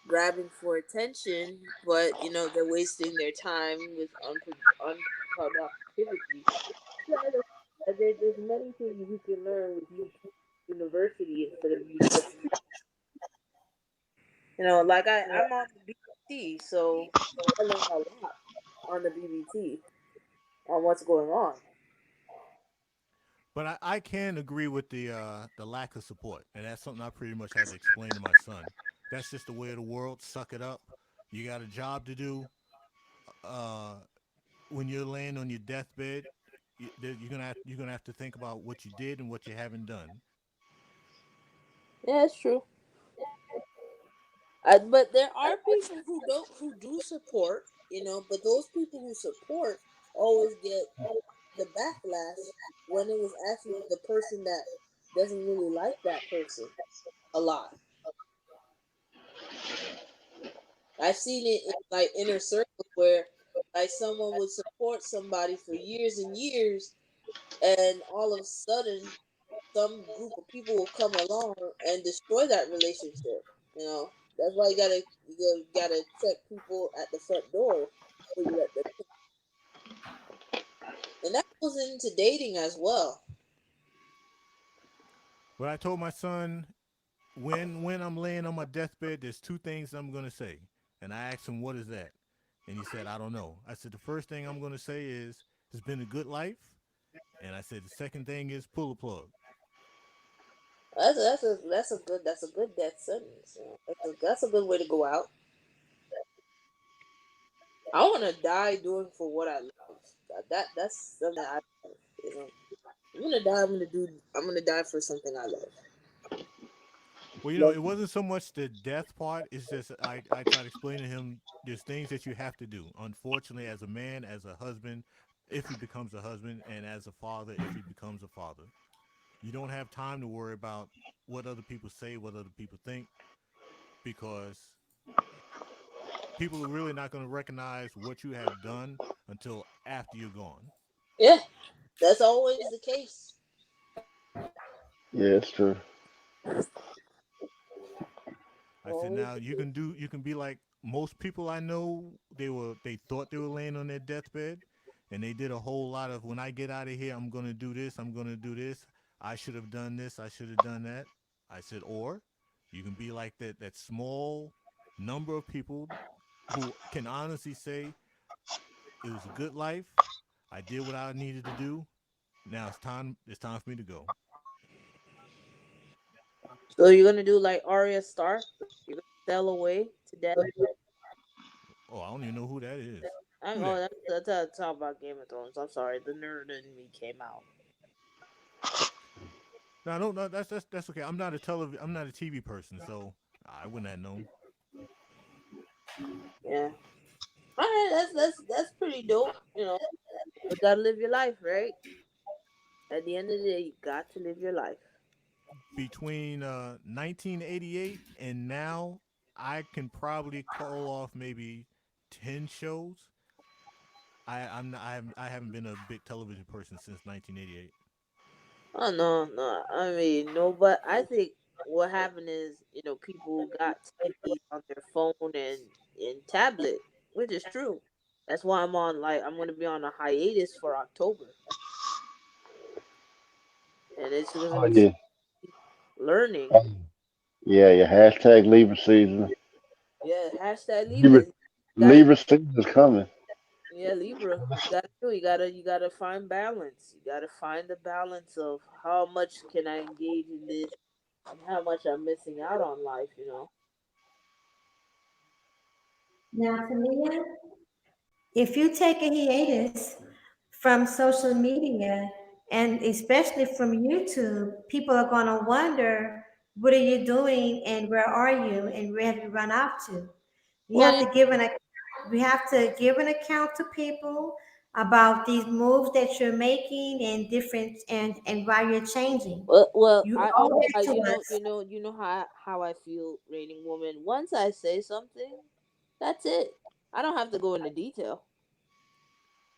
Speaker 5: grabbing for attention, but they're wasting their time with unproductivity. There's many things you can learn with university instead of university. Like I'm on the BBT, so I learned a lot on the BBT on what's going on.
Speaker 6: But I can agree with the lack of support, and that's something I pretty much had to explain to my son. That's just the way of the world. Suck it up. You got a job to do. Uh, when you're laying on your deathbed, you're gonna have to think about what you did and what you haven't done.
Speaker 5: Yeah, it's true. But there are people who do support, but those people who support always get the backlash when it was actually the person that doesn't really like that person a lot. I've seen it in like inner circles where like someone would support somebody for years and years, and all of a sudden some group of people will come along and destroy that relationship. That's why you gotta check people at the front door before you let them in. And that goes into dating as well.
Speaker 6: But I told my son, when I'm laying on my deathbed, there's two things I'm gonna say, and I asked him what is that, and he said I don't know. I said the first thing I'm gonna say is it's been a good life, and I said the second thing is pull a plug.
Speaker 5: That's a good death sentence. That's a good way to go out. I want to die doing for what I love. That's something I love. I'm gonna die. I'm gonna die for something I love.
Speaker 6: Well,
Speaker 5: Love.
Speaker 6: it wasn't so much the death part. It's just I try to explain to him there's things that you have to do. Unfortunately, as a man, as a husband, if he becomes a husband, and as a father, if he becomes a father, you don't have time to worry about what other people say, what other people think, because people are really not going to recognize what you have done until after you're gone.
Speaker 5: Yeah, that's always the case.
Speaker 7: Yeah, it's true.
Speaker 6: I said,
Speaker 5: Always
Speaker 6: now
Speaker 5: the case.
Speaker 6: you can be like most people I know. They thought they were laying on their deathbed, and they did a whole lot of when I get out of here, I'm gonna do this, I'm gonna do this. I should have done this, I should have done that. I said, or you can be like that small number of people who can honestly say it was a good life. I did what I needed to do. Now it's time for me to go.
Speaker 5: So you're gonna do like Arya Stark. You're gonna sail away to death.
Speaker 6: Oh, I don't even know who that is.
Speaker 5: I'm
Speaker 6: Who
Speaker 5: oh
Speaker 6: that?
Speaker 5: that's a talk about Game of Thrones. I'm sorry, the nerd in me came out.
Speaker 6: No, I don't know. That's okay. I'm not a TV person, so I wouldn't have known.
Speaker 5: Yeah. All right, that's pretty dope. You gotta live your life, right? At the end of the day, you got to live your life.
Speaker 6: Between 1988 and now, I can probably call off maybe 10 shows. I haven't been a big television person since 1988.
Speaker 5: Oh no, no. I mean, no, but I think what happened is, people got TVs on their phone and tablet, which is true. That's why I'm gonna be on a hiatus for October, and it's gonna
Speaker 7: Oh
Speaker 5: be
Speaker 7: yeah.
Speaker 5: learning.
Speaker 7: Oh, yeah, yeah. Hashtag Libra season.
Speaker 5: Yeah, hashtag
Speaker 7: Libra,
Speaker 5: Libra. Gotta
Speaker 7: Libra season is coming.
Speaker 5: Yeah, Libra. You gotta find balance. You gotta find the balance of how much can I engage in this and how much I'm missing out on life.
Speaker 1: Now, Tamia, if you take a hiatus from social media and especially from YouTube, people are going to wonder, what are you doing and where are you and where have you run off to? You
Speaker 5: Well,
Speaker 1: have to give an ac- we have to give an account to people about these moves that you're making and different and why you're changing. You
Speaker 5: I
Speaker 1: owe that to us.
Speaker 5: how I feel, Raining Woman. Once I say something, that's it. I don't have to go into detail.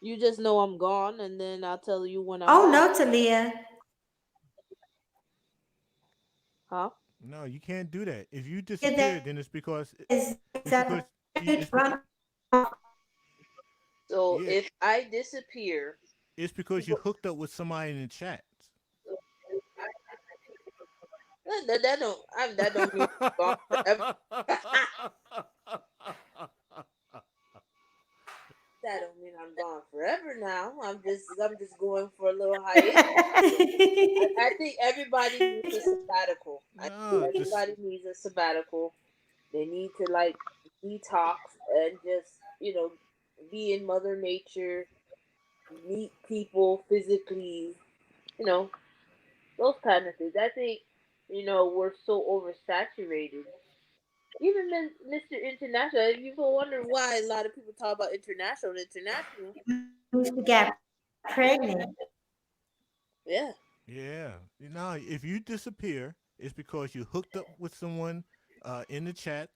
Speaker 5: You just know I'm gone, and then I'll tell you when I'm
Speaker 1: Oh
Speaker 5: back.
Speaker 1: no, Talia.
Speaker 5: Huh?
Speaker 6: No, you can't do that. If you
Speaker 1: Yeah,
Speaker 6: disappear,
Speaker 1: that
Speaker 6: then
Speaker 1: is
Speaker 6: it's because
Speaker 1: disappeared from.
Speaker 5: So
Speaker 6: yeah,
Speaker 5: if I disappear,
Speaker 6: it's because you
Speaker 5: people,
Speaker 6: hooked up with somebody in the chat.
Speaker 5: that don't mean I'm gone forever. That don't mean I'm gone forever now. I'm just going for a little hiatus. I think everybody needs a sabbatical. I
Speaker 6: No,
Speaker 5: think
Speaker 6: this
Speaker 5: everybody needs a sabbatical. They need to like detox and just, be in Mother Nature, meet people physically, you know, those kind of things. I think, we're so oversaturated. Even Mr. International, you will wonder why a lot of people talk about international.
Speaker 1: We got pregnant.
Speaker 5: Yeah.
Speaker 6: yeah. No, if you disappear, it's because you hooked up with someone in the chat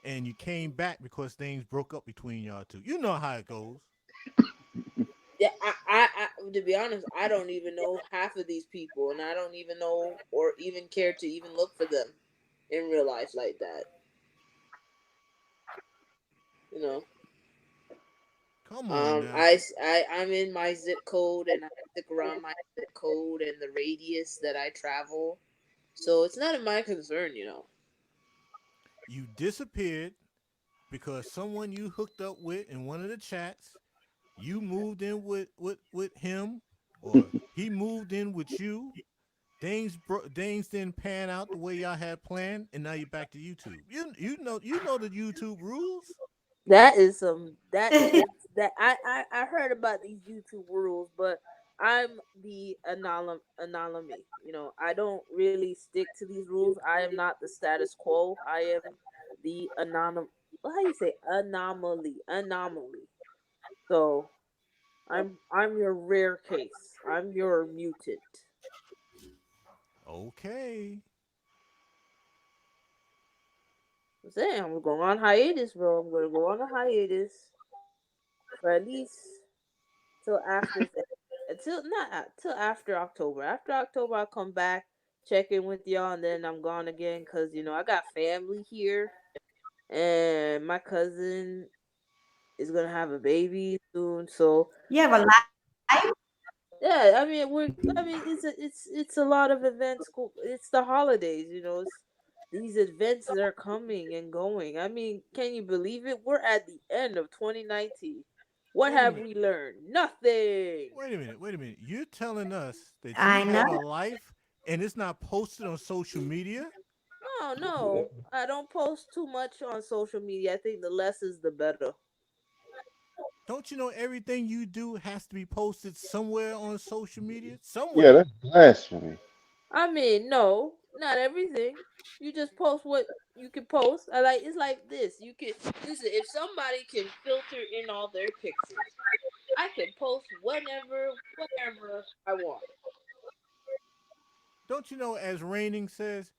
Speaker 6: and you came back because things broke up between y'all two. You know how it goes.
Speaker 5: Yeah, to be honest, I don't even know half of these people, and I don't even know or even care to even look for them in real life like that. You know,
Speaker 6: Come on now.
Speaker 5: I'm in my zip code, and I stick around my zip code and the radius that I travel, so it's not of my concern.
Speaker 6: You disappeared because someone you hooked up with in one of the chats, you moved in with him or he moved in with you. Things didn't pan out the way y'all had planned, and now you're back to YouTube. You know the YouTube rules.
Speaker 5: That is some that is that I heard about these YouTube rules, but I'm the anomaly. I don't really stick to these rules. I am not the status quo. I am the How you say anomaly? So I'm your rare case. I'm your mutant.
Speaker 6: Okay.
Speaker 5: I'm saying I'm going on hiatus, bro. I'm gonna go on a hiatus for at least till after until not till after October. After October, I'll come back, check in with y'all, and then I'm gone again because I got family here, and my cousin is gonna have a baby soon. So
Speaker 1: You have a life?
Speaker 5: yeah, I mean it's a lot of events. It's the holidays, It's these events that are coming and going. I mean, can you believe it? We're at the end of 2019. What
Speaker 6: Wait a
Speaker 5: have
Speaker 6: minute.
Speaker 5: we learned? Nothing.
Speaker 6: Wait a minute. Wait a minute. You're telling us that you
Speaker 1: I know.
Speaker 6: have a life and it's not posted on social media?
Speaker 5: No, no. I don't post too much on social media. I think the less is the better.
Speaker 6: Don't you know everything you do has to be posted somewhere on social media?
Speaker 7: Yeah,
Speaker 6: Somewhere.
Speaker 7: that's blasphemy.
Speaker 5: I mean, no, not everything. You just post what you can post. It's like this. You can listen if somebody can filter in all their pictures. I can post whenever, wherever I want.
Speaker 6: Don't you know, as Raining says,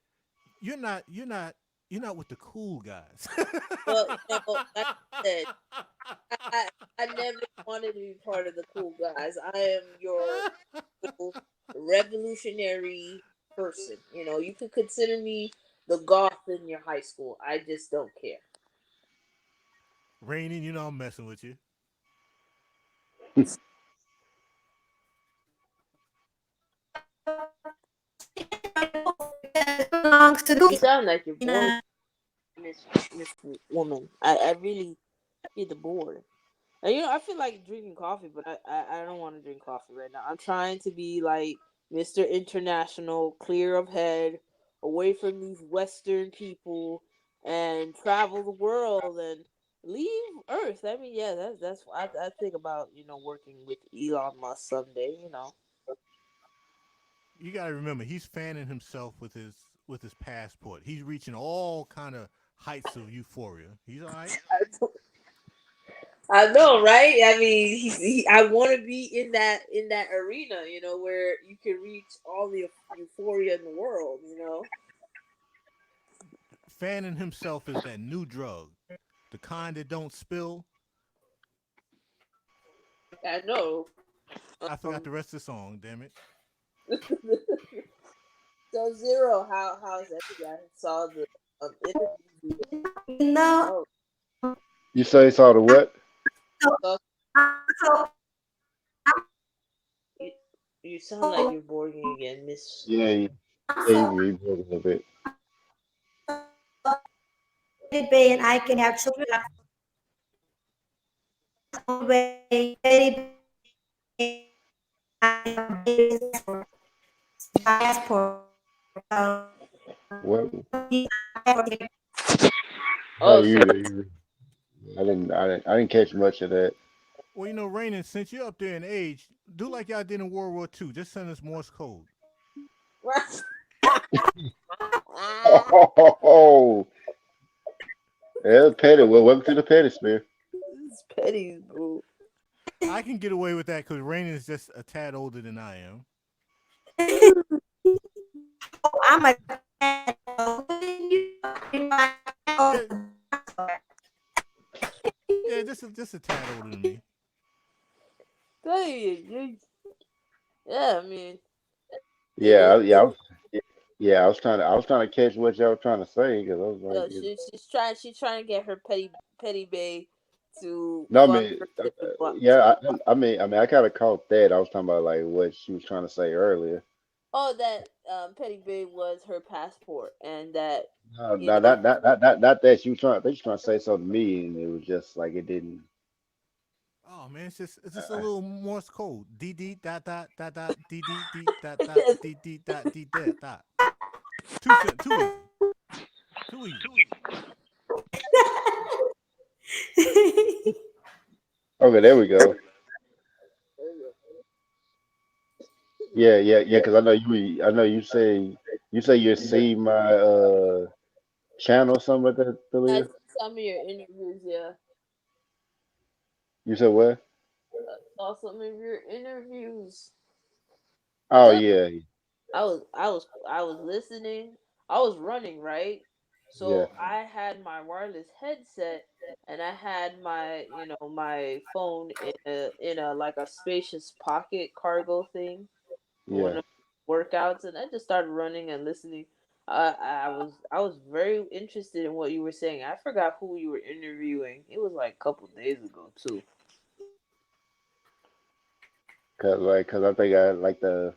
Speaker 6: you're not with the cool guys.
Speaker 5: Well, like I said, I I never wanted to be part of the cool guys. I am your little revolutionary person. You could consider me the goth in your high school. I just don't care.
Speaker 6: Raining, I'm messing with you.
Speaker 1: Belongs to
Speaker 5: You
Speaker 1: do.
Speaker 5: sound like you're
Speaker 1: You
Speaker 5: bored,
Speaker 1: know.
Speaker 5: Miss Miss Woman. I really get the bored. And I feel like drinking coffee, but I don't want to drink coffee right now. I'm trying to be like Mr. International, clear of head, away from these Western people, and travel the world and leave Earth. I mean, yeah, that's I think about working with Elon Musk someday.
Speaker 6: You got to remember, he's fanning himself with his passport. He's reaching all kind of heights of euphoria. He's all right.
Speaker 5: I know, right? I mean, I want to be in that arena, where you can reach all the euphoria in the world.
Speaker 6: Fanning himself is that new drug, the kind that don't spill.
Speaker 5: I know.
Speaker 6: I forgot
Speaker 5: Um,
Speaker 6: the rest of the song. Damn it.
Speaker 5: so Zero, how's everything? I saw the interviews you did.
Speaker 1: You know,
Speaker 5: Oh,
Speaker 7: You say saw the what?
Speaker 1: so,
Speaker 5: so
Speaker 1: so
Speaker 5: you, you sound like you're boring again, Miss.
Speaker 7: Yeah, yeah,
Speaker 1: so
Speaker 7: you broke a little bit.
Speaker 1: Bay and I can have children. Only way Betty Bay and I have babies passport.
Speaker 7: What? How
Speaker 5: Oh, so
Speaker 7: I didn't catch much of that.
Speaker 6: Well, Rainen, since you're up there in age, do like y'all did in World War II. Just send us Morse code.
Speaker 7: Oh, yeah, petty. Well, welcome to the petty sphere.
Speaker 5: it's petty, bro.
Speaker 6: I can get away with that because Rainen is just a tad older than I am.
Speaker 1: I'm a dad.
Speaker 6: Yeah, yeah, just a tad older than me.
Speaker 5: Hey, yeah, I mean, it
Speaker 7: Yeah,
Speaker 5: is.
Speaker 7: yeah. I was trying to catch what y'all were trying to say because I was like,
Speaker 5: She's trying to get her petty bae to
Speaker 7: no, I
Speaker 5: go on
Speaker 7: mean,
Speaker 5: a first date with Black.
Speaker 7: yeah. I kind of caught that. I was talking about like what she was trying to say earlier.
Speaker 5: Oh, that petty bae was her passport, and that
Speaker 7: No,
Speaker 5: you
Speaker 7: no,
Speaker 5: know.
Speaker 7: not that she was trying. I think she was trying to say something to me, and it was just like it didn't.
Speaker 6: Oh man, it's just a little Morse code. D D dot dot dot dot D D D dot dot D D dot D dot dot. Too easy. Too easy.
Speaker 7: Okay, there we go. Yeah. Because I know you say you see my channel or something like that,
Speaker 5: I
Speaker 7: Delia.
Speaker 5: see some of your interviews. Yeah,
Speaker 7: You said what?
Speaker 5: I saw some of your interviews.
Speaker 7: Oh
Speaker 5: Duh.
Speaker 7: yeah,
Speaker 5: I was listening. I was running, right?
Speaker 7: yeah,
Speaker 5: So I had my wireless headset and I had my, my phone in a like a spacious pocket cargo thing for one
Speaker 7: yeah,
Speaker 5: of the workouts, and I just started running and listening. I was very interested in what you were saying. I forgot who you were interviewing. It was like a couple days ago too.
Speaker 7: cause I think I like the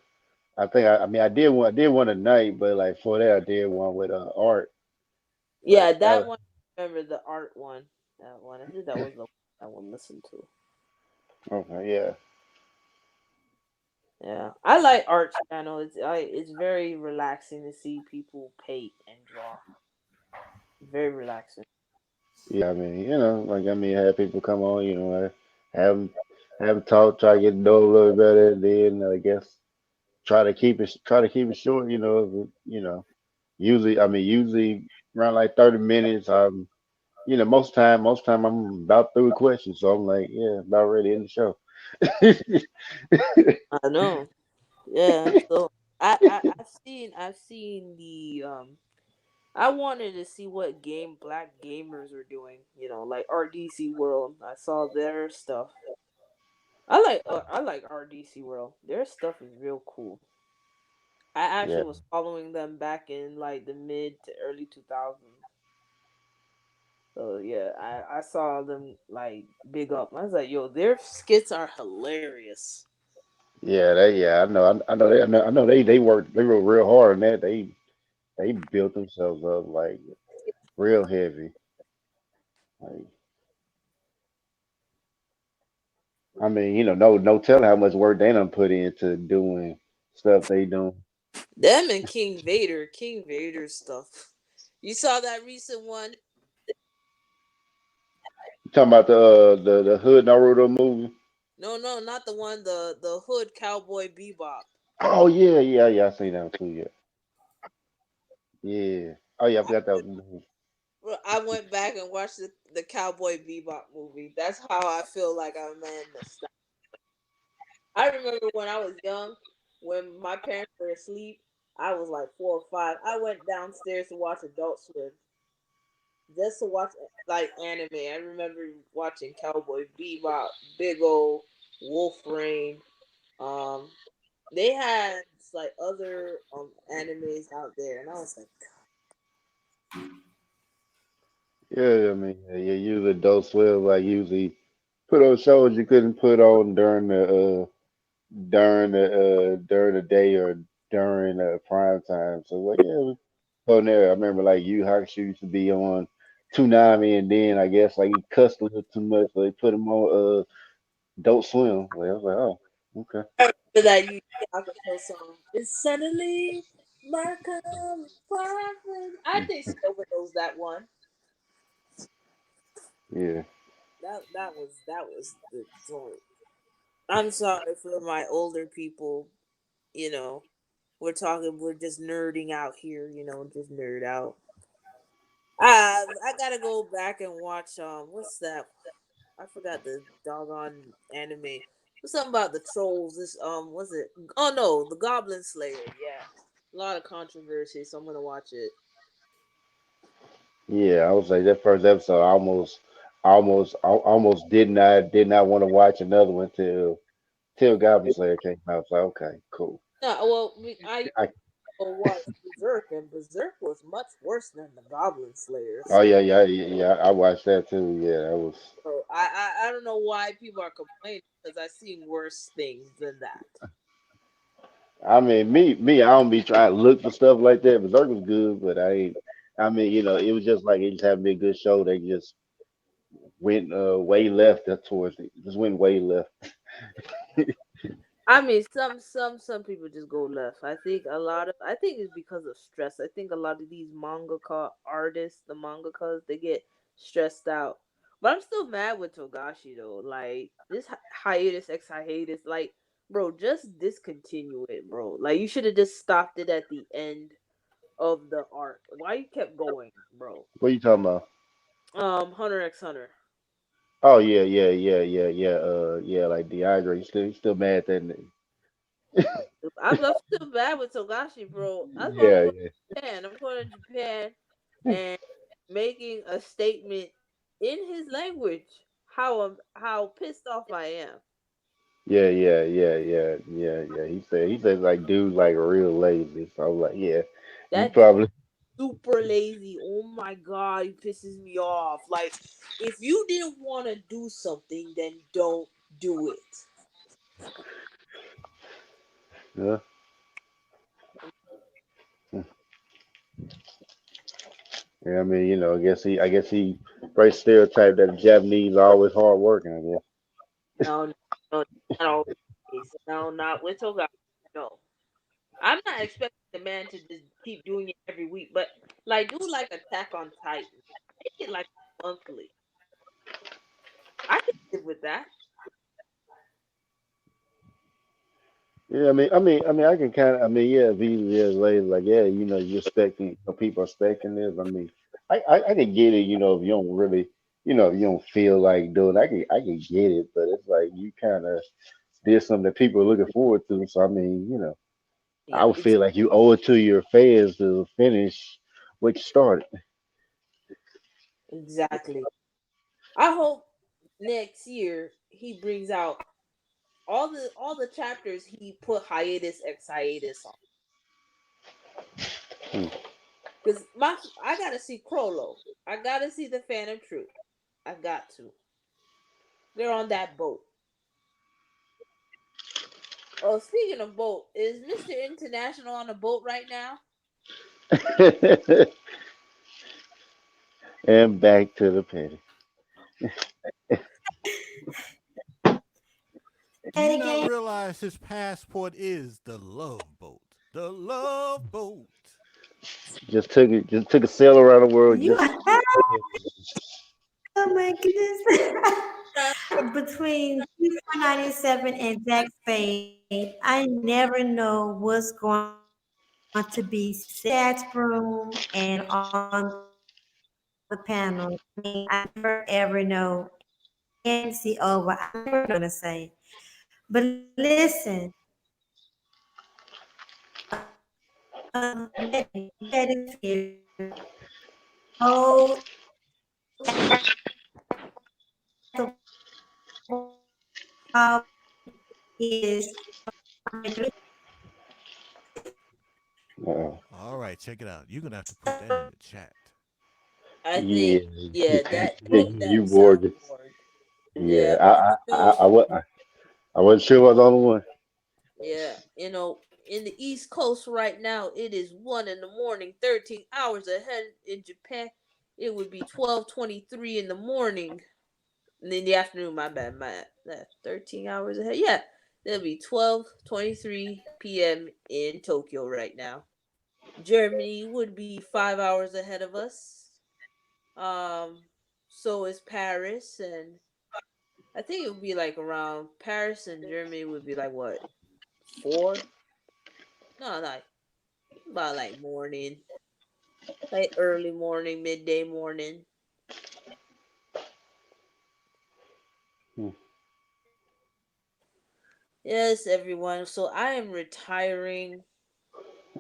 Speaker 7: I mean I did one at night, but like for that I did one with art, but
Speaker 5: Yeah,
Speaker 7: that
Speaker 5: that
Speaker 7: was
Speaker 5: one. I remember the art one. That one. I think that was the one I would listen to.
Speaker 7: okay, yeah,
Speaker 5: Yeah, I like art channel. It's very relaxing to see people paint and draw. Very relaxing.
Speaker 7: yeah. I mean, like I mean, have people come on, have them have 'em talk, try to get to know a little better, and then I guess try to keep it short, usually around like 30 minutes. Most time I'm about through the questions, so I'm like, yeah, about ready in the show.
Speaker 5: I know. Yeah. So I've seen the I wanted to see what game black gamers were doing. Like RDC World. I saw their stuff. I like RDC World. Their stuff is real cool. I
Speaker 7: Yeah,
Speaker 5: actually was following them back in like the mid to early 2000s. So yeah, I saw them like big up. I was like, yo, their skits are hilarious.
Speaker 7: yeah, I know they worked real hard on that. They built themselves up like real heavy. Like, I mean, no telling how much work they done put into doing stuff they doing.
Speaker 5: Them and King Vader stuff. You saw that recent one?
Speaker 7: You talking about the Hood Naruto movie?
Speaker 5: No, no, not the one. The Hood Cowboy Bebop.
Speaker 7: Oh yeah. I seen that one too. Yeah, yeah. Oh yeah, I forgot that was in the movie.
Speaker 5: Well, I went back and watched the Cowboy Bebop movie. That's how I feel like I'm in nostalgia. I remember when I was young, when my parents were asleep. I was like 4 or 5. I went downstairs to watch Adult Swim just to watch like anime. I remember watching Cowboy Bebop, Big O. Wolf Rain. Um, they had like other animes out there, and I was like,
Speaker 7: Yeah, I mean, yeah, usually Adult Swim like usually put on shows you couldn't put on during the day or during prime time. So like yeah, we go on there. I remember like Yu Hakusho used to be on Toonami, and then I guess like he cussed a little too much, so they put him on Adult Swim. Like, I was like, oh, okay.
Speaker 5: for that Yu Hakusho song. It's suddenly Markham Profit. I think she overdosed that one.
Speaker 7: Yeah.
Speaker 5: That was the joint. I'm sorry for my older people. You know, we're just nerding out here. Just nerd out. I gotta go back and watch. What's that? I forgot the doggone anime. What's something about the trolls? This was it? Oh no, the Goblin Slayer. Yeah, a lot of controversy, so I'm gonna watch it.
Speaker 7: Yeah, I was like that first episode. I almost did not want to watch another one till Goblin Slayer came out. I was like, okay, cool.
Speaker 5: No, well, I used
Speaker 7: I,
Speaker 5: to watch Berserk, and Berserk was much worse than the Goblin Slayer.
Speaker 7: oh
Speaker 5: So,
Speaker 7: yeah, yeah, yeah, yeah. I watched that too. Yeah, that was.
Speaker 5: I don't know why people are complaining because I've seen worse things than that.
Speaker 7: I mean, me, I don't be trying to look for stuff like that. Berserk was good, but I ain't. I mean, it was just like it just happened to be a good show. They just went way left towards it. Just went way left.
Speaker 5: I mean, some people just go left. I think it's because of stress. I think a lot of these mangaka artists, the mangakas, they get stressed out. But I'm still mad with Togashi though. Like this hiatus, ex hiatus, like bro, just discontinue it, bro. Like you should have just stopped it at the end of the arc. Why you kept going, bro?
Speaker 7: What you talking about?
Speaker 5: Hunter x Hunter.
Speaker 7: Oh yeah, yeah, yeah, yeah, yeah. Yeah, like Deidre, you still mad that?
Speaker 5: I'm still bad with Togashi, bro. That's why I'm
Speaker 7: Yeah,
Speaker 5: going
Speaker 7: yeah,
Speaker 5: to Japan. I'm going to Japan and making a statement in his language how pissed off I am.
Speaker 7: yeah, yeah, yeah, yeah, yeah, yeah. He said like dude like real lazy. So I was like, yeah, you
Speaker 5: That dude
Speaker 7: probably.
Speaker 5: super lazy. Oh my god, he pisses me off. Like if you didn't want to do something, then don't do it.
Speaker 7: Yeah. Yeah, I mean, I guess he right stereotype that the Japanese are always hard working. I guess.
Speaker 5: No, no, not always. No, not with Togashi. No. I'm not expecting the man to just keep doing it every week, but like do like Attack on Titan. Make it like monthly. I can live with that.
Speaker 7: Yeah, I mean, I can kind of, I mean, yeah, be as lazy, like, yeah, you're expecting, people are expecting this. I mean, I can get it, if you don't really, if you don't feel like doing, I can get it, but it's like you kind of did something that people are looking forward to. So I mean, I
Speaker 5: Yeah,
Speaker 7: would feel like you owe it to your fans to finish what you started.
Speaker 5: exactly. I hope next year he brings out all the chapters he put hiatus ex hiatus on.
Speaker 7: Hmm.
Speaker 5: Cause I gotta see Crollo. I gotta see the Phantom Troop. I got to. They're on that boat. Oh, speaking of boat, is Mr. International on a boat right now?
Speaker 7: And back to the penny.
Speaker 6: Do you
Speaker 1: And
Speaker 6: not
Speaker 1: again,
Speaker 6: realize his passport is the love boat? The love boat.
Speaker 7: Just took a sail around the world
Speaker 1: you
Speaker 7: just
Speaker 1: have,
Speaker 7: to get to the
Speaker 1: oh my goodness. Between T497 and Jack Spade, I never know what's going to be said in the chat room and on the panel. I mean, I never ever know. And it's fantasy over. I never know what they're going to say. But listen, let it here. Oh, at the Wild West. is
Speaker 7: Uh,
Speaker 6: All right, check it out. You're gonna have to put that in the chat.
Speaker 5: I
Speaker 7: yeah,
Speaker 5: think, yeah, that
Speaker 7: you
Speaker 5: that
Speaker 7: gorgeous.
Speaker 5: soundboard.
Speaker 7: Yeah,
Speaker 5: Yeah, but
Speaker 7: I wasn't sure what the other one.
Speaker 5: yeah, in the East Coast right now, it is 1 in the morning, 13 hours ahead. In Japan, it would be 12:23 in the morning. And in the afternoon, my bad, 13 hours ahead. Yeah, it'll be 12:23 p.m. in Tokyo right now. Germany would be 5 hours ahead of us. Um, so is Paris, and I think it would be like around Paris and Germany would be like what, four? No, like about like morning, like early morning, midday morning.
Speaker 7: Hmm.
Speaker 5: Yes, everyone. So I am retiring.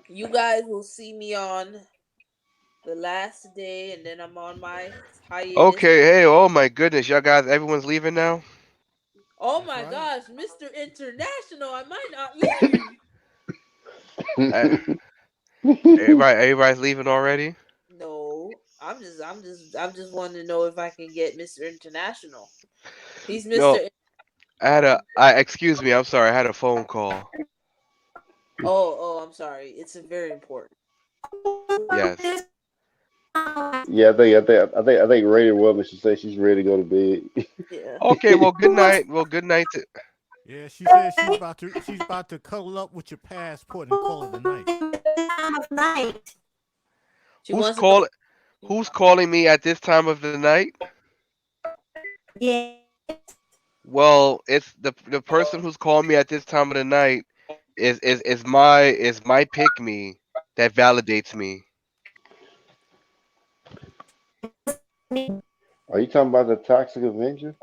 Speaker 5: You guys will see me on the last day, and then I'm on my hiatus.
Speaker 4: Okay, hey, oh my goodness, y'all guys, everyone's leaving now.
Speaker 5: Oh
Speaker 6: That's
Speaker 5: my
Speaker 6: right.
Speaker 5: gosh, Mr. International, I might not leave.
Speaker 4: Uh, everybody's leaving already.
Speaker 5: No, I'm just wanting to know if I can get Mr. International. He's
Speaker 4: No,
Speaker 5: Mr.
Speaker 4: excuse me, I'm sorry, I had a phone call.
Speaker 5: Oh, I'm sorry. It's a very important.
Speaker 4: Yes.
Speaker 7: Yeah, I think Raider Woman should say she's ready to go to bed.
Speaker 5: Yeah.
Speaker 4: Okay, well, good night. Well, good night.
Speaker 6: Yeah, she says she's about to cuddle up with your passport and call it a night.
Speaker 1: time of night.
Speaker 5: She
Speaker 4: Who's
Speaker 5: wants to know.
Speaker 4: calling? Who's calling me at this time of the night?
Speaker 1: Yes.
Speaker 4: Well, it's the person who's calling me at this time of the night is my pick me that validates me.
Speaker 7: Are you talking about the Toxic Avenger?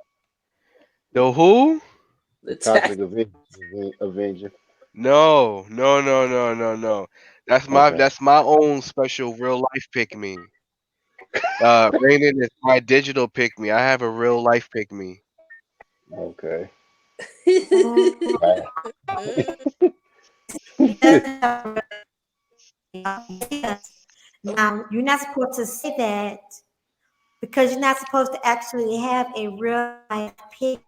Speaker 4: The who?
Speaker 7: The
Speaker 5: The tag.
Speaker 7: Toxic Avenger.
Speaker 4: No, no, no, no, no, no. That's my
Speaker 7: Okay,
Speaker 4: that's my own special real life pick me. Rainen is my digital pick me. I have a real life pick me.
Speaker 7: okay.
Speaker 1: Oh,
Speaker 7: Wow.
Speaker 1: he does have a yes. Now, you're not supposed to say that because you're not supposed to actually have a real life pick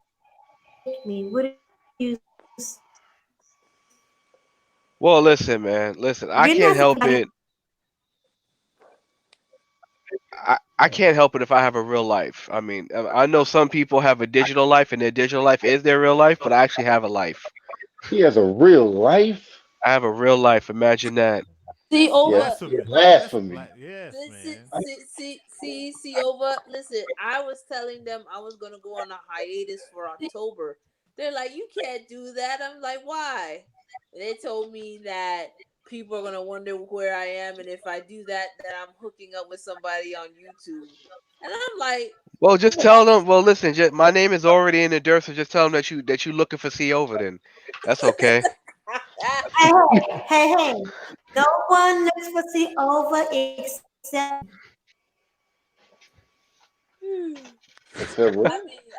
Speaker 1: me. What do you use?
Speaker 4: Well, listen, man. Listen,
Speaker 1: You're
Speaker 4: I
Speaker 1: not
Speaker 4: can't
Speaker 1: supposed
Speaker 4: help it. I can't help it if I have a real life. I mean, I know some people have a digital life and their digital life is their real life, but I actually have a life.
Speaker 7: He has a real life.
Speaker 4: I have a real life. Imagine that.
Speaker 5: See
Speaker 6: That's
Speaker 7: Yeah,
Speaker 5: over.
Speaker 6: blasphemy. That's
Speaker 7: blasphemy.
Speaker 6: yes,
Speaker 5: Listen,
Speaker 6: man.
Speaker 5: see over. Listen, I was telling them I was gonna go on a hiatus for October. They're like, you can't do that. I'm like, why? And they told me that people are gonna wonder where I am, and if I do that, that I'm hooking up with somebody on YouTube. And I'm like,
Speaker 4: Well, just
Speaker 5: what?
Speaker 4: tell them. Well, listen, my name is already in the dirt, so just tell them that you looking for C over. Then that's okay.
Speaker 1: Hey, hey. No one looks for see over except
Speaker 7: Except what?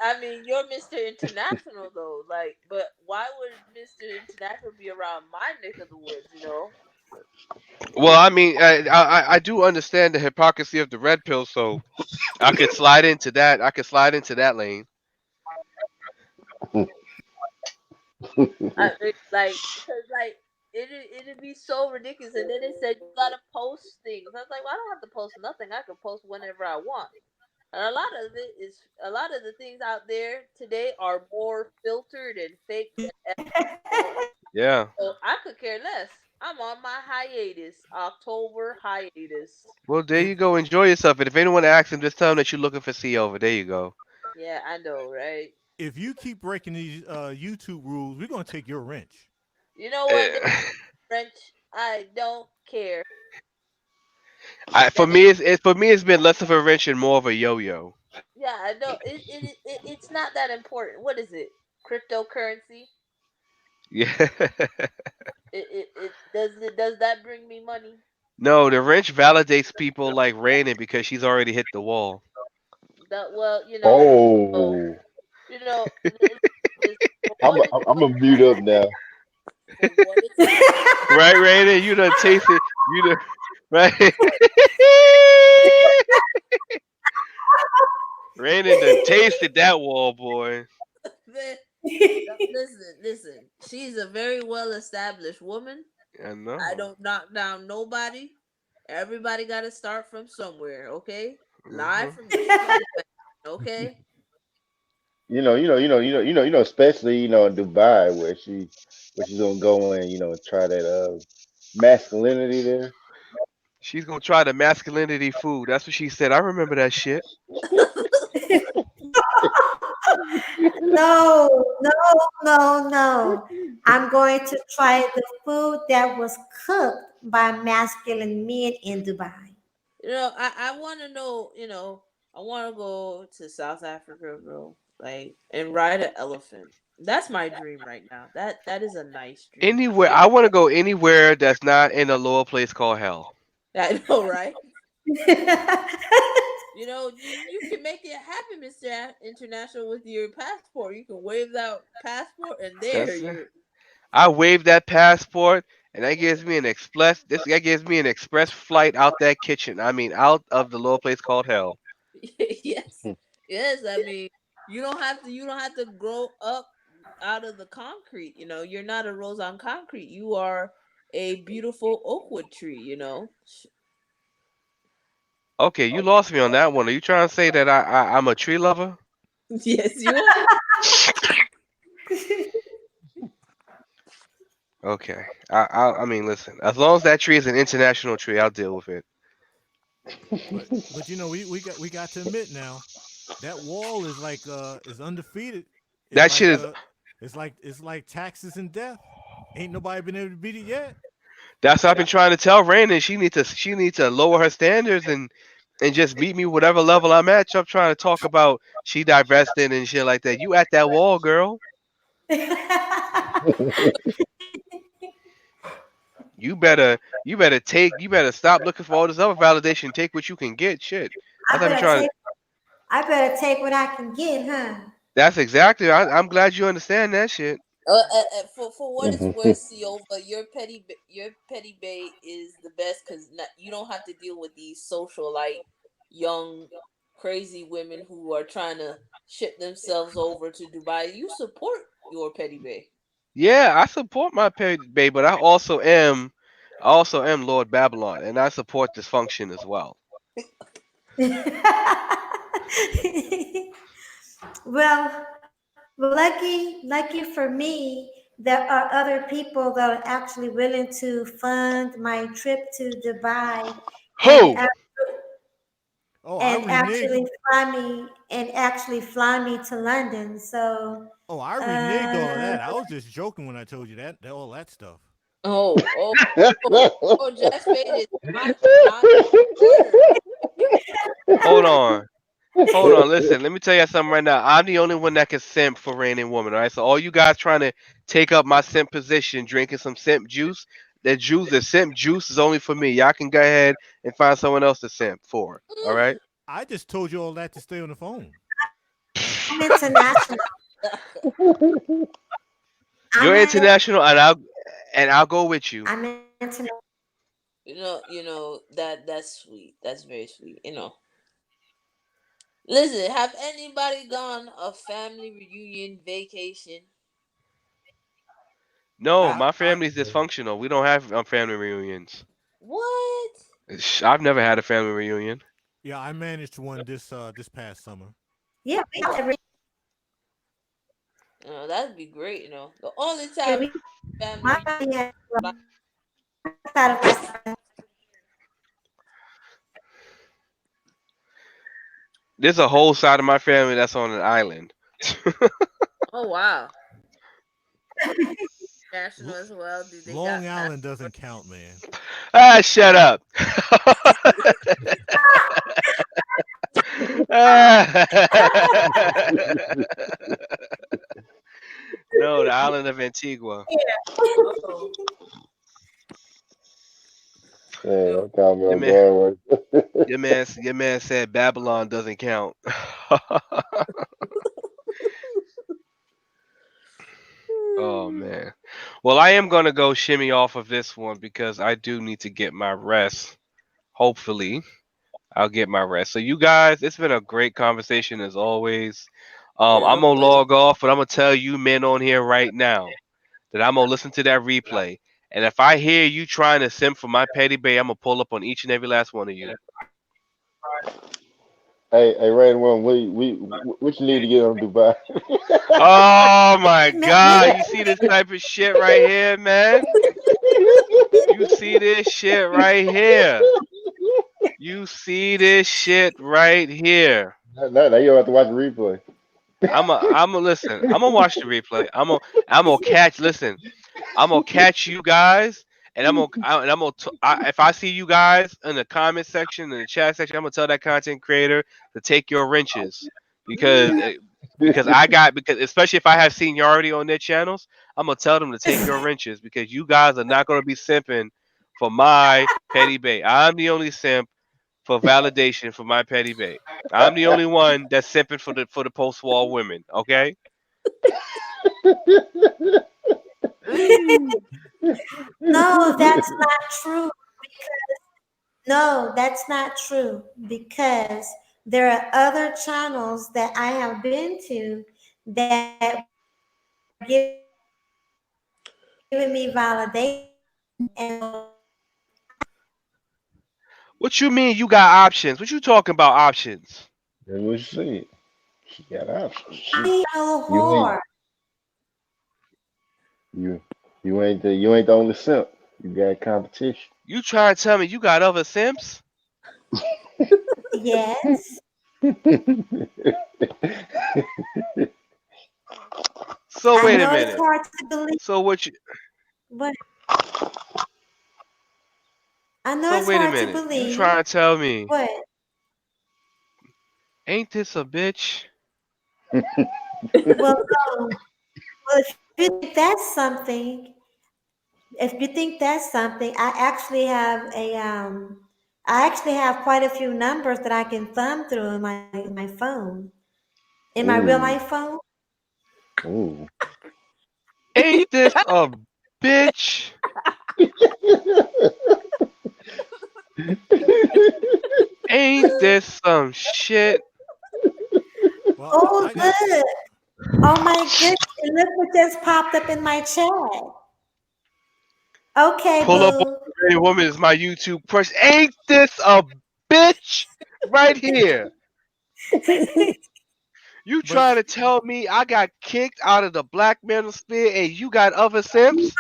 Speaker 5: I mean, you're Mr. International though. Like, but why would Mr. International be around my neck of the woods? You know?
Speaker 4: Well, I mean, I do understand the hypocrisy of the red pill, so I could slide into that. I could slide into that lane.
Speaker 5: Like because like it'd be so ridiculous. And then it said you gotta post things. I was like, well, I don't have to post nothing. I can post whenever I want. And a lot of the things out there today are more filtered and fake than ever before.
Speaker 4: Yeah.
Speaker 5: So I could care less. I'm on my hiatus, October hiatus.
Speaker 4: Well, there
Speaker 6: If
Speaker 4: you go. Enjoy yourself. And if anyone asks him, just tell them that you're looking for C over. There you go.
Speaker 5: Yeah, I know, right?
Speaker 6: if you keep breaking these YouTube rules, we're gonna take your wrench.
Speaker 5: You know what,
Speaker 4: Eh,
Speaker 5: Mr. French? I don't care.
Speaker 4: For me, it's been less of a wrench and more of a yo-yo.
Speaker 5: Yeah, I know. It's not that important. What is it? Cryptocurrency?
Speaker 4: Yeah.
Speaker 5: Does that bring me money?
Speaker 4: No, the wrench validates people like Rainin because she's already hit the wall.
Speaker 5: That well,
Speaker 7: Oh,
Speaker 5: you know, this
Speaker 7: I'm gonna mute up now.
Speaker 8: For what it's worth.
Speaker 4: Right, Raiden? You done tasted. You done. Right. Raiden done tasted that wall, boy.
Speaker 8: Man, listen, listen. She's a very well established woman.
Speaker 4: I
Speaker 8: I
Speaker 4: know.
Speaker 8: don't knock down nobody. Everybody got to start from somewhere, okay? Live
Speaker 4: Hmm.
Speaker 8: from the struggle, okay?
Speaker 7: Especially in Dubai where she's gonna go and try that masculinity there.
Speaker 4: She's gonna try the masculinity food. That's what she said. I remember that shit.
Speaker 1: No, no, no, no. I'm going to try the food that was cooked by masculine men in Dubai.
Speaker 8: I want to know, I want to go to South Africa, bro, like, and ride an elephant. That's my dream right now. That is a nice dream.
Speaker 4: Anywhere I want to go anywhere that's not in a lower place called hell.
Speaker 8: I know, right? You can make it happen, Mr. International, with your passport. You can waive that passport, and there
Speaker 4: That's it.
Speaker 8: you're.
Speaker 4: I wave that passport, and that gives me an express. This that gives me an express flight out that kitchen. I mean, out of the lower place called hell.
Speaker 8: Yes, yes. I mean, you don't have to grow up out of the concrete. You're not a rose on concrete. You are a beautiful oakwood tree.
Speaker 4: Okay, you lost me on that one. Are you trying to say that I'm a tree lover?
Speaker 8: Yes, you are.
Speaker 4: Okay. I mean, listen. As long as that tree is an international tree, I'll deal with it.
Speaker 6: But we got to admit now that wall is undefeated. It's
Speaker 4: That
Speaker 6: like
Speaker 4: shit is.
Speaker 6: it's like taxes and death. Ain't nobody been able to beat it yet.
Speaker 4: That's what I've been trying to tell Rain, she needs to lower her standards and just meet me whatever level I'm at. I'm trying to talk about she divested and shit like that. You at that wall, girl. You better stop looking for all this other validation. Take what you can get. Shit. That's
Speaker 1: I
Speaker 4: what I be
Speaker 1: better
Speaker 4: trying.
Speaker 1: take I better take what I can get, huh?
Speaker 4: That's exactly. I'm glad you understand that shit.
Speaker 8: For what it's worth, Siova, your petty bay is the best because you don't have to deal with these socialite young crazy women who are trying to ship themselves over to Dubai. You support your petty bay.
Speaker 4: Yeah, I support my babe, but I also am Lord Babylon, and I support dysfunction as well.
Speaker 1: Well, lucky for me, there are other people that are actually willing to fund my trip to Dubai and
Speaker 4: Who?
Speaker 6: Oh, I
Speaker 1: and
Speaker 6: reneged.
Speaker 1: actually fly me to London. So,
Speaker 6: Oh, I reneged all of
Speaker 1: uh,
Speaker 6: that. I was just joking when I told you all that stuff.
Speaker 8: Oh, oh, Jack Spade is not order.
Speaker 4: Hold on. Hold on, listen. Let me tell you something right now. I'm the only one that can simp for Raining Woman, all right? So all you guys trying to take up my simp position, drinking some simp juice, the simp juice is only for me. Y'all can go ahead and find someone else to simp for, all right?
Speaker 6: I just told you all that to stay on the phone.
Speaker 1: I'm international.
Speaker 4: You're
Speaker 1: I'm a,
Speaker 4: international, and I'll go with you.
Speaker 1: I'm international.
Speaker 8: That's sweet. That's very sweet. Listen, have anybody gone a family reunion vacation?
Speaker 4: No,
Speaker 6: I,
Speaker 4: my
Speaker 6: I
Speaker 4: family's dysfunctional. We don't have family reunions.
Speaker 8: What?
Speaker 4: I've never had a family reunion.
Speaker 6: yeah, I managed one this past summer.
Speaker 1: Yeah, we have every
Speaker 8: That'd be great. The only
Speaker 1: yeah,
Speaker 8: time
Speaker 1: we my
Speaker 8: family
Speaker 1: family has
Speaker 8: reunion,
Speaker 1: one side of my side.
Speaker 4: There's a whole side of my family that's on an island.
Speaker 8: oh wow, national as well. Do they got
Speaker 6: Long Island
Speaker 8: passport?
Speaker 6: doesn't count, man.
Speaker 4: Ah, shut up. No, the island of Antigua.
Speaker 8: Oh,
Speaker 7: Yeah,
Speaker 8: yo,
Speaker 7: I'm talking
Speaker 4: Your
Speaker 7: about
Speaker 4: man,
Speaker 7: bad work.
Speaker 4: your man said Babylon doesn't count. Well, I am gonna go shimmy off of this one because I do need to get my rest. Hopefully, I'll get my rest. So you guys, it's been a great conversation as always.
Speaker 8: Yeah,
Speaker 4: I'm gonna
Speaker 8: pleasure.
Speaker 4: log off, but I'm gonna tell you men on here right now that I'm gonna listen to that replay. And if I hear you trying to simp for my petty bay, I'm gonna pull up on each and every last one of you.
Speaker 7: Hey, Rain One, what you need to get on Dubai?
Speaker 4: Oh my God!
Speaker 1: Man,
Speaker 4: You see this type of shit right here, man? You see this shit right here? You see this shit right here?
Speaker 7: Now you have to watch the replay.
Speaker 4: I'm a listen. I'm gonna watch the replay. I'm gonna catch. Listen, I'm gonna catch you guys, and I'm gonna. If I see you guys in the comment section, in the chat section, I'm gonna tell that content creator to take your wrenches because because especially if I have seniority on their channels, I'm gonna tell them to take your wrenches because you guys are not gonna be simping for my petty bait. I'm the only simp for validation for my petty bait. I'm the only one that's simping for the post war women. Okay.
Speaker 1: no, that's not true. No, that's not true because there are other channels that I have been to that were giving me validation and
Speaker 4: What you mean you got options? What you talking about options?
Speaker 7: That's what she said. She got options.
Speaker 1: channel
Speaker 7: You ain't
Speaker 1: whore.
Speaker 7: you you ain't the only simp. You got competition.
Speaker 4: You trying to tell me you got other simps?
Speaker 1: Yes,
Speaker 4: So
Speaker 1: I
Speaker 4: wait a
Speaker 1: know it's
Speaker 4: minute.
Speaker 1: hard to believe,
Speaker 4: So what you?
Speaker 1: but I know
Speaker 4: So
Speaker 1: it's
Speaker 4: wait a
Speaker 1: hard to
Speaker 4: minute. You
Speaker 1: believe,
Speaker 4: trying to tell me
Speaker 1: but
Speaker 4: ain't this a bitch?
Speaker 1: well, no. Well, if you think that's something, if you think that's something, I actually have quite a few numbers that I can thumb through in my phone, in my real
Speaker 7: Ooh,
Speaker 1: life phone.
Speaker 7: ooh.
Speaker 4: Ain't this a bitch? Ain't this some shit?
Speaker 6: Well,
Speaker 1: Oh,
Speaker 6: I got
Speaker 1: look! Oh my goodness! And look what just popped up in my chat. Okay,
Speaker 4: Pull up on
Speaker 1: boo.
Speaker 4: the Ready Woman is my YouTube crush. Ain't this a bitch? Right here. You
Speaker 6: but
Speaker 4: trying to tell me I got kicked out of the black manosphere and you got other simps?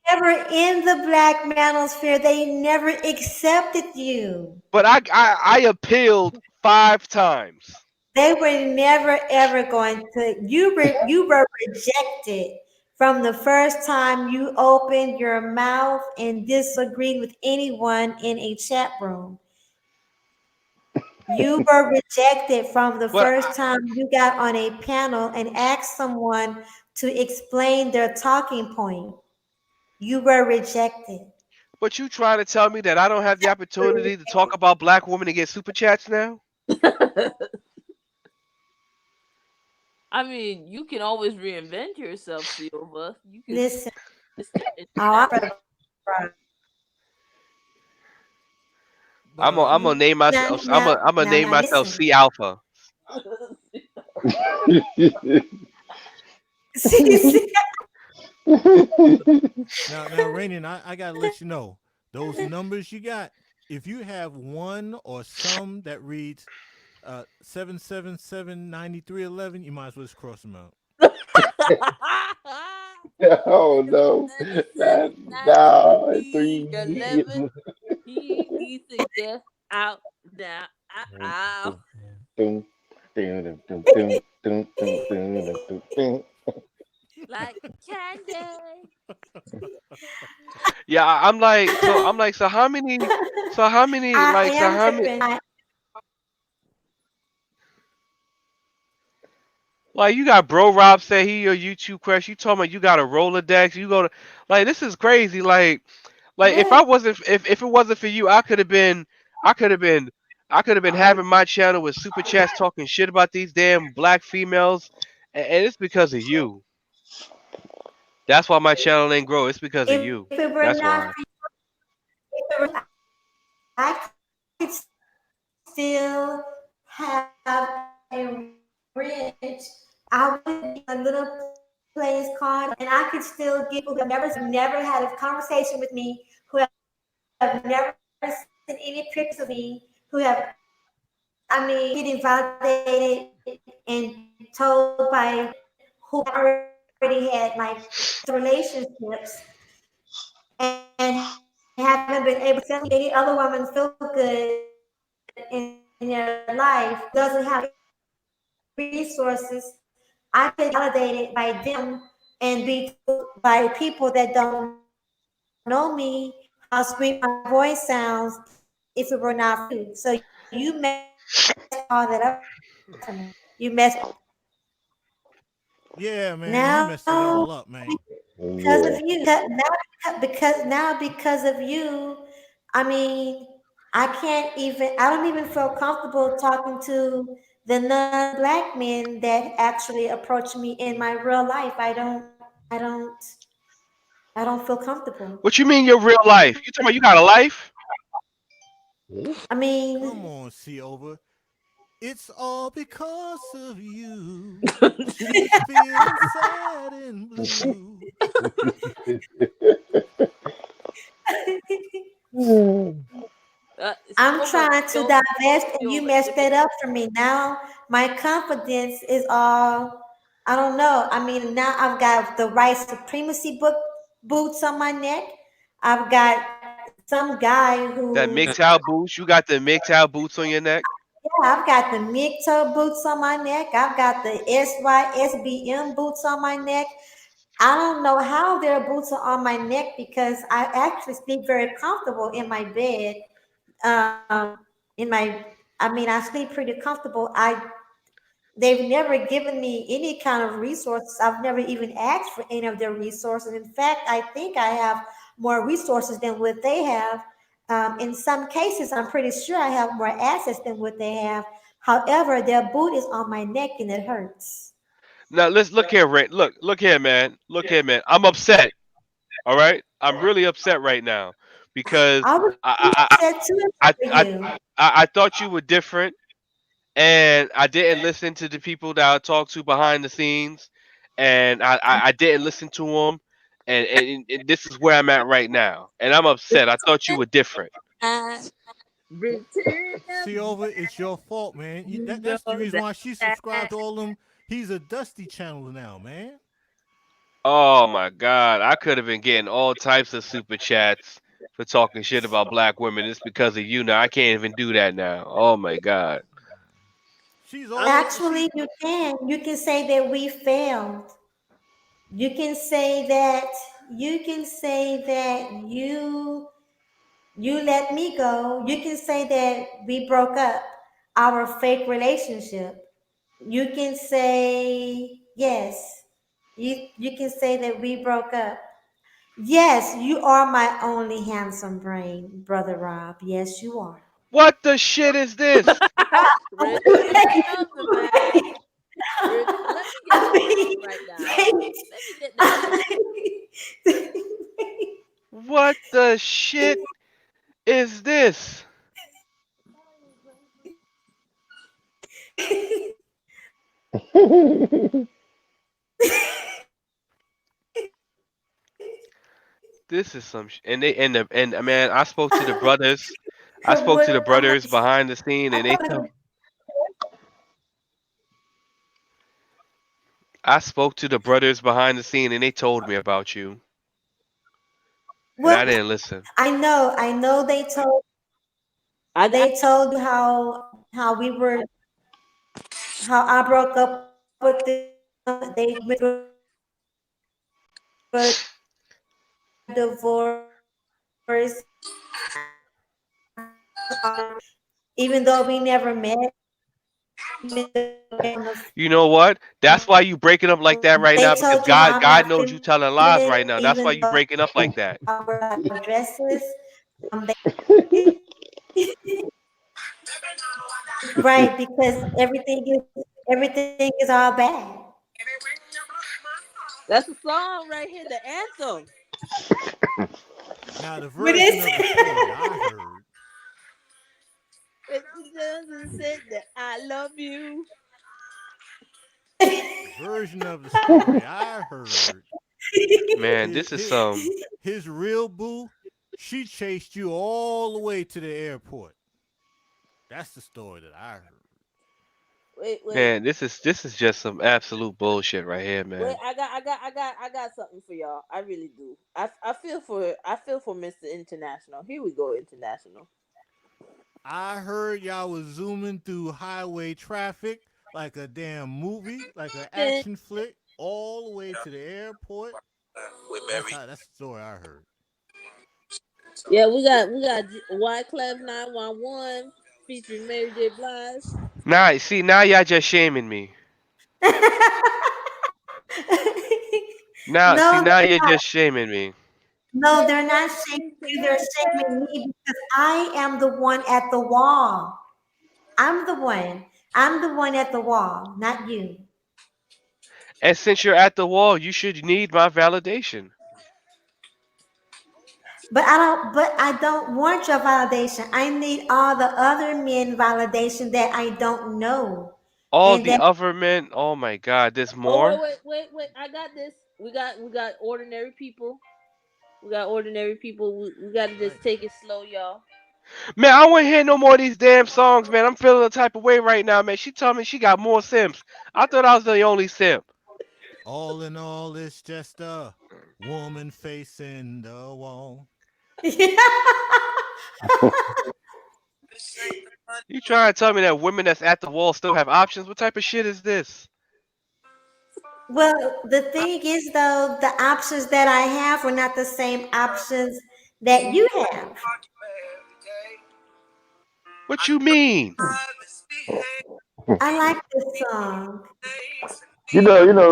Speaker 1: Never in the black manosphere. They never accepted you.
Speaker 4: But I appealed 5 times.
Speaker 1: They were never ever going to. You were rejected from the first time you opened your mouth and disagreed with anyone in a chat room. You were rejected from the
Speaker 4: But
Speaker 1: first time you got on a panel and asked someone to explain their talking point. You were rejected.
Speaker 4: you trying to tell me that I don't have the opportunity to talk about black women and get super chats now?
Speaker 8: I mean, you can always reinvent yourself, Silva. You can
Speaker 1: Listen,
Speaker 8: Mr.
Speaker 1: oh,
Speaker 8: Internet.
Speaker 1: I
Speaker 6: but
Speaker 4: I'm gonna name myself. I'm gonna name
Speaker 1: now
Speaker 4: myself
Speaker 1: listen.
Speaker 4: C Alpha.
Speaker 1: See, see,
Speaker 6: now, Rainian, I gotta let you know those numbers you got. If you have one or some that reads 7779311, you might as well just cross them out.
Speaker 7: Oh no, no,
Speaker 8: 11.
Speaker 7: 3
Speaker 8: He needs to get out now. Ow.
Speaker 7: Dum, dum, dum, dum, dum, dum, dum, dum, dum.
Speaker 8: Like candy.
Speaker 4: Yeah, I'm like so how many
Speaker 1: I
Speaker 4: like so
Speaker 1: am
Speaker 4: how many
Speaker 1: tripping.
Speaker 4: like you got bro Rob say he your YouTube crush. You talking about you got a Rolodex. You go to like this is crazy. Like if I
Speaker 1: Look,
Speaker 4: wasn't if it wasn't for you, I could have been I could have been having my channel with super chats talking shit about these damn black females, and it's because of you. That's why my channel ain't grow. It's because of
Speaker 1: If
Speaker 4: you.
Speaker 1: it were
Speaker 4: That's
Speaker 1: not for
Speaker 4: why.
Speaker 1: I could still have a rich. I would be in a little place called, and I could still give people who have never had a conversation with me, who have never seen any pictures of me, who have, I mean, getting validated and told by who already had like relationships and haven't been able to tell any other woman feel good in their life who doesn't have resources. I could get validated by them and be told by people that don't know me how sweet my voice sounds if it were not for you. So you messed all that up for me. You messed all that up for me.
Speaker 6: Yeah, man, he messed it
Speaker 1: Now,
Speaker 6: all up, man.
Speaker 1: because of
Speaker 7: Yeah.
Speaker 1: you, because of you, I mean, I don't even feel comfortable talking to the non-black men that actually approach me in my real life. I don't, I don't feel comfortable.
Speaker 4: What you mean your real life? You talking about you got a life?
Speaker 1: I
Speaker 6: Come
Speaker 1: mean,
Speaker 6: on, see over. It's all because of you. She's feeling sad and blue.
Speaker 8: See
Speaker 1: I'm
Speaker 8: over
Speaker 1: trying to divest, and you messed that up for me. Now my confidence is all, I don't know. I mean, now I've got the white supremacy boots on my neck. I've got some guy
Speaker 4: That
Speaker 1: who,
Speaker 4: MGTOW boots. You got the MGTOW boots on your neck.
Speaker 1: yeah, I've got the MGTOW boots on my neck. I've got the SYSBM boots on my neck. I don't know how their boots are on my neck because I actually sleep very comfortable in my bed. In my, I mean, I sleep pretty comfortable. They've never given me any kind of resources. I've never even asked for any of their resources. In fact, I think I have more resources than what they have. In some cases, I'm pretty sure I have more assets than what they have. However, their boot is on my neck and it hurts.
Speaker 4: Now let's look here, Ray. Look here, man. Look here, man. I'm upset. All right, I'm really upset right now because
Speaker 1: I would be
Speaker 4: I
Speaker 1: upset too if
Speaker 4: I
Speaker 1: I
Speaker 4: I
Speaker 1: were you.
Speaker 4: I thought you were different, and I didn't listen to the people that I talked to behind the scenes, and I didn't listen to them, and this is where I'm at right now, and I'm upset. I thought you were different.
Speaker 8: I return of
Speaker 6: See
Speaker 8: the
Speaker 6: over, it's your fault, man.
Speaker 8: you
Speaker 6: That's the
Speaker 8: know
Speaker 6: reason
Speaker 8: that
Speaker 6: why she subscribed to all them. He's a Dusty channel now, man.
Speaker 4: Oh my God, I could have been getting all types of super chats for talking shit about black women. It's because of you now. I can't even do that now. Oh my God.
Speaker 6: She's
Speaker 8: I'm
Speaker 6: all she.
Speaker 1: Actually, you can. You can say that we failed. You can say that you let me go. You can say that we broke up our fake relationship. You can say yes. You can say that we broke up. Yes, you are my only handsome brain, brother Rob. Yes, you are.
Speaker 4: What the shit is this?
Speaker 8: return of the man. Let me get
Speaker 1: I
Speaker 8: that
Speaker 1: mean,
Speaker 8: name right now.
Speaker 1: wait.
Speaker 8: Let me get that name.
Speaker 1: I
Speaker 4: What the shit is this? This is some and they and man, I spoke to the brothers. I spoke to the
Speaker 1: would. I'm
Speaker 4: brothers
Speaker 1: like,
Speaker 4: behind the scene,
Speaker 1: I
Speaker 4: and they
Speaker 1: thought
Speaker 4: tell
Speaker 1: it
Speaker 4: I spoke to the brothers behind the scene, and they told me about you, and
Speaker 1: well,
Speaker 4: I didn't listen.
Speaker 1: I know
Speaker 8: I
Speaker 1: they told you how we were, how I broke up with them. They went through a divorce, and even though we never met, even though we never met on the
Speaker 4: You know what? That's why you breaking up like that right
Speaker 1: they
Speaker 4: now because
Speaker 1: told you how I'm
Speaker 4: God
Speaker 1: not
Speaker 4: knows you telling lies
Speaker 1: feminine,
Speaker 4: right now. That's why
Speaker 1: even
Speaker 4: you
Speaker 1: though
Speaker 4: breaking up like that.
Speaker 1: I wear a lot of dresses. They right, because everything is all bad.
Speaker 8: That's the song right here, the anthem.
Speaker 6: Now the
Speaker 1: But
Speaker 6: version of the story
Speaker 1: it's
Speaker 6: I heard,
Speaker 8: It doesn't say that I love you.
Speaker 6: the version of the story I heard,
Speaker 4: Man,
Speaker 6: his
Speaker 4: this is
Speaker 6: his,
Speaker 4: some.
Speaker 6: his real boo, she chased you all the way to the airport. That's the story that I heard.
Speaker 8: Wait, wait,
Speaker 4: Man, this is just some absolute bullshit right here,
Speaker 8: wait.
Speaker 4: man.
Speaker 8: I got something for y'all. I really do. I feel for Mr. International. Here we go, International.
Speaker 6: I heard y'all was zooming through highway traffic like a damn movie, like an
Speaker 8: Then
Speaker 6: action flick, all the way to the airport. That's the story I heard.
Speaker 8: yeah, we got Wyclef 911 featuring Mary J. Blige.
Speaker 4: Now, see, now y'all just shaming me. Now, see,
Speaker 1: no,
Speaker 4: now you're just shaming me.
Speaker 1: no,
Speaker 8: Get
Speaker 1: they're not shaming
Speaker 8: ready to
Speaker 1: you. They're shaming
Speaker 8: rumble.
Speaker 1: me because I am the one at the wall. I'm the one. I'm the one at the wall, not you.
Speaker 4: And since you're at the wall, you should need my validation.
Speaker 1: But I don't want your validation. I need all the other men validation that I don't know.
Speaker 4: All
Speaker 1: And
Speaker 4: the
Speaker 1: that
Speaker 4: other men, oh my God, there's
Speaker 8: Oh wait,
Speaker 4: more.
Speaker 8: wait, wait, wait! I got this. We got ordinary people. We got ordinary people. We got to just
Speaker 6: Right.
Speaker 8: take it slow, y'all.
Speaker 4: Man, I want to hear no more of these damn songs, man. I'm feeling the type of way right now, man. She told me she got more simps. I thought I was the only simp.
Speaker 6: All in all, it's just a woman facing the wall.
Speaker 4: You trying to tell me that women that's at the wall still have options? What type of shit is this?
Speaker 1: well, the thing is though, the options that I have are not the same options that you have.
Speaker 4: What you mean?
Speaker 1: I like this song.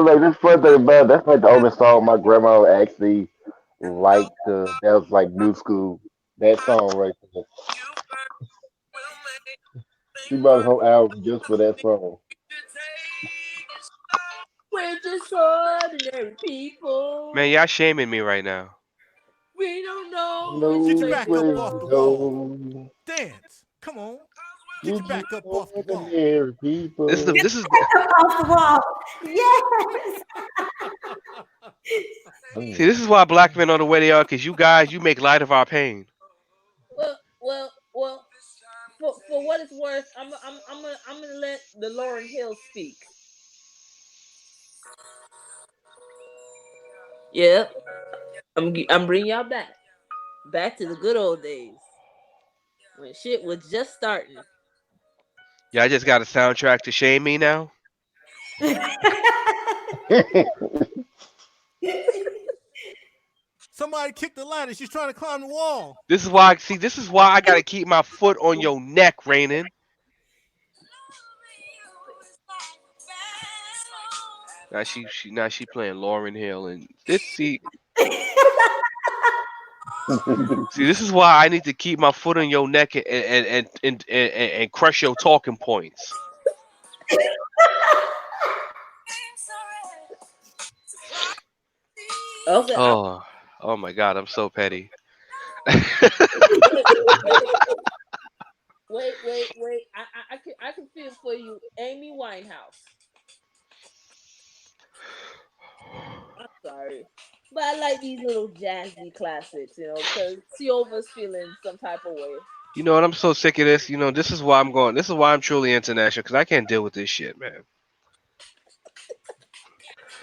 Speaker 7: Like this fun thing about it, that's like the only song my grandma actually liked. That was like new school. That song right there. She bought the whole album just for that song.
Speaker 8: We're just ordinary
Speaker 4: Man,
Speaker 8: people.
Speaker 4: y'all shaming me right now.
Speaker 8: We don't know which
Speaker 6: Get your
Speaker 7: No
Speaker 8: way
Speaker 6: back
Speaker 8: to
Speaker 6: up
Speaker 7: way
Speaker 6: off
Speaker 7: to
Speaker 6: the
Speaker 8: go.
Speaker 6: wall.
Speaker 7: go.
Speaker 6: Dance. Come on. Get
Speaker 7: We
Speaker 6: your
Speaker 7: just
Speaker 6: back up off the wall.
Speaker 7: ordinary
Speaker 4: This is the,
Speaker 7: people.
Speaker 4: this is
Speaker 1: Off the wall. Yes.
Speaker 4: see,
Speaker 7: Mm.
Speaker 4: this is why black men are the way they are, cause you guys you make light of our pain.
Speaker 8: Well. For what it's worth, I'm gonna let the Lauren Hill speak. Yep, I'm bringing y'all back to the good old days when shit was just starting.
Speaker 4: Y'all just got a soundtrack to shame me now.
Speaker 6: Somebody kicked the ladder. She's trying to climb the wall.
Speaker 4: This is why see. This is why I gotta keep my foot on your neck, Rainin. Now she playing Lauren Hill and this see this is why I need to keep my foot on your neck and crush your talking points.
Speaker 8: Okay,
Speaker 4: Oh, oh my God, I'm so petty.
Speaker 8: wait, wait, wait. I can feel for you, Amy Winehouse. I'm sorry, but I like these little jazzy classics, because Siova's feeling some type of way.
Speaker 4: You know what? I'm so sick of this. You know, this is why I'm going. This is why I'm truly international because I can't deal with this shit, man.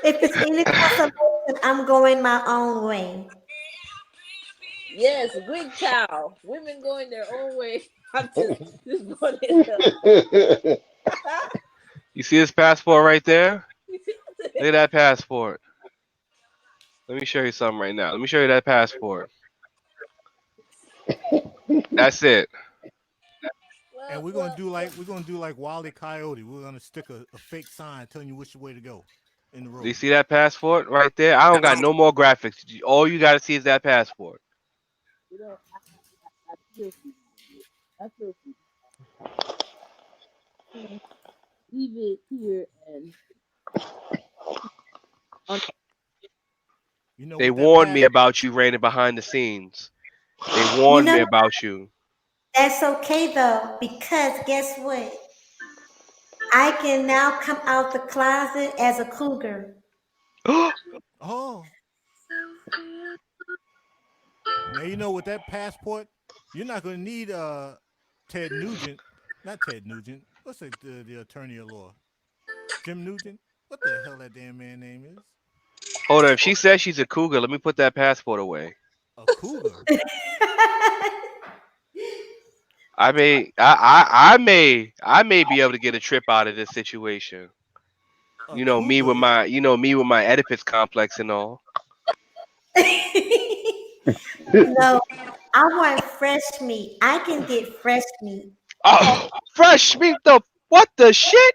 Speaker 1: If it's any consolation, I'm going my own way.
Speaker 8: Yes, wig chow. Women going their own way. I'm just going to.
Speaker 4: You see this passport right there? Look at that passport. Let me show you something right now. Let me show you that passport. That's it.
Speaker 6: And
Speaker 8: well,
Speaker 6: we're gonna
Speaker 8: well,
Speaker 6: do
Speaker 8: well.
Speaker 6: like Wile E. Coyote. We're gonna stick a fake sign telling you which way to go in the
Speaker 4: Do you
Speaker 6: road.
Speaker 4: see that passport right there? I don't got no more graphics. All you gotta see is that passport.
Speaker 8: I feel for you. I feel for you. Leave it here and
Speaker 6: You know
Speaker 4: They
Speaker 6: what that
Speaker 4: warned me
Speaker 6: pass?
Speaker 4: about you, Raina, behind the scenes. They
Speaker 1: You
Speaker 4: warned
Speaker 1: know,
Speaker 4: me about you.
Speaker 1: that's okay though, because guess what? I can now come out the closet as a cougar.
Speaker 6: Oh, now you know with that passport, you're not gonna need Ted Nugent, not Ted Nugent. What's the attorney at law? Jim Nugent. What the hell that damn man name is?
Speaker 4: Hold on. If she says she's a cougar, let me put that passport away.
Speaker 6: A cougar.
Speaker 4: I may be able to get a trip out of this situation.
Speaker 6: A cougar.
Speaker 4: Me with my Oedipus complex and all.
Speaker 1: No, I want fresh meat. I can get fresh meat.
Speaker 4: Oh, fresh meat. The what the shit?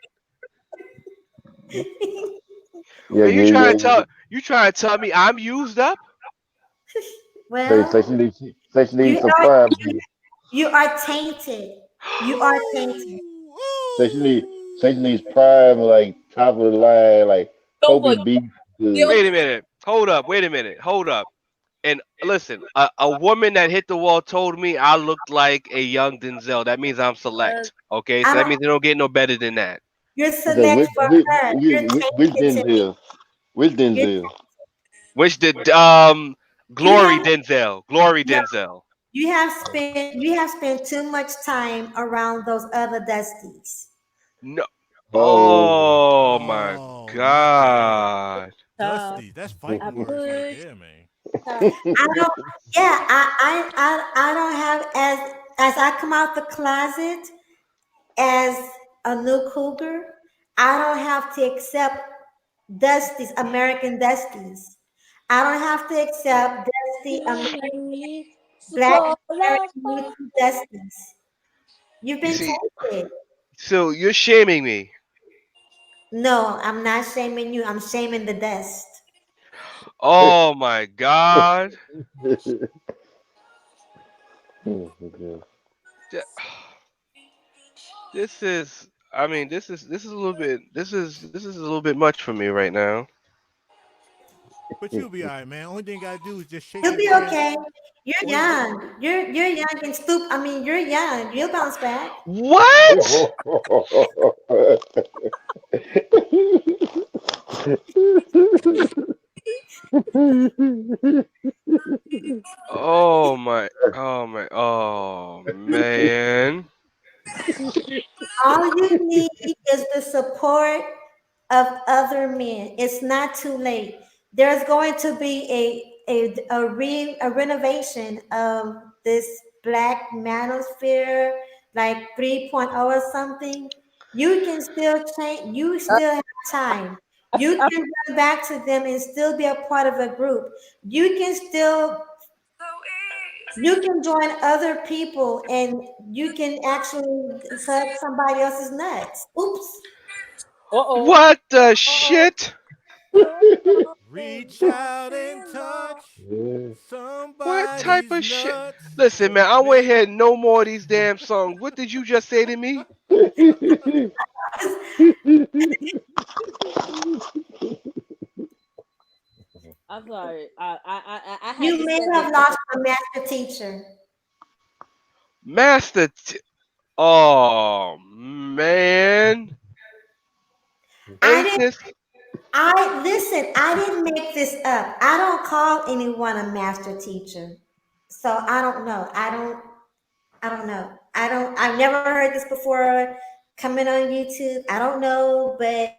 Speaker 7: Yeah,
Speaker 4: And
Speaker 7: yeah, yeah.
Speaker 4: you trying to tell me I'm used up?
Speaker 7: Say
Speaker 1: Well,
Speaker 7: she needs
Speaker 1: you
Speaker 7: some
Speaker 1: are
Speaker 7: prime juice.
Speaker 1: you are tainted. You are tainted.
Speaker 7: Say say she needs
Speaker 6: Ooh.
Speaker 7: prime, like top of the line, like
Speaker 8: No,
Speaker 7: Kobe
Speaker 8: but
Speaker 7: beef
Speaker 8: still
Speaker 7: good.
Speaker 4: Wait a minute. Hold up. Wait a minute. Hold up. And listen, a woman that hit the wall told me I looked like a young Denzel. That means I'm
Speaker 8: uh,
Speaker 4: select. Okay,
Speaker 1: I
Speaker 4: so that
Speaker 1: don't.
Speaker 4: means they don't get no better than that.
Speaker 1: You're
Speaker 7: So
Speaker 1: select for her. You're
Speaker 7: which
Speaker 1: tainted to me.
Speaker 7: Denzel? Which
Speaker 1: You're,
Speaker 7: Denzel?
Speaker 4: Which did
Speaker 1: you
Speaker 4: Glory
Speaker 1: have
Speaker 4: Denzel. Glory
Speaker 1: no.
Speaker 4: Denzel.
Speaker 1: You have spent too much time around those other Dusties.
Speaker 4: No.
Speaker 7: Oh.
Speaker 4: Oh my
Speaker 6: Oh, not that.
Speaker 4: God.
Speaker 8: uh,
Speaker 6: Dusty. That's
Speaker 8: I
Speaker 6: fighting words right
Speaker 8: push.
Speaker 6: there, man.
Speaker 8: Uh,
Speaker 1: I don't. Yeah, I don't have as I come out the closet as a new cougar. I don't have to accept Dusties, American Dusties. I don't have to accept Dusty Black American YouTube Dusties. You've
Speaker 4: You
Speaker 1: been
Speaker 4: see,
Speaker 1: tainted.
Speaker 4: so you're shaming me.
Speaker 1: No, I'm not shaming you. I'm shaming the dust.
Speaker 4: Oh my God. Th- This is. I mean, this is a little bit. This is a little bit much for me right now.
Speaker 6: But you'll be all right, man. Only thing you gotta do is just shake
Speaker 1: You'll
Speaker 6: your
Speaker 1: be
Speaker 6: trans.
Speaker 1: okay. You're
Speaker 6: All you got,
Speaker 1: young. You're young and stupid. I mean, you're young. You'll bounce back.
Speaker 4: What? Oh my. Oh my. Oh man.
Speaker 1: All you need is the support of other men. It's not too late. There's going to be a renovation of this Black Manosphere, like 3.0 or something. You can still change. You still have time. You
Speaker 8: I,
Speaker 1: can run back to them and still be a part of a group. You can still you can join other people and you can actually hug somebody else's nuts. Oops.
Speaker 8: uh-oh.
Speaker 4: What the
Speaker 8: Uh-oh.
Speaker 4: shit?
Speaker 6: reach out and touch
Speaker 4: What type
Speaker 6: somebody's
Speaker 4: of shit?
Speaker 6: nuts.
Speaker 4: Listen, man, I went
Speaker 6: Maybe
Speaker 4: ahead and no more of these damn songs. What did you just say to me?
Speaker 8: I'm sorry. I had
Speaker 1: You
Speaker 8: to
Speaker 1: may
Speaker 8: send
Speaker 1: have
Speaker 8: it.
Speaker 1: lost a master teacher.
Speaker 4: Master. Oh man,
Speaker 1: I
Speaker 4: ain't
Speaker 1: didn't
Speaker 4: this?
Speaker 1: I listen, I didn't make this up. I don't call anyone a master teacher. So I don't know. I don't know. I've never heard this before coming on YouTube. I don't know, but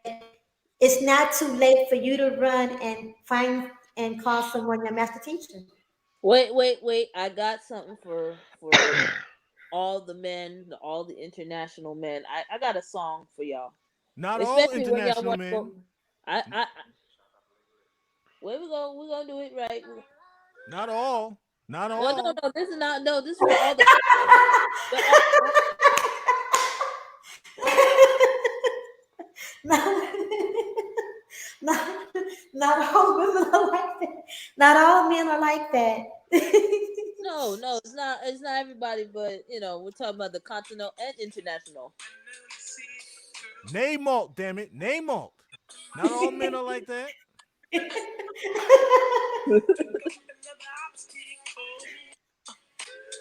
Speaker 1: it's not too late for you to run and find and call someone your master teacher.
Speaker 8: Wait. I got something for all the men, all the international men. I got a song for y'all,
Speaker 6: not all
Speaker 8: especially when y'all
Speaker 6: international
Speaker 8: want to go.
Speaker 6: men.
Speaker 8: I where we go? We gonna do it right.
Speaker 6: Not all. Not
Speaker 8: Well, no,
Speaker 6: all.
Speaker 8: no, this is not. No, this is for all the all.
Speaker 1: not, not, not all women are like that. Not all men are like that.
Speaker 8: No, it's not. It's not everybody, but we're talking about the continental and international.
Speaker 6: Name malt, damn it. Name malt. Not all men are like that.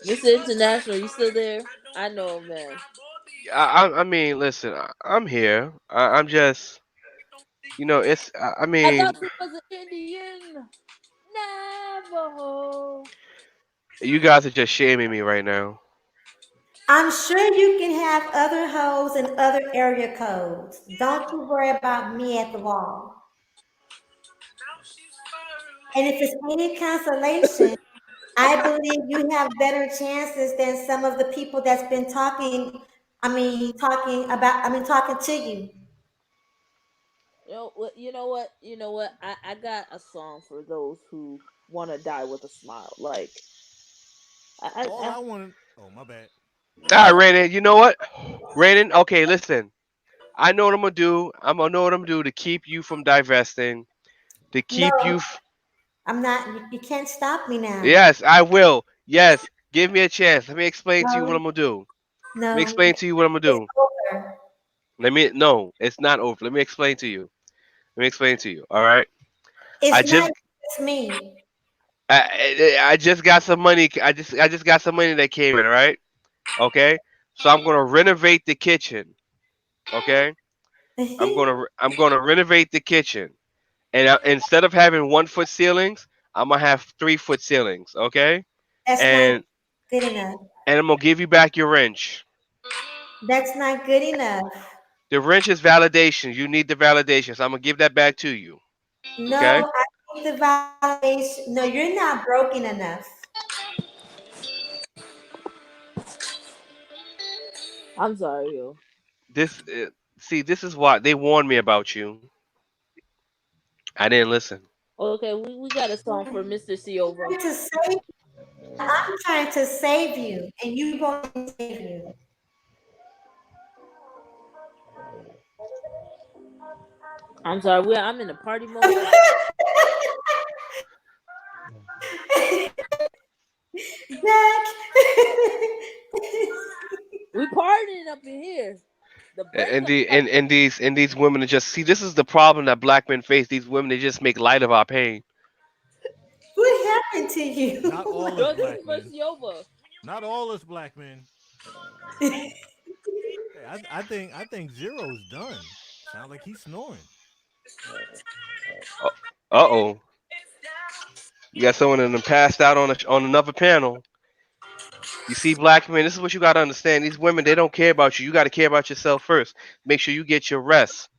Speaker 8: Mr. International, you still there? I know, man.
Speaker 4: I mean, listen, I'm here. I'm just, it's. I
Speaker 8: I
Speaker 4: mean,
Speaker 8: thought you was an Indian. Navajo.
Speaker 4: you guys are just shaming me right now.
Speaker 1: I'm sure you can have other hoes and other area codes. Don't you worry about me at the wall. And if it's any consolation, I believe you have better chances than some of the people that's been talking. Talking to you.
Speaker 8: You know what? You know what? I got a song for those who want to die with a smile. Like
Speaker 6: All
Speaker 8: I
Speaker 6: I want. Oh, my bad.
Speaker 4: All right, Rainen. You know what, Rainen? Okay, listen. I know what I'm gonna do. I'm gonna know what I'm gonna do to keep you from divesting. To
Speaker 1: No,
Speaker 4: keep you.
Speaker 1: I'm not. You can't stop me now.
Speaker 4: Yes, I will. Yes, give me a chance. Let me explain to you what
Speaker 1: No,
Speaker 4: I'm gonna do. Let me
Speaker 1: no,
Speaker 4: explain to you what I'm gonna
Speaker 1: it's
Speaker 4: do.
Speaker 1: over.
Speaker 4: Let me. No, it's not over. Let me explain to you. Let me explain to you. All right. I
Speaker 1: It's not
Speaker 4: just.
Speaker 1: just me.
Speaker 4: I just got some money. I just got some money that came in. All right. Okay. So I'm gonna renovate the kitchen. Okay. I'm gonna renovate the kitchen. And instead of having 1 foot ceilings, I'm gonna have 3 foot ceilings. Okay.
Speaker 1: That's not
Speaker 4: And
Speaker 1: good enough.
Speaker 4: I'm gonna give you back your wrench.
Speaker 1: That's not good enough.
Speaker 4: The wrench is validation. You need the validation, so I'm gonna give that back to you. Okay.
Speaker 1: No, I need the validation. No, you're not broken enough.
Speaker 8: I'm sorry, yo.
Speaker 4: This see, this is why they warned me about you. I didn't listen.
Speaker 8: Okay, we got a song for Mr. C over.
Speaker 1: I'm trying to save. I'm trying to save you, and you won't let me save you.
Speaker 8: I'm sorry, I'm in a party mode.
Speaker 1: Zach.
Speaker 8: We partying up in here. The brakes
Speaker 4: And
Speaker 8: are
Speaker 4: the
Speaker 8: off.
Speaker 4: and these women are just see. This is the problem that black men face. These women, they just make light of our pain.
Speaker 1: What happened to
Speaker 6: Not
Speaker 1: you?
Speaker 6: all is
Speaker 8: Yo, this is
Speaker 6: black
Speaker 8: for
Speaker 6: men.
Speaker 8: Siova.
Speaker 6: Not all is black men. Hey, I think Zero's done. Sound like he's snoring.
Speaker 4: Uh oh. You got someone in them passed out on another panel. You see, black men, this is what you got to understand. These women, they don't care about you. You got to care about yourself first. Make sure you get your rest.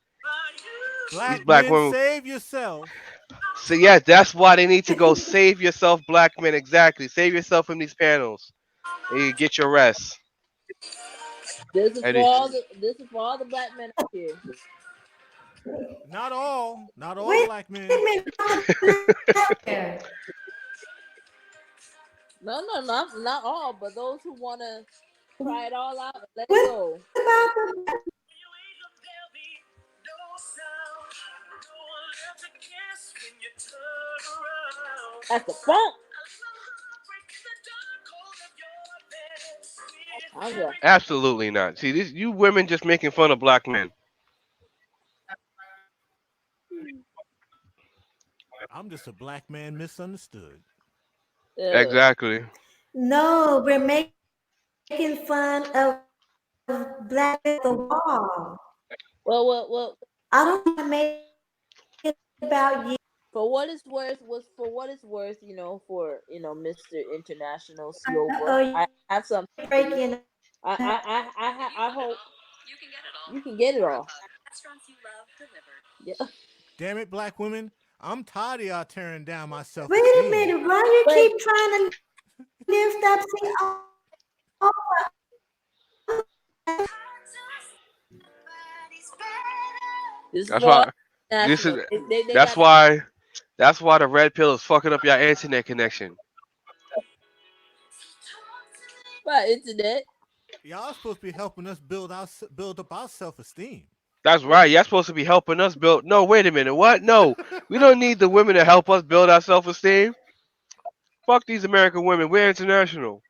Speaker 4: These
Speaker 6: Black
Speaker 4: black
Speaker 6: men,
Speaker 4: women.
Speaker 6: save yourself.
Speaker 4: So yeah, that's why they need to go save yourself, black men. Exactly. Save yourself from these panels. And you get your rest. And
Speaker 8: This is for all the black men out here.
Speaker 6: Not all. Not all
Speaker 1: Wait
Speaker 6: black
Speaker 1: a
Speaker 6: men.
Speaker 1: minute, there.
Speaker 8: No, no, not all, but those who wanna try it all out and let it
Speaker 1: What
Speaker 8: go.
Speaker 1: about the
Speaker 8: That's the funk. I'm good.
Speaker 4: absolutely not. See, this you women just making fun of black men.
Speaker 6: I'm just a black man misunderstood.
Speaker 8: Uh,
Speaker 4: Exactly.
Speaker 1: No, we're making fun of black men at the wall.
Speaker 8: well,
Speaker 1: I don't want to make it about you.
Speaker 8: for what it's worth, for what it's worth, for Mr. International
Speaker 1: Oh,
Speaker 8: Silva,
Speaker 1: you're
Speaker 8: I have something for
Speaker 1: breaking
Speaker 8: you.
Speaker 1: up.
Speaker 8: I hope you can get it all. Yeah.
Speaker 6: Damn it, black women. I'm tired of y'all tearing down my self
Speaker 1: Wait a
Speaker 6: esteem.
Speaker 1: minute, why you
Speaker 8: But
Speaker 1: keep trying to lift up? See,
Speaker 8: this is
Speaker 4: That's
Speaker 8: for all
Speaker 4: why. This is.
Speaker 8: national. They
Speaker 4: That's
Speaker 8: got it.
Speaker 4: why. That's why the red pill is fucking up your internet connection.
Speaker 8: By internet.
Speaker 6: Y'all supposed to be helping us build up our self esteem.
Speaker 4: That's right. You're supposed to be helping us build. No, wait a minute. What? No, we don't need the women to help us build our self-esteem. Fuck these American women. We're international.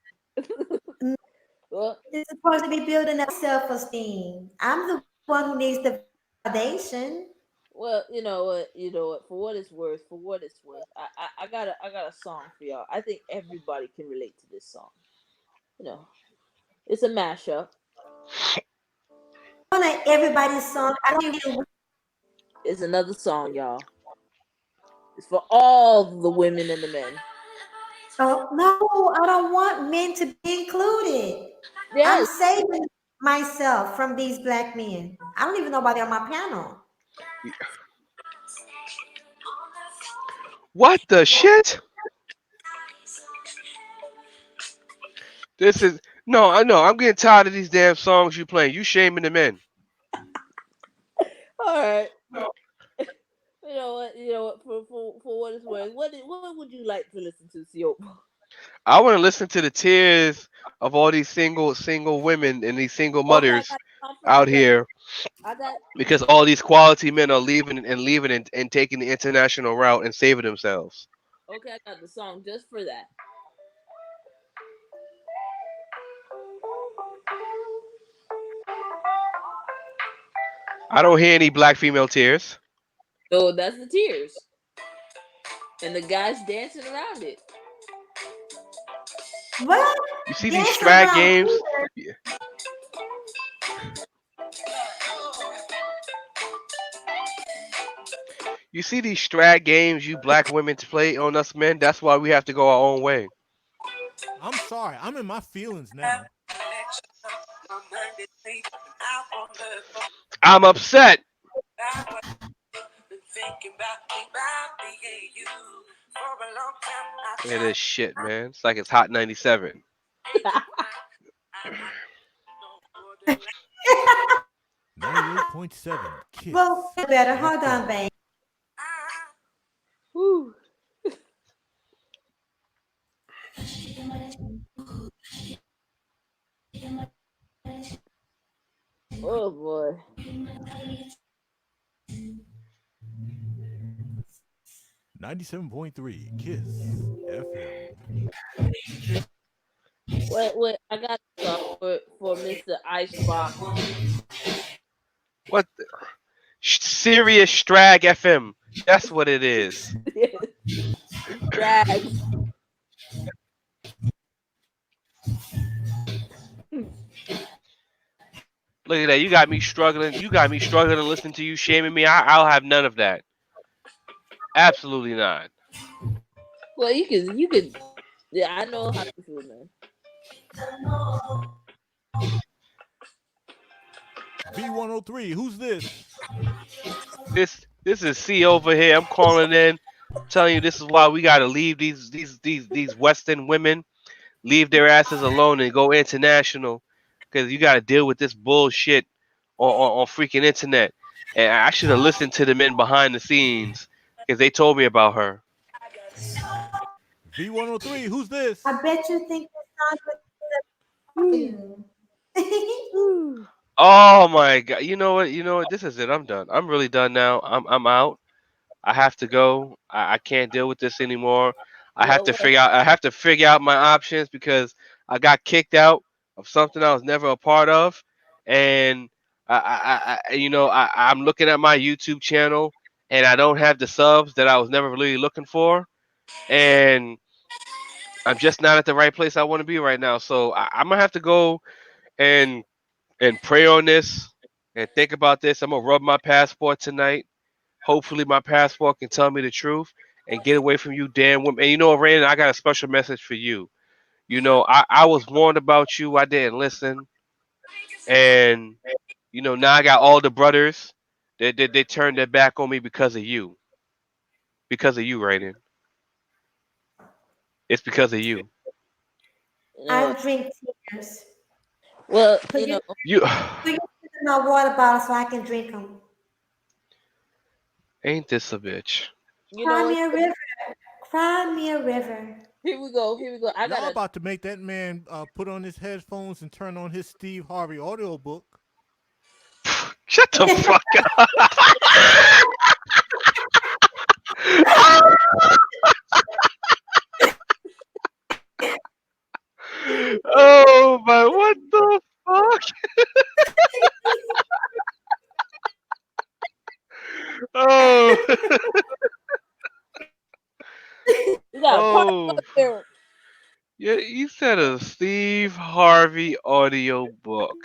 Speaker 8: Well,
Speaker 1: it's supposed to be building up self-esteem. I'm the one who needs the validation.
Speaker 8: Well, you know what, you know what. For what it's worth, I got a song for y'all. I think everybody can relate to this song. You know, it's a mashup.
Speaker 1: One of everybody's song. I don't even.
Speaker 8: It's another song, y'all. It's for all the women and the men.
Speaker 1: Oh no, I don't want men to be included. I'm
Speaker 8: Yes.
Speaker 1: saving myself from these black men. I don't even know why they're on my panel.
Speaker 4: What the shit? This is no, I know. I'm getting tired of these damn songs you playing. You shaming the men.
Speaker 8: All right. You know what? You know what? For what it's worth, what would you like to listen to, Sio?
Speaker 4: I want to listen to the tears of all these single women and these single
Speaker 8: Okay, I
Speaker 4: mothers
Speaker 8: got the song for you.
Speaker 4: out here
Speaker 8: I got.
Speaker 4: because all these quality men are leaving and taking the international route and saving themselves.
Speaker 8: Okay, I got the song just for that.
Speaker 4: I don't hear any black female tears.
Speaker 8: So that's the tears, and the guys dancing around it.
Speaker 1: What?
Speaker 4: You see these
Speaker 1: Dance
Speaker 4: strag
Speaker 1: around
Speaker 4: games?
Speaker 1: here.
Speaker 4: You see these strag games you black women to play on us men? That's why we have to go our own way.
Speaker 6: I'm sorry. I'm in my feelings now.
Speaker 4: I'm upset. Look at this shit, man. It's like it's hot 97.
Speaker 6: 98.7
Speaker 1: Well,
Speaker 6: Kiss
Speaker 1: we better hold on,
Speaker 6: FM.
Speaker 1: babe.
Speaker 8: Whew. Oh boy.
Speaker 6: 97.3 Kiss FM.
Speaker 8: Wait. I got a song for Mr. Icebox.
Speaker 4: What? Serious Strag FM. That's what it is.
Speaker 8: Drag.
Speaker 4: Look at that. You got me struggling. You got me struggling to listen to you shaming me. I'll have none of that. Absolutely not.
Speaker 8: Well, you could. Yeah, I know how you feel, man.
Speaker 6: V103, who's this?
Speaker 4: This is C over here. I'm calling in, telling you this is why we gotta leave these Western women, leave their asses alone and go international, because you gotta deal with this bullshit on freaking internet. And I should have listened to the men behind the scenes because they told me about her.
Speaker 6: V103, who's
Speaker 1: I
Speaker 6: this?
Speaker 1: bet you think this song would
Speaker 8: Whew.
Speaker 1: you.
Speaker 8: Whew.
Speaker 4: Oh my god! You know what? You know what? This is it. I'm done. I'm really done now. I'm out. I have to go. I can't deal with this anymore.
Speaker 8: Well,
Speaker 4: I have to figure out my options because I got kicked out of something I was never a part of, and I'm looking at my YouTube channel and I don't have the subs that I was never really looking for, and I'm just not at the right place I want to be right now. So I'm gonna have to go and pray on this and think about this. I'm gonna rub my passport tonight. Hopefully, my passport can tell me the truth and get away from you, damn women. And you know, Rand, I got a special message for you. You know, I was warned about you. I didn't listen, and now I got all the brothers. They turned their back on me because of you. Because of you, Raiden. It's because of you.
Speaker 8: you know
Speaker 1: I'll
Speaker 8: what?
Speaker 1: drink tears.
Speaker 8: Well,
Speaker 1: Put your,
Speaker 4: You
Speaker 1: put your tears in my water bottle so I can drink them.
Speaker 4: ain't this a bitch?
Speaker 8: you know
Speaker 1: Cry
Speaker 8: what?
Speaker 1: me a river. Cry me a river.
Speaker 8: Here we go. Here we go. I
Speaker 6: Y'all
Speaker 8: gotta.
Speaker 6: about to make that man put on his headphones and turn on his Steve Harvey audiobook.
Speaker 4: Shut the fuck up. Oh my! What the fuck? Oh Yeah, you said a Steve Harvey audio book.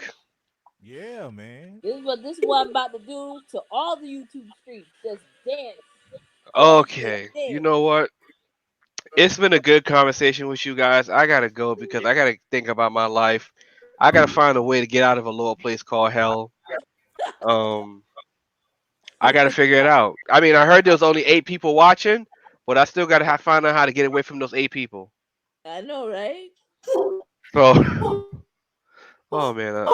Speaker 6: Yeah, man.
Speaker 8: This is what I'm about to do to all the YouTube streams. Just dance, dance, dance,
Speaker 4: Okay, you
Speaker 8: dance.
Speaker 4: know what? It's been a good conversation with you guys. I gotta go because I gotta think about my life. I gotta find a way to get out of a lower place called hell. Um, I gotta figure it out. I mean, I heard there was only 8 people watching, but I still gotta find out how to get away from those 8 people.
Speaker 8: I know, right?
Speaker 4: So, oh man,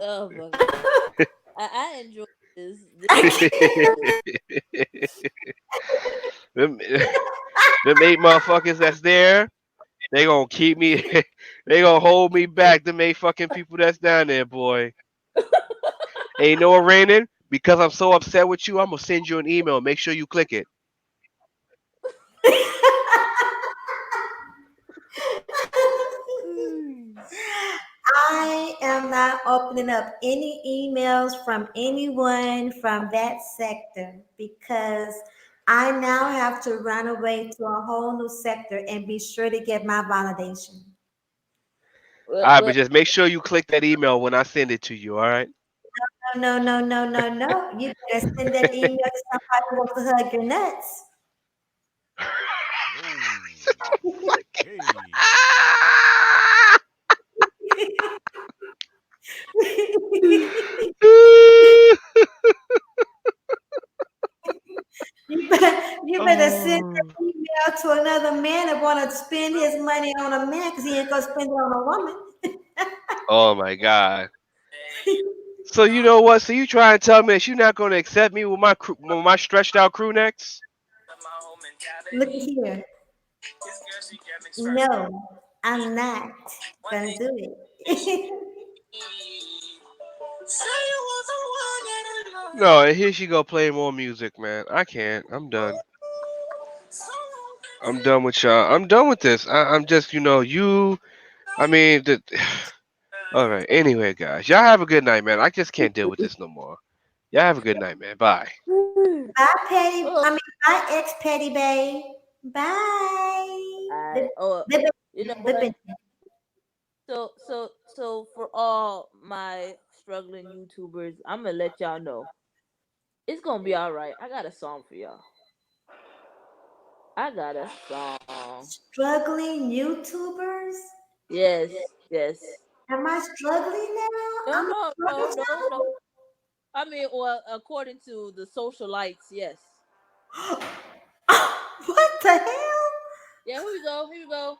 Speaker 8: Oh my god, I enjoy this
Speaker 4: them, them 8 motherfuckers that's there, they gonna keep me. They gonna hold me back. Them 8 fucking people that's down there, boy. Ain't no raining because I'm so upset with you. I'm gonna send you an email. Make sure you click it.
Speaker 1: I am not opening up any emails from anyone from that sector because I now have to run away to a whole new sector and be sure to get my validation.
Speaker 4: All right, but
Speaker 8: well,
Speaker 4: just make sure you click that email when I send it to you. All right.
Speaker 1: No, no, no, no, no, no. You better send that email to somebody who wants to hug your nuts.
Speaker 6: Oh, hey.
Speaker 1: You better send
Speaker 4: Oh.
Speaker 1: that email to another man that want to spend his money on a man because he ain't gonna spend it on a woman.
Speaker 4: Oh my God. So you know what? So you try and tell me that you're not gonna accept me with with my stretched out crew necks?
Speaker 1: Look here. No, I'm not gonna do it.
Speaker 4: No, and here she go playing more music, man. I can't. I'm done. I'm done with y'all. I'm done with this. I'm just, you. I mean, all right. Anyway, guys, y'all have a good night, man. I just can't deal with this no more. Y'all have a good night, man. Bye.
Speaker 1: Bye, Petty.
Speaker 8: oh,
Speaker 1: I mean, bye, ex Petty Bay. Bye.
Speaker 8: I
Speaker 1: Lip,
Speaker 8: oh,
Speaker 1: lip,
Speaker 8: you know
Speaker 1: lip,
Speaker 8: what?
Speaker 1: lip.
Speaker 8: So for all my struggling YouTubers, I'm gonna let y'all know it's gonna be all right. I got a song for y'all. I got a song.
Speaker 1: Struggling YouTubers?
Speaker 8: Yes, yes.
Speaker 1: Am I struggling now?
Speaker 8: No,
Speaker 1: I'm a
Speaker 8: no, no,
Speaker 1: struggle
Speaker 8: no, no. I mean, well, according to the socialites, yes.
Speaker 1: child? What the hell?
Speaker 8: Yeah, here we go. Here we go.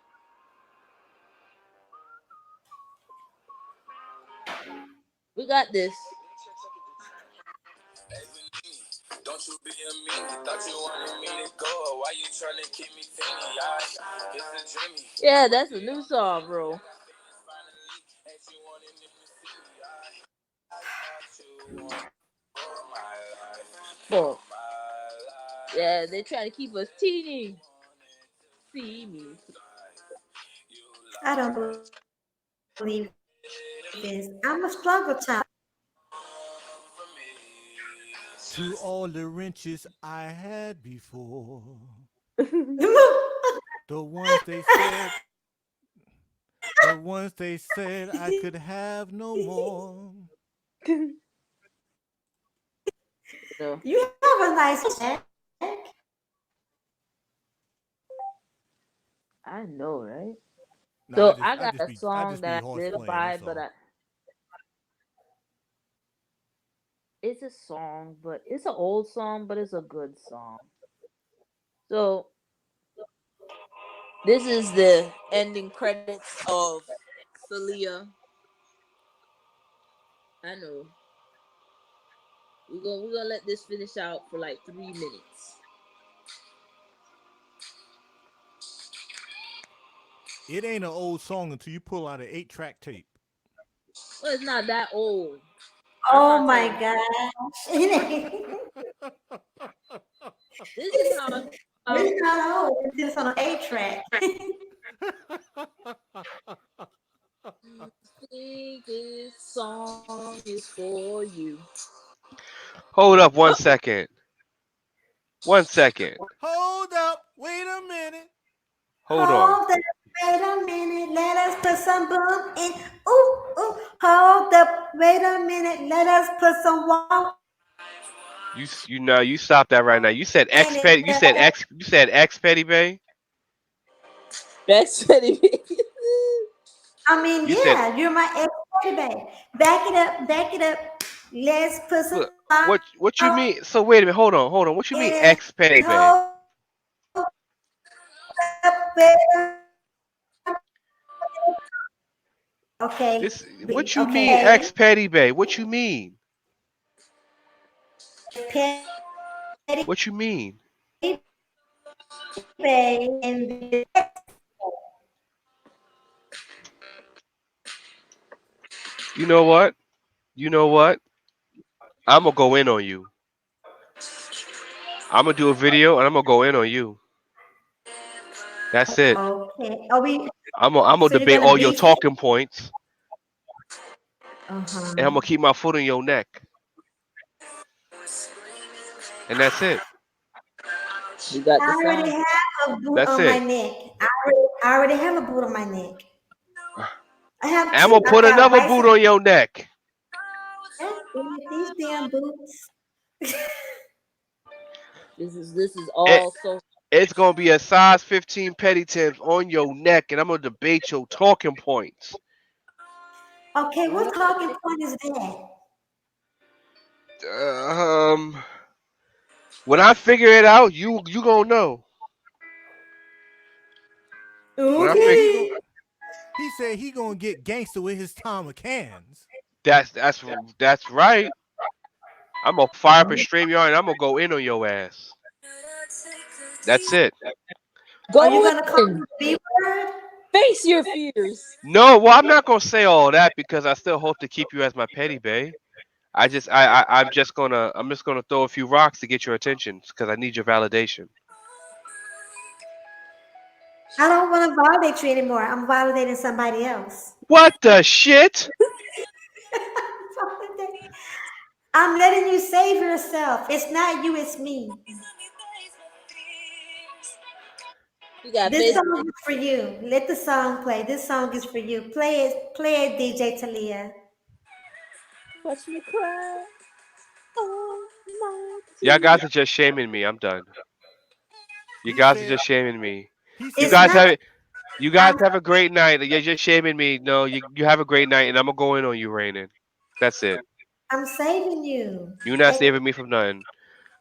Speaker 8: We got this. Don't you be a meanie. Thought you wanted me to go. Why you trying to keep me thinking? It's a dreamy. Yeah, that's a new song, bro. For yeah, they trying to keep us teeny. See me.
Speaker 1: I don't believe this. I'm a struggle child.
Speaker 6: To all the wrenches I had before, the ones they said, I could have no more.
Speaker 8: No,
Speaker 1: You have a nice Jack.
Speaker 8: I know, right?
Speaker 6: No,
Speaker 8: So I got a
Speaker 6: I
Speaker 8: song
Speaker 6: just be
Speaker 8: that I
Speaker 6: horse
Speaker 8: live
Speaker 6: playing.
Speaker 8: by,
Speaker 6: That's
Speaker 8: but
Speaker 6: all.
Speaker 8: it's a song, but it's an old song, but it's a good song. So this is the ending credits of Thalia. I know. We're gonna let this finish out for like 3 minutes.
Speaker 6: It ain't an old song until you pull out an 8-track tape.
Speaker 8: Well, it's not that old. I'm
Speaker 1: Oh
Speaker 8: trying to tell
Speaker 1: my
Speaker 8: you.
Speaker 1: gosh.
Speaker 8: This is how I feel about
Speaker 1: It's not old until it's on an A track.
Speaker 8: think this song is for you.
Speaker 4: Hold up one
Speaker 8: Oh,
Speaker 4: second. 1 second.
Speaker 6: Hold up, wait a minute.
Speaker 4: Hold on.
Speaker 1: Hold up, wait a minute, let us put some boom in. Ooh, ooh, hold up, wait a minute, let us put some wall
Speaker 4: You know you stop that right now. You said
Speaker 1: in
Speaker 4: X
Speaker 1: it.
Speaker 4: petty. You said X petty bay.
Speaker 8: Best Petty Baby.
Speaker 1: I mean,
Speaker 4: You said
Speaker 1: yeah, you're my ex baby. Back it up, back it up. Let's put some
Speaker 4: look.
Speaker 1: wall
Speaker 4: What you mean? So wait a minute. Hold on. What you mean
Speaker 1: in it.
Speaker 4: X petty bay?
Speaker 1: Hold up, wait a okay,
Speaker 4: This what you mean
Speaker 1: okay.
Speaker 4: X petty bay? What you mean?
Speaker 1: Petty
Speaker 4: What you mean?
Speaker 1: baby, and the
Speaker 4: You know what? You know what? I'm gonna go in on you. I'm gonna do a video and I'm gonna go in on you. That's it.
Speaker 1: okay. Are we?
Speaker 4: I'm gonna
Speaker 1: So you're
Speaker 4: debate
Speaker 1: gonna
Speaker 4: all your
Speaker 1: beat me?
Speaker 4: talking points
Speaker 1: Uh
Speaker 4: and I'm
Speaker 1: huh.
Speaker 4: gonna keep my foot in your neck. And that's it.
Speaker 8: You got
Speaker 1: I
Speaker 8: the
Speaker 1: already
Speaker 8: sound.
Speaker 1: have a boot
Speaker 4: That's
Speaker 1: on my
Speaker 4: it.
Speaker 1: neck. I already have a boot on my neck. I have
Speaker 4: And I'm
Speaker 1: two.
Speaker 4: gonna
Speaker 1: I've
Speaker 4: put
Speaker 1: got
Speaker 4: another
Speaker 1: whites
Speaker 4: boot
Speaker 1: and
Speaker 4: on your neck.
Speaker 1: these damn boots.
Speaker 8: This is
Speaker 4: It,
Speaker 8: all so.
Speaker 4: it's gonna be a size 15 petty tips on your neck, and I'm gonna debate your talking points.
Speaker 1: Okay,
Speaker 8: I'm
Speaker 1: what
Speaker 8: not
Speaker 1: talking
Speaker 8: gonna
Speaker 1: point is that?
Speaker 4: Um, when I figure it out, you gonna know.
Speaker 6: He
Speaker 4: When I
Speaker 6: said
Speaker 4: figure
Speaker 6: he gon'
Speaker 1: Okay.
Speaker 6: he said he gonna get gangster with his Tom McCanns.
Speaker 4: that's right. I'm gonna fire up a stream yard and I'm gonna go in on your ass. That's it.
Speaker 1: Are you
Speaker 8: go
Speaker 1: gonna call
Speaker 8: in.
Speaker 1: me the B word?
Speaker 8: Face your fears.
Speaker 4: No, well, I'm not gonna say all that because I still hope to keep you as my petty bae. I'm just gonna throw a few rocks to get your attention because I need your validation.
Speaker 1: I don't want to validate you anymore. I'm validating somebody else.
Speaker 4: What the shit?
Speaker 1: I'm letting you save yourself. It's not you, it's me.
Speaker 8: You got
Speaker 1: This
Speaker 8: face.
Speaker 1: song is for you. Let the song play. This song is for you. Play it, DJ Talia.
Speaker 8: Watch me cry. Oh my
Speaker 4: Y'all
Speaker 8: tears.
Speaker 4: guys are just shaming me. I'm done. You
Speaker 6: He
Speaker 4: guys are
Speaker 6: said
Speaker 4: just shaming me.
Speaker 6: he
Speaker 4: You
Speaker 1: It's
Speaker 6: said
Speaker 4: guys
Speaker 1: not.
Speaker 4: have you guys
Speaker 1: I'm
Speaker 4: have a great night. You're just shaming me. No, you have a great night, and I'm gonna go in on you, Rainin. That's it.
Speaker 1: I'm saving you.
Speaker 4: You're not
Speaker 1: And
Speaker 4: saving me from nothing.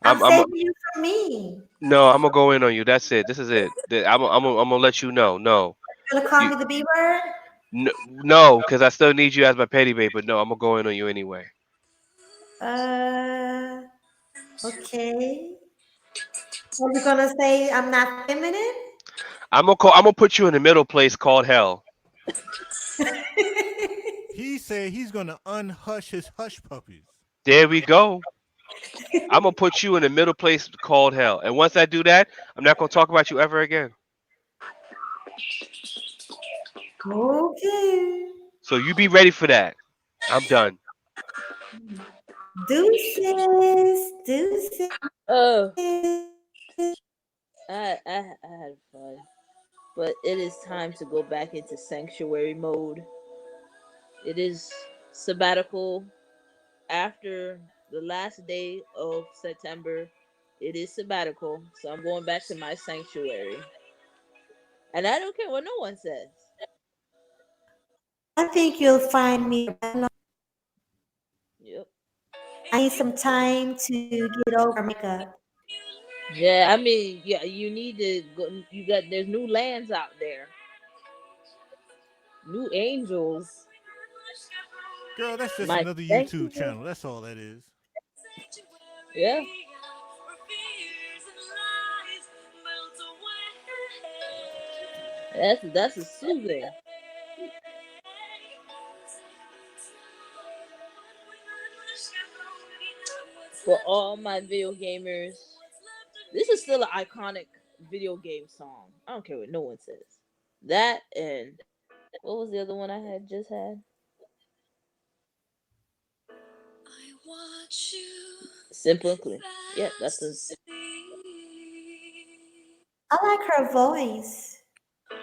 Speaker 1: I'm
Speaker 4: I'm
Speaker 1: saving you from me.
Speaker 4: no, I'm gonna go in on you. That's it. This is it. I'm gonna let you know. No,
Speaker 1: You gonna call
Speaker 4: you
Speaker 1: me the B word?
Speaker 4: no, because I still need you as my petty babe. But no, I'm gonna go in on you anyway.
Speaker 1: Uh, okay. Are you gonna say I'm not feminine?
Speaker 4: I'm gonna put you in the middle place called hell.
Speaker 6: he said he's gonna unhush his hush puppies.
Speaker 4: There we go. I'm gonna put you in the middle place called hell. And once I do that, I'm not gonna talk about you ever again.
Speaker 1: Okay.
Speaker 4: So you be ready for that. I'm done.
Speaker 1: Deuces, deuces.
Speaker 8: Oh, I had fun, but it is time to go back into sanctuary mode. It is sabbatical after the last day of September. It is sabbatical, so I'm going back to my sanctuary, and I don't care what no one says.
Speaker 1: I think you'll find me.
Speaker 8: Yep.
Speaker 1: I need some time to get over makeup.
Speaker 8: Yeah, I mean, yeah, you need to go. You got there's new lands out there, new angels.
Speaker 6: Girl, that's just
Speaker 8: My
Speaker 6: another YouTube
Speaker 8: sanctuary.
Speaker 6: channel. That's all that is.
Speaker 8: Yeah, that's a soothing. For all my video gamers, this is still an iconic video game song. I don't care what no one says. That and what was the other one I had just had? Simple and clear. Yeah, that's a
Speaker 1: I like her voice.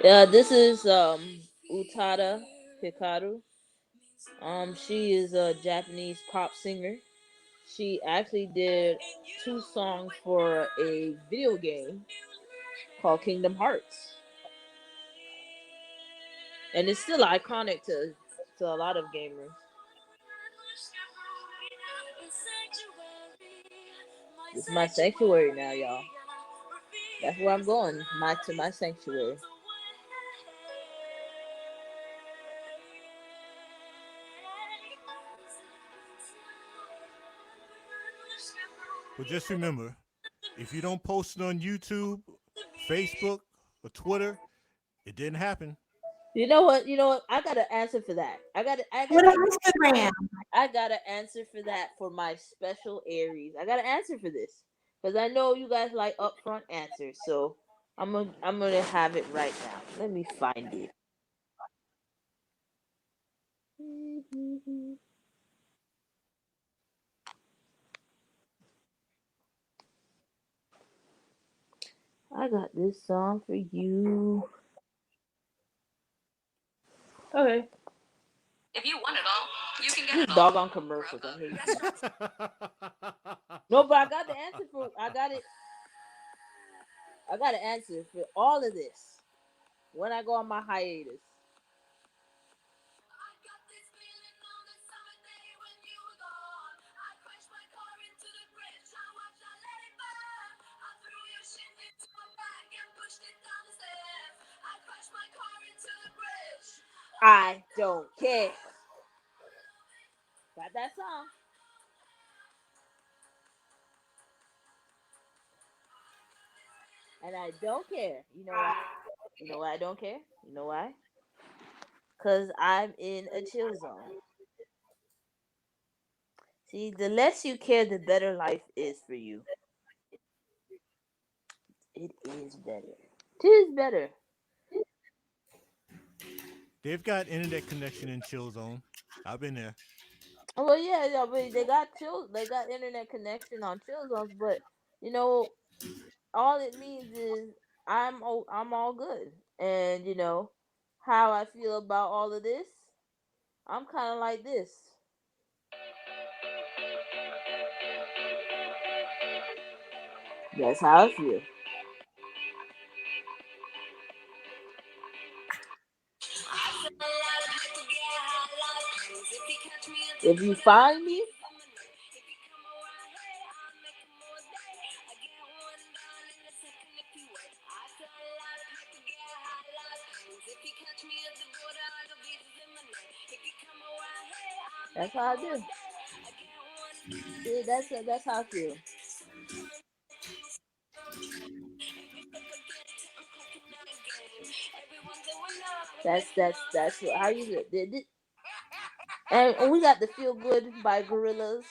Speaker 8: Yeah, this is Utada Hikaru. She is a Japanese pop singer. She actually did two songs for a video game called Kingdom Hearts, and it's still iconic to a lot of gamers. This is my sanctuary now, y'all. That's where I'm going. My sanctuary.
Speaker 6: But just remember, if you don't post it on YouTube, Facebook, or Twitter, it didn't happen.
Speaker 8: You know what? You know what? I got an answer for that.
Speaker 1: What on Instagram?
Speaker 8: I got an answer for that for my special Aries. I got an answer for this because I know you guys like upfront answers. So I'm gonna have it right now. Let me find it. I got this song for you. Okay. If you want it all, you can get it all. Doggone commercials. I hate you. No, but I got the answer for. I got it. I got an answer for all of this when I go on my hiatus. I don't care. Got that song. And I don't care. You know why? You know why I don't care? You know why? Because I'm in a chill zone. See, the less you care, the better life is for you. It is better. It is better.
Speaker 6: They've got internet connection in Chill Zone. I've been there.
Speaker 8: Well, yeah, yeah, but they got chill. They got internet connection on chill zones, but you know, all it means is I'm all good, and you know how I feel about all of this. I'm kind of like this. That's how I feel. If you find me, that's how I do. See, that's how I feel. That's how you did it. And we got the Feel Good by Gorillas.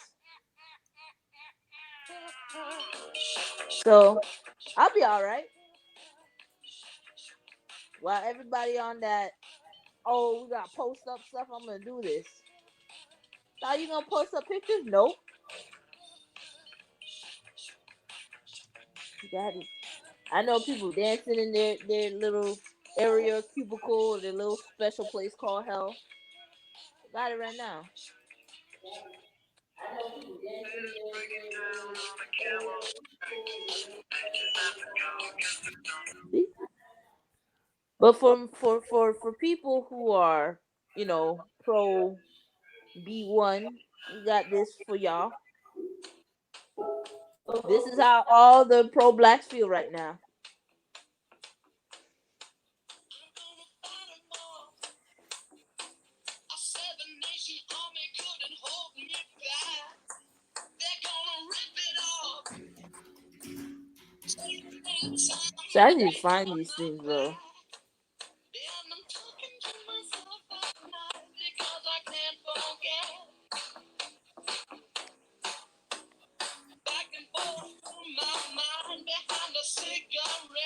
Speaker 8: So I'll be all right. While everybody on that, oh, we got post up stuff. I'm gonna do this. Are you gonna post up pictures? Nope. You got it. I know people dancing in their little area cubicle, their little special place called hell. Got it right now. See? But for people who are, you know, pro B1, we got this for y'all. This is how all the pro blacks feel right now. So I need to find these things, bro.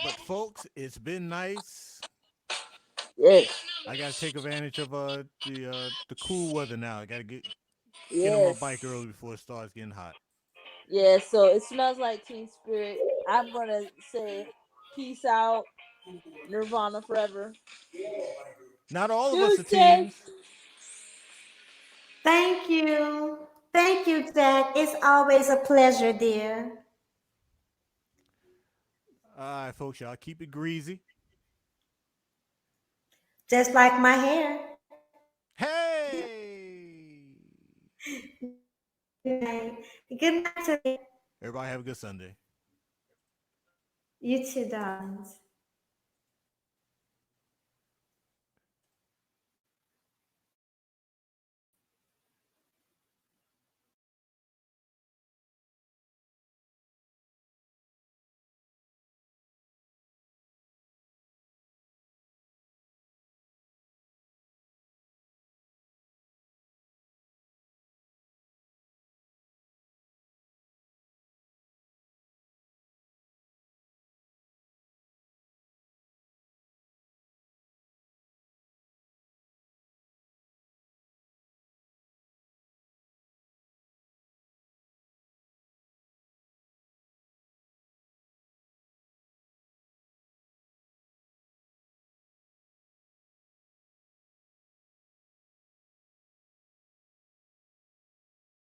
Speaker 6: But folks, it's been nice.
Speaker 8: Yes,
Speaker 6: I gotta take advantage of the cool weather now. I gotta get on my
Speaker 8: yes,
Speaker 6: bike early before it starts getting hot.
Speaker 8: yes. So it smells like Teen Spirit. I'm gonna say peace out. Nirvana forever.
Speaker 6: Not all of us are
Speaker 8: Tuesday.
Speaker 6: teens.
Speaker 1: Thank you. Thank you, Jack. It's always a pleasure, dear.
Speaker 6: All right, folks, y'all keep it greasy.
Speaker 1: Just like my hair.
Speaker 6: Hey!
Speaker 1: Good night. Good night to you.
Speaker 6: Everybody have a good Sunday.
Speaker 1: You too, darlings.